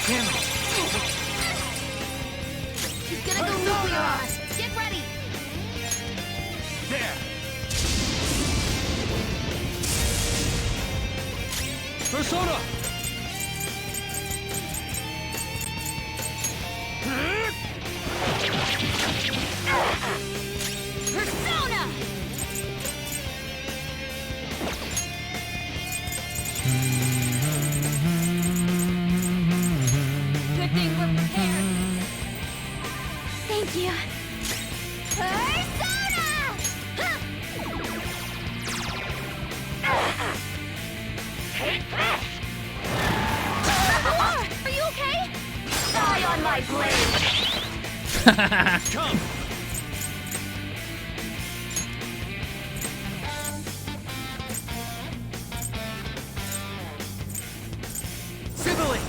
Damn it! She's gonna go nuclear on us. Get ready! There! Persona! Persona! Good thing we're prepared. Thank you. Persona! Take this! Are you okay? Die on my blade! Come! Civilly!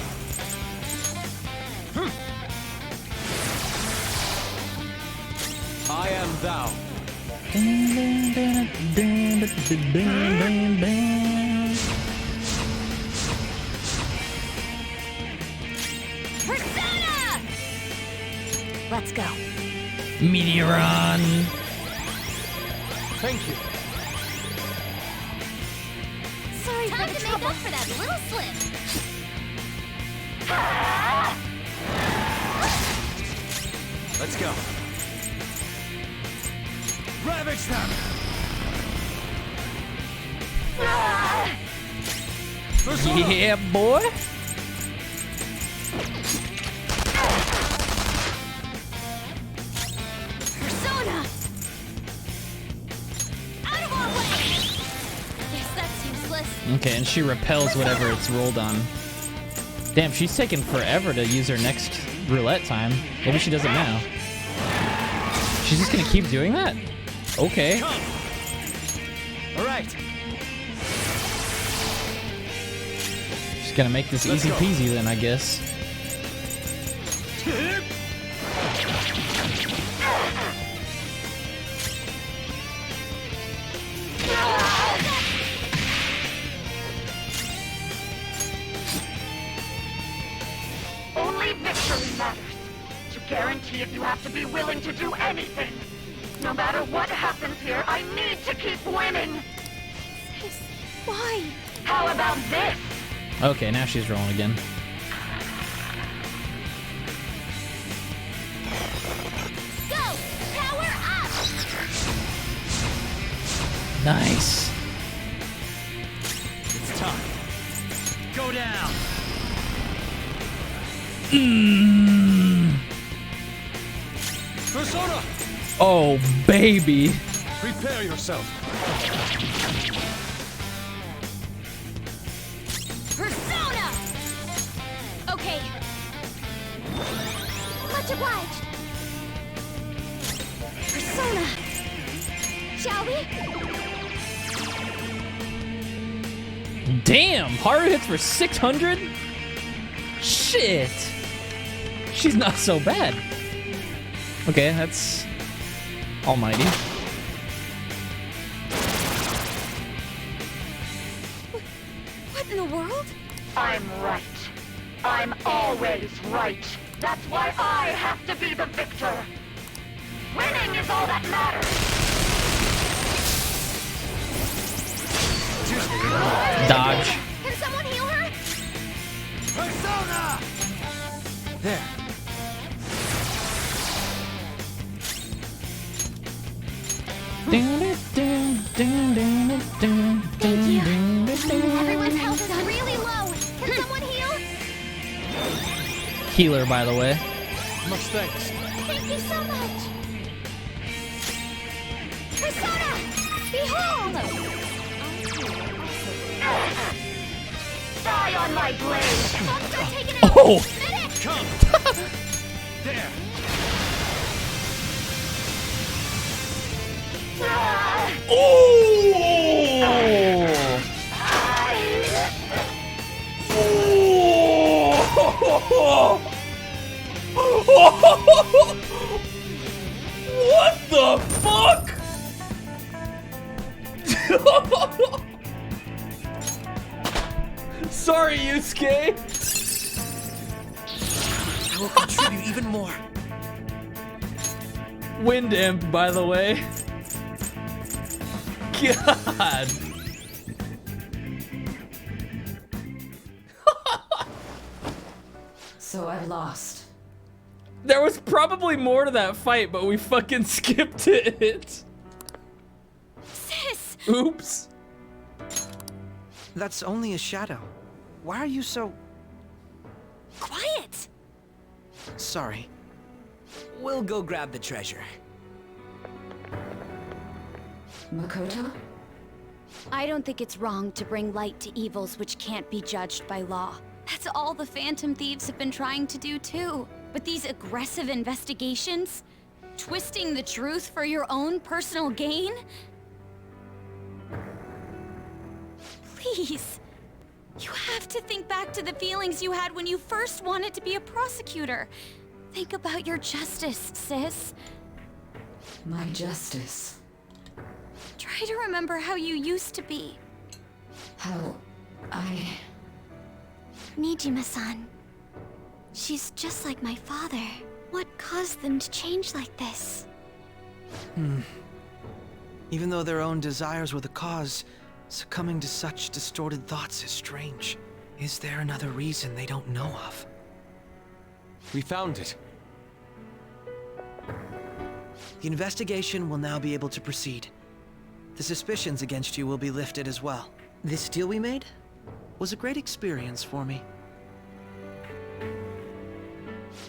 I am thou. Persona! Let's go. Meteoron. Thank you. Sorry for the trouble. For that little slip. Let's go. Ravage them! Persona! Yeah, boy. Persona! Out of our way! Guess that's useless. Okay, and she repels whatever it's rolled on. Damn, she's taking forever to use her next roulette time. Maybe she does it now. She's just gonna keep doing that? Okay. All right. She's gonna make this Let's easy go. peasy then, I guess. Only victory matters. To guarantee it, you have to be willing to do anything. No matter what happens here, I need to keep winning. Why? How about this? Okay, now she's rolling again. Go! Power up! Nice. It's time. Go down. Persona! Oh, baby. Prepare yourself. Persona! Okay. Much obliged. Persona! Shall we? Damn, Haru hits for 600? Shit. She's not so bad. Okay, that's almighty. What in the world? I'm right. I'm always right. That's why I have to be the victor. Winning is all that matters. Dodge. Can someone heal her? Persona! There. Thank you. Everyone's health is really low. Can someone heal? Healer, by the way. Much thanks. Thank you so much. Persona! Behold! Die on my blade. Don't start taking it. Oh! Medic! Come. There. What the fuck? Sorry, Yusuke. I will contribute even more. Wind imp, by the way. God. So I've lost. There was probably more to that fight, but we fucking skipped it. Sis! Oops. That's only a shadow. Why are you so... Quiet! Sorry. We'll go grab the treasure. Makoto? I don't think it's wrong to bring light to evils which can't be judged by law. That's all the Phantom Thieves have been trying to do too. But these aggressive investigations? Twisting the truth for your own personal gain? Please. You have to think back to the feelings you had when you first wanted to be a prosecutor. Think about your justice, sis. My justice. Try to remember how you used to be. How I... Nijima-san. She's just like my father. What caused them to change like this? Even though their own desires were the cause, succumbing to such distorted thoughts is strange. Is there another reason they don't know of? We found it. The investigation will now be able to proceed. The suspicions against you will be lifted as well. This deal we made was a great experience for me.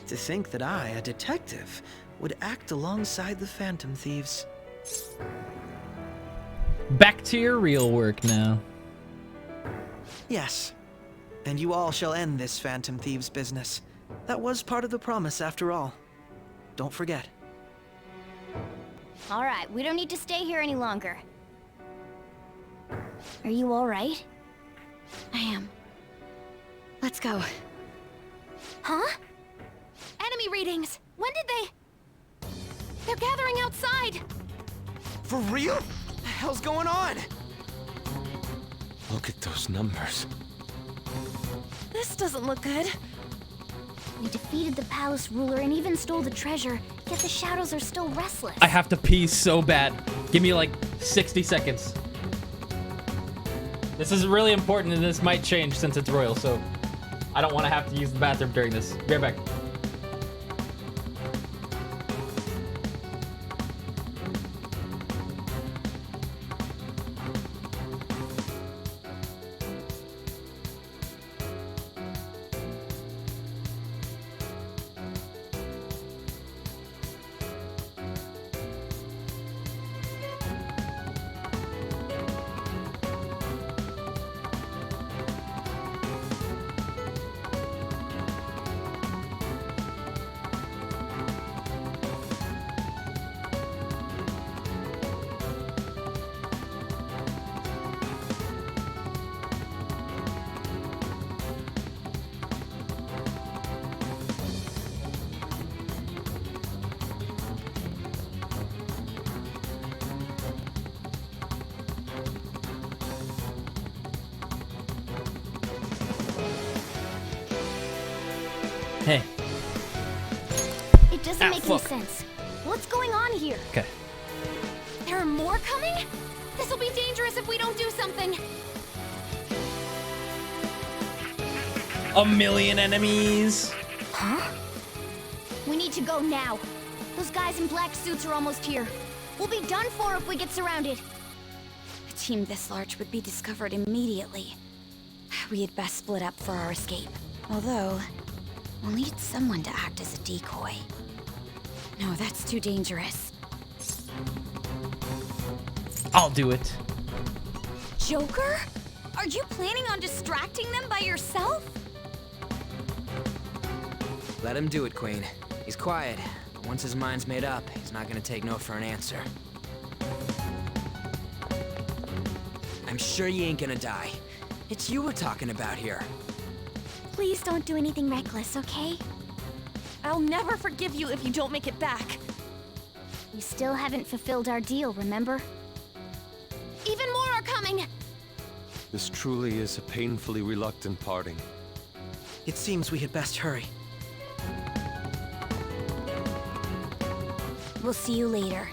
To think that I, a detective, would act alongside the Phantom Thieves. Back to your real work now. Yes. And you all shall end this Phantom Thieves business. That was part of the promise after all. Don't forget. All right, we don't need to stay here any longer. Are you all right? I am. Let's go. Huh? Enemy readings! When did they... They're gathering outside! For real? What the hell's going on? Look at those numbers. This doesn't look good. We defeated the palace ruler and even stole the treasure, yet the shadows are still restless. I have to pee so bad. Give me like 60 seconds. This is really important and this might change since it's royal, so I don't want to have to use the bathroom during this. Be right back. doesn't make any sense. What's going on here? Okay. There are more coming? This'll be dangerous if we don't do something. A million enemies. Huh? We need to go now. Those guys in black suits are almost here. We'll be done for if we get surrounded. A team this large would be discovered immediately. We had best split up for our escape. Although, we'll need someone to act as a decoy. No, that's too dangerous. I'll do it. Joker? Are you planning on distracting them by yourself? Let him do it, Queen. He's quiet. But once his mind's made up, he's not gonna take no for an answer. I'm sure you ain't gonna die. It's you we're talking about here. Please don't do anything reckless, okay? I'll never forgive you if you don't make it back. We still haven't fulfilled our deal, remember? Even more are coming! This truly is a painfully reluctant parting. It seems we had best hurry. We'll see you later.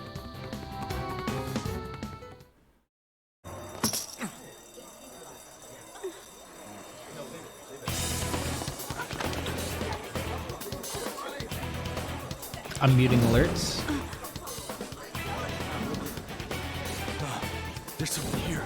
I'm muting alerts. There's someone here.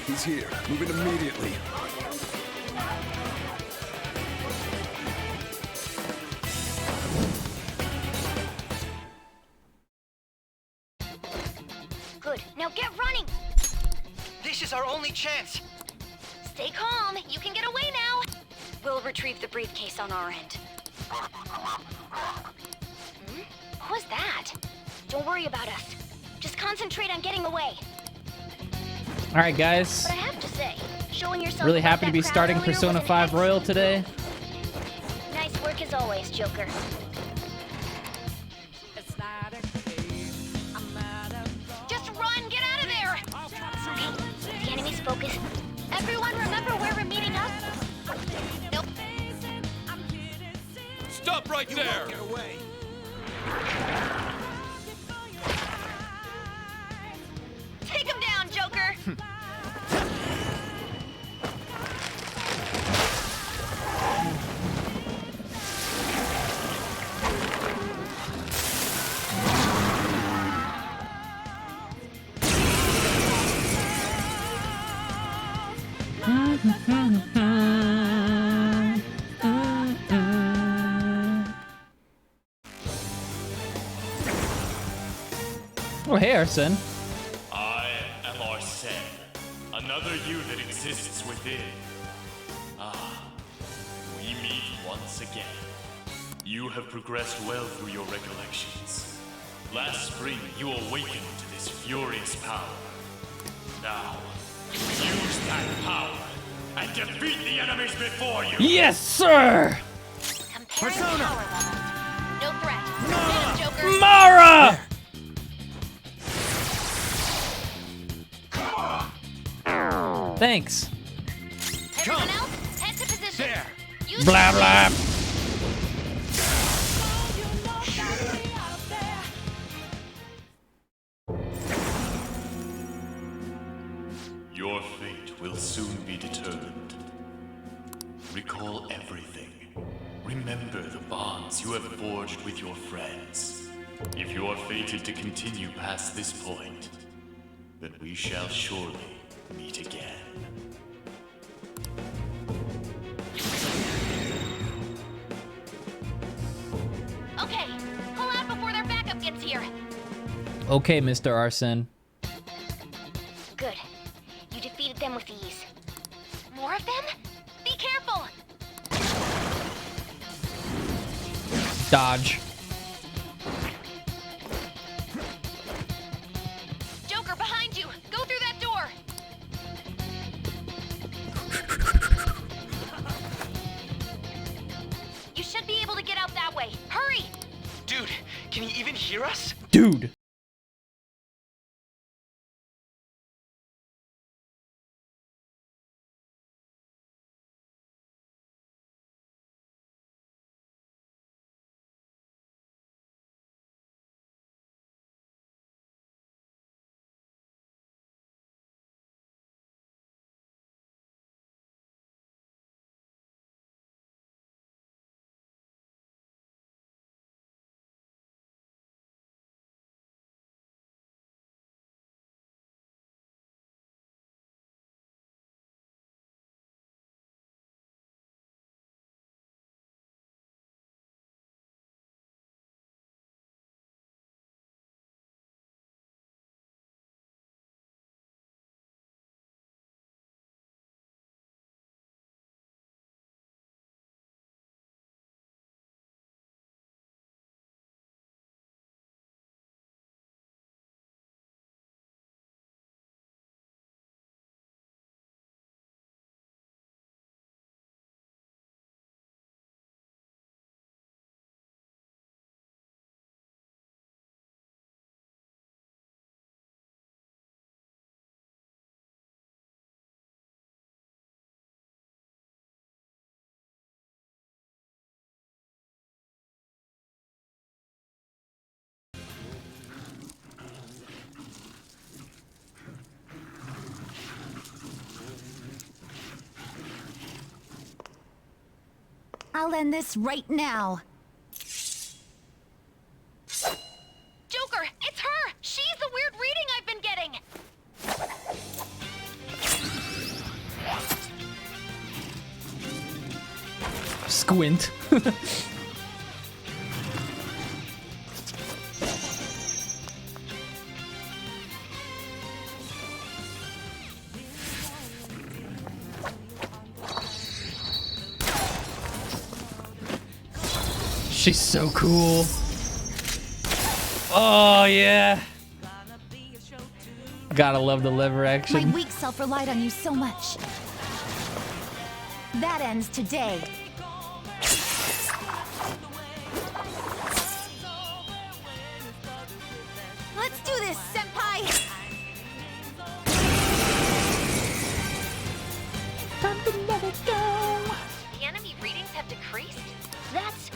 He's here. Move in immediately. Good. Now get running! This is our only chance! Stay calm. You can get away now. We'll retrieve the briefcase on our end. What was that? Don't worry about us. Just concentrate on getting away. All right, guys. But I have to say, showing yourself Really above happy to that be crowd starting earlier Persona was an 5 Royal today. Nice work as always, Joker. Just run! Get out of there! Okay, the enemy's focused. Everyone remember where we're meeting up? Nope. Stop right there! Get away! Take him down, Joker! Oh, hey, Arsene. I am Arsene, another you that exists within. Ah, we meet once again. You have progressed well through your recollections. Last spring, you awakened to this furious power. Now, use that power and defeat the enemies before you! Yes, sir! Persona! No threat. Get him, Joker! Mara! Thanks. Everyone else, head to position. There. Use Blah, blah. Your fate will soon be determined. Recall everything. Remember the bonds you have forged with your friends. If you are fated to continue past this point, then we shall surely meet again. Okay, pull out before their backup gets here. Okay, Mr. Arsene. Good. You defeated them with ease. More of them? Be careful! Dodge. Joker, behind Can he even hear us? Dude. I'll end this right now. Joker, it's her! She's the weird reading I've been getting! Squint. She's so cool. Oh yeah. Gotta love the lever action. My weak self relied on you so much. That ends today. Let's do this, Senpai! Time to let it go! The enemy readings have decreased? That's...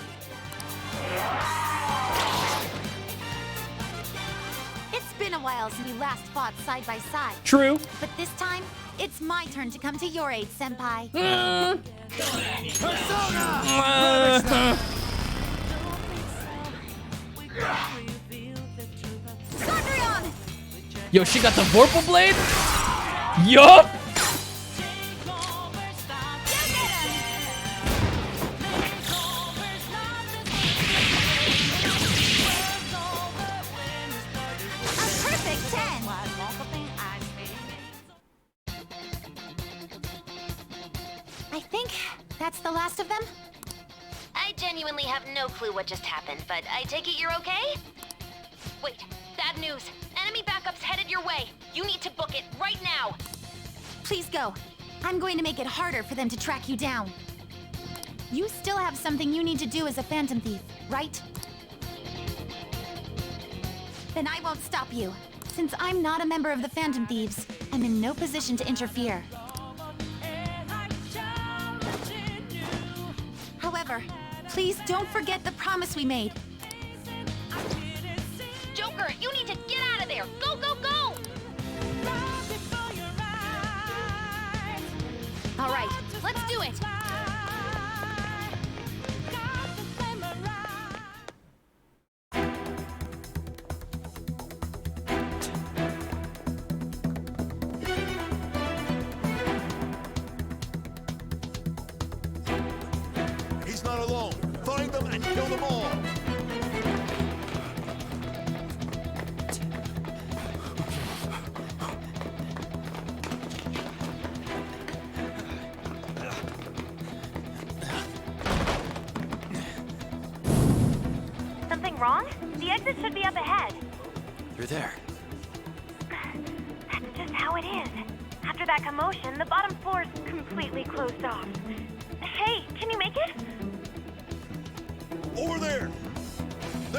It's been a while since we last fought side by side. True. But this time, it's my turn to come to your aid, Senpai. Sondrion! Yo, she got the Vorpal Blade? Yup! I think that's the last of them. I genuinely have no clue what just happened, but I take it you're okay? Wait, bad news. Enemy backup's headed your way. You need to book it right now. Please go. I'm going to make it harder for them to track you down. You still have something you need to do as a Phantom Thief, right? Then I won't stop you. Since I'm not a member of the Phantom Thieves, I'm in no position to interfere. However, please don't forget the promise we made. Joker, you need to get out of there! Go, go, go! All right, let's do it! He's not alone. Find them and kill them all. Something wrong? The exit should be up ahead. You're there. That's just how it is. After that commotion, the bottom floor's completely closed off. Hey, can you make it? Over there!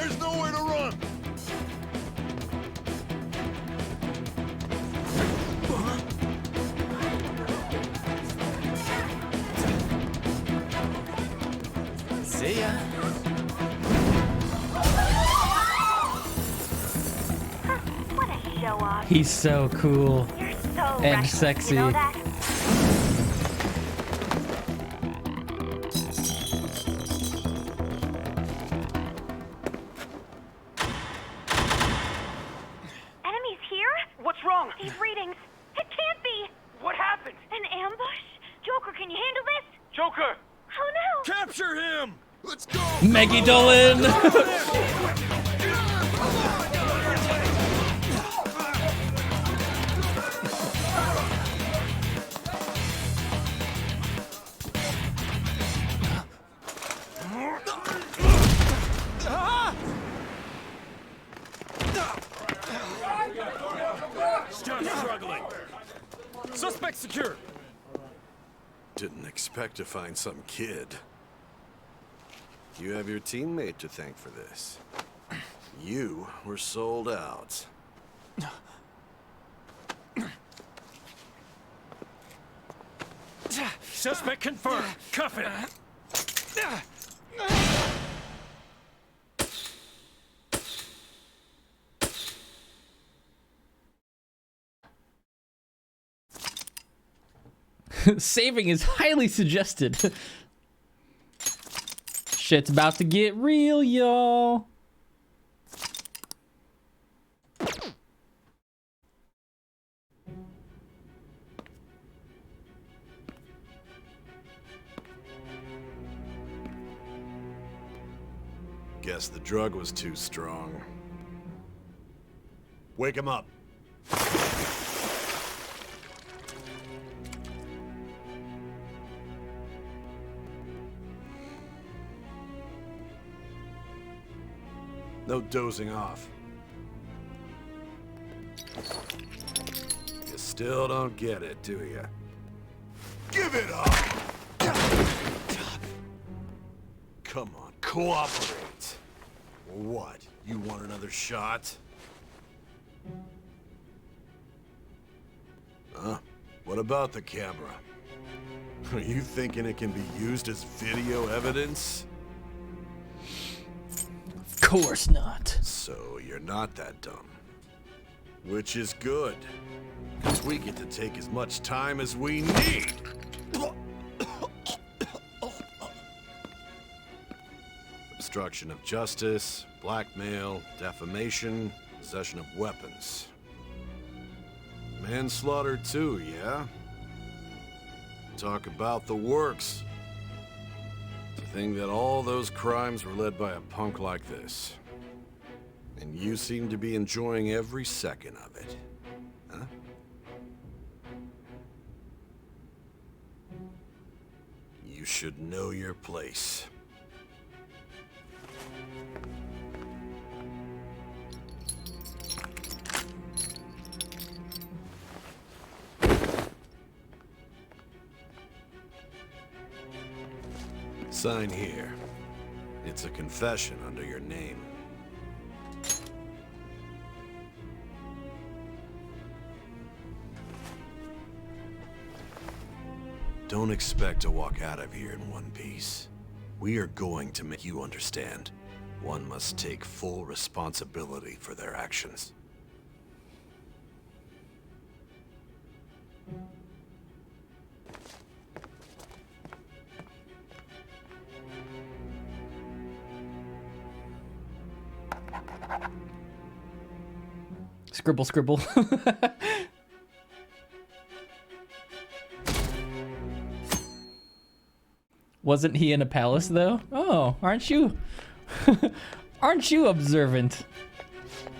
There's nowhere to run! See ya. What a show off. He's so cool. You're so and reckless, sexy. You know that? Enemies here? What's wrong? These readings. It can't be. What happened? An ambush? Joker, can you handle this? Joker! Oh no! Capture him! Let's go! Maggie Dolan! Stop struggling. Suspect secure. Didn't expect to find some kid. You have your teammate to thank for this. You were sold out. Suspect confirmed. Cuff it. Saving is highly suggested. Shit's about to get real, y'all. Guess the drug was too strong. Wake him up. No dozing off. You still don't get it, do you? Give it up! Come on, cooperate. What? You want another shot? Huh? What about the camera? Are you thinking it can be used as video evidence? Of course not. So you're not that dumb. Which is good. Because we get to take as much time as we need. Obstruction of justice, blackmail, defamation, possession of weapons. Manslaughter too, yeah? Talk about the works. To think that all those crimes were led by a punk like this. And you seem to be enjoying every second of it. Huh? You should know your place. Sign here. It's a confession under your name. Don't expect to walk out of here in one piece. We are going to make you understand. One must take full responsibility for their actions. Scribble, scribble. Wasn't he in a palace though? Oh, aren't you? Aren't you observant?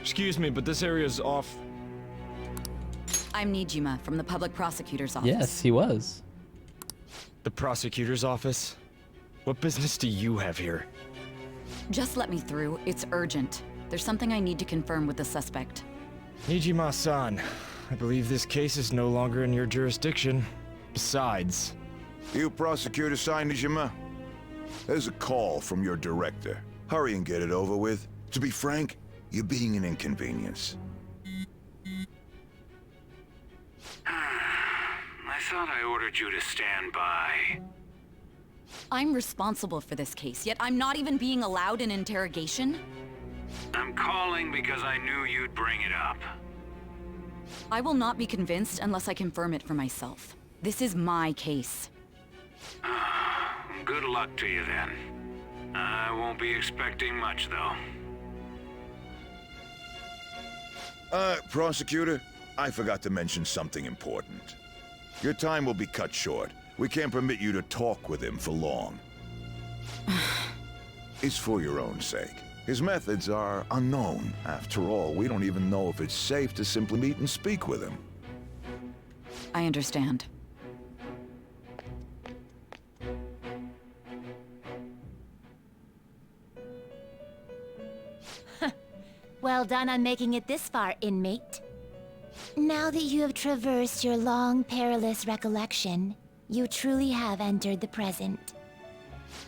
Excuse me, but this area's off. I'm Nijima from the public prosecutor's office. Yes, he was. The prosecutor's office? What business do you have here? Just let me through. It's urgent. There's something I need to confirm with the suspect. Nijima-san, I believe this case is no longer in your jurisdiction. Besides... You prosecutor signed Nijima? There's a call from your director. Hurry and get it over with. To be frank, you're being an inconvenience. I thought I ordered you to stand by. I'm responsible for this case, yet I'm not even being allowed an interrogation? I'm calling because I knew you'd bring it up. I will not be convinced unless I confirm it for myself. This is my case. Good luck to you then. I won't be expecting much, though. Prosecutor, I forgot to mention something important. Your time will be cut short. We can't permit you to talk with him for long. It's for your own sake. His methods are unknown. After all, we don't even know if it's safe to simply meet and speak with him. I understand. Well done on making it this far, inmate. Now that you have traversed your long, perilous recollection, you truly have entered the present.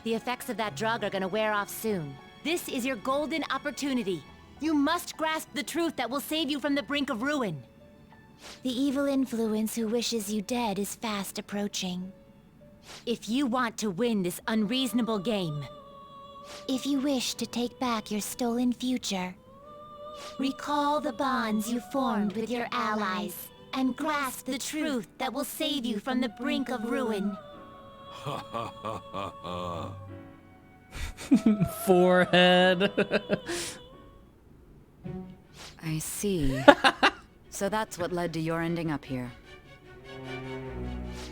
The effects of that drug are gonna wear off soon. This is your golden opportunity. You must grasp the truth that will save you from the brink of ruin. The evil influence who wishes you dead is fast approaching. If you want to win this unreasonable game, if you wish to take back your stolen future, recall the bonds you formed with your allies, and grasp the truth that will save you from the brink of ruin. Ha ha ha ha ha. Forehead. I see. So that's what led to your ending up here.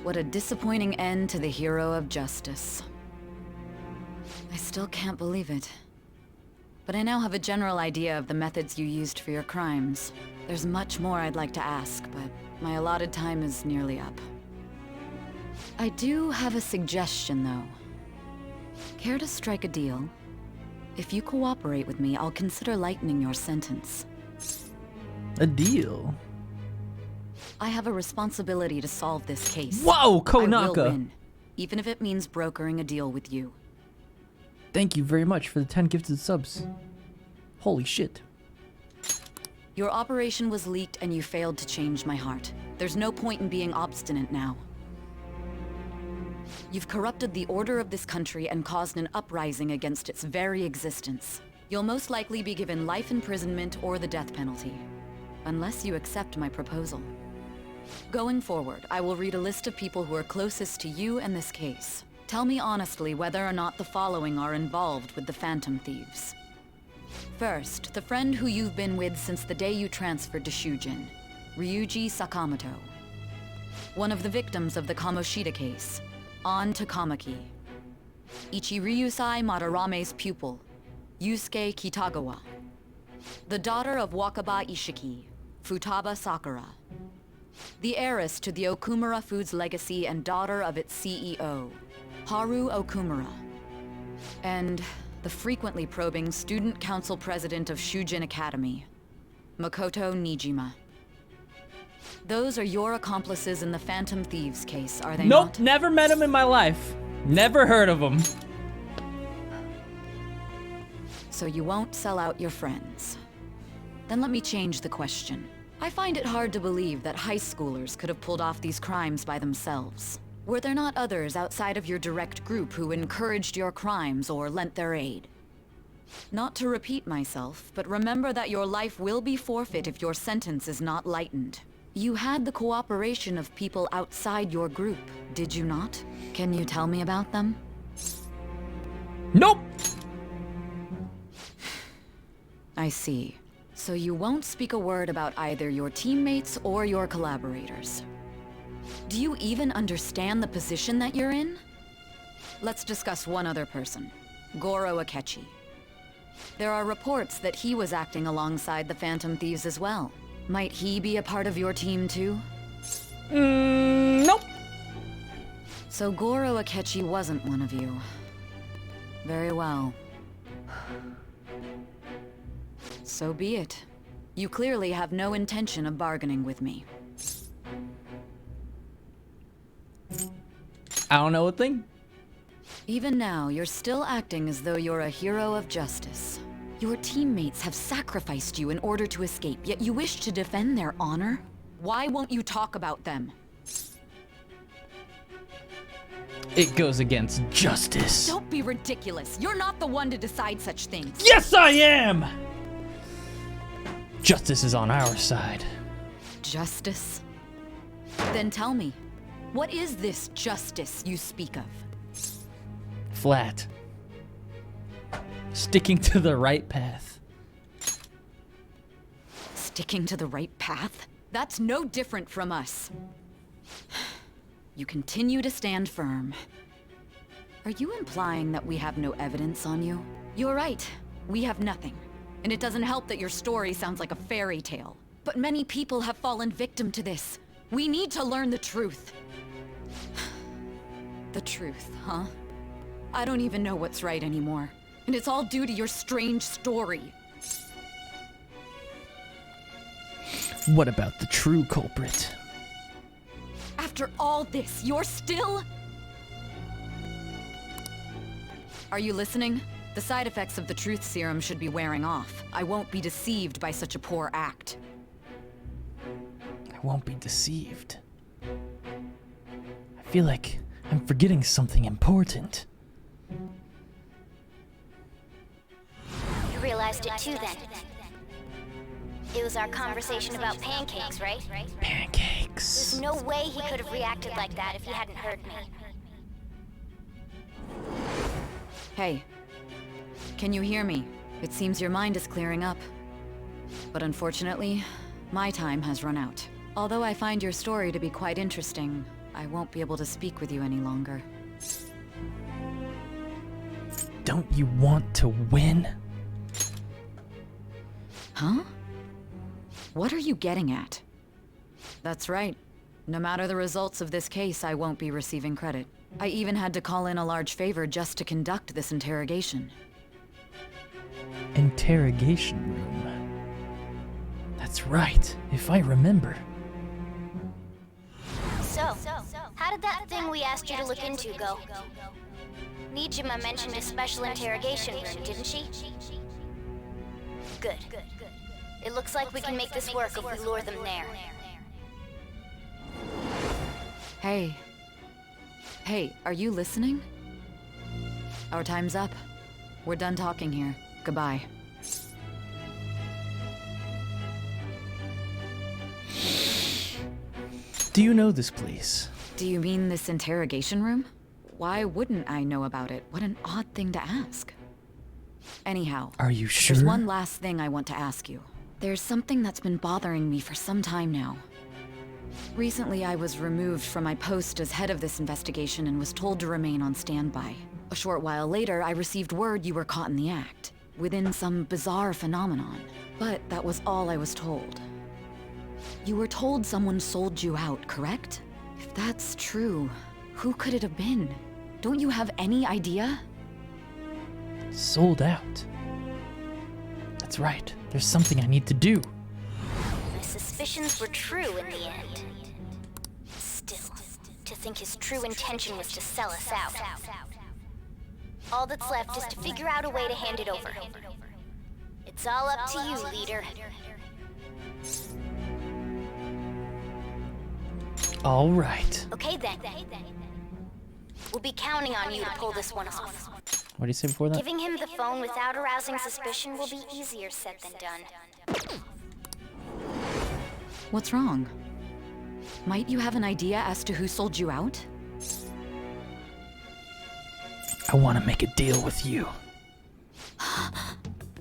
What a disappointing end to the hero of justice. I still can't believe it. But I now have a general idea of the methods you used for your crimes. There's much more I'd like to ask, but my allotted time is nearly up. I do have a suggestion, though. Care to strike a deal? If you cooperate with me, I'll consider lightening your sentence. A deal? I have a responsibility to solve this case. Whoa, Konaka! I will win, even if it means brokering a deal with you. Thank you very much for the 10 gifted subs. Holy shit. Your operation was leaked and you failed to change my heart. There's no point in being obstinate now. You've corrupted the order of this country and caused an uprising against its very existence. You'll most likely be given life imprisonment or the death penalty, unless you accept my proposal. Going forward, I will read a list of people who are closest to you and this case. Tell me honestly whether or not the following are involved with the Phantom Thieves. First, the friend who you've been with since the day you transferred to Shujin, Ryuji Sakamoto. One of the victims of the Kamoshida case, An Takamaki. Ichiryusai Madarame's pupil, Yusuke Kitagawa. The daughter of Wakaba Ishiki, Futaba Sakura. The heiress to the Okumura Foods legacy and daughter of its CEO, Haru Okumura. And the frequently probing student council president of Shujin Academy, Makoto Nijima. Those are your accomplices in the Phantom Thieves case, are they Nope, not? never met him in my life. Never heard of him. So you won't sell out your friends. Then let me change the question. I find it hard to believe that high schoolers could have pulled off these crimes by themselves. Were there not others outside of your direct group who encouraged your crimes or lent their aid? Not to repeat myself, but remember that your life will be forfeit if your sentence is not lightened. You had the cooperation of people outside your group, did you not? Can you tell me about them? Nope! I see. So you won't speak a word about either your teammates or your collaborators. Do you even understand the position that you're in? Let's discuss one other person, Goro Akechi. There are reports that he was acting alongside the Phantom Thieves as well. Might he be a part of your team too? Nope. So Goro Akechi wasn't one of you. Very well. So be it. You clearly have no intention of bargaining with me. I don't know a thing. Even now, you're still acting as though you're a hero of justice. Your teammates have sacrificed you in order to escape, yet you wish to defend their honor? Why won't you talk about them? It goes against justice. Don't be ridiculous. You're not the one to decide such things. Yes, I am! Justice is on our side. Justice? Then tell me, what is this justice you speak of? Flat. Sticking to the right path. Sticking to the right path? That's no different from us. You continue to stand firm. Are you implying that we have no evidence on you? You're right. We have nothing. And it doesn't help that your story sounds like a fairy tale. But many people have fallen victim to this. We need to learn the truth. The truth, huh? I don't even know what's right anymore. And it's all due to your strange story. What about the true culprit? After all this, you're still... Are you listening? The side effects of the truth serum should be wearing off. I won't be deceived by such a poor act. I won't be deceived. I feel like I'm forgetting something important. You realized it too then. It was our conversation about pancakes, right? Pancakes. There's no way he could have reacted like that if he hadn't heard me. Hey. Can you hear me? It seems your mind is clearing up. But unfortunately, my time has run out. Although I find your story to be quite interesting, I won't be able to speak with you any longer. Don't you want to win? Huh? What are you getting at? That's right. No matter the results of this case, I won't be receiving credit. I even had to call in a large favor just to conduct this interrogation. Interrogation room. That's right, if I remember. So, how did that thing we asked you to look into go? Nijima mentioned a special interrogation room, didn't she? Good. It looks like we can make this work if we lure them there. Hey. Hey, are you listening? Our time's up. We're done talking here. Goodbye. Do you know this place? Do you mean this interrogation room? Why wouldn't I know about it? What an odd thing to ask. Anyhow, are you sure? There's one last thing I want to ask you. There's something that's been bothering me for some time now. Recently, I was removed from my post as head of this investigation and was told to remain on standby. A short while later, I received word you were caught in the act, within some bizarre phenomenon. But that was all I was told. You were told someone sold you out, correct? If that's true, who could it have been? Don't you have any idea? Sold out. That's right. There's something I need to do. My suspicions were true in the end. Still, to think his true intention was to sell us out. All that's left is to figure out a way to hand it over. It's all up to you, leader. All right. Okay then. We'll be counting on you to pull this one off. What did you say before that? Giving him the phone without arousing suspicion will be easier said than done. What's wrong? Might you have an idea as to who sold you out? I want to make a deal with you.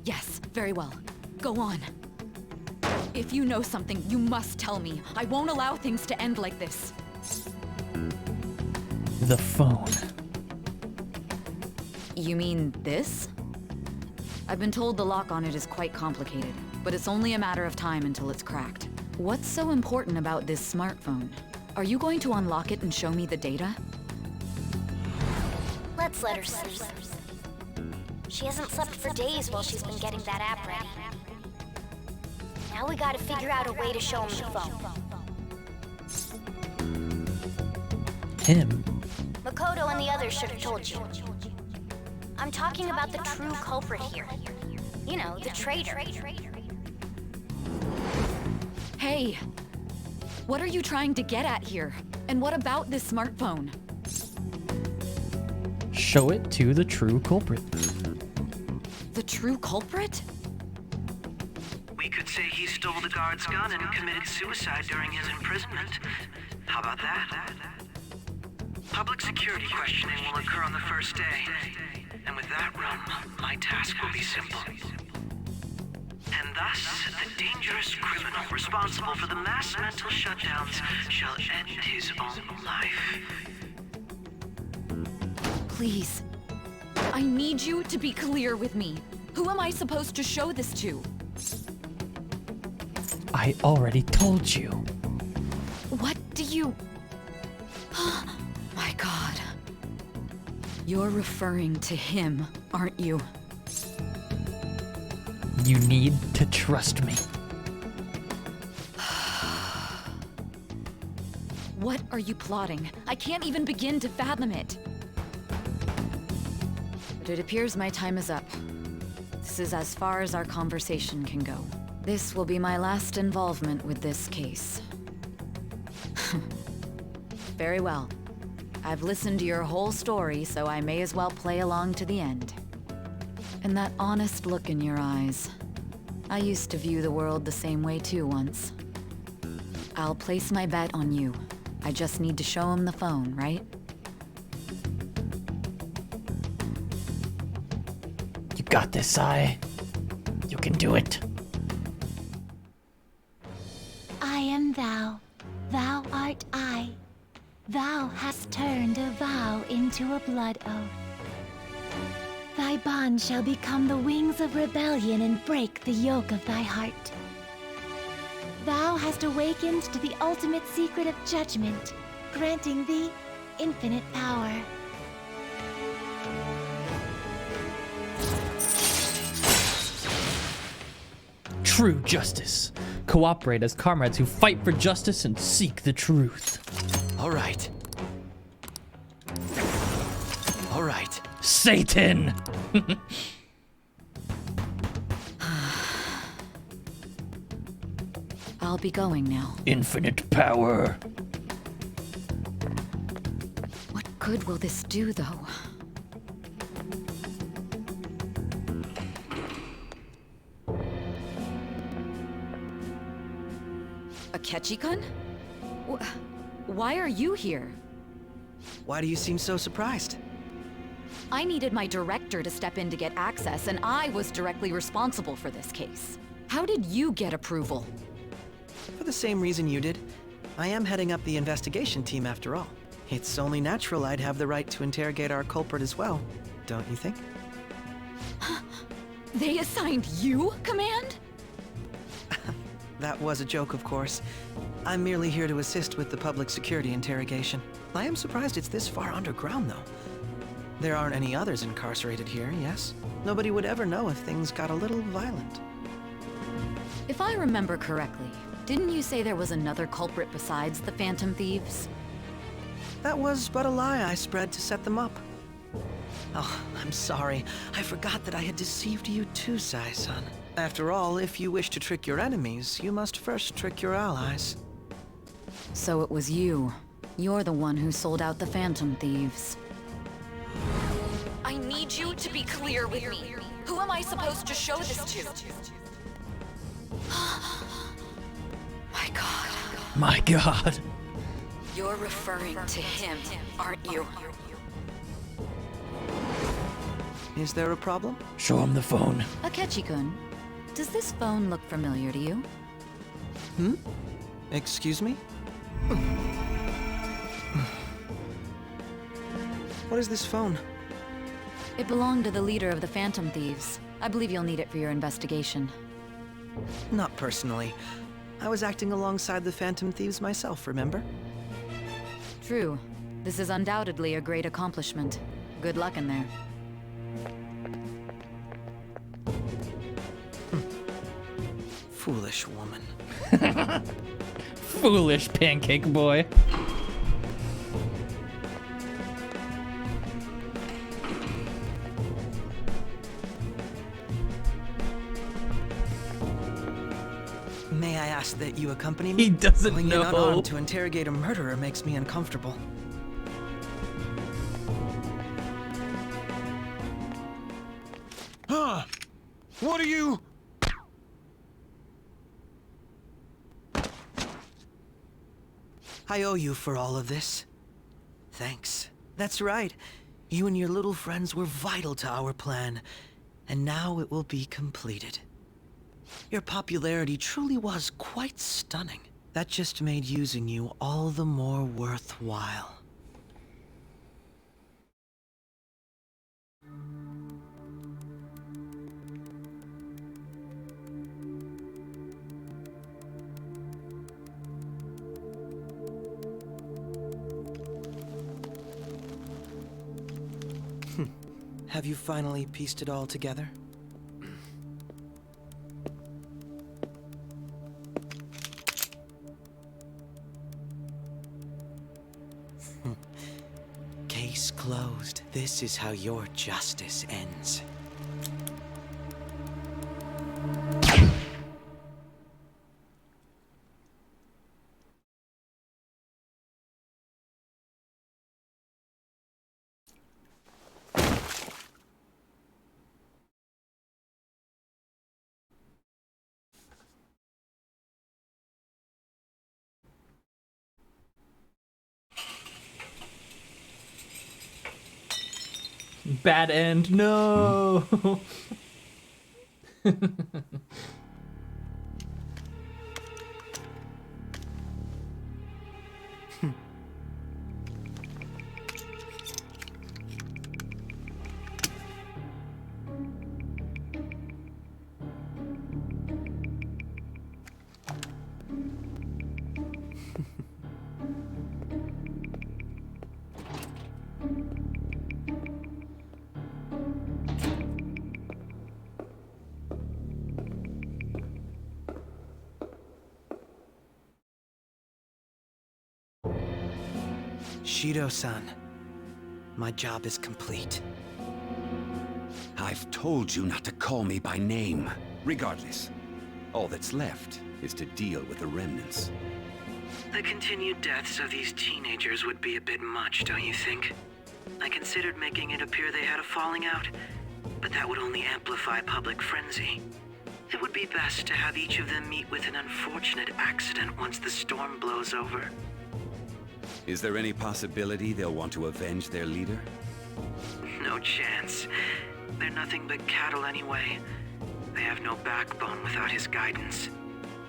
Yes, very well. Go on. If you know something, you must tell me. I won't allow things to end like this. The phone. You mean this? I've been told the lock on it is quite complicated, but it's only a matter of time until it's cracked. What's so important about this smartphone? Are you going to unlock it and show me the data? Let's let her sleep. She hasn't slept for days while she's been getting that app ready. Now we gotta figure out a way to show him the phone. Him? Makoto and the others should have told you. I'm talking about the true culprit here. You know, the traitor. Hey! What are you trying to get at here? And what about this smartphone? Show it to the true culprit. The true culprit? We could say he stole the guard's gun and committed suicide during his imprisonment. How about that? Public security questioning will occur on the first day. And with that room, my task will be simple. And thus, the dangerous criminal responsible for the mass mental shutdowns shall end his own life. Please. I need you to be clear with me. Who am I supposed to show this to? I already told you. What do you... My God. You're referring to him, aren't you? You need to trust me. What are you plotting? I can't even begin to fathom it. But it appears my time is up. This is as far as our conversation can go. This will be my last involvement with this case. Very well. I've listened to your whole story, so I may as well play along to the end. And that honest look in your eyes. I used to view the world the same way too once. I'll place my bet on you. I just need to show him the phone, right? You got this, Sai. You can do it. I am thou, thou art I. Thou hast turned a vow into a blood oath. Thy bond shall become the wings of rebellion and break the yoke of thy heart. Thou hast awakened to the ultimate secret of judgment, granting thee infinite power. True justice. Cooperate as comrades who fight for justice and seek the truth. All right. All right. Satan! I'll be going now. Infinite power. What good will this do, though? Akechi-kun? Why are you here? Why do you seem so surprised? I needed my director to step in to get access, and I was directly responsible for this case. How did you get approval? For the same reason you did. I am heading up the investigation team after all. It's only natural I'd have the right to interrogate our culprit as well, don't you think? They assigned you command? That was a joke, of course. I'm merely here to assist with the public security interrogation. I am surprised it's this far underground, though. There aren't any others incarcerated here, yes? Nobody would ever know if things got a little violent. If I remember correctly, didn't you say there was another culprit besides the Phantom Thieves? That was but a lie I spread to set them up. Oh, I'm sorry. I forgot that I had deceived you too, Sai-san. After all, if you wish to trick your enemies, you must first trick your allies. So it was you. You're the one who sold out the Phantom Thieves. I need you to be clear with me. Who am I supposed to show this to? My God. My God. You're referring to him, aren't you? Is there a problem? Show him the phone. Akechi-kun, does this phone look familiar to you? Hmm? Excuse me? What is this phone? It belonged to the leader of the Phantom Thieves. I believe you'll need it for your investigation. Not personally. I was acting alongside the Phantom Thieves myself, remember? True. This is undoubtedly a great accomplishment. Good luck in there. Foolish woman. Foolish pancake boy. ask that you accompany me? He doesn't Going know. in unarmed to interrogate a murderer makes me uncomfortable. Huh? What are you? I owe you for all of this. Thanks. That's right. You and your little friends were vital to our plan, and now it will be completed. Your popularity truly was quite stunning. That just made using you all the more worthwhile. Have you finally pieced it all together? Case closed. This is how your justice ends. Bad end. No. Shido-san, my job is complete. I've told you not to call me by name. Regardless, all that's left is to deal with the remnants. The continued deaths of these teenagers would be a bit much, don't you think? I considered making it appear they had a falling out, but that would only amplify public frenzy. It would be best to have each of them meet with an unfortunate accident once the storm blows over. Is there any possibility they'll want to avenge their leader? No chance. They're nothing but cattle anyway. They have no backbone without his guidance.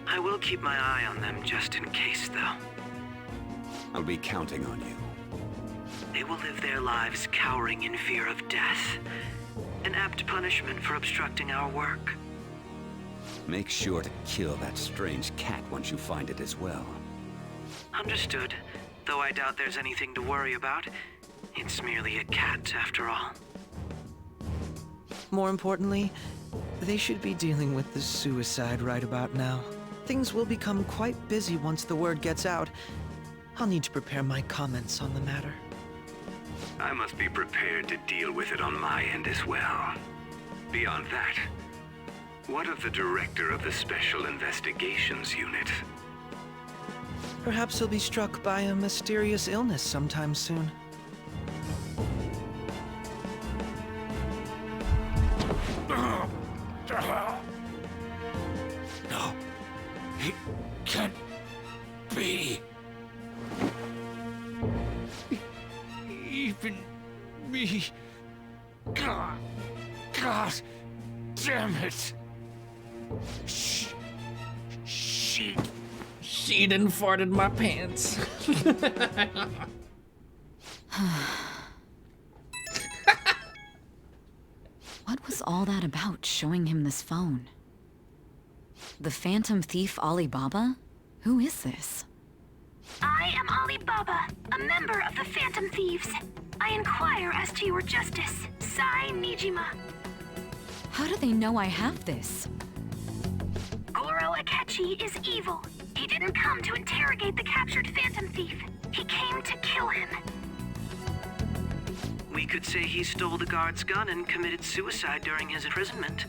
I will keep my eye on them just in case, though. I'll be counting on you. They will live their lives cowering in fear of death. An apt punishment for obstructing our work. Make sure to kill that strange cat once you find it as well. Understood. Though I doubt there's anything to worry about. It's merely a cat, after all. More importantly, they should be dealing with the suicide right about now. Things will become quite busy once the word gets out. I'll need to prepare my comments on the matter. I must be prepared to deal with it on my end as well. Beyond that, what of the director of the Special Investigations Unit? Perhaps he'll be struck by a mysterious illness sometime soon. No, it can't be. Even me. God damn it. She done farted my pants. What was all that about, showing him this phone? The Phantom Thief Alibaba? Who is this? I am Alibaba, a member of the Phantom Thieves. I inquire as to your justice, Sai Nijima. How do they know I have this? Goro Akechi is evil. He didn't come to interrogate the captured Phantom Thief. He came to kill him. We could say he stole the guard's gun and committed suicide during his imprisonment.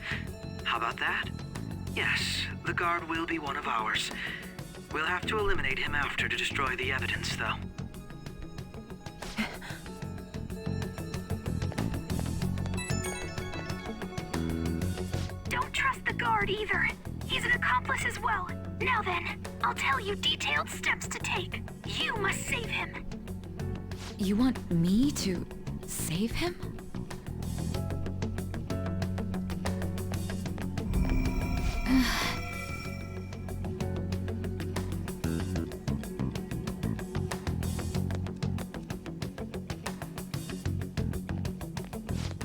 How about that? Yes, the guard will be one of ours. We'll have to eliminate him after to destroy the evidence, though. Don't trust the guard either. He's an accomplice as well. Now then, I'll tell you detailed steps to take. You must save him. You want me to save him?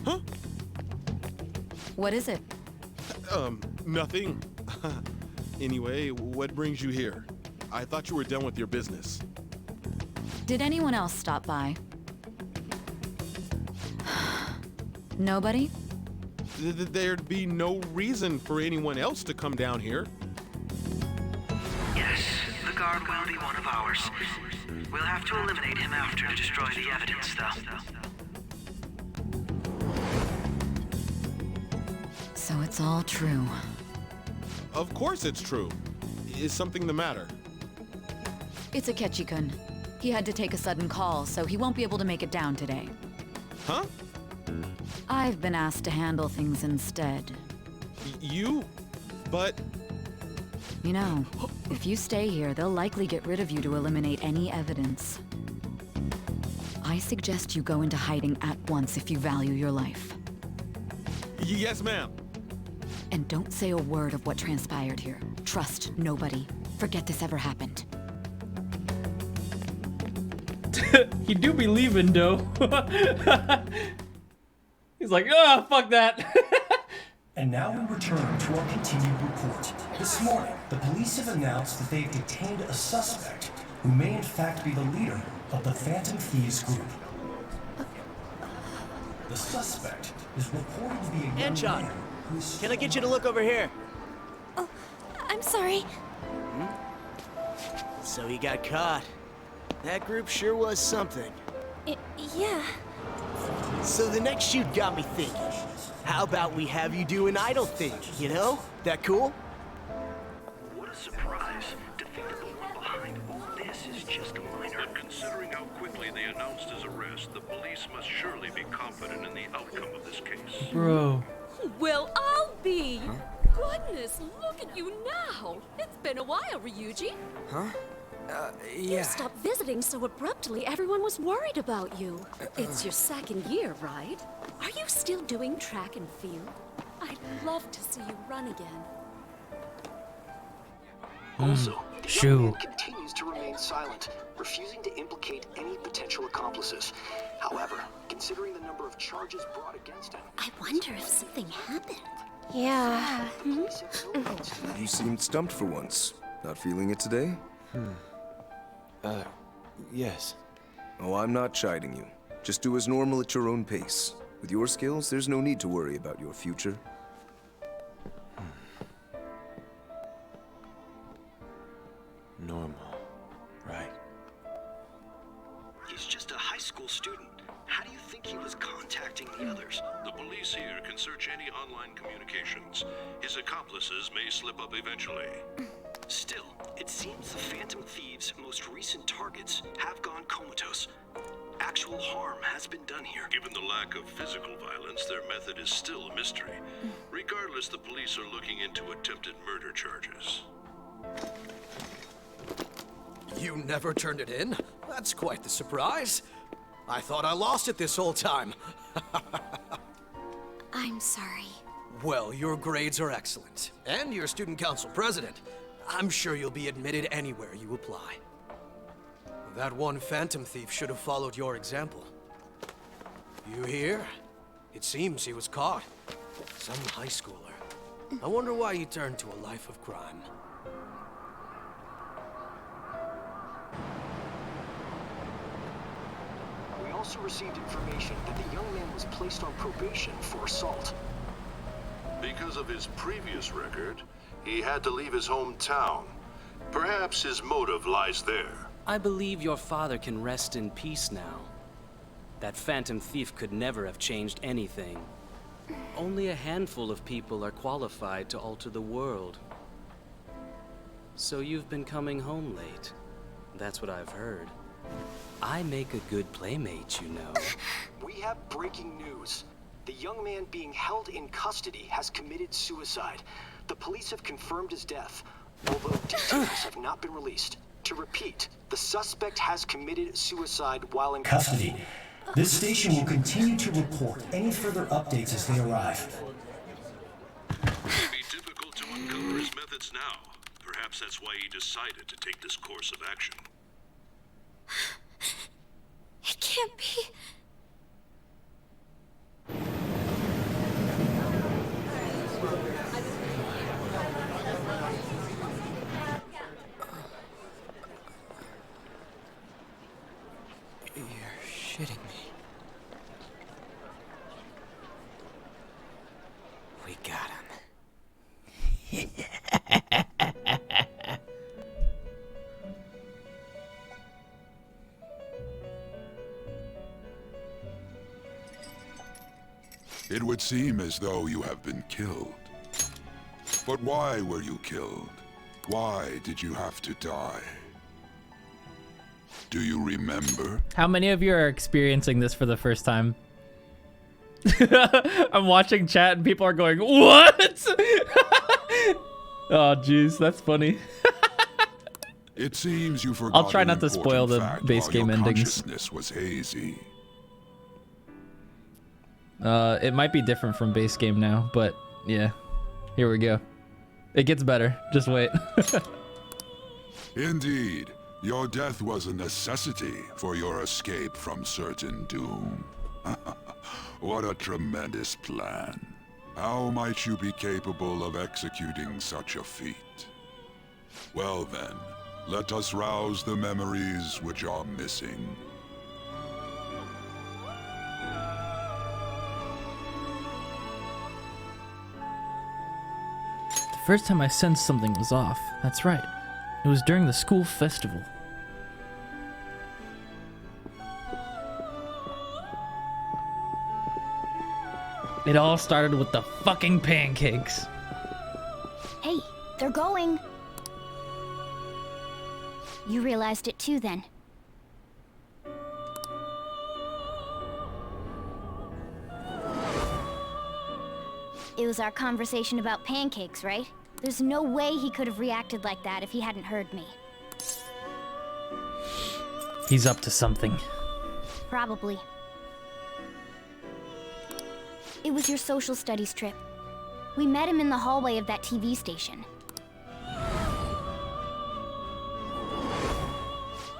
Huh? What is it? Nothing. Anyway, what brings you here? I thought you were done with your business. Did anyone else stop by? Nobody? There'd be no reason for anyone else to come down here. Yes, the guard will be one of ours. We'll have to eliminate him after to destroy the evidence, though. So it's all true. Of course it's true. Is something the matter? It's Akechi-kun. He had to take a sudden call, so he won't be able to make it down today. Huh? I've been asked to handle things instead. You? But... You know, if you stay here, they'll likely get rid of you to eliminate any evidence. I suggest you go into hiding at once if you value your life. Yes, ma'am. And don't say a word of what transpired here. Trust nobody. Forget this ever happened. He do be leaving, though. He's like, oh, fuck that. And now we return to our continued report. This morning, the police have announced that they've detained a suspect who may in fact be the leader of the Phantom Thieves group. The suspect is reported to be a young man who is... Can I get you to look over here? Oh, I'm sorry. So he got caught. That group sure was something. Yeah. So the next shoot got me thinking. How about we have you do an idol thing, you know? That cool? What a surprise. To think that the one behind all this is just a minor. But considering how quickly they announced his arrest, the police must surely be confident in the outcome of this case. Bro. Well, I'll be. Goodness, look at you now. It's been a while, Ryuji. Huh? You stopped visiting so abruptly, everyone was worried about you. It's your second year, right? Are you still doing track and field? I'd love to see you run again. Also, the Shoo. young man continues to remain silent, refusing to implicate any potential accomplices. However, considering the number of charges brought against him... I wonder if something happened. Yeah. You seemed stumped for once. Not feeling it today? Yes. Oh, I'm not chiding you. Just do as normal at your own pace. With your skills, there's no need to worry about your future. Normal. Right. He's just a high school student. How do you think he was contacting the others? The police here can search any online communications. His accomplices may slip up eventually. Still, it seems the Phantom Thieves' most recent targets have gone comatose. Actual harm has been done here. Given the lack of physical violence, their method is still a mystery. Regardless, the police are looking into attempted murder charges. You never turned it in? That's quite the surprise. I thought I lost it this whole time. I'm sorry. Well, your grades are excellent. And you're student council president. I'm sure you'll be admitted anywhere you apply. That one Phantom Thief should have followed your example. You hear? It seems he was caught. Some high schooler. I wonder why he turned to a life of crime. We also received information that the young man was placed on probation for assault. Because of his previous record, he had to leave his hometown. Perhaps his motive lies there. I believe your father can rest in peace now. That Phantom Thief could never have changed anything. Only a handful of people are qualified to alter the world. So you've been coming home late. That's what I've heard. I make a good playmate, you know. We have breaking news. The young man being held in custody has committed suicide. The police have confirmed his death, although details have not been released. To repeat, the suspect has committed suicide while in Custody. This station will continue to report any further updates as they arrive. It may be difficult to uncover his methods now. Perhaps that's why he decided to take this course of action. It can't be. You're shitting me. We got him. It would seem as though you have been killed. But why were you killed? Why did you have to die? Do you remember? How many of you are experiencing this for the first time? I'm watching chat and people are going, what? Oh, jeez, that's funny. It seems you forgot. I'll try not to spoil the base game endings. Consciousness was hazy. It might be different from base game now, but yeah, here we go. It gets better. Just wait. Indeed, your death was a necessity for your escape from certain doom. What a tremendous plan. How might you be capable of executing such a feat? Well then, let us rouse the memories which are missing. The first time I sensed something was off. That's right. It was during the school festival. It all started with the fucking pancakes. Hey, they're going. You realized it too, then. It was our conversation about pancakes, right? There's no way he could have reacted like that if he hadn't heard me. He's up to something. Probably. It was your social studies trip. We met him in the hallway of that TV station.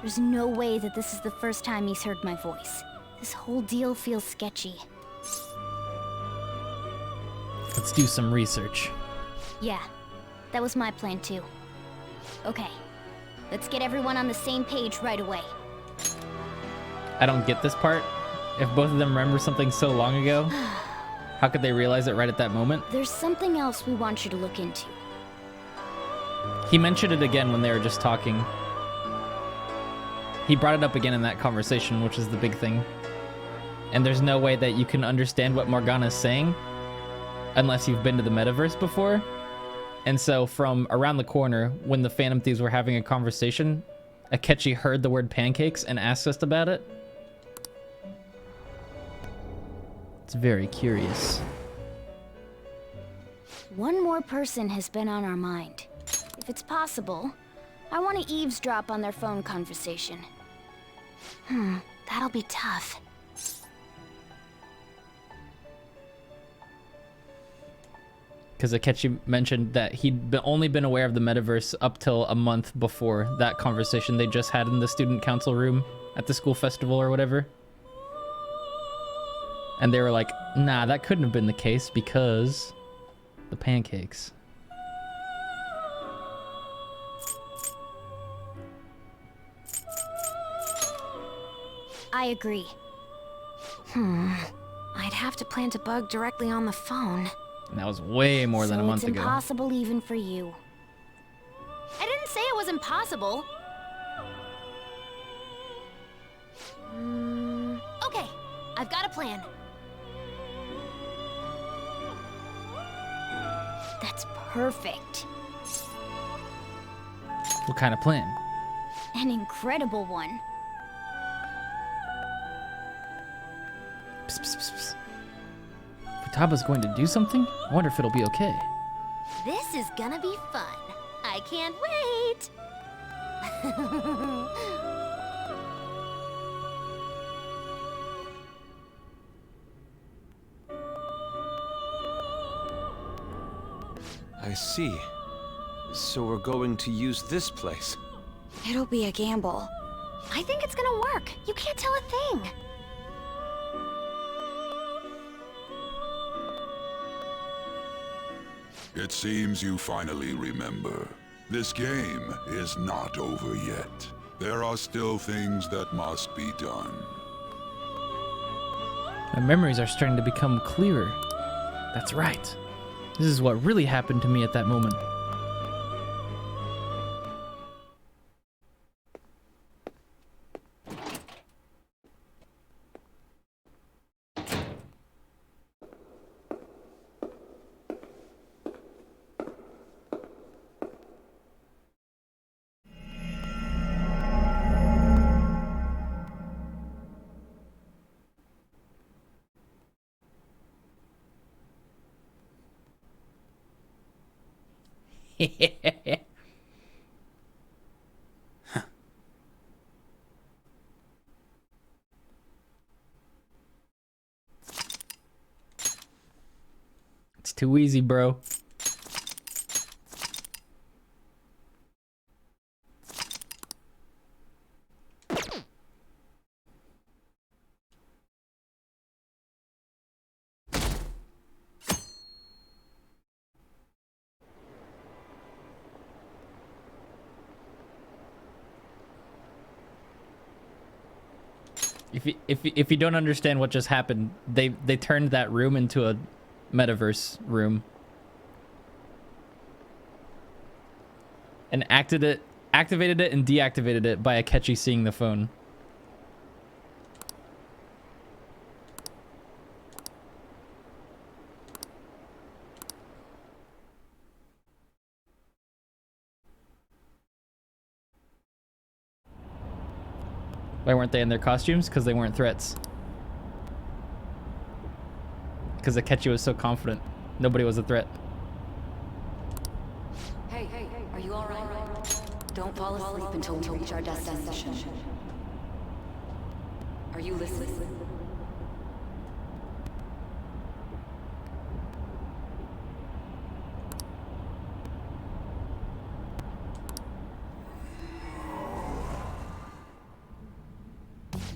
There's no way that this is the first time he's heard my voice. This whole deal feels sketchy. Let's do some research. Yeah, that was my plan too. Okay, let's get everyone on the same page right away. I don't get this part. If both of them remember something so long ago, how could they realize it right at that moment? There's something else we want you to look into. He mentioned it again when they were just talking. He brought it up again in that conversation, which is the big thing. And there's no way that you can understand what Morgana's saying unless you've been to the metaverse before. And so from around the corner, when the Phantom Thieves were having a conversation, Akechi heard the word pancakes and asked us about it. It's very curious. One more person has been on our mind. If it's possible, I want to eavesdrop on their phone conversation. That'll be tough. Because Akechi mentioned that he'd only been aware of the metaverse up till a month before that conversation they just had in the student council room at the school festival or whatever. And they were like, nah, that couldn't have been the case because the pancakes. I agree. I'd have to plant a bug directly on the phone. And that was way more than a month So ago. it's impossible even for you. I didn't say it was impossible. Okay, I've got a plan. perfect. What kind of plan? An incredible one. Psst, psst, psst, psst. Futaba's going to do something? I wonder if it'll be okay. This is gonna be fun. I can't wait. I see. So we're going to use this place. It'll be a gamble. I think it's gonna work. You can't tell a thing. It seems you finally remember. This game is not over yet. There are still things that must be done. My memories are starting to become clearer. That's right. This is what really happened to me at that moment. It's too easy, bro. If you don't understand what just happened, they turned that room into a metaverse room and activated it and deactivated it by Akechi seeing the phone. Why weren't they in their costumes? Because they weren't threats. Because Akechi was so confident. Nobody was a threat. Hey, are you alright? Don't fall asleep until we reach our destination. Are you listening?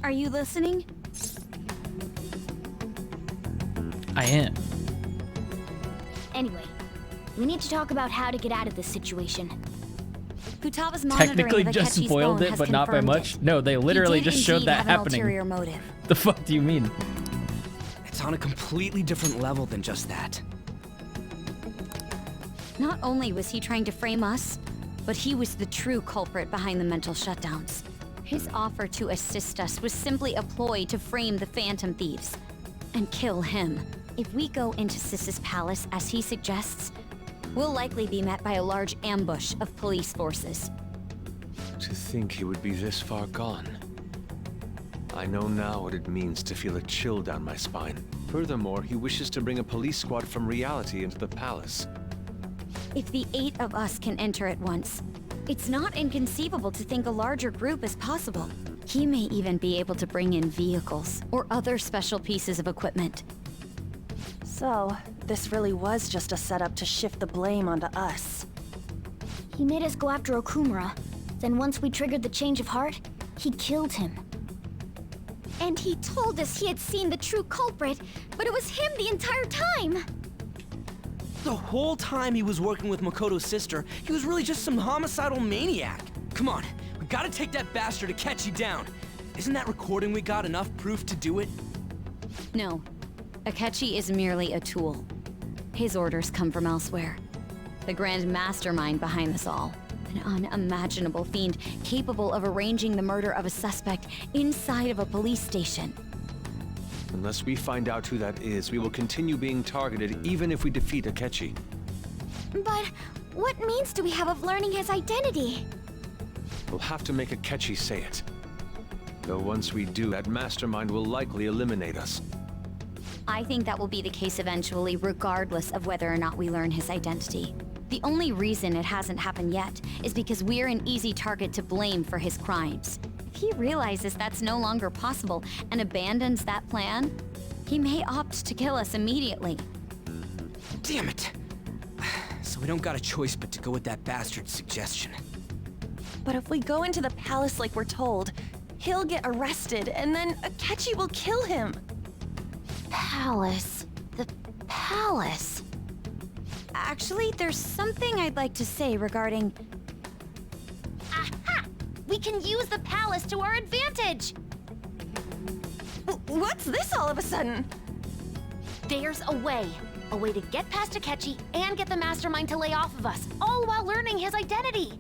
Are you listening? I am. Anyway, we need to talk about how to get out of this situation. Futaba's monitoring Technically of just Akechi's spoiled phone it, has but not by confirmed much. it. No, they literally He did just showed indeed that have an happening. ulterior motive. The fuck do you mean? It's on a completely different level than just that. Not only was he trying to frame us, but he was the true culprit behind the mental shutdowns. His offer to assist us was simply a ploy to frame the Phantom Thieves and kill him. If we go into Sis's palace as he suggests, we'll likely be met by a large ambush of police forces. To think he would be this far gone. I know now what it means to feel a chill down my spine. Furthermore, he wishes to bring a police squad from reality into the palace. If the 8 of us can enter at once, it's not inconceivable to think a larger group is possible. He may even be able to bring in vehicles or other special pieces of equipment. So, this really was just a setup to shift the blame onto us. He made us go after Okumura. Then once we triggered the change of heart, he killed him. And he told us he had seen the true culprit, but it was him the entire time! The whole time he was working with Makoto's sister, he was really just some homicidal maniac. Come on, we gotta take that bastard Akechi down. Isn't that recording we got enough proof to do it? No. Akechi is merely a tool. His orders come from elsewhere. The grand mastermind behind this all. An unimaginable fiend capable of arranging the murder of a suspect inside of a police station. Unless we find out who that is, we will continue being targeted even if we defeat Akechi. But what means do we have of learning his identity? We'll have to make Akechi say it. Though once we do, that mastermind will likely eliminate us. I think that will be the case eventually, regardless of whether or not we learn his identity. The only reason it hasn't happened yet is because we're an easy target to blame for his crimes. If he realizes that's no longer possible and abandons that plan, he may opt to kill us immediately. Damn it! So we don't got a choice but to go with that bastard's suggestion. But if we go into the palace like we're told, he'll get arrested and then Akechi will kill him. Palace. The palace. Actually, there's something I'd like to say regarding... Aha! We can use the palace to our advantage! What's this all of a sudden? There's a way. A way to get past Akechi and get the mastermind to lay off of us, all while learning his identity.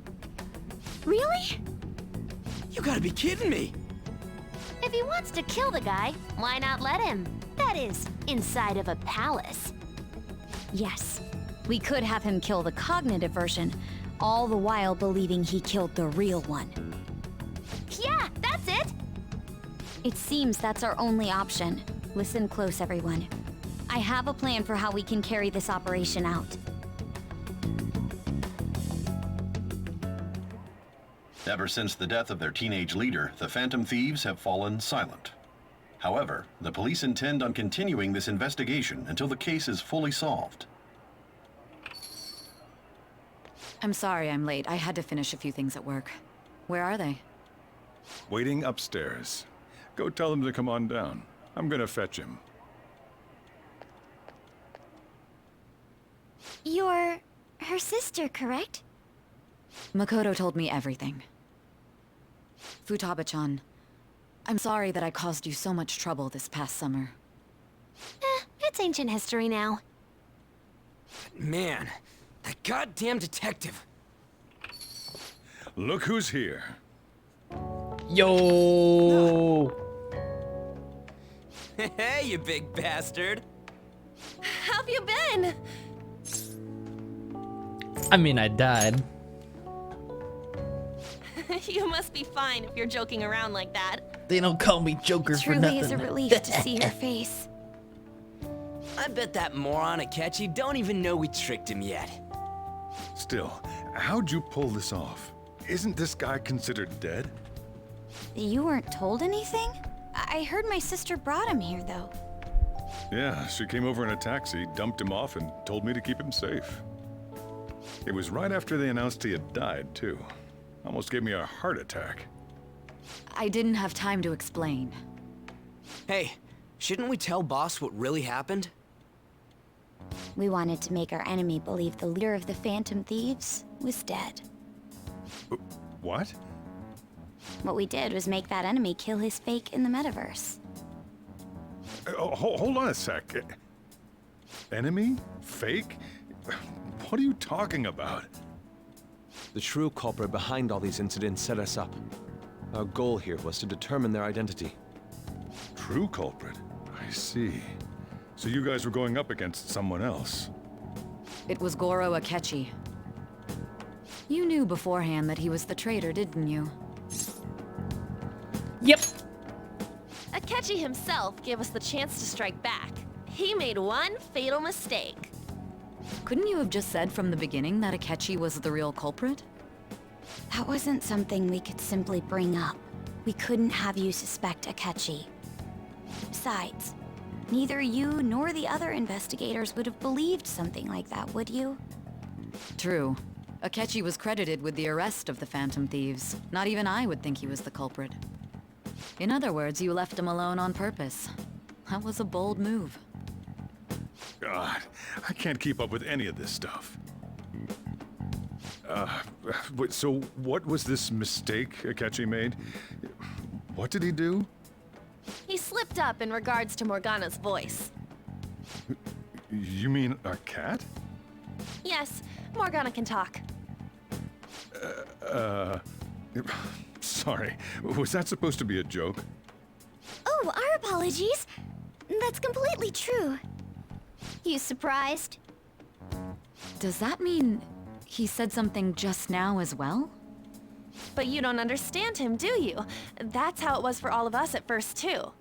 Really? You gotta be kidding me! If he wants to kill the guy, why not let him? That is, inside of a palace. Yes, we could have him kill the cognitive version, all the while believing he killed the real one. Yeah, that's it! It seems that's our only option. Listen close, everyone. I have a plan for how we can carry this operation out. Ever since the death of their teenage leader, the Phantom Thieves have fallen silent. However, the police intend on continuing this investigation until the case is fully solved. I'm sorry I'm late. I had to finish a few things at work. Where are they? Waiting upstairs. Go tell them to come on down. I'm gonna fetch him. You're her sister, correct? Makoto told me everything. Futaba-chan, I'm sorry that I caused you so much trouble this past summer. It's ancient history now. Man, that goddamn detective. Look who's here. Yo! Hey, you big bastard. How've you been? I mean, I died. You must be fine if you're joking around like that. They don't call me Joker for Truly nothing. is a relief to see your face. I bet that moron Akechi don't even know we tricked him yet. Still, how'd you pull this off? Isn't this guy considered dead? You weren't told anything? I heard my sister brought him here, though. Yeah, she came over in a taxi, dumped him off, and told me to keep him safe. It was right after they announced he had died, too. Almost gave me a heart attack. I didn't have time to explain. Hey, shouldn't we tell boss what really happened? We wanted to make our enemy believe the leader of the Phantom Thieves was dead. What? What we did was make that enemy kill his fake in the metaverse. Hold on a sec. Enemy? Fake? What are you talking about? The true culprit behind all these incidents set us up. Our goal here was to determine their identity. True culprit? I see. So you guys were going up against someone else? It was Goro Akechi. You knew beforehand that he was the traitor, didn't you? Yep. Akechi himself gave us the chance to strike back. He made one fatal mistake. Couldn't you have just said from the beginning that Akechi was the real culprit? That wasn't something we could simply bring up. We couldn't have you suspect Akechi. Besides, neither you nor the other investigators would have believed something like that, would you? True. Akechi was credited with the arrest of the Phantom Thieves. Not even I would think he was the culprit. In other words, you left him alone on purpose. That was a bold move. God, I can't keep up with any of this stuff. So what was this mistake Akechi made? What did he do? He slipped up in regards to Morgana's voice. You mean a cat? Yes, Morgana can talk. Sorry, was that supposed to be a joke? Oh, our apologies. That's completely true. You surprised? Does that mean he said something just now as well? But you don't understand him, do you? That's how it was for all of us at first, too.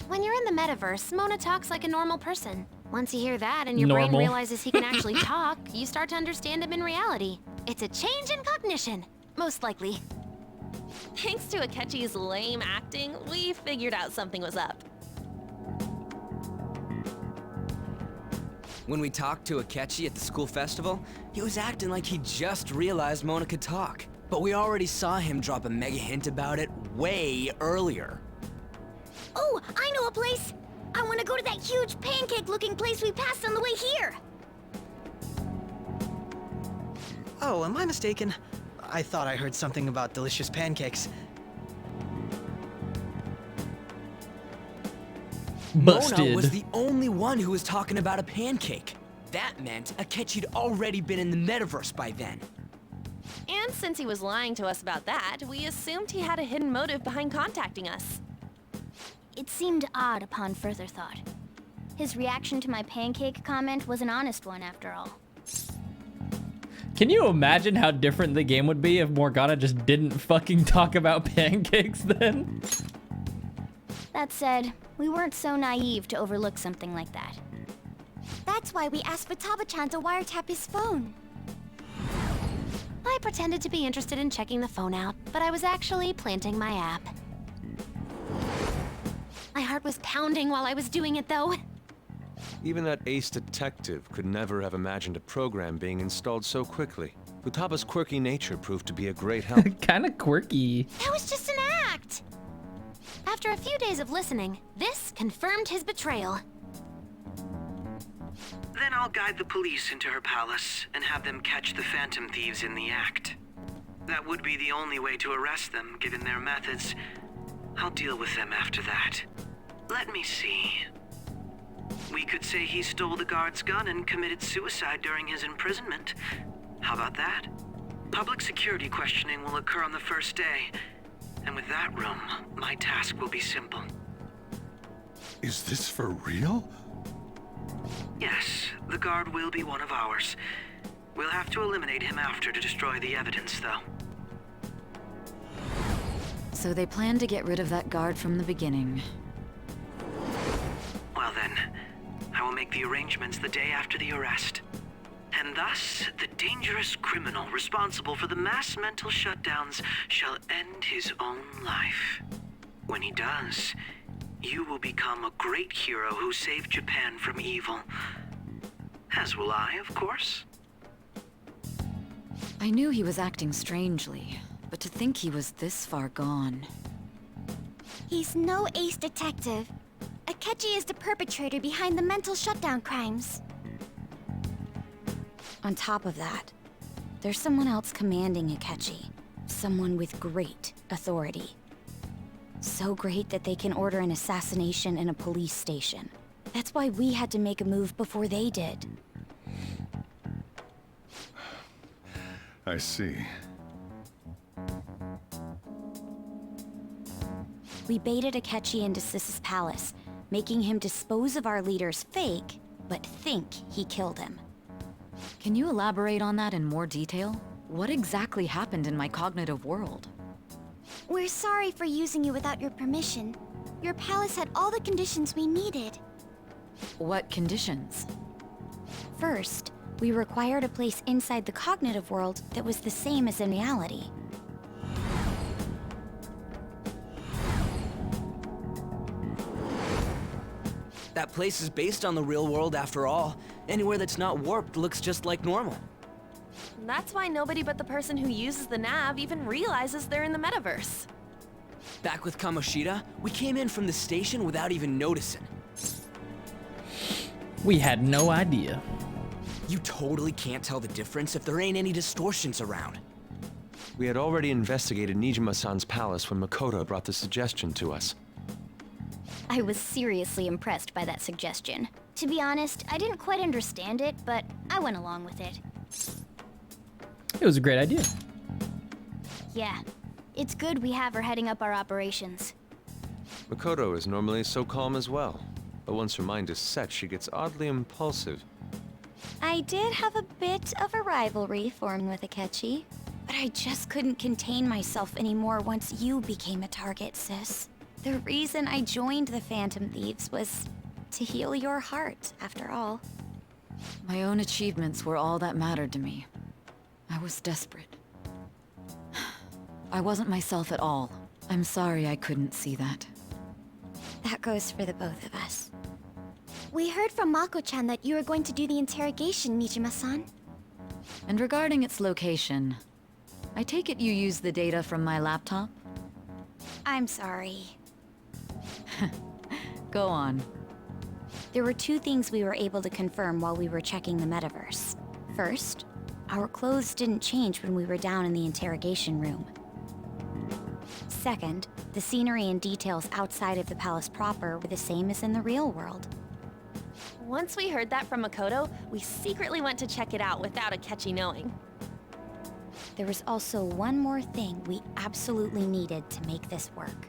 When you're in the metaverse, Mona talks like a normal person. Once you hear that and your brain realizes he can actually talk, you start to understand him in reality. It's a change in cognition, most likely. Thanks to Akechi's lame acting, we figured out something was up. When we talked to Akechi at the school festival, he was acting like he just realized Mona could talk. But we already saw him drop a mega hint about it way earlier. Oh, I know a place! I want to go to that huge pancake-looking place we passed on the way here! Oh, am I mistaken? I thought I heard something about delicious pancakes. Busted. Mona was the only one who was talking about a pancake. That meant Akechi'd already been in the metaverse by then. And since he was lying to us about that, we assumed he had a hidden motive behind contacting us. It seemed odd upon further thought. His reaction to my pancake comment was an honest one, after all. Can you imagine how different the game would be if Morgana just didn't fucking talk about pancakes then? That said, we weren't so naive to overlook something like that. That's why we asked Futaba-chan to wiretap his phone. I pretended to be interested in checking the phone out, but I was actually planting my app. My heart was pounding while I was doing it, though. Even that ace detective could never have imagined a program being installed so quickly. Futaba's quirky nature proved to be a great help. Kinda quirky. That was just an act! After a few days of listening, this confirmed his betrayal. Then I'll guide the police into her palace and have them catch the Phantom Thieves in the act. That would be the only way to arrest them, given their methods. I'll deal with them after that. Let me see. We could say he stole the guard's gun and committed suicide during his imprisonment. How about that? Public security questioning will occur on the first day. And with that room, my task will be simple. Is this for real? Yes, the guard will be one of ours. We'll have to eliminate him after to destroy the evidence, though. So they plan to get rid of that guard from the beginning. Well then, I will make the arrangements the day after the arrest. And thus, the dangerous criminal responsible for the mass mental shutdowns shall end his own life. When he does, you will become a great hero who saved Japan from evil. As will I, of course. I knew he was acting strangely, but to think he was this far gone. He's no ace detective. Akechi is the perpetrator behind the mental shutdown crimes. On top of that, there's someone else commanding Akechi. Someone with great authority. So great that they can order an assassination in a police station. That's why we had to make a move before they did. I see. We baited Akechi into Sis's palace, making him dispose of our leader's fake, but think he killed him. Can you elaborate on that in more detail? What exactly happened in my cognitive world? We're sorry for using you without your permission. Your palace had all the conditions we needed. What conditions? First, we required a place inside the cognitive world that was the same as in reality. That place is based on the real world after all. Anywhere that's not warped looks just like normal. That's why nobody but the person who uses the nav even realizes they're in the metaverse. Back with Kamoshida, we came in from the station without even noticing. We had no idea. You totally can't tell the difference if there ain't any distortions around. We had already investigated Nijima-san's palace when Makoto brought the suggestion to us. I was seriously impressed by that suggestion. To be honest, I didn't quite understand it, but I went along with it. It was a great idea. Yeah, it's good we have her heading up our operations. Makoto is normally so calm as well, but once her mind is set, she gets oddly impulsive. I did have a bit of a rivalry formed with Akechi, but I just couldn't contain myself anymore once you became a target, sis. The reason I joined the Phantom Thieves was to heal your heart, after all. My own achievements were all that mattered to me. I was desperate. I wasn't myself at all. I'm sorry I couldn't see that. That goes for the both of us. We heard from Mako-chan that you were going to do the interrogation, Nijima-san. And regarding its location, I take it you used the data from my laptop? I'm sorry. Go on. There were two things we were able to confirm while we were checking the metaverse. First, our clothes didn't change when we were down in the interrogation room. Second, the scenery and details outside of the palace proper were the same as in the real world. Once we heard that from Makoto, we secretly went to check it out without Akechi knowing. There was also one more thing we absolutely needed to make this work.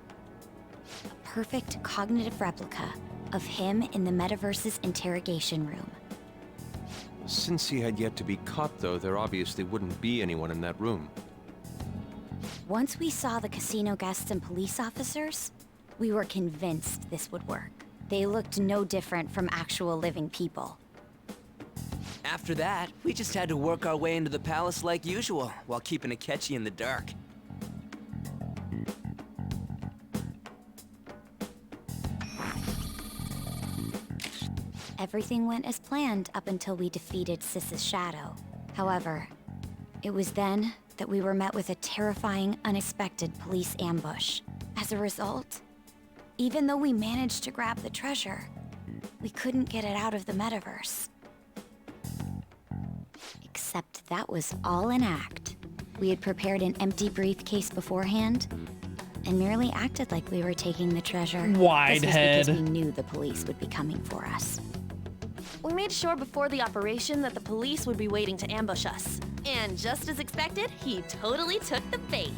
A perfect cognitive replica of him in the metaverse's interrogation room. Since he had yet to be caught, though, there obviously wouldn't be anyone in that room. Once we saw the casino guests and police officers, we were convinced this would work. They looked no different from actual living people. After that, we just had to work our way into the palace like usual, while keeping Akechi in the dark. Everything went as planned up until we defeated Sis's shadow. However, it was then that we were met with a terrifying, unexpected police ambush. As a result, even though we managed to grab the treasure, we couldn't get it out of the metaverse. Except that was all an act. We had prepared an empty briefcase beforehand, and merely acted like we were taking the treasure. Wide this was head. because we knew the police would be coming for us. We made sure before the operation that the police would be waiting to ambush us. And just as expected, he totally took the bait.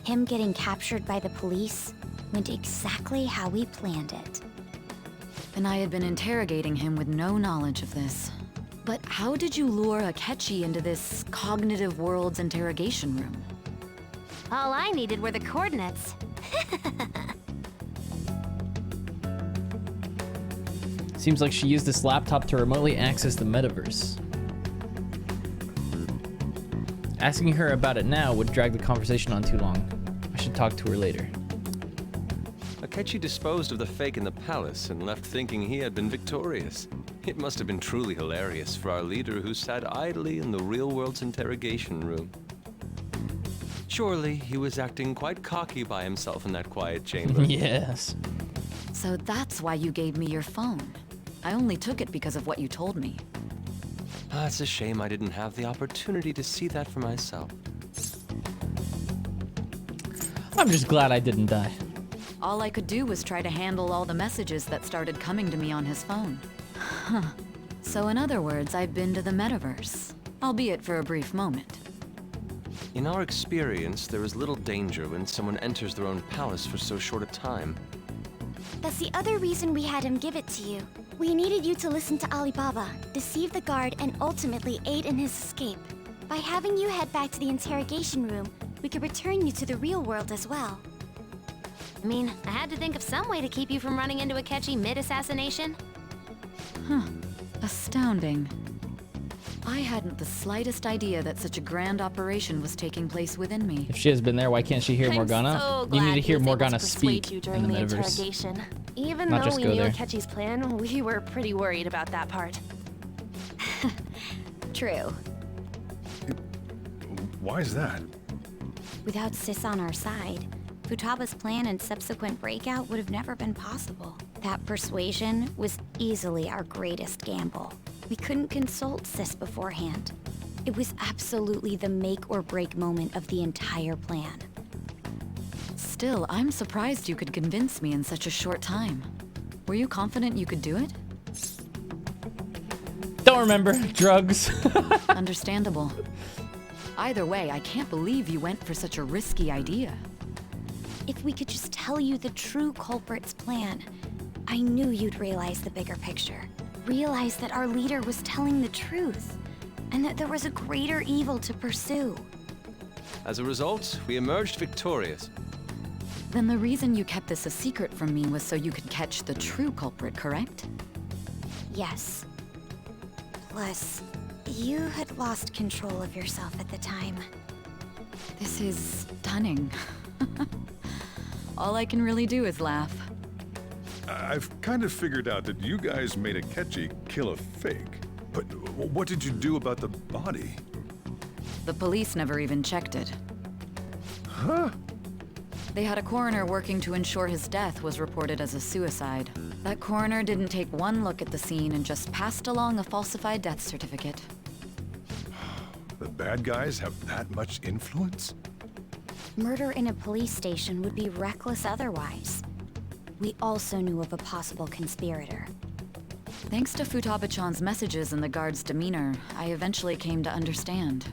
Him getting captured by the police went exactly how we planned it. And I had been interrogating him with no knowledge of this. But how did you lure Akechi into this cognitive world's interrogation room? All I needed were the coordinates. Seems like she used this laptop to remotely access the metaverse. Asking her about it now would drag the conversation on too long. I should talk to her later. Akechi disposed of the fake in the palace and left thinking he had been victorious. It must have been truly hilarious for our leader who sat idly in the real world's interrogation room. Surely he was acting quite cocky by himself in that quiet chamber. Yes. So that's why you gave me your phone. I only took it because of what you told me. It's a shame I didn't have the opportunity to see that for myself. I'm just glad I didn't die. All I could do was try to handle all the messages that started coming to me on his phone. Huh. So in other words, I've been to the metaverse, albeit for a brief moment. In our experience, there is little danger when someone enters their own palace for so short a time. That's the other reason we had him give it to you. We needed you to listen to Alibaba, deceive the guard, and ultimately aid in his escape. By having you head back to the interrogation room, we could return you to the real world as well. I mean, I had to think of some way to keep you from running into Akechi mid-assassination. Huh. Astounding. I hadn't the slightest idea that such a grand operation was taking place within me. If she has been there, why can't she hear Morgana? I'm so You need glad to hear he was able Morgana to speak persuade you in during the the metaverse. interrogation. Even Not though just we go knew there. Akechi's plan, we were pretty worried about that part. True. Why is that? Without Sis on our side, Futaba's plan and subsequent breakout would have never been possible. That persuasion was easily our greatest gamble. We couldn't consult Sis beforehand. It was absolutely the make or break moment of the entire plan. Still, I'm surprised you could convince me in such a short time. Were you confident you could do it? Don't remember. Drugs. Understandable. Either way, I can't believe you went for such a risky idea. If we could just tell you the true culprit's plan, I knew you'd realize the bigger picture. Realize that our leader was telling the truth, and that there was a greater evil to pursue. As a result, we emerged victorious. Then the reason you kept this a secret from me was so you could catch the true culprit, correct? Yes. Plus, you had lost control of yourself at the time. This is stunning. All I can really do is laugh. I've kind of figured out that you guys made Akechi kill a fake. But what did you do about the body? The police never even checked it. Huh? They had a coroner working to ensure his death was reported as a suicide. That coroner didn't take one look at the scene and just passed along a falsified death certificate. The bad guys have that much influence? Murder in a police station would be reckless otherwise. We also knew of a possible conspirator. Thanks to Futaba-chan's messages and the guard's demeanor, I eventually came to understand.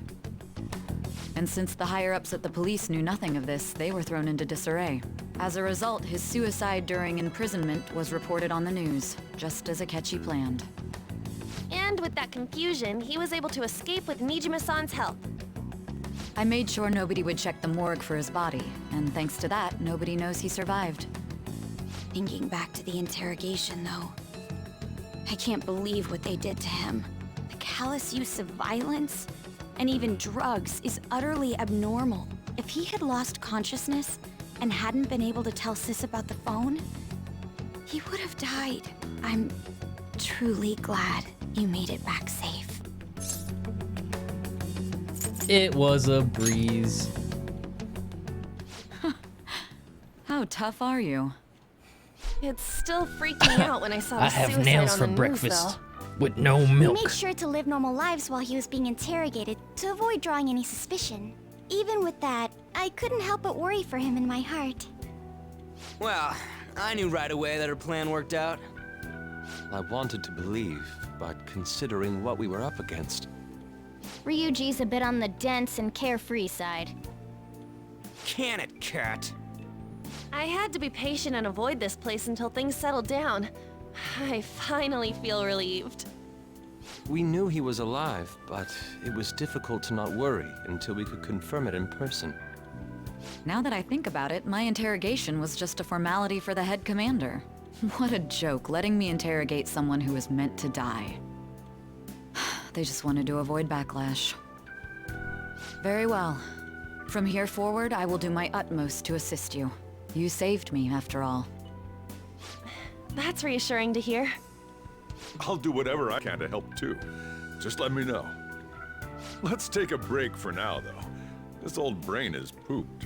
And since the higher-ups at the police knew nothing of this, they were thrown into disarray. As a result, his suicide during imprisonment was reported on the news, just as Akechi planned. And with that confusion, he was able to escape with Nijima-san's help. I made sure nobody would check the morgue for his body, and thanks to that, nobody knows he survived. Thinking back to the interrogation, though, I can't believe what they did to him. The callous use of violence, and even drugs, is utterly abnormal. If he had lost consciousness and hadn't been able to tell Sis about the phone, he would have died. I'm truly glad you made it back safe. It was a breeze. How tough are you? It's still freaking me out when I saw the I have suicide nails on for the breakfast news, with no We milk. made sure to live normal lives while he was being interrogated to avoid drawing any suspicion. Even with that, I couldn't help but worry for him in my heart. Well, I knew right away that her plan worked out. I wanted to believe, but considering what we were up against. Ryuji's a bit on the dense and carefree side. Can it, Cat? I had to be patient and avoid this place until things settled down. I finally feel relieved. We knew he was alive, but it was difficult to not worry until we could confirm it in person. Now that I think about it, my interrogation was just a formality for the head commander. What a joke, letting me interrogate someone who was meant to die. They just wanted to avoid backlash. Very well. From here forward, I will do my utmost to assist you. You saved me, after all. That's reassuring to hear. I'll do whatever I can to help too. Just let me know. Let's take a break for now, though. This old brain is pooped.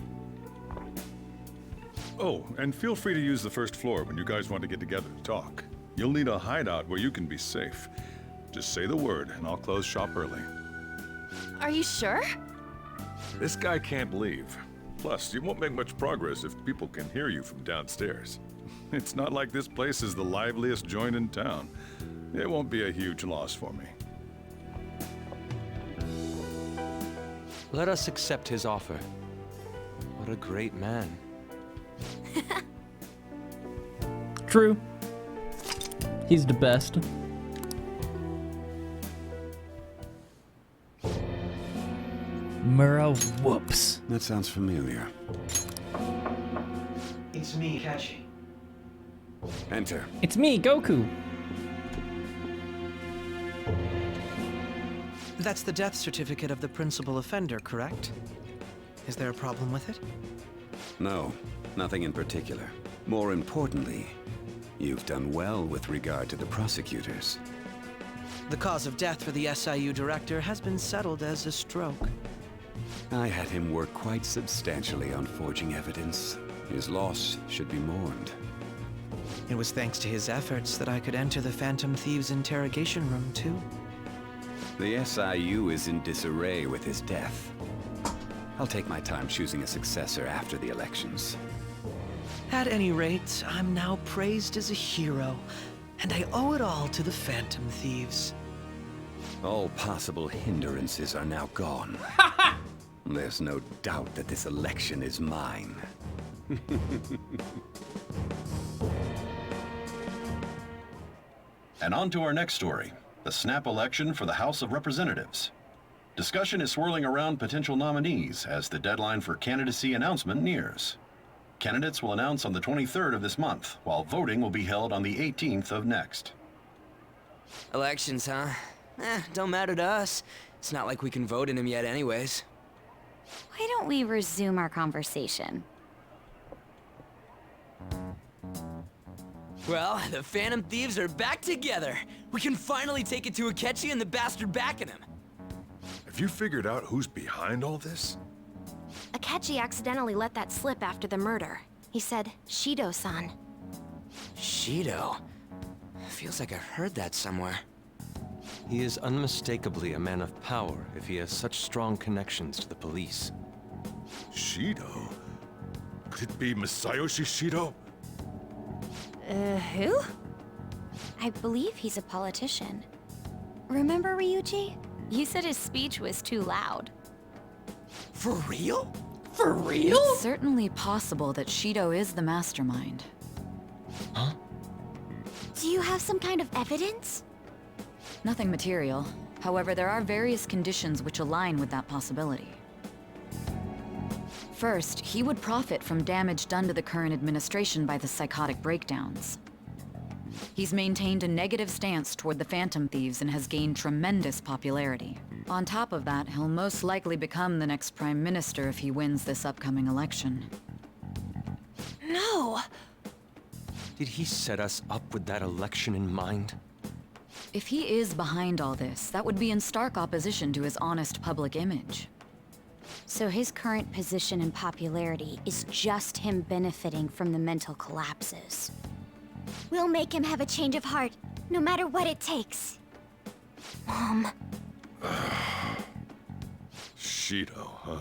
Oh, and feel free to use the first floor when you guys want to get together to talk. You'll need a hideout where you can be safe. Just say the word, and I'll close shop early. Are you sure? This guy can't leave. Plus, you won't make much progress if people can hear you from downstairs. It's not like this place is the liveliest joint in town. It won't be a huge loss for me. Let us accept his offer. What a great man. True. He's the best. Mura Woops. That sounds familiar. It's me, Akechi. Enter. It's me, Goku. That's the death certificate of the principal offender, correct? Is there a problem with it? No, nothing in particular. More importantly, you've done well with regard to the prosecutors. The cause of death for the SIU director has been settled as a stroke. I had him work quite substantially on forging evidence. His loss should be mourned. It was thanks to his efforts that I could enter the Phantom Thieves' interrogation room, too. The SIU is in disarray with his death. I'll take my time choosing a successor after the elections. At any rate, I'm now praised as a hero, and I owe it all to the Phantom Thieves. All possible hindrances are now gone. There's no doubt that this election is mine. And on to our next story, the snap election for the House of Representatives. Discussion is swirling around potential nominees as the deadline for candidacy announcement nears. Candidates will announce on the 23rd of this month, while voting will be held on the 18th of next. Elections, huh? Don't matter to us. It's not like we can vote in them yet anyways. Why don't we resume our conversation? Well, the Phantom Thieves are back together. We can finally take it to Akechi and the bastard backing him. Have you figured out who's behind all this? Akechi accidentally let that slip after the murder. He said, Shido-san. Shido? Feels like I've heard that somewhere. He is unmistakably a man of power if he has such strong connections to the police. Shido? Could it be Masayoshi Shido? Who? I believe he's a politician. Remember, Ryuji? You said his speech was too loud. For real? For real? It's certainly possible that Shido is the mastermind. Huh? Do you have some kind of evidence? Nothing material. However, there are various conditions which align with that possibility. First, he would profit from damage done to the current administration by the psychotic breakdowns. He's maintained a negative stance toward the Phantom Thieves and has gained tremendous popularity. On top of that, he'll most likely become the next Prime Minister if he wins this upcoming election. No! Did he set us up with that election in mind? If he is behind all this, that would be in stark opposition to his honest public image. So his current position and popularity is just him benefiting from the mental collapses. We'll make him have a change of heart, no matter what it takes. Mom. Shido, huh?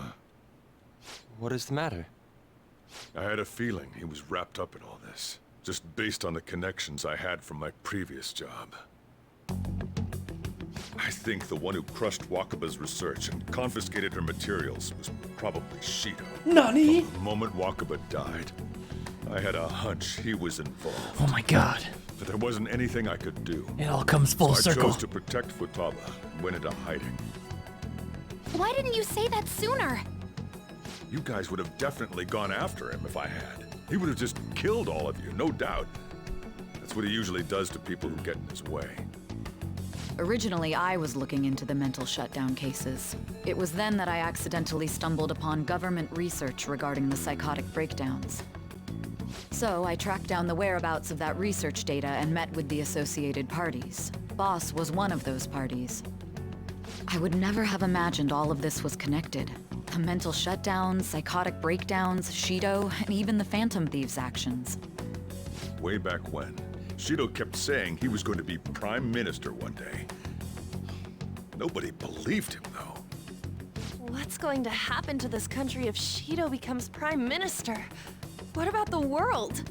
What is the matter? I had a feeling he was wrapped up in all this, just based on the connections I had from my previous job. I think the one who crushed Wakaba's research and confiscated her materials was probably Shido. Nani? From the moment Wakaba died, I had a hunch he was involved. Oh my god. But there wasn't anything I could do. It all comes full so circle. I chose to protect Futaba and went into hiding. Why didn't you say that sooner? You guys would have definitely gone after him if I had. He would have just killed all of you, no doubt. That's what he usually does to people who get in his way. Originally, I was looking into the mental shutdown cases. It was then that I accidentally stumbled upon government research regarding the psychotic breakdowns. So I tracked down the whereabouts of that research data and met with the associated parties. Boss was one of those parties. I would never have imagined all of this was connected. The mental shutdowns, psychotic breakdowns, Shido, and even the Phantom Thieves' actions. Way back when, Shido kept saying he was going to be Prime Minister one day. Nobody believed him, though. What's going to happen to this country if Shido becomes Prime Minister? What about the world?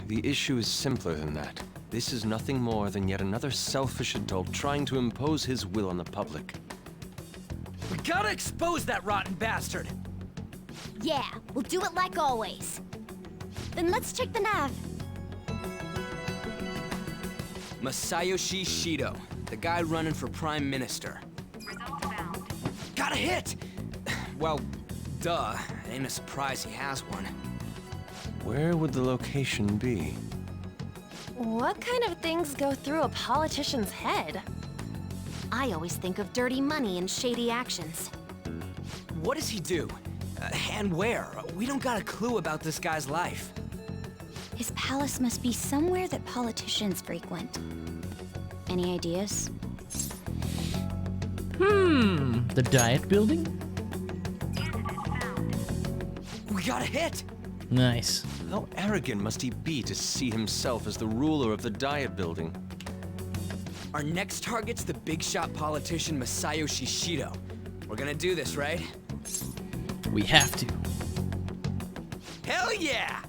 The issue is simpler than that. This is nothing more than yet another selfish adult trying to impose his will on the public. We gotta expose that rotten bastard! Yeah, we'll do it like always. Then let's check the nav. Masayoshi Shido, the guy running for Prime Minister. Got a hit! Well, duh. Ain't a surprise he has one. Where would the location be? What kind of things go through a politician's head? I always think of dirty money and shady actions. What does he do? And where? We don't got a clue about this guy's life. His palace must be somewhere that politicians frequent. Any ideas? The Diet Building? We got a hit! Nice. How arrogant must he be to see himself as the ruler of the Diet Building? Our next target's the big shot politician Masayoshi Shido. We're gonna do this, right? We have to. Hell yeah!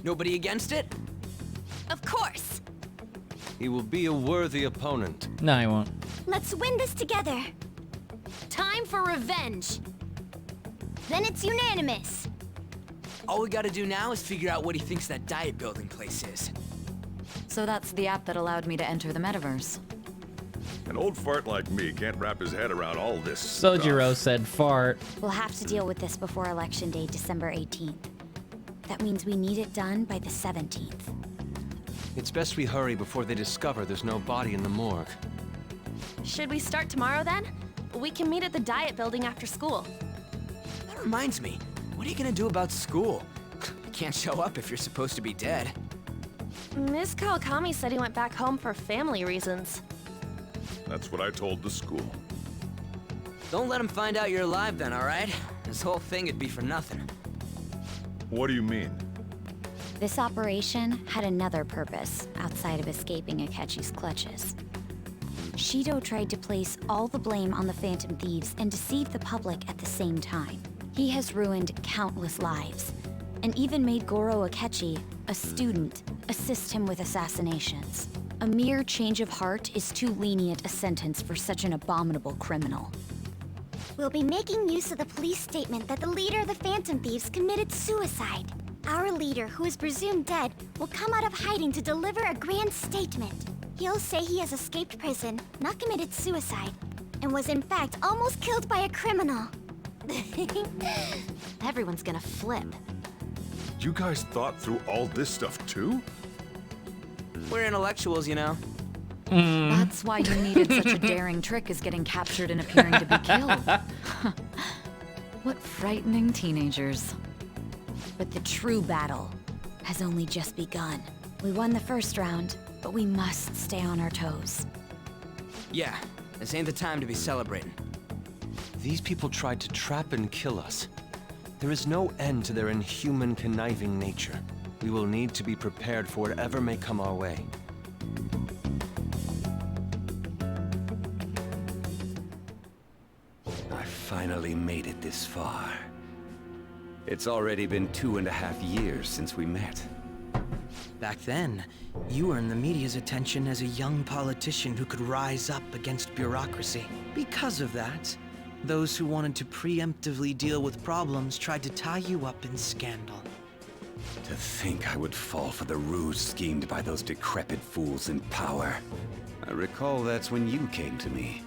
Nobody against it? Of course! He will be a worthy opponent. No, he won't. Let's win this together. Time for revenge! Then it's unanimous. All we gotta do now is figure out what he thinks that diet building place is. So that's the app that allowed me to enter the metaverse. An old fart like me can't wrap his head around all this Sojiro said fart. We'll have to deal with this before Election Day, December 18th. That means we need it done by the 17th. It's best we hurry before they discover there's no body in the morgue. Should we start tomorrow then? We can meet at the Diet Building after school. That reminds me, what are you gonna do about school? You can't show up if you're supposed to be dead. Miss Kawakami said he went back home for family reasons. That's what I told the school. Don't let him find out you're alive then, alright? This whole thing would be for nothing. What do you mean? This operation had another purpose outside of escaping Akechi's clutches. Shido tried to place all the blame on the Phantom Thieves and deceive the public at the same time. He has ruined countless lives, and even made Goro Akechi, a student, assist him with assassinations. A mere change of heart is too lenient a sentence for such an abominable criminal. We'll be making use of the police statement that the leader of the Phantom Thieves committed suicide. Our leader, who is presumed dead, will come out of hiding to deliver a grand statement. He'll say he has escaped prison, not committed suicide, and was in fact almost killed by a criminal. Everyone's gonna flip. You guys thought through all this stuff too? We're intellectuals, you know. That's why you needed such a daring trick as getting captured and appearing to be killed. What frightening teenagers. But the true battle has only just begun. We won the first round, but we must stay on our toes. Yeah, this ain't the time to be celebrating. These people tried to trap and kill us. There is no end to their inhuman, conniving nature. We will need to be prepared for whatever may come our way. I finally made it this far. It's already been 2.5 years since we met. Back then, you earned the media's attention as a young politician who could rise up against bureaucracy. Because of that, those who wanted to preemptively deal with problems tried to tie you up in scandal. To think I would fall for the ruse schemed by those decrepit fools in power. I recall that's when you came to me.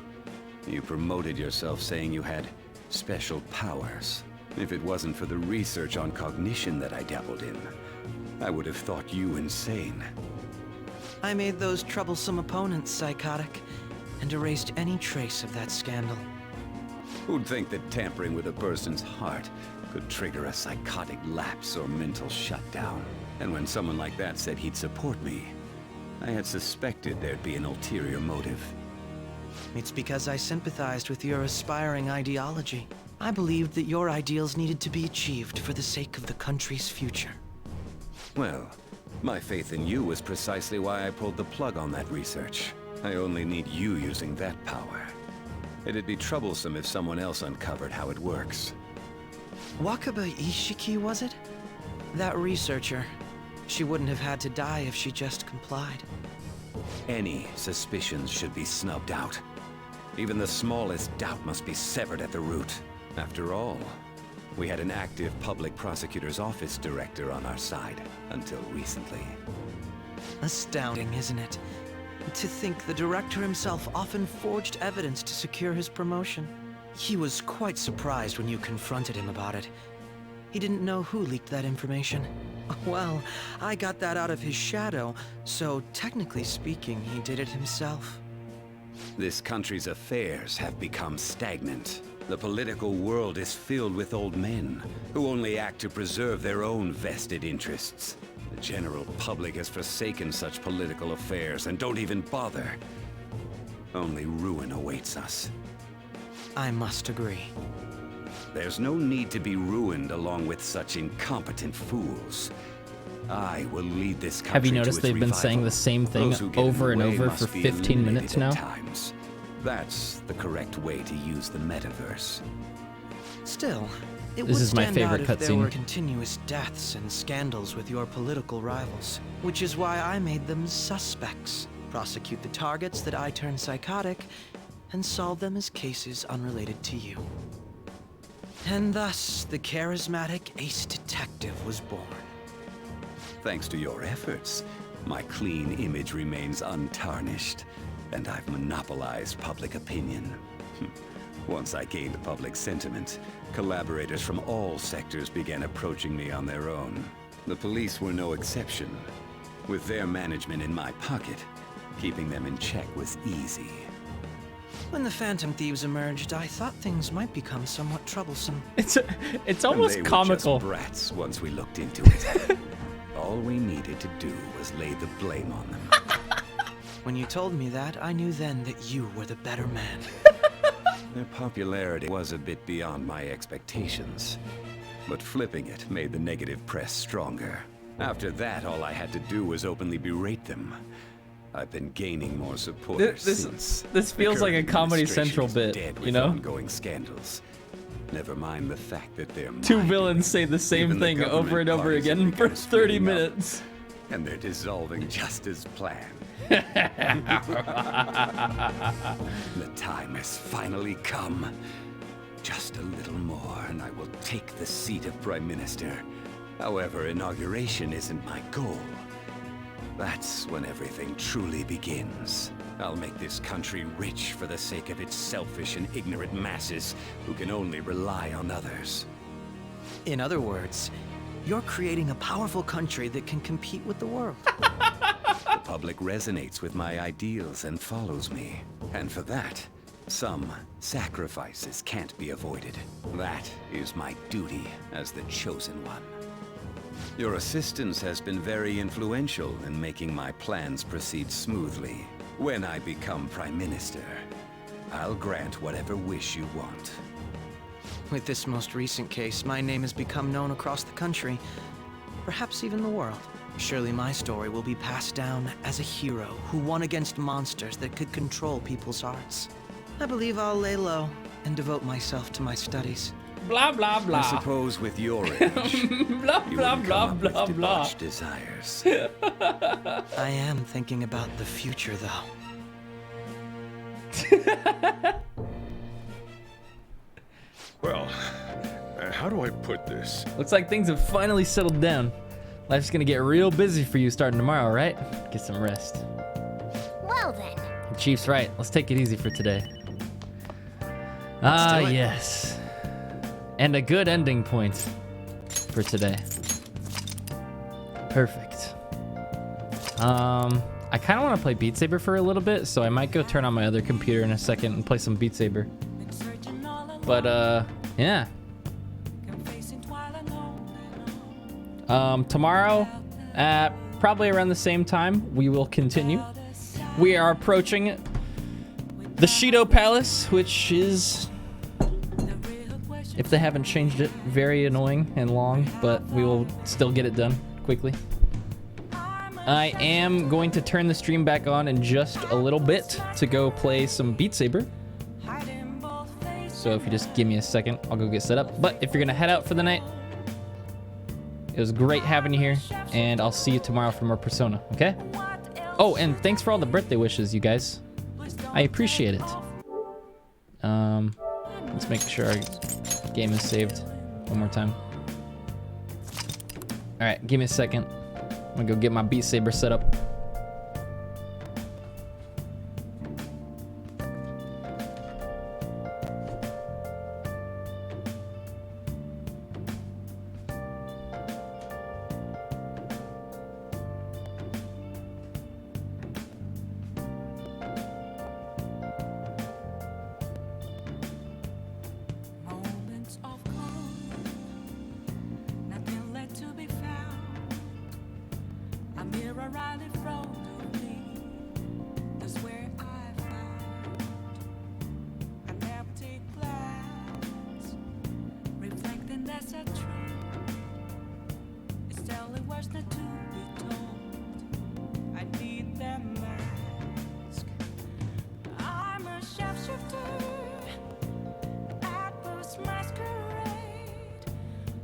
You promoted yourself saying you had special powers. If it wasn't for the research on cognition that I dabbled in, I would have thought you insane. I made those troublesome opponents psychotic, and erased any trace of that scandal. Who'd think that tampering with a person's heart could trigger a psychotic lapse or mental shutdown? And when someone like that said he'd support me, I had suspected there'd be an ulterior motive. It's because I sympathized with your aspiring ideology. I believed that your ideals needed to be achieved for the sake of the country's future. Well, my faith in you was precisely why I pulled the plug on that research. I only need you using that power. It'd be troublesome if someone else uncovered how it works. Wakaba Ishiki, was it? That researcher. She wouldn't have had to die if she just complied. Any suspicions should be snubbed out. Even the smallest doubt must be severed at the root. After all, we had an active public prosecutor's office director on our side, until recently. Astounding, isn't it? To think the director himself often forged evidence to secure his promotion. He was quite surprised when you confronted him about it. He didn't know who leaked that information. Well, I got that out of his shadow, so technically speaking, he did it himself. This country's affairs have become stagnant. The political world is filled with old men who only act to preserve their own vested interests. The general public has forsaken such political affairs and don't even bother. Only ruin awaits us. I must agree. There's no need to be ruined along with such incompetent fools. I will lead this country. Have you noticed to its they've been revival. saying the same thing Those who get over in and the way over must for be 15 minutes eliminated now? at times. That's the correct way to use the metaverse. Still, it This would is my stand favorite out if there were cutscene. continuous deaths and scandals with your political rivals, which is why I made them suspects. Prosecute the targets that I turn psychotic, and solve them as cases unrelated to you. And thus, the charismatic ace detective was born. Thanks to your efforts, My clean image remains untarnished, and I've monopolized public opinion. Once I gained public sentiment, collaborators from all sectors began approaching me on their own. The police were no exception. With their management in my pocket, keeping them in check was easy. When the Phantom Thieves emerged, I thought things might become somewhat troublesome. It's almost they comical. Were just brats once we looked into it. All we needed to do was lay the blame on them. When you told me that, I knew then that you were the better man. Their popularity was a bit beyond my expectations, but flipping it made the negative press stronger. After that, all I had to do was openly berate them. I've been gaining more support since. This feels like a Comedy Central bit, you know? Ongoing scandals. Never mind the fact that they're two villains say the same thing over and over again for 30 minutes. And they're dissolving just as planned. The time has finally come. Just a little more and I will take the seat of Prime Minister. However, inauguration isn't my goal. That's when everything truly begins. I'll make this country rich for the sake of its selfish and ignorant masses who can only rely on others. In other words, you're creating a powerful country that can compete with the world. The public resonates with my ideals and follows me. And for that, some sacrifices can't be avoided. That is my duty as the chosen one. Your assistance has been very influential in making my plans proceed smoothly. When I become Prime Minister, I'll grant whatever wish you want. With this most recent case, my name has become known across the country, perhaps even the world. Surely my story will be passed down as a hero who won against monsters that could control people's hearts. I believe I'll lay low and devote myself to my studies. Blah, blah, blah. I suppose with your age, blah, blah, blah, blah, blah. Desires. I am thinking about the future, though. Well, how do I put this? Looks like things have finally settled down. Life's gonna get real busy for you starting tomorrow, right? Get some rest. Well then. The Chief's right. Let's take it easy for today. Let's do it. Yes. And a good ending point for today. Perfect. I kind of want to play Beat Saber for a little bit, so I might go turn on my other computer in a second and play some Beat Saber. But, yeah. Tomorrow, at probably around the same time, we will continue. We are approaching the Shido Palace, which is, if they haven't changed it, very annoying and long, but we will still get it done quickly. I am going to turn the stream back on in just a little bit to go play some Beat Saber. So if you just give me a second, I'll go get set up. But if you're gonna head out for the night, it was great having you here, and I'll see you tomorrow for more Persona, okay? Oh, and thanks for all the birthday wishes, you guys. I appreciate it. Let's make sure our game is saved one more time. All right, give me a second. I'm gonna go get my Beat Saber set up.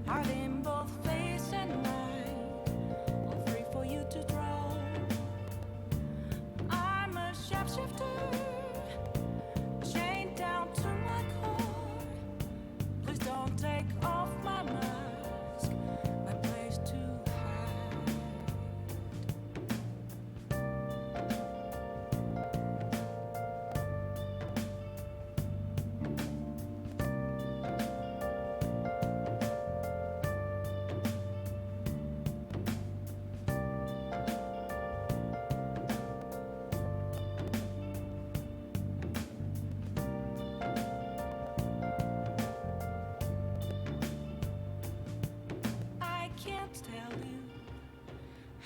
Are they in both face and mind? All three for you to draw.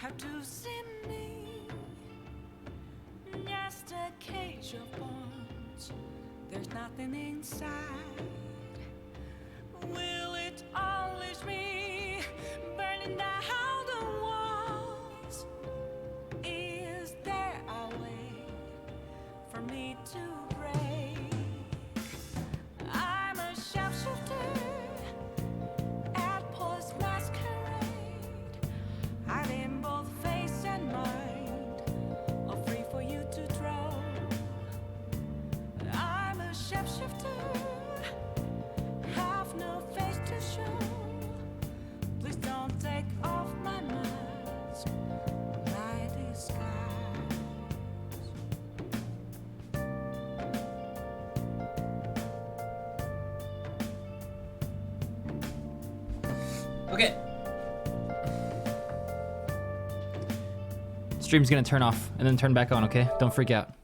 How to see me? Just a cage of bones. There's nothing inside. Will it always be burning down the walls? Is there a way for me to break? I'm a sharpshooter at Post Masquerade. Hiding both face and mind, all free for you to draw. I'm a shapeshifter, have no face to show. Please don't take off my mask, my disguise. Okay. Stream's gonna turn off and then turn back on, okay? Don't freak out.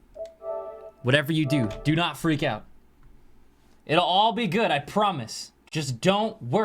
Whatever you do, do not freak out. It'll all be good, I promise. Just don't worry.